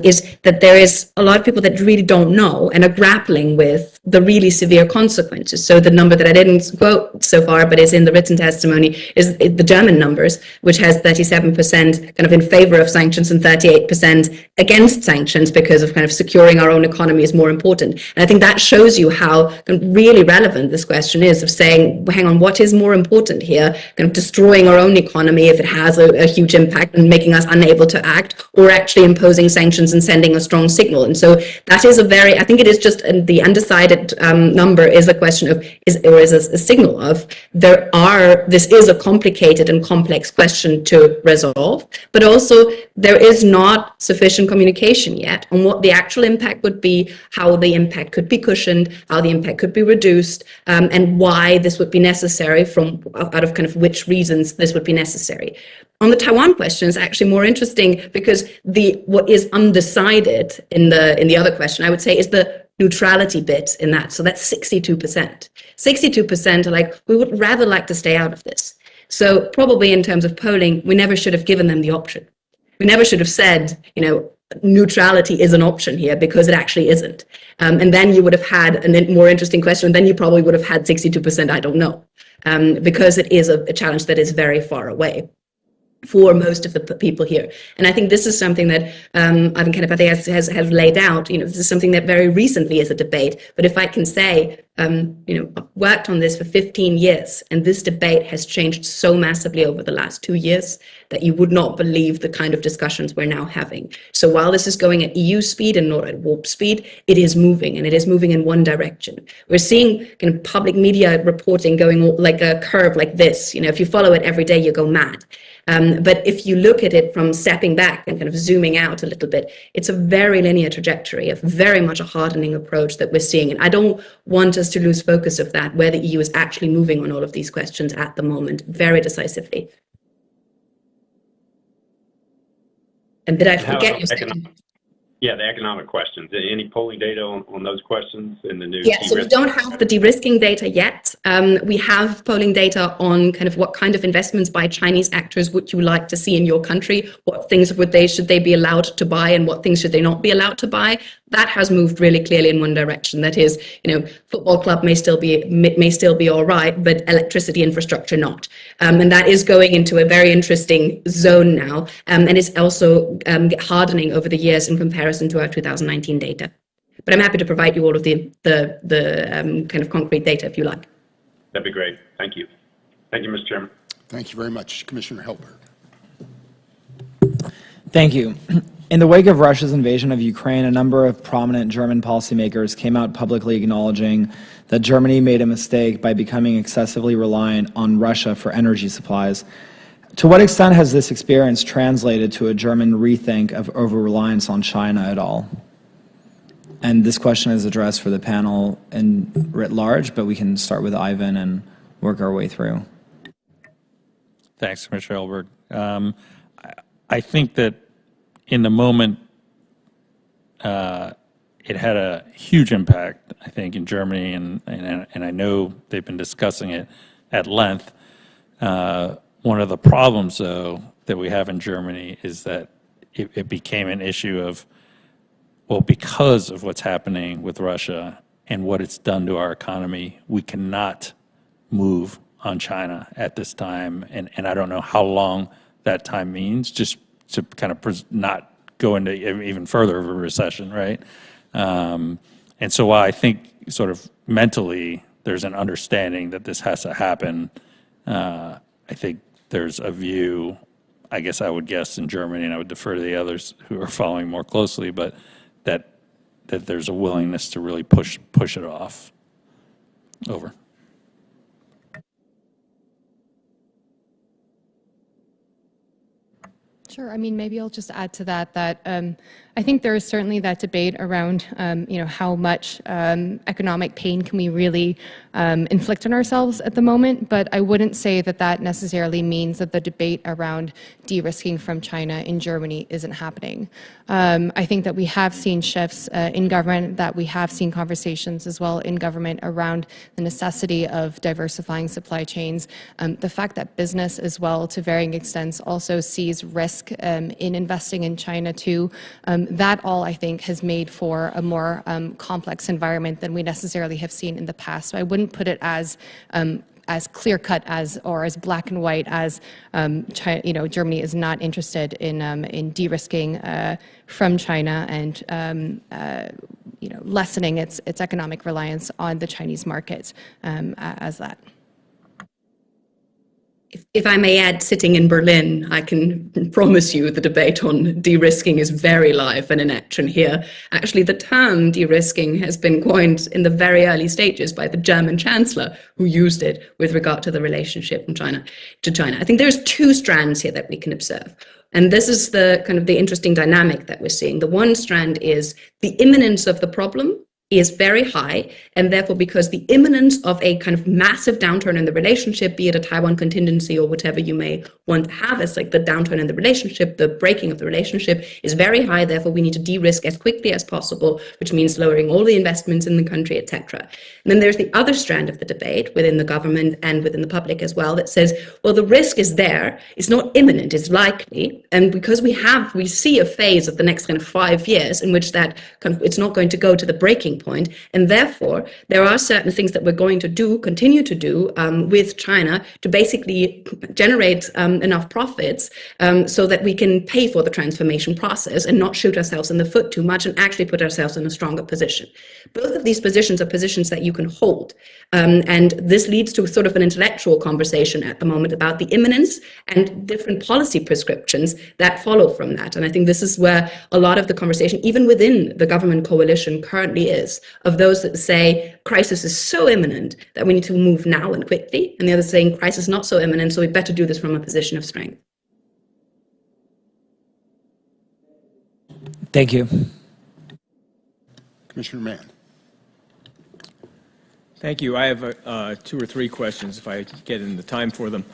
is that there is a lot of people that really don't know and are grappling with the really severe consequences. So the number that I didn't quote so far, but is in the written testimony, is the German numbers, which has 37% kind of in favor of sanctions and 38% against sanctions because of kind of securing our own economy is more important. And I think that shows you how really relevant this question is, of saying, well, hang on, what is more important here? Kind of destroying our own economy if it has a huge impact and making us unable to act, or actually imposing sanctions and sending a strong signal. And so that is I think it is just the undecided number is a question of, is a signal of, this is a complicated and complex question to resolve, but also there is not sufficient communication yet on what the actual impact would be, how the impact could be cushioned, how the impact could be reduced, and why this would be necessary, out of kind of which reasons this would be necessary. On the Taiwan question is actually more interesting, because what is undecided in the other question, I would say, is the neutrality bit in that. So that's 62%. 62% are like, we would rather like to stay out of this. So probably in terms of polling, we never should have given them the option. We never should have said, neutrality is an option here, because it actually isn't. And then you would have had a more interesting question. Then you probably would have had 62%, I don't know, because it is a challenge that is very far away for most of the people here. And I think this is something that Ivan Kanapati has laid out. This is something that very recently is a debate. But if I can say, I've worked on this for 15 years, and this debate has changed so massively over the last 2 years that you would not believe the kind of discussions we're now having. So while this is going at EU speed and not at warp speed, it is moving, and it is moving in one direction. We're seeing kind of public media reporting going like a curve like this. If you follow it every day, you go mad. But if you look at it from stepping back and kind of zooming out a little bit, it's a very linear trajectory, of very much a hardening approach that we're seeing. And I don't want us to lose focus of that, where the EU is actually moving on all of these questions at the moment, very decisively. And did I forget your second? Yeah, the economic questions. Any polling data on those questions in the new? Yeah, so we don't have the de-risking data yet. We have polling data on kind of what kind of investments by Chinese actors would you like to see in your country? What things should they be allowed to buy, and what things should they not be allowed to buy? That has moved really clearly in one direction. That is, football club may still be all right, but electricity infrastructure not. And that is going into a very interesting zone now, and is also hardening over the years in comparison to our 2019 data. But I'm happy to provide you all of the kind of concrete data if you like. That'd be great. Thank you. Thank you, Mr. Chairman. Thank you very much. Commissioner Helberg. Thank you. In the wake of Russia's invasion of Ukraine, a number of prominent German policymakers came out publicly acknowledging that Germany made a mistake by becoming excessively reliant on Russia for energy supplies. To what extent has this experience translated to a German rethink of over-reliance on China at all? And this question is addressed for the panel in writ large, but we can start with Ivan and work our way through. Thanks, Commissioner Helberg. I think that in the moment, it had a huge impact, I think, in Germany, and I know they've been discussing it at length. One of the problems, though, that we have in Germany is that it became an issue of, well, because of what's happening with Russia and what it's done to our economy, we cannot move on China at this time, and I don't know how long that time means, just to kind of not go into even further of a recession, right? And so while I think sort of mentally there's an understanding that this has to happen, I think there's a view, I guess I would guess in Germany, and I would defer to the others who are following more closely, but that there's a willingness to really push it off. Over. Sure. I mean, maybe I'll just add to that I think there is certainly that debate around, how much economic pain can we really inflict on ourselves at the moment. But I wouldn't say that that necessarily means that the debate around de-risking from China in Germany isn't happening. I think that we have seen shifts in government, that we have seen conversations as well in government around the necessity of diversifying supply chains. The fact that business as well, to varying extents, also sees risk in investing in China too. That all, I think, has made for a more complex environment than we necessarily have seen in the past. So I wouldn't put it as clear-cut or as black and white as Germany is not interested in de-risking from China and lessening its economic reliance on the Chinese market as that. If I may add, sitting in Berlin, I can promise you the debate on de-risking is very live and in action here. Actually, the term de-risking has been coined in the very early stages by the German Chancellor, who used it with regard to the relationship from China to China. I think there's two strands here that we can observe. And this is the kind of the interesting dynamic that we're seeing. The one strand is the imminence of the problem is very high, and therefore because the imminence of a kind of massive downturn in the relationship, be it a Taiwan contingency or whatever you may want to have as like the downturn in the relationship, the breaking of the relationship is very high, therefore we need to de-risk as quickly as possible, which means lowering all the investments in the country, etc. And then there's the other strand of the debate within the government and within the public as well that says, well, the risk is there, it's not imminent, it's likely, and because we see a phase of the next kind of 5 years in which that kind of, it's not going to go to the breaking point, and therefore there are certain things that we're going to continue to do with China to basically generate enough profits so that we can pay for the transformation process and not shoot ourselves in the foot too much and actually put ourselves in a stronger position. Both of these positions are positions that you can hold, and this leads to sort of an intellectual conversation at the moment about the imminence and different policy prescriptions that follow from that. And I think this is where a lot of the conversation, even within the government coalition, currently is, of those that say crisis is so imminent that we need to move now and quickly, and the others saying crisis is not so imminent, so we better do this from a position of strength. Thank you. Commissioner Mann. Thank you. I have 2 or 3 questions if I get in the time for them.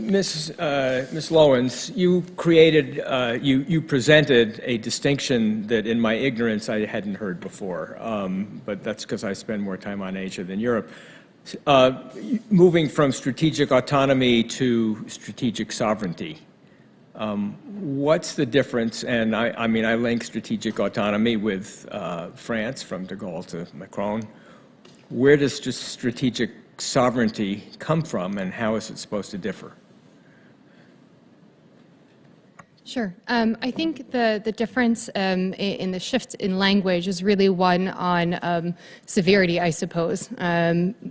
Ms. Lowens, you created, you presented a distinction that in my ignorance I hadn't heard before, but that's because I spend more time on Asia than Europe. Moving from strategic autonomy to strategic sovereignty. What's the difference? And I mean, I link strategic autonomy with France, from de Gaulle to Macron. Where does just strategic sovereignty come from, and how is it supposed to differ? Sure. I think the difference in the shift in language is really one on severity, I suppose.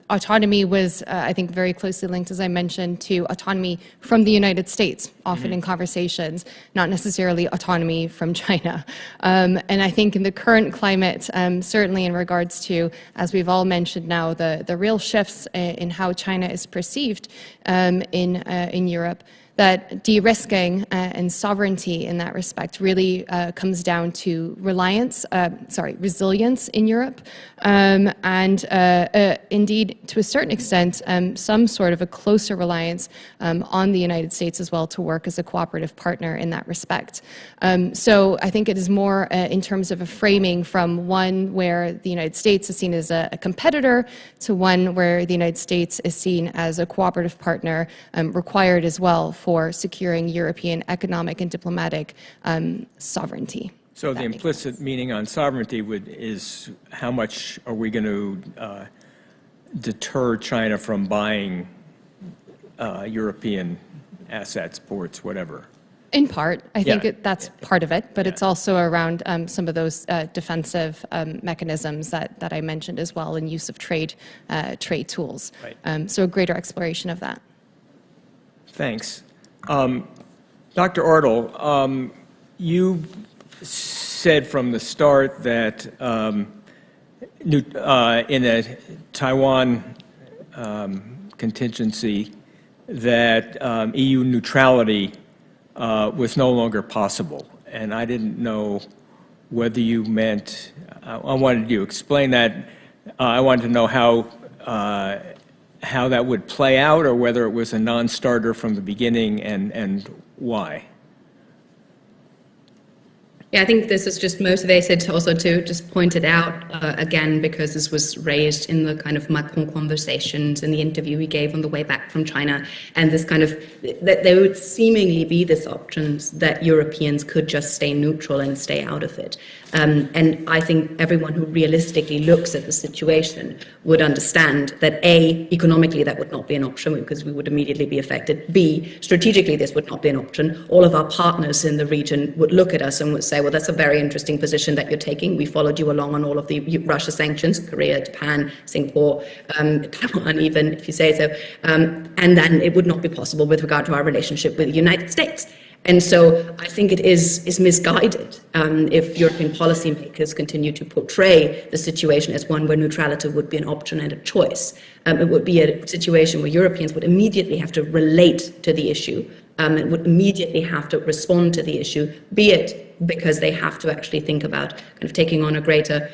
Autonomy was, I think, very closely linked, as I mentioned, to autonomy from the United States, often in conversations, not necessarily autonomy from China. And I think in the current climate, certainly in regards to, as we've all mentioned now, the real shifts in how China is perceived in Europe, that de-risking and sovereignty in that respect really comes down to resilience in Europe, and indeed, to a certain extent, some sort of a closer reliance on the United States as well to work as a cooperative partner in that respect. So I think it is more in terms of a framing from one where the United States is seen as a competitor to one where the United States is seen as a cooperative partner required as well for securing European economic and diplomatic sovereignty. So the implicit meaning on sovereignty is how much are we going to deter China from buying European assets, ports, whatever? In part, I think that's part of it, but it's also around some of those defensive mechanisms that I mentioned as well, and use of trade tools. Right. So a greater exploration of that. Thanks. Dr. Ortle, you said from the start that in a Taiwan contingency that EU neutrality was no longer possible. And I didn't know whether you meant, I wanted you to explain that. I wanted to know how that would play out, or whether it was a non-starter from the beginning, and why. Yeah, I think this is just motivated also to just point it out again, because this was raised in the kind of Macron conversations in the interview he gave on the way back from China, and this kind of, that there would seemingly be this option that Europeans could just stay neutral and stay out of it. And I think everyone who realistically looks at the situation would understand that A, economically that would not be an option because we would immediately be affected. B, strategically this would not be an option. All of our partners in the region would look at us and would say, well, that's a very interesting position that you're taking. We followed you along on all of the Russia sanctions, Korea, Japan, Singapore, Taiwan even, if you say so. And then it would not be possible with regard to our relationship with the United States. And so I think it is misguided if European policymakers continue to portray the situation as one where neutrality would be an option and a choice. It would be a situation where Europeans would immediately have to relate to the issue and would immediately have to respond to the issue, be it because they have to actually think about kind of taking on a greater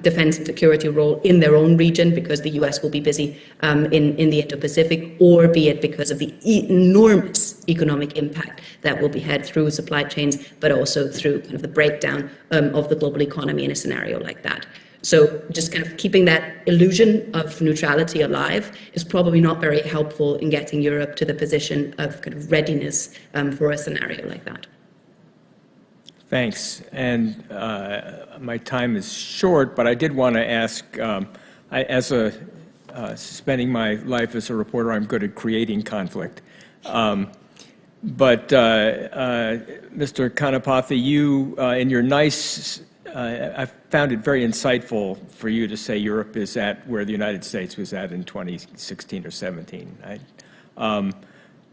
defense and security role in their own region because the US will be busy in the Indo-Pacific, or be it because of the enormous economic impact that will be had through supply chains, but also through kind of the breakdown of the global economy in a scenario like that. So just kind of keeping that illusion of neutrality alive is probably not very helpful in getting Europe to the position of kind of readiness for a scenario like that. Thanks. And my time is short, but I did want to ask, spending my life as a reporter, I'm good at creating conflict. But Mr. Kanapathy, you, in your nice, I found it very insightful for you to say Europe is at where the United States was at in 2016 or 17. Right?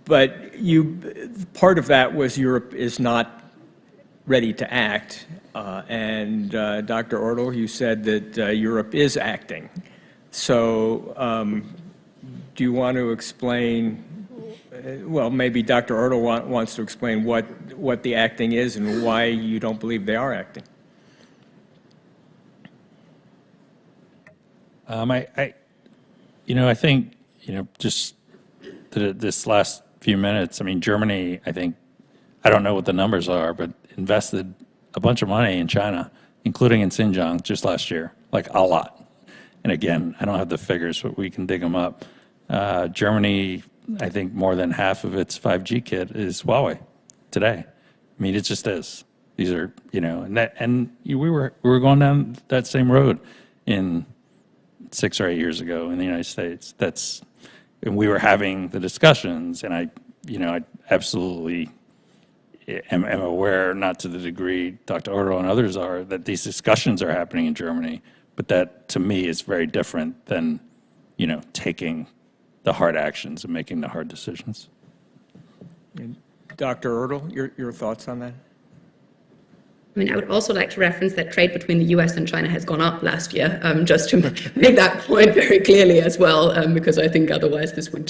But part of that was Europe is not ready to act, and Dr. Ortle, you said that Europe is acting. So do you want to explain, well, maybe Dr. Ortle wants to explain what the acting is and why you don't believe they are acting? I think, just this last few minutes. I mean, Germany, I think, I don't know what the numbers are, but invested a bunch of money in China, including in Xinjiang just last year, like a lot. And again, I don't have the figures, but we can dig them up. Germany, I think more than half of its 5G kit is Huawei today. I mean, it just is. These are, we were going down that same road in 6 or 8 years ago in the United States. And we were having the discussions, and I absolutely am aware, not to the degree Dr. Ordo and others are, that these discussions are happening in Germany, but that to me is very different than, taking the hard actions and making the hard decisions. And Dr. Ordo, your thoughts on that? I mean, I would also like to reference that trade between the US and China has gone up last year, just to make that point very clearly as well, because I think otherwise this would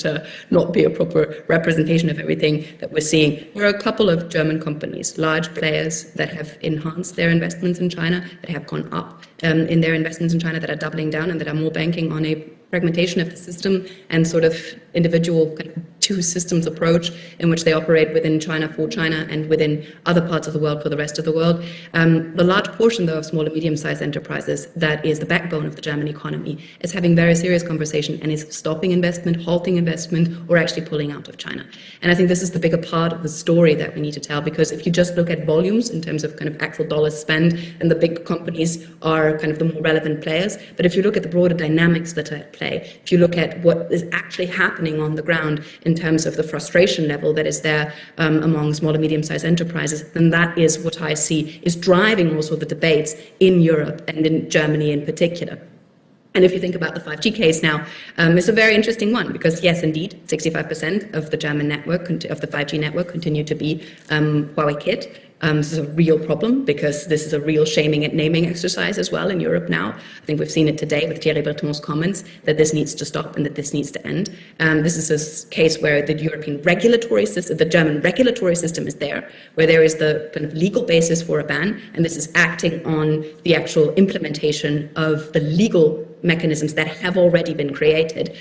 not be a proper representation of everything that we're seeing. There are a couple of German companies, large players, that have enhanced their investments in China, that have gone up in their investments in China, that are doubling down and that are more banking on a fragmentation of the system and sort of individual kind of two systems approach in which they operate within China for China and within other parts of the world for the rest of the world. The large portion, though, of small and medium-sized enterprises, that is the backbone of the German economy, is having very serious conversation and is stopping investment, halting investment, or actually pulling out of China. And I think this is the bigger part of the story that we need to tell, because if you just look at volumes in terms of kind of actual dollars spent, and the big companies are kind of the more relevant players, but if you look at the broader dynamics that are at play, if you look at what is actually happening on the ground in terms of the frustration level that is there among small and medium-sized enterprises, then that is what I see is driving also the debates in Europe and in Germany in particular. And if you think about the 5G case now, it's a very interesting one because, yes, indeed, 65% of the German network, of the 5G network, continue to be Huawei kit. This is a real problem because this is a real shaming and naming exercise as well in Europe now. I think we've seen it today with Thierry Breton's comments that this needs to stop and that this needs to end. This is a case where the European regulatory system, the German regulatory system is there, where there is the kind of legal basis for a ban, and this is acting on the actual implementation of the legal mechanisms that have already been created.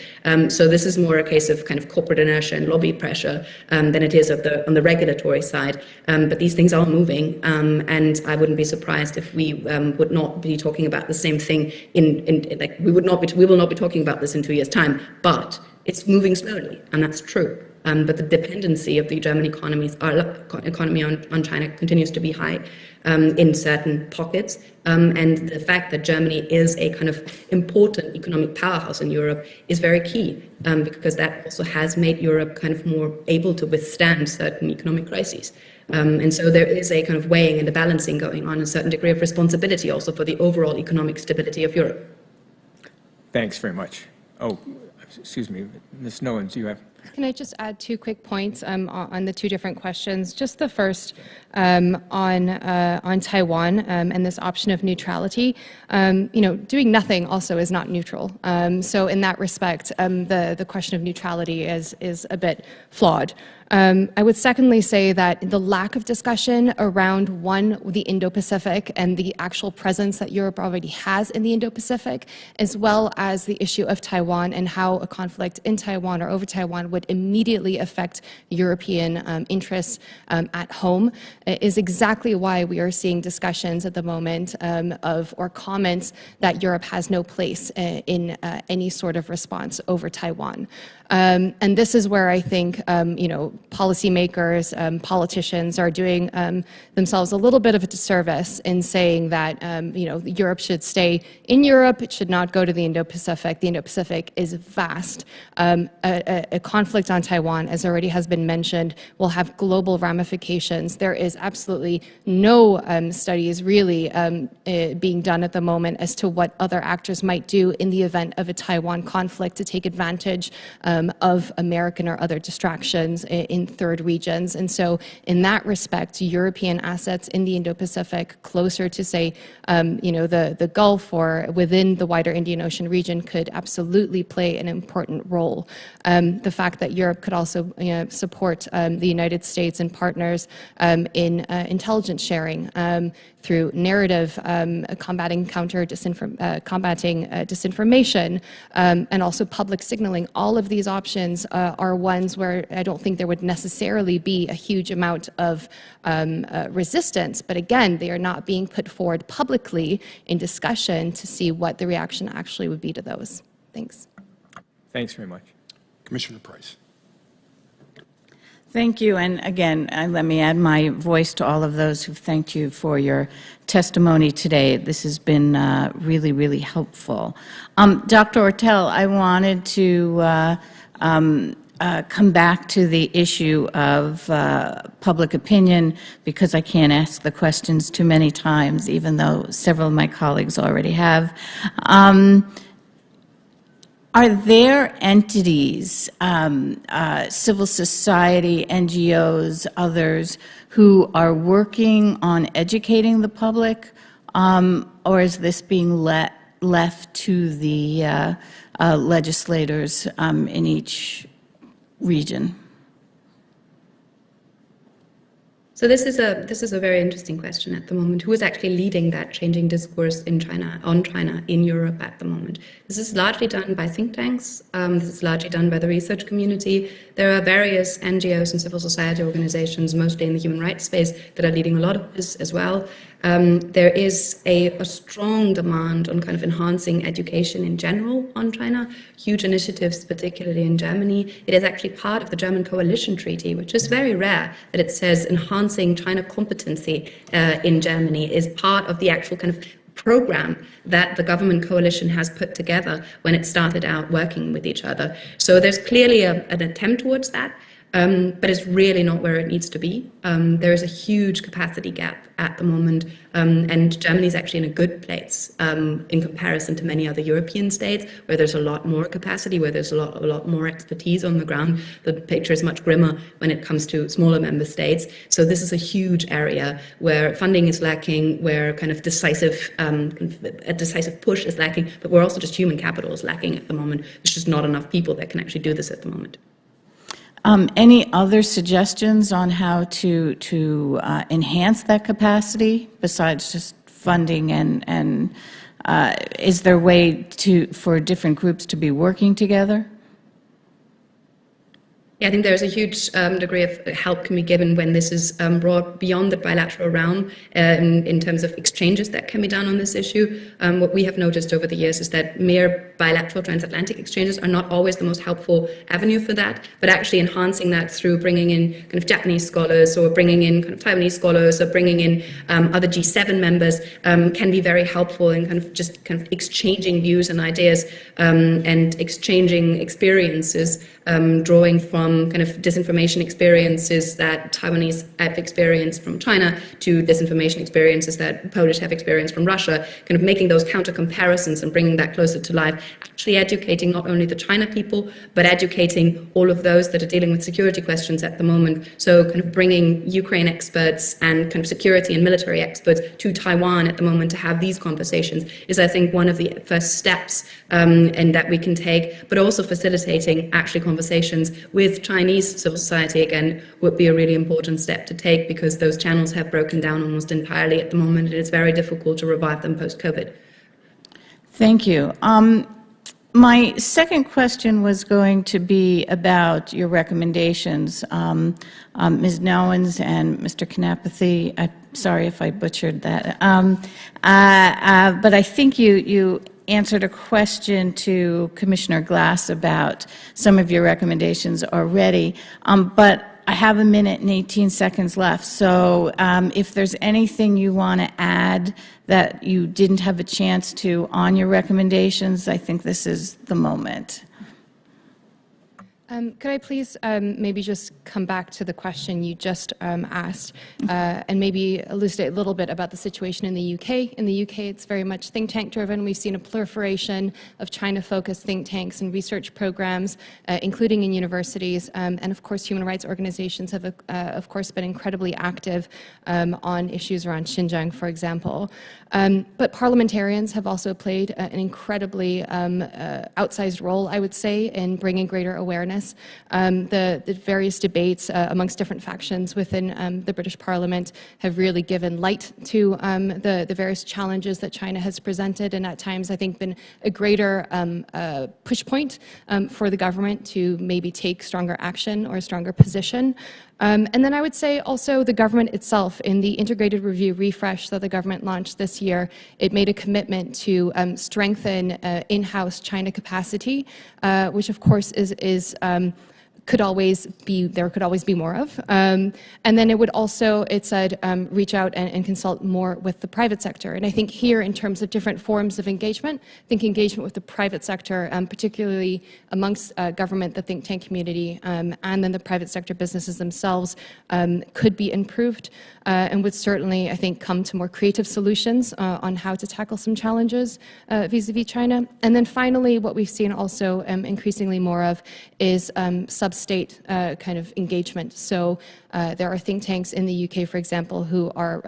So this is more a case of kind of corporate inertia and lobby pressure than it is on the regulatory side. But these things are moving, and I wouldn't be surprised if we would not be talking about the same thing we will not be talking about this in 2 years' time. But it's moving slowly, and that's true. But the dependency of the German economy on China continues to be high in certain pockets. And the fact that Germany is a kind of important economic powerhouse in Europe is very key, because that also has made Europe kind of more able to withstand certain economic crises. And so there is a kind of weighing and a balancing going on, a certain degree of responsibility also for the overall economic stability of Europe. Thanks very much. Oh, excuse me, Ms. Nowens, you have... Can I just add 2 quick points on the 2 different questions? Just the first on Taiwan and this option of neutrality. Doing nothing also is not neutral. So in that respect, the question of neutrality is a bit flawed. I would secondly say that the lack of discussion around, the Indo-Pacific and the actual presence that Europe already has in the Indo-Pacific, as well as the issue of Taiwan and how a conflict in Taiwan or over Taiwan would immediately affect European interests at home, is exactly why we are seeing discussions at the moment or comments that Europe has no place in any sort of response over Taiwan. And this is where I think, policymakers, politicians are doing themselves a little bit of a disservice in saying that, Europe should stay in Europe. It should not go to the Indo-Pacific. The Indo-Pacific is vast. A conflict on Taiwan, as already has been mentioned, will have global ramifications. There is absolutely no studies really being done at the moment as to what other actors might do in the event of a Taiwan conflict to take advantage of American or other distractions in third regions. And so in that respect, European assets in the Indo-Pacific closer to, say, the Gulf or within the wider Indian Ocean region could absolutely play an important role. The fact fact that Europe could also support the United States and partners in intelligence sharing through narrative, combating disinformation, and also public signaling. All of these options are ones where I don't think there would necessarily be a huge amount of resistance, but again, they are not being put forward publicly in discussion to see what the reaction actually would be to those. Thanks. Thanks very much. Commissioner Price. Thank you. And again, let me add my voice to all of those who've thanked you for your testimony today. This has been really, really helpful. Dr. Ortel, I wanted to come back to the issue of public opinion because I can't ask the questions too many times, even though several of my colleagues already have. Are there entities, civil society, NGOs, others, who are working on educating the public, or is this being left to the legislators in each region? So this is a very interesting question at the moment. Who is actually leading that changing discourse in China, on China, in Europe at the moment? This is largely done by think tanks. This is largely done by the research community. There are various NGOs and civil society organizations, mostly in the human rights space, that are leading a lot of this as well. There is a strong demand on kind of enhancing education in general on China, huge initiatives, particularly in Germany. It is actually part of the German coalition treaty, which is very rare, that it says enhancing China competency in Germany is part of the actual kind of program that the government coalition has put together when it started out working with each other. So there's clearly an attempt towards that. But it's really not where it needs to be. There is a huge capacity gap at the moment, and Germany is actually in a good place in comparison to many other European states, where there's a lot more capacity, where there's a lot more expertise on the ground. The picture is much grimmer when it comes to smaller member states. So this is a huge area where funding is lacking, where kind of a decisive push is lacking, but where also just human capital is lacking at the moment. There's just not enough people that can actually do this at the moment. Any other suggestions on how to enhance that capacity besides just funding, and is there a way for different groups to be working together? Yeah, I think there's a huge degree of help can be given when this is brought beyond the bilateral realm in terms of exchanges that can be done on this issue. What we have noticed over the years is that mere bilateral transatlantic exchanges are not always the most helpful avenue for that, but actually enhancing that through bringing in kind of Japanese scholars or bringing in kind of Taiwanese scholars or bringing in other G7 members can be very helpful in kind of exchanging views and ideas and exchanging experiences, drawing from kind of disinformation experiences that Taiwanese have experienced from China to disinformation experiences that Polish have experienced from Russia, kind of making those counter comparisons and bringing that closer to life, actually educating not only the China people, but educating all of those that are dealing with security questions at the moment. So kind of bringing Ukraine experts and kind of security and military experts to Taiwan at the moment to have these conversations is, I think, one of the first steps and that we can take, but also facilitating actually conversations with Chinese civil society, again, would be a really important step to take because those channels have broken down almost entirely at the moment. It is very difficult to revive them post-COVID. Thank you. My second question was going to be about your recommendations. Ms. Nowens and Mr. Knapathy, I'm sorry if I butchered that, but I think you answered a question to Commissioner Glass about some of your recommendations already, but I have a minute and 18 seconds left, so if there's anything you want to add that you didn't have a chance to on your recommendations, I think this is the moment. Could I please maybe just come back to the question you just asked and maybe elucidate a little bit about the situation in the UK? In the UK, it's very much think tank driven. We've seen a proliferation of China-focused think tanks and research programs, including in universities. And of course, human rights organizations have, of course, been incredibly active on issues around Xinjiang, for example. But parliamentarians have also played an incredibly outsized role, I would say, in bringing greater awareness this. The various debates amongst different factions within the British Parliament have really given light to the various challenges that China has presented, and at times I think been a greater push point for the government to maybe take stronger action or a stronger position. And then I would say also the government itself, in the integrated review refresh that the government launched this year, it made a commitment to strengthen in-house China capacity, which of course there could always be more of. And then it said, reach out and consult more with the private sector. And I think here, in terms of different forms of engagement, I think engagement with the private sector, particularly amongst government, the think tank community, and then the private sector businesses themselves, could be improved and would certainly, I think, come to more creative solutions on how to tackle some challenges vis-a-vis China. And then finally, what we've seen also increasingly more of is sub-state kind of engagement. So there are think tanks in the UK, for example, who are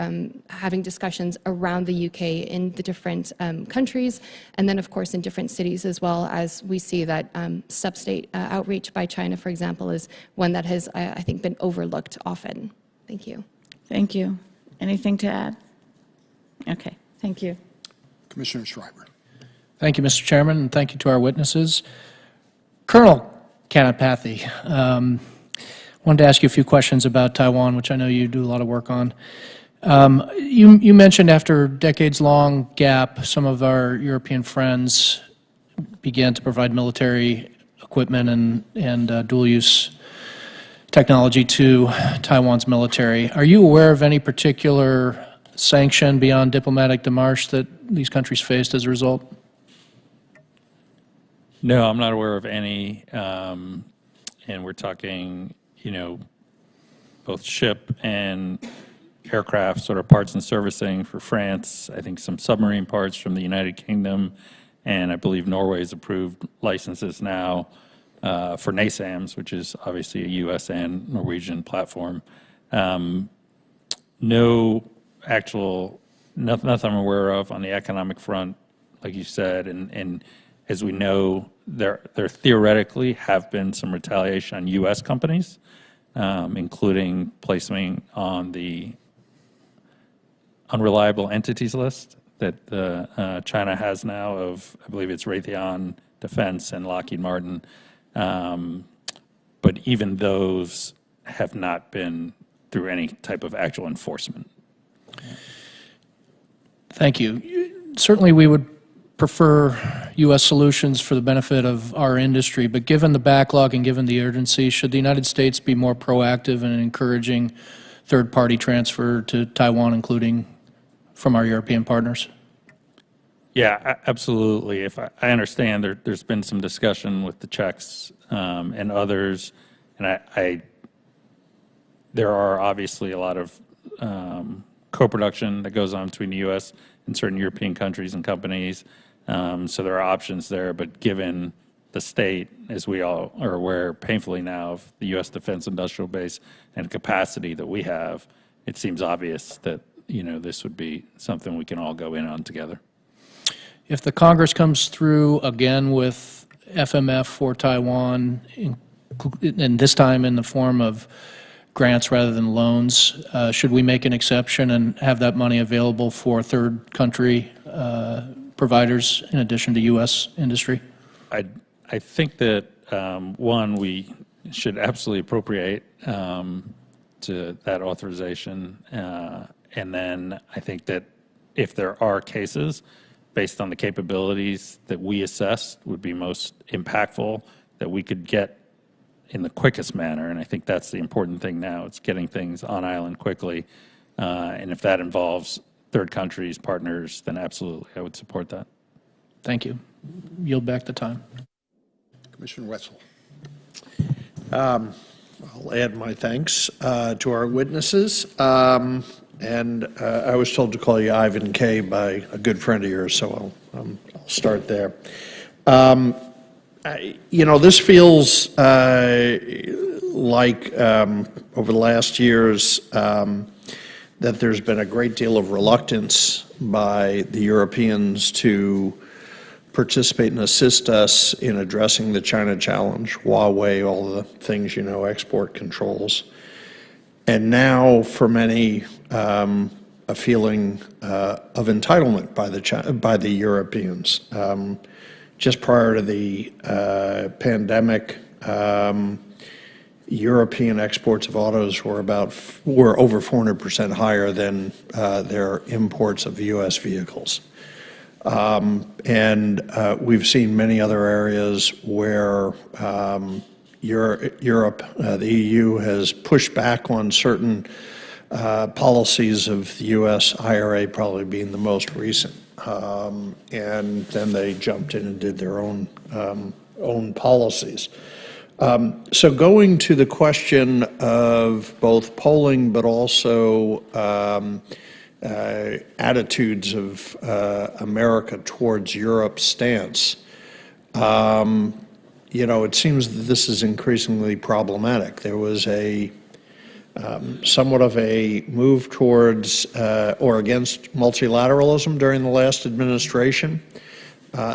having discussions around the UK in the different countries, and then of course in different cities as well, as we see that sub-state outreach by China, for example, is one that has, I think, been overlooked often. Thank you. Thank you. Anything to add? Okay, thank you. Commissioner Schreiber. Thank you, Mr. Chairman, and thank you to our witnesses. Colonel Kanapathy, wanted to ask you a few questions about Taiwan, which I know you do a lot of work on. You mentioned after a decades-long gap, some of our European friends began to provide military equipment and dual-use technology to Taiwan's military. Are you aware of any particular sanction beyond diplomatic démarche that these countries faced as a result? No, I'm not aware of any, and we're talking, both ship and aircraft sort of parts and servicing for France, I think some submarine parts from the United Kingdom, and I believe Norway's approved licenses now for NASAMS, which is obviously a U.S. and Norwegian platform. No actual, nothing I'm aware of on the economic front, like you said, and as we know, there theoretically have been some retaliation on U.S. companies, including placement on the unreliable entities list that China has now of, I believe it's Raytheon Defense and Lockheed Martin. But even those have not been through any type of actual enforcement. Thank you. Certainly we would prefer U.S. solutions for the benefit of our industry, but given the backlog and given the urgency, should the United States be more proactive in encouraging third-party transfer to Taiwan, including from our European partners? Yeah, absolutely. If I understand, there's been some discussion with the Czechs and others, and there are obviously a lot of co-production that goes on between the U.S. and certain European countries and companies. So there are options there, but given the state, as we all are aware painfully now, of the U.S. defense industrial base and capacity that we have, it seems obvious that this would be something we can all go in on together. If the Congress comes through again with FMF for Taiwan, and this time in the form of grants rather than loans, should we make an exception and have that money available for third country providers in addition to U.S. industry? I think that, one, we should absolutely appropriate to that authorization. And then I think that if there are cases based on the capabilities that we assessed would be most impactful, that we could get in the quickest manner. And I think that's the important thing now. It's getting things on island quickly. And if that involves third countries, partners, then absolutely, I would support that. Thank you. Yield back the time. Commissioner Wetzel. I'll add my thanks to our witnesses. And I was told to call you Ivan K. by a good friend of yours, so I'll start there. This feels like over the last years that there's been a great deal of reluctance by the Europeans to participate and assist us in addressing the China challenge, Huawei, all the things you know, export controls. And now, for many, a feeling of entitlement by the Europeans. Just prior to the pandemic, European exports of autos were over 400% higher than their imports of U.S. vehicles. And we've seen many other areas where Europe, the EU, has pushed back on certain policies of the U.S., IRA probably being the most recent. And then they jumped in and did their own policies. So going to the question of both polling but also attitudes of America towards Europe's stance, you know, it seems that this is increasingly problematic. There was somewhat of a move towards or against multilateralism during the last administration.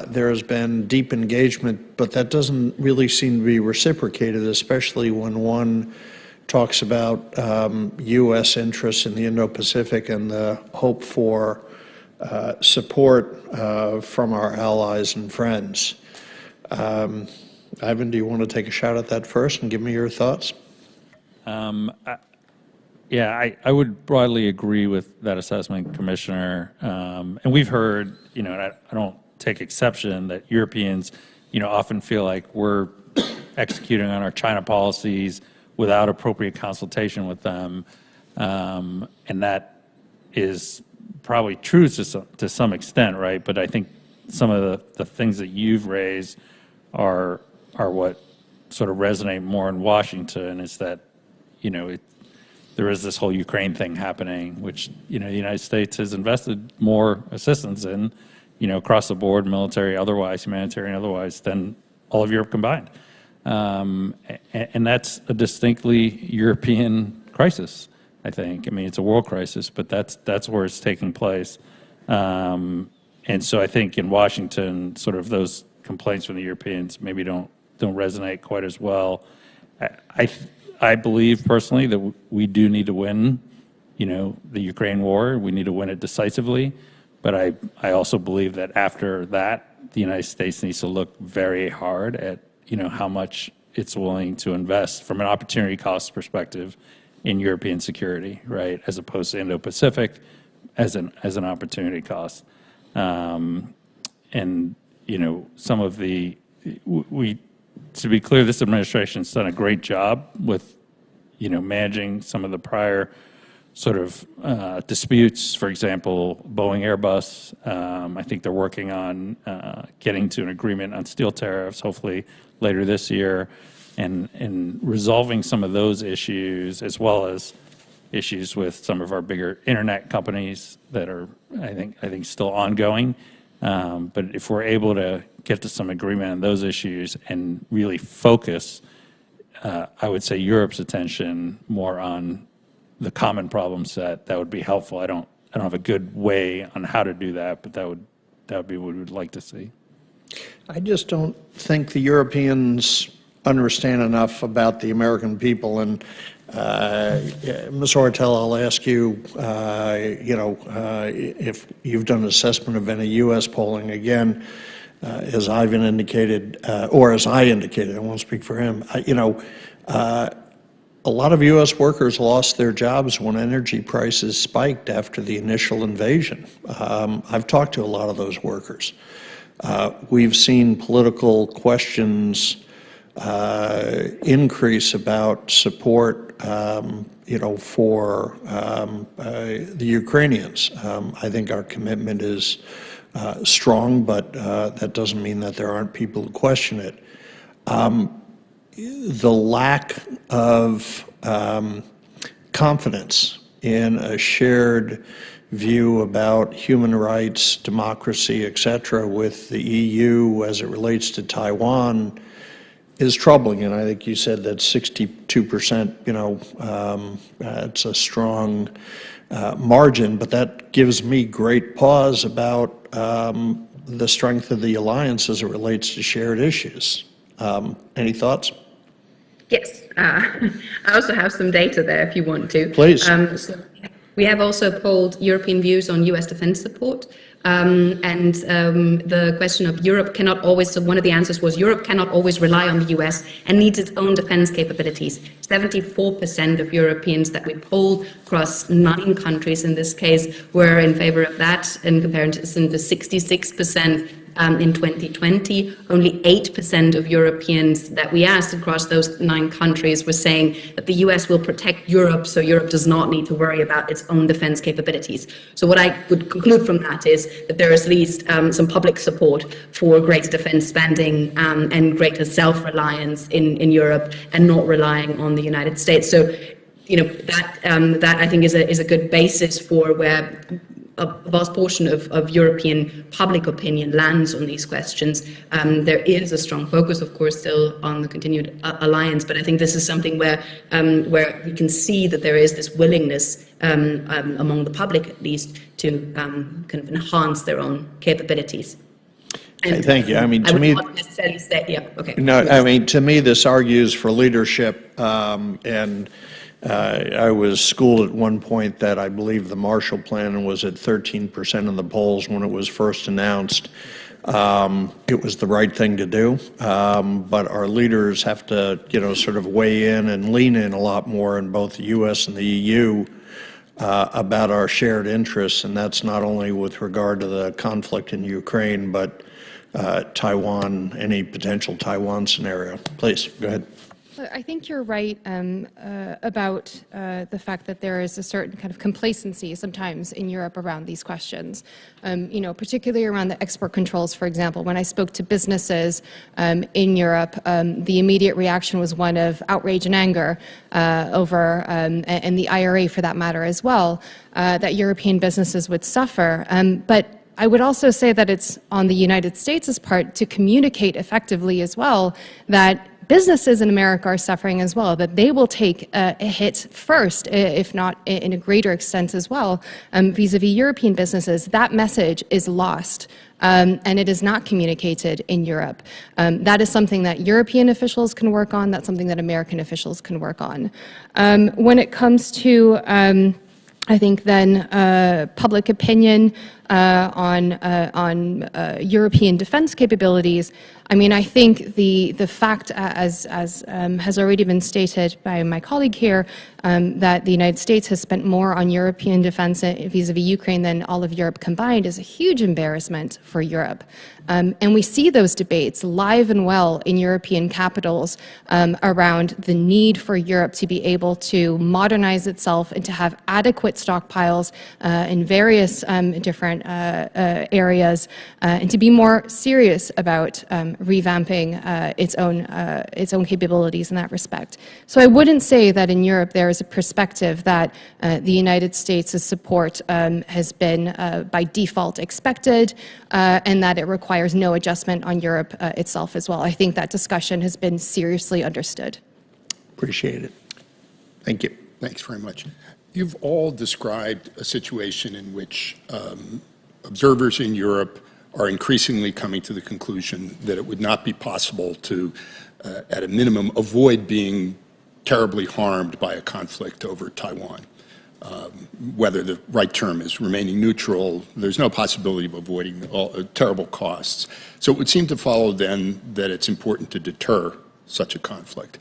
There has been deep engagement, but that doesn't really seem to be reciprocated, especially when one talks about U.S. interests in the Indo-Pacific and the hope for support from our allies and friends. Ivan, do you want to take a shot at that first and give me your thoughts? Yeah, I would broadly agree with that assessment, Commissioner. And we've heard, you know, and I don't take exception that Europeans, you know, often feel like we're executing on our China policies without appropriate consultation with them. And that is probably true to some extent, right? But I think some of the things that you've raised are what sort of resonate more in Washington, is that, you know, there is this whole Ukraine thing happening, which, you know, the United States has invested more assistance in, you know, across the board, military, otherwise, humanitarian, otherwise, than all of Europe combined. And that's a distinctly European crisis, I think. I mean, it's a world crisis, but that's where it's taking place. And so I think in Washington, sort of those complaints from the Europeans maybe don't resonate quite as well. I believe personally that we do need to win, you know, the Ukraine war. We need to win it decisively. But I also believe that after that, the United States needs to look very hard at, you know, how much it's willing to invest from an opportunity cost perspective in European security, right, as opposed to Indo-Pacific as an opportunity cost. And, you know, some of the, to be clear, this administration's done a great job with, you know, managing some of the prior sort of disputes, for example, Boeing, Airbus. I think they're working on getting to an agreement on steel tariffs, hopefully later this year, and resolving some of those issues, as well as issues with some of our bigger internet companies that are, I think still ongoing. But if we're able to get to some agreement on those issues and really focus, I would say, Europe's attention more on the common problem set, that would be helpful. I don't have a good way on how to do that, but that would be what we would like to see. I just don't think the Europeans understand enough about the American people. And Ms. Ortel, I'll ask you, you know, if you've done an assessment of any U.S. polling. Again, as Ivan indicated, or as I indicated, I won't speak for him, you know, a lot of U.S. workers lost their jobs when energy prices spiked after the initial invasion. I've talked to a lot of those workers. We've seen political questions increase about support, you know, for the Ukrainians. I think our commitment is strong, but that doesn't mean that there aren't people who question it. The lack of confidence in a shared view about human rights, democracy, et cetera, with the EU as it relates to Taiwan is troubling. And I think you said that 62%, you know, it's a strong margin, but that gives me great pause about the strength of the alliance as it relates to shared issues. Any thoughts? Yes, I also have some data there if you want to. Please. So we have also polled European views on US defense support. And the question of Europe cannot always, so one of the answers was Europe cannot always rely on the US and needs its own defense capabilities. 74% of Europeans that we polled across 9 countries in this case were in favor of that, in comparison to 66% in 2020. Only 8% of Europeans that we asked across those 9 countries were saying that the US will protect Europe, so Europe does not need to worry about its own defense capabilities. So what I would conclude from that is that there is at least some public support for greater defense spending and greater self-reliance in Europe and not relying on the United States. So, you know, that I think is a good basis for where a vast portion of European public opinion lands on these questions. There is a strong focus, of course, still on the continued alliance, but I think this is something where we can see that there is this willingness among the public, at least, to kind of enhance their own capabilities. And thank you. I mean, to me, not necessarily say, yeah, okay. No, I mean, to me, this argues for leadership, and I was schooled at one point that I believe the Marshall Plan was at 13% of the polls when it was first announced. It was the right thing to do, but our leaders have to, you know, sort of weigh in and lean in a lot more in both the U.S. and the EU about our shared interests, and that's not only with regard to the conflict in Ukraine, but Taiwan, any potential Taiwan scenario. Please, go ahead. I think you're right about the fact that there is a certain kind of complacency sometimes in Europe around these questions. You know, particularly around the export controls, for example. When I spoke to businesses in Europe, the immediate reaction was one of outrage and anger over, and the IRA for that matter as well, that European businesses would suffer. But I would also say that it's on the United States' part to communicate effectively as well that businesses in America are suffering as well, that they will take a hit first, if not in a greater extent as well, vis-a-vis European businesses. That message is lost, and it is not communicated in Europe. That is something that European officials can work on. That's something that American officials can work on. When it comes to I think then public opinion on European defense capabilities. I mean, I think the fact, as has already been stated by my colleague here, that the United States has spent more on European defense vis-a-vis Ukraine than all of Europe combined is a huge embarrassment for Europe. And we see those debates live and well in European capitals around the need for Europe to be able to modernize itself and to have adequate stockpiles in various different areas, and to be more serious about revamping its own capabilities in that respect. So I wouldn't say that in Europe there is a perspective that the United States' support has been by default expected, and that it requires no adjustment on Europe itself as well. I think that discussion has been seriously understood. Appreciate it. Thank you. Thanks very much. You've all described a situation in which observers in Europe are increasingly coming to the conclusion that it would not be possible to, at a minimum, avoid being terribly harmed by a conflict over Taiwan. Whether the right term is remaining neutral, there's no possibility of avoiding terrible costs. So it would seem to follow then that it's important to deter such a conflict.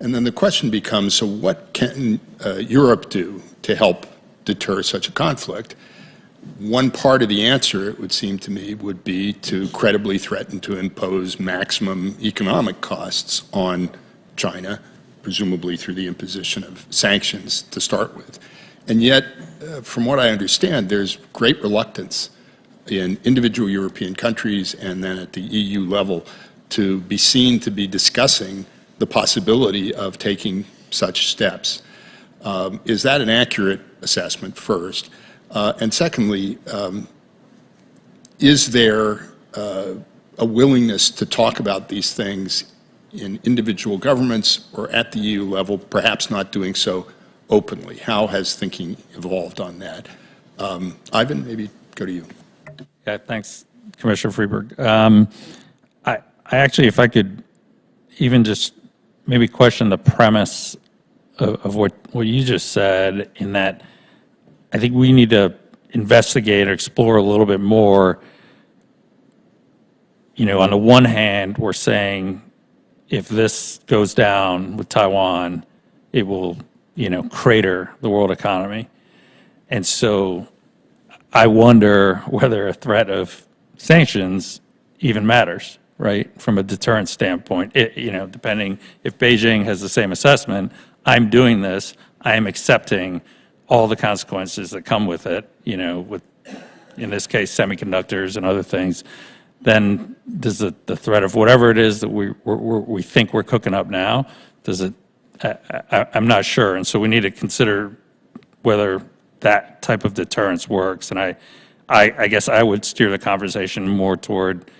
And then the question becomes, so what can Europe do to help deter such a conflict? One part of the answer, it would seem to me, would be to credibly threaten to impose maximum economic costs on China, presumably through the imposition of sanctions to start with. And yet, from what I understand, there's great reluctance in individual European countries and then at the EU level to be seen to be discussing the possibility of taking such steps. Is that an accurate assessment, first? And secondly, is there a willingness to talk about these things in individual governments or at the EU level, perhaps not doing so openly? How has thinking evolved on that? Ivan, maybe go to you. Yeah, thanks. Commissioner Freeberg. I actually, if I could even just maybe question the premise of what you just said, in that I think we need to investigate or explore a little bit more. You know, on the one hand, we're saying if this goes down with Taiwan, it will, you know, crater the world economy. And so I wonder whether a threat of sanctions even matters, right, from a deterrence standpoint. You know, depending if Beijing has the same assessment, I'm doing this, I am accepting all the consequences that come with it, you know, with, in this case, semiconductors and other things, then does the threat of whatever it is that we think we're cooking up now, does it, I'm not sure. And so we need to consider whether that type of deterrence works. And I guess I would steer the conversation more toward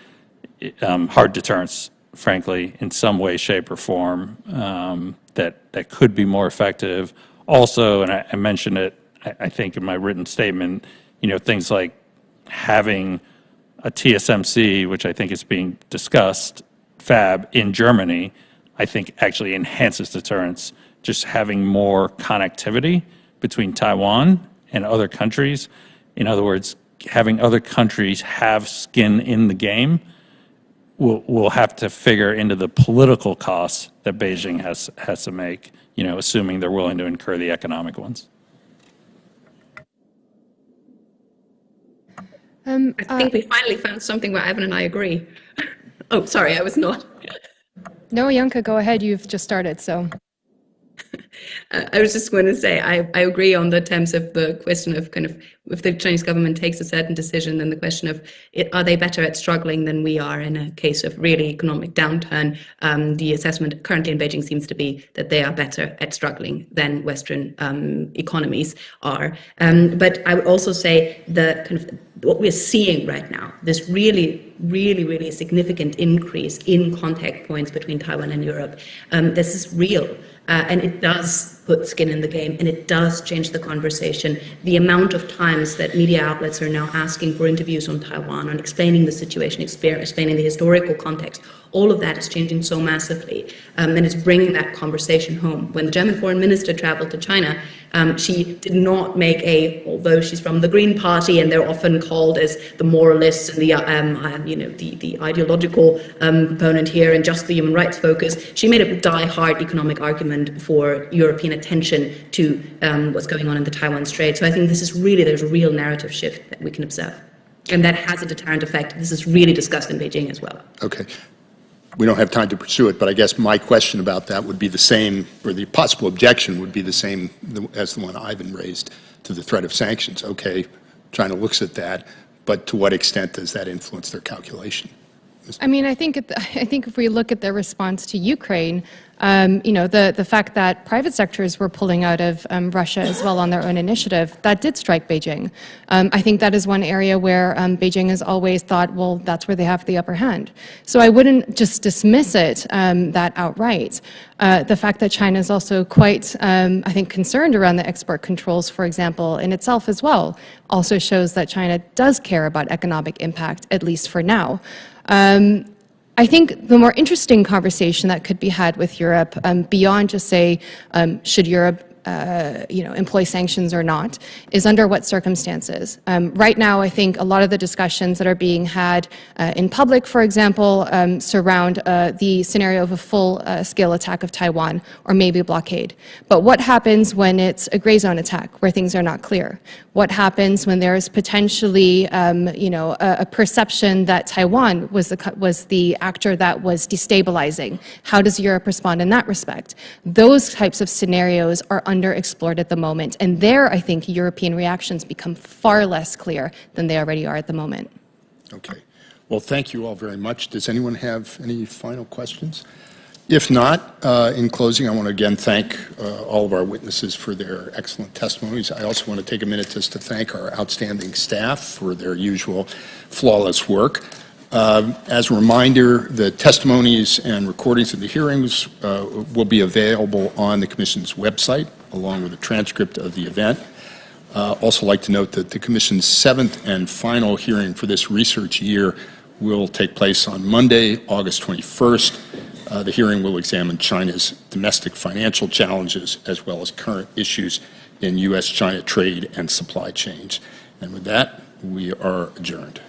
hard deterrence, frankly, in some way, shape, or form, that could be more effective. Also, and I mentioned it, I think, in my written statement, you know, things like having a TSMC, which I think is being discussed, fab in Germany, I think actually enhances deterrence. Just having more connectivity between Taiwan and other countries. In other words, having other countries have skin in the game, we'll have to figure into the political costs that Beijing has to make, you know, assuming they're willing to incur the economic ones. I think we finally found something where Evan and I agree. Oh, sorry, I was not. No, Yanka, go ahead. You've just started, so. I was just going to say, I agree on the terms of the question of kind of, if the Chinese government takes a certain decision, then the question of, are they better at struggling than we are in a case of really economic downturn? The assessment currently in Beijing seems to be that they are better at struggling than Western economies are. But I would also say the kind of, what we're seeing right now, this really significant increase in contact points between Taiwan and Europe, this is real. And it does put skin in the game, and it does change the conversation. The amount of times that media outlets are now asking for interviews on Taiwan, on explaining the situation, explaining the historical context, all of that is changing so massively, and it's bringing that conversation home. When the German foreign minister traveled to China, she did not make although she's from the Green Party and they're often called as the moralists and the ideological component here and just the human rights focus, she made a die-hard economic argument for European attention to what's going on in the Taiwan Strait. So I think this is really, there's a real narrative shift that we can observe. And that has a deterrent effect. This is really discussed in Beijing as well. Okay. We don't have time to pursue it, but I guess my question about that would be the same, or the possible objection would be the same as the one Ivan raised to the threat of sanctions. Okay, China looks at that, but to what extent does that influence their calculation? I mean, I think if we look at the response to Ukraine, you know, the fact that private sectors were pulling out of Russia as well on their own initiative, that did strike Beijing. I think that is one area where Beijing has always thought, well, that's where they have the upper hand. So I wouldn't just dismiss it that outright. The fact that China is also quite, I think, concerned around the export controls, for example, in itself as well, also shows that China does care about economic impact, at least for now. I think the more interesting conversation that could be had with Europe, beyond just say, should Europe employ sanctions or not, is under what circumstances. Right now, I think a lot of the discussions that are being had in public, for example, surround the scenario of a full-scale attack of Taiwan or maybe a blockade. But what happens when it's a gray zone attack where things are not clear? What happens when there is potentially, a perception that Taiwan was the actor that was destabilizing? How does Europe respond in that respect? Those types of scenarios are underexplored at the moment, and there, I think, European reactions become far less clear than they already are at the moment. Okay. Well, thank you all very much. Does anyone have any final questions? If not, in closing, I want to again thank all of our witnesses for their excellent testimonies. I also want to take a minute just to thank our outstanding staff for their usual flawless work. As a reminder, the testimonies and recordings of the hearings will be available on the Commission's website, along with a transcript of the event. Also like to note that the Commission's 7th and final hearing for this research year will take place on Monday, August 21st. The hearing will examine China's domestic financial challenges as well as current issues in U.S.-China trade and supply chains. And with that, we are adjourned.